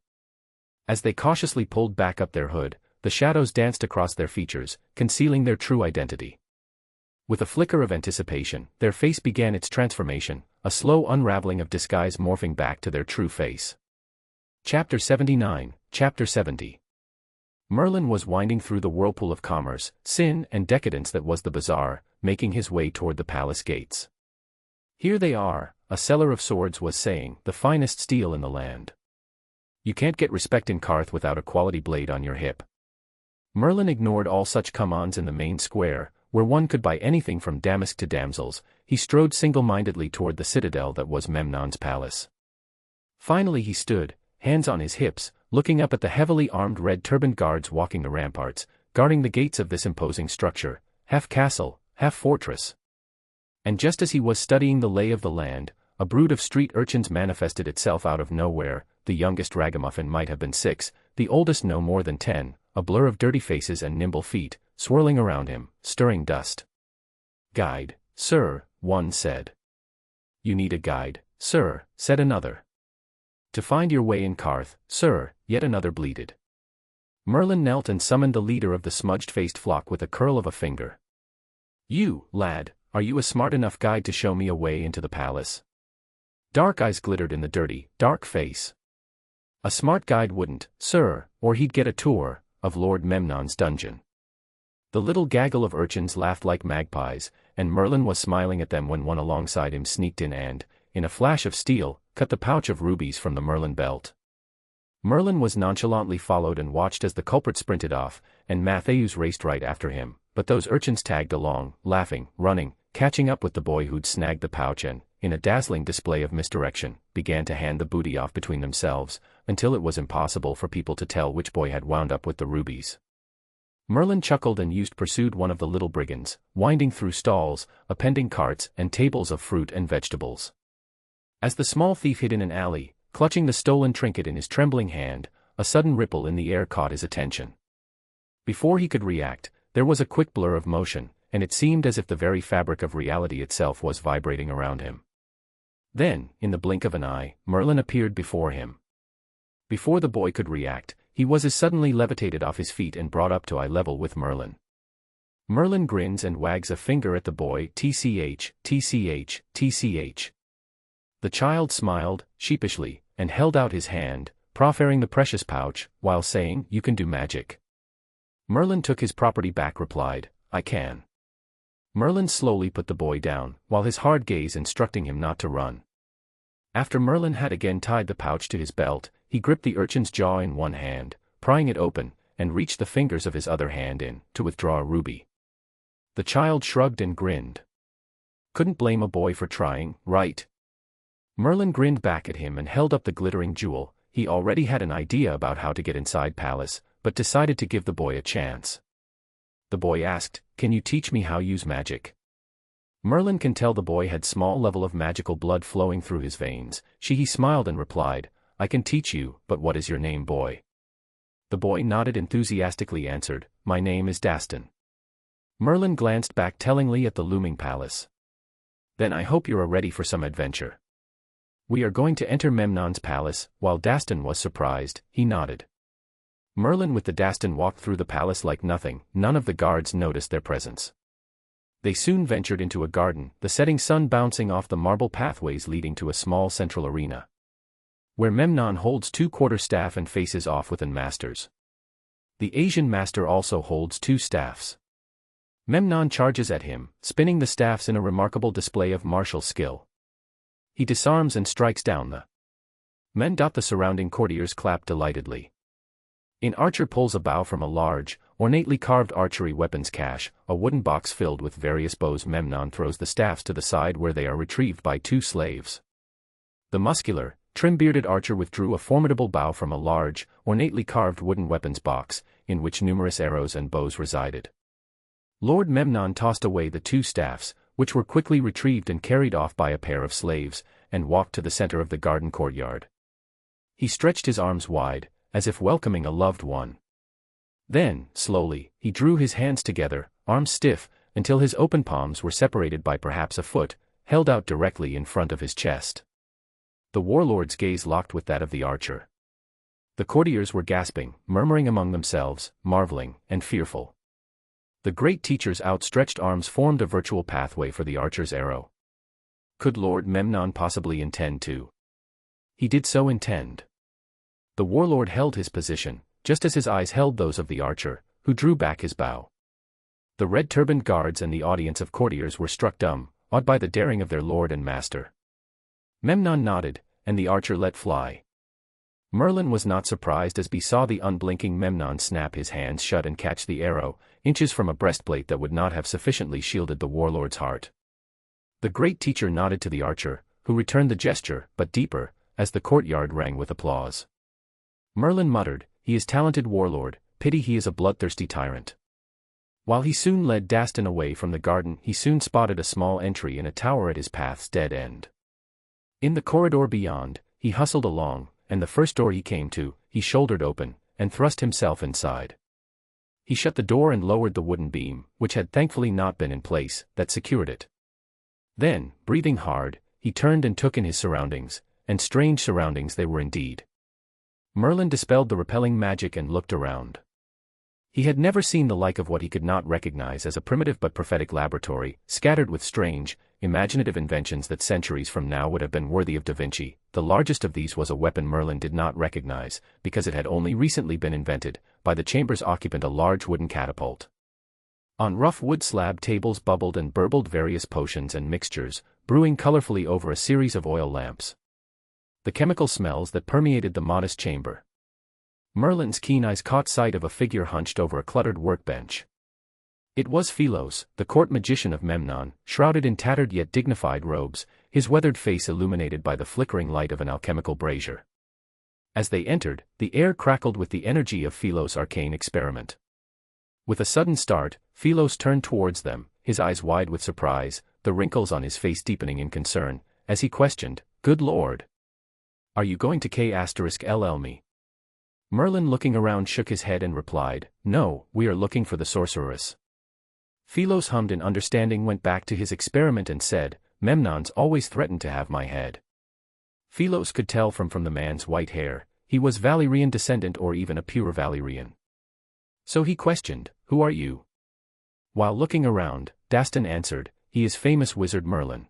[SPEAKER 1] As they cautiously pulled back up their hood, the shadows danced across their features, concealing their true identity. With a flicker of anticipation, their face began its transformation, a slow unraveling of disguise morphing back to their true face. Chapter 79, Chapter 70. Merlin was winding through the whirlpool of commerce, sin, and decadence that was the bazaar, making his way toward the palace gates. "Here they are," a seller of swords was saying, "the finest steel in the land. You can't get respect in Karth without a quality blade on your hip." Merlin ignored all such come-ons in the main square, where one could buy anything from damask to damsels. He strode single-mindedly toward the citadel that was Memnon's palace. Finally he stood, hands on his hips, looking up at the heavily armed red-turbaned guards walking the ramparts, guarding the gates of this imposing structure, half castle, half fortress. And just as he was studying the lay of the land, a brood of street urchins manifested itself out of nowhere. The youngest ragamuffin might have been 6, the oldest no more than 10, a blur of dirty faces and nimble feet, swirling around him, stirring dust. "Guide, sir," one said. "You need a guide, sir," said another. "To find your way in Karth, sir," yet another bleated. Merlin knelt and summoned the leader of the smudged-faced flock with a curl of a finger. "You, lad, are you a smart enough guide to show me a way into the palace?" Dark eyes glittered in the dirty, dark face. A smart guide wouldn't, sir, or he'd get a tour of Lord Memnon's dungeon. The little gaggle of urchins laughed like magpies, and Merlin was smiling at them when one alongside him sneaked in and, in a flash of steel, cut the pouch of rubies from the Merlin belt. Merlin was nonchalantly followed and watched as the culprit sprinted off, and Matthews raced right after him, but those urchins tagged along, laughing, running, catching up with the boy who'd snagged the pouch and, in a dazzling display of misdirection, began to hand the booty off between themselves, until it was impossible for people to tell which boy had wound up with the rubies. Merlin chuckled and pursued one of the little brigands, winding through stalls, appending carts and tables of fruit and vegetables. As the small thief hid in an alley, clutching the stolen trinket in his trembling hand, a sudden ripple in the air caught his attention. Before he could react, there was a quick blur of motion, and it seemed as if the very fabric of reality itself was vibrating around him. Then, in the blink of an eye, Merlin appeared before him. Before the boy could react, he was as suddenly levitated off his feet and brought up to eye level with Merlin. Merlin grins and wags a finger at the boy. "Tch, tch, tch." The child smiled, sheepishly, and held out his hand, proffering the precious pouch, while saying, "You can do magic." Merlin took his property back, replied, "I can." Merlin slowly put the boy down, while his hard gaze instructing him not to run. After Merlin had again tied the pouch to his belt, he gripped the urchin's jaw in one hand, prying it open, and reached the fingers of his other hand in, to withdraw a ruby. The child shrugged and grinned. Couldn't blame a boy for trying, right? Merlin grinned back at him and held up the glittering jewel. He already had an idea about how to get inside palace, but decided to give the boy a chance. The boy asked, "Can you teach me how use magic?" Merlin can tell the boy had small level of magical blood flowing through his veins. He smiled and replied, "I can teach you, but what is your name, boy?" The boy nodded enthusiastically, answered, "My name is Dastan." Merlin glanced back tellingly at the looming palace. "Then I hope you're ready for some adventure." "We are going to enter Memnon's palace." While Dastan was surprised, he nodded. Merlin with the Dastan walked through the palace like nothing. None of the guards noticed their presence. They soon ventured into a garden, the setting sun bouncing off the marble pathways leading to a small central arena, where Memnon holds 2 quarterstaff and faces off with an masters. The Asian master also holds 2 staffs. Memnon charges at him, spinning the staffs in a remarkable display of martial skill. He disarms and strikes down the men. The surrounding courtiers clap delightedly. An archer pulls a bow from a large, ornately carved archery weapons cache, a wooden box filled with various bows. Memnon throws the staffs to the side where they are retrieved by 2 slaves. The muscular, trim-bearded archer withdrew a formidable bow from a large, ornately carved wooden weapons box, in which numerous arrows and bows resided. Lord Memnon tossed away the 2 staffs, which were quickly retrieved and carried off by a pair of slaves, and walked to the center of the garden courtyard. He stretched his arms wide, as if welcoming a loved one. Then, slowly, he drew his hands together, arms stiff, until his open palms were separated by perhaps a foot, held out directly in front of his chest. The warlord's gaze locked with that of the archer. The courtiers were gasping, murmuring among themselves, marveling, and fearful. The great teacher's outstretched arms formed a virtual pathway for the archer's arrow. Could Lord Memnon possibly intend to? He did so intend. The warlord held his position, just as his eyes held those of the archer, who drew back his bow. The red-turbaned guards and the audience of courtiers were struck dumb, awed by the daring of their lord and master. Memnon nodded, and the archer let fly. Merlin was not surprised as he saw the unblinking Memnon snap his hands shut and catch the arrow, inches from a breastplate that would not have sufficiently shielded the warlord's heart. The great teacher nodded to the archer, who returned the gesture, but deeper, as the courtyard rang with applause. Merlin muttered, "He is talented warlord, pity he is a bloodthirsty tyrant." While he soon led Dastan away from the garden, he soon spotted a small entry in a tower at his path's dead end. In the corridor beyond, he hustled along, and the first door he came to, he shouldered open, and thrust himself inside. He shut the door and lowered the wooden beam, which had thankfully not been in place, that secured it. Then, breathing hard, he turned and took in his surroundings, and strange surroundings they were indeed. Merlin dispelled the repelling magic and looked around. He had never seen the like of what he could not recognize as a primitive but prophetic laboratory, scattered with strange, imaginative inventions that centuries from now would have been worthy of Da Vinci. The largest of these was a weapon Merlin did not recognize, because it had only recently been invented, by the chamber's occupant, a large wooden catapult. On rough wood slab tables bubbled and burbled various potions and mixtures, brewing colorfully over a series of oil lamps. The chemical smells that permeated the modest chamber. Merlin's keen eyes caught sight of a figure hunched over a cluttered workbench. It was Philos, the court magician of Memnon, shrouded in tattered yet dignified robes, his weathered face illuminated by the flickering light of an alchemical brazier. As they entered, the air crackled with the energy of Philos' arcane experiment. With a sudden start, Philos turned towards them, his eyes wide with surprise, the wrinkles on his face deepening in concern, as he questioned, "Good Lord! Are you going to K*LL me?" Merlin, looking around, shook his head and replied, "No, we are looking for the sorceress." Philos hummed in understanding, went back to his experiment and said, "Memnon's always threatened to have my head." Philos could tell from the man's white hair, he was Valyrian descendant or even a pure Valyrian. So he questioned, "Who are you?" While looking around, Dastan answered, "He is famous wizard Merlin."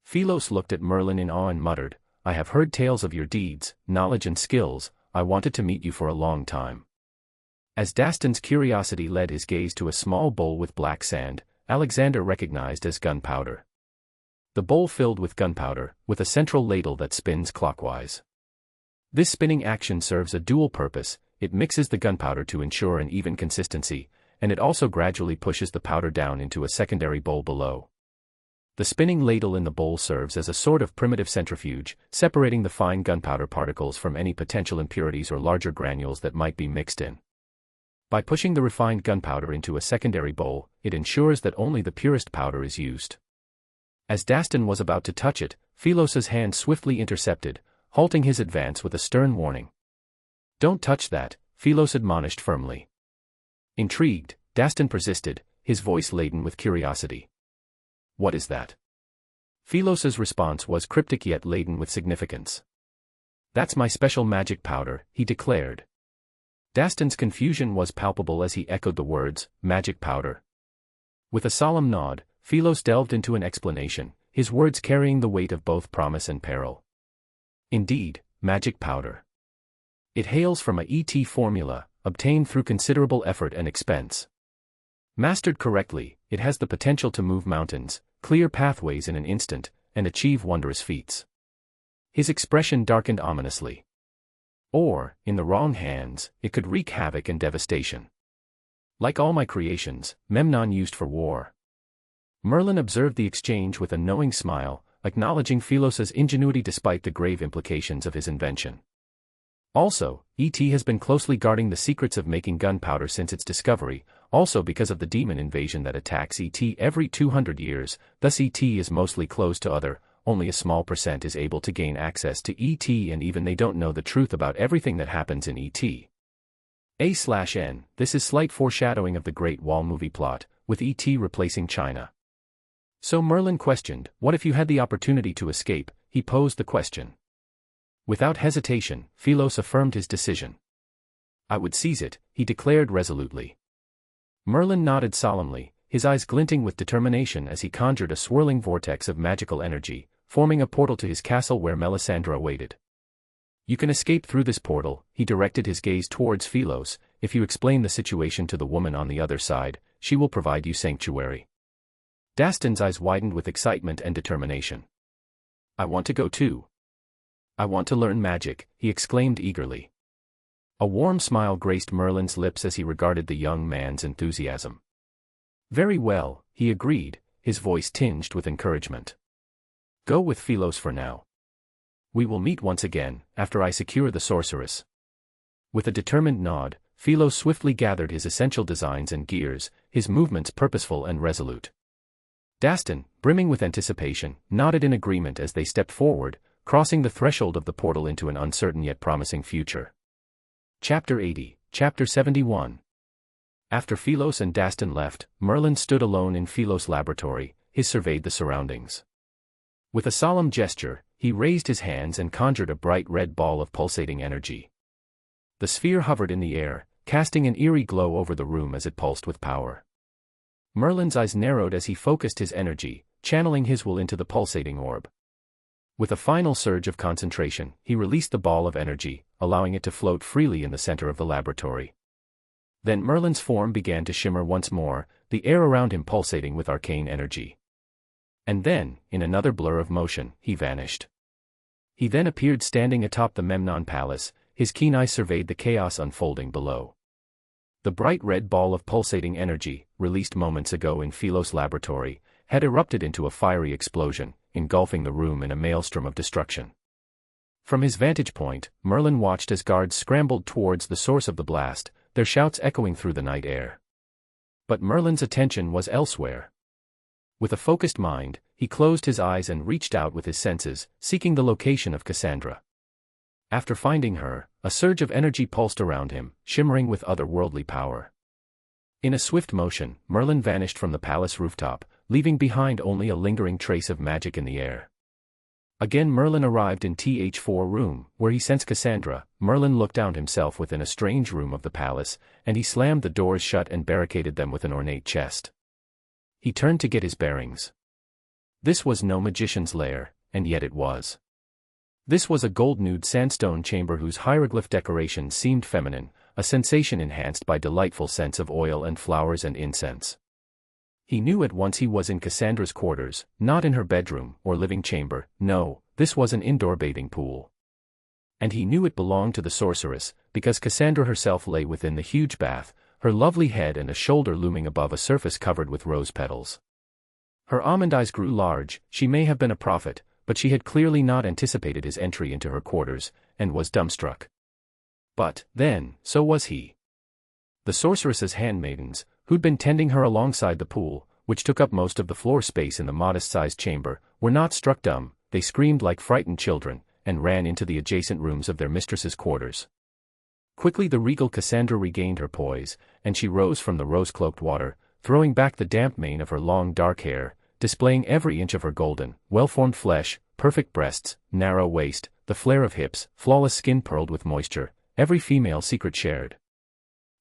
[SPEAKER 1] Philos looked at Merlin in awe and muttered, "I have heard tales of your deeds, knowledge and skills. I wanted to meet you for a long time." As Dastan's curiosity led his gaze to a small bowl with black sand, Alexander recognized as gunpowder. The bowl filled with gunpowder, with a central ladle that spins clockwise. This spinning action serves a dual purpose: it mixes the gunpowder to ensure an even consistency, and it also gradually pushes the powder down into a secondary bowl below. The spinning ladle in the bowl serves as a sort of primitive centrifuge, separating the fine gunpowder particles from any potential impurities or larger granules that might be mixed in. By pushing the refined gunpowder into a secondary bowl, it ensures that only the purest powder is used. As Dastan was about to touch it, Philos's hand swiftly intercepted, halting his advance with a stern warning. "Don't touch that," Philos admonished firmly. Intrigued, Dastan persisted, his voice laden with curiosity. "What is that?" Philos's response was cryptic yet laden with significance. "That's my special magic powder," he declared. Dastan's confusion was palpable as he echoed the words, "magic powder." With a solemn nod, Philos delved into an explanation, his words carrying the weight of both promise and peril. "Indeed, magic powder. It hails from a ET formula, obtained through considerable effort and expense. Mastered correctly, it has the potential to move mountains, clear pathways in an instant, and achieve wondrous feats." His expression darkened ominously. Or, in the wrong hands, it could wreak havoc and devastation. "Like all my creations, Memnon used for war." Merlin observed the exchange with a knowing smile, acknowledging Philos's ingenuity despite the grave implications of his invention. Also, ET has been closely guarding the secrets of making gunpowder since its discovery, also because of the demon invasion that attacks ET every 200 years, thus ET is mostly closed to other, only a small percent is able to gain access to ET, and even they don't know the truth about everything that happens in ET. A/N, this is slight foreshadowing of the Great Wall movie plot, with ET replacing China. So Merlin questioned, "What if you had the opportunity to escape?" He posed the question. Without hesitation, Philos affirmed his decision. "I would seize it," he declared resolutely. Merlin nodded solemnly, his eyes glinting with determination as he conjured a swirling vortex of magical energy, forming a portal to his castle where Melisandre waited. "You can escape through this portal," he directed his gaze towards Philos. "If you explain the situation to the woman on the other side, she will provide you sanctuary." Dastan's eyes widened with excitement and determination. "I want to go too. I want to learn magic," he exclaimed eagerly. A warm smile graced Merlin's lips as he regarded the young man's enthusiasm. "Very well," he agreed, his voice tinged with encouragement. "Go with Philos for now. We will meet once again, after I secure the sorceress." With a determined nod, Philos swiftly gathered his essential designs and gears, his movements purposeful and resolute. Dastan, brimming with anticipation, nodded in agreement as they stepped forward, crossing the threshold of the portal into an uncertain yet promising future. Chapter 80, Chapter 71. After Philos and Dastan left, Merlin stood alone in Philos' laboratory, he surveyed the surroundings. With a solemn gesture, he raised his hands and conjured a bright red ball of pulsating energy. The sphere hovered in the air, casting an eerie glow over the room as it pulsed with power. Merlin's eyes narrowed as he focused his energy, channeling his will into the pulsating orb. With a final surge of concentration, he released the ball of energy, allowing it to float freely in the center of the laboratory. Then Merlin's form began to shimmer once more, the air around him pulsating with arcane energy. And then, in another blur of motion, he vanished. He then appeared standing atop the Memnon Palace, his keen eyes surveyed the chaos unfolding below. The bright red ball of pulsating energy, released moments ago in Philos' laboratory, had erupted into a fiery explosion, engulfing the room in a maelstrom of destruction. From his vantage point, Merlin watched as guards scrambled towards the source of the blast, their shouts echoing through the night air. But Merlin's attention was elsewhere. With a focused mind, he closed his eyes and reached out with his senses, seeking the location of Cassandra. After finding her, a surge of energy pulsed around him, shimmering with otherworldly power. In a swift motion, Merlin vanished from the palace rooftop, leaving behind only a lingering trace of magic in the air. Again Merlin arrived in Th4 room, where he sensed Cassandra. Merlin looked down himself within a strange room of the palace, and he slammed the doors shut and barricaded them with an ornate chest. He turned to get his bearings. This was no magician's lair, and yet it was. This was a gold-nude sandstone chamber whose hieroglyph decoration seemed feminine, a sensation enhanced by delightful scents of oil and flowers and incense. He knew at once he was in Cassandra's quarters, not in her bedroom or living chamber. No, this was an indoor bathing pool. And he knew it belonged to the sorceress, because Cassandra herself lay within the huge bath, her lovely head and a shoulder looming above a surface covered with rose petals. Her almond eyes grew large. She may have been a prophet, but she had clearly not anticipated his entry into her quarters, and was dumbstruck. But, then, so was he. The sorceress's handmaidens, who'd been tending her alongside the pool, which took up most of the floor space in the modest-sized chamber, were not struck dumb. They screamed like frightened children, and ran into the adjacent rooms of their mistress's quarters. Quickly the regal Cassandra regained her poise, and she rose from the rose-cloaked water, throwing back the damp mane of her long dark hair, displaying every inch of her golden, well-formed flesh, perfect breasts, narrow waist, the flare of hips, flawless skin pearled with moisture, every female secret shared.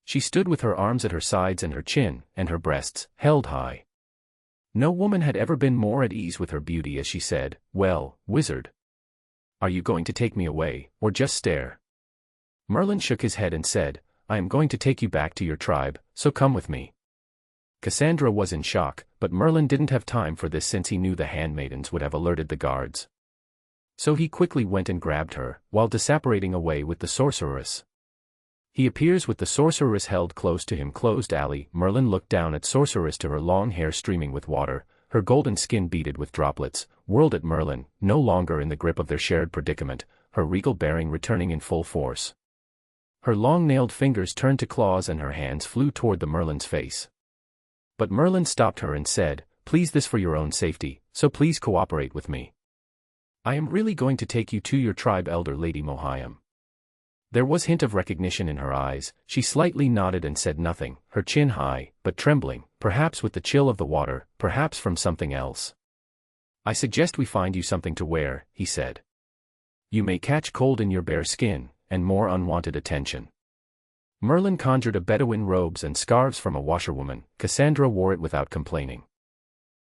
[SPEAKER 1] She stood with her arms at her sides and her chin, and her breasts, held high. No woman had ever been more at ease with her beauty as she said, "Well, wizard. Are you going to take me away, or just stare?" Merlin shook his head and said, "I am going to take you back to your tribe, so come with me." Cassandra was in shock, but Merlin didn't have time for this since he knew the handmaidens would have alerted the guards. So he quickly went and grabbed her, while disapparating away with the sorceress. He appears with the sorceress held close to him. Closed alley. Merlin looked down at sorceress to her long hair streaming with water, her golden skin beaded with droplets, whirled at Merlin, no longer in the grip of their shared predicament, her regal bearing returning in full force. Her long-nailed fingers turned to claws and her hands flew toward the Merlin's face. But Merlin stopped her and said, "Please, this for your own safety, so please cooperate with me. I am really going to take you to your tribe, elder Lady Mohiam." There was hint of recognition in her eyes. She slightly nodded and said nothing, her chin high, but trembling, perhaps with the chill of the water, perhaps from something else. "I suggest we find you something to wear," he said. "You may catch cold in your bare skin, and more unwanted attention." Merlin conjured a Bedouin robes and scarves from a washerwoman. Cassandra wore it without complaining.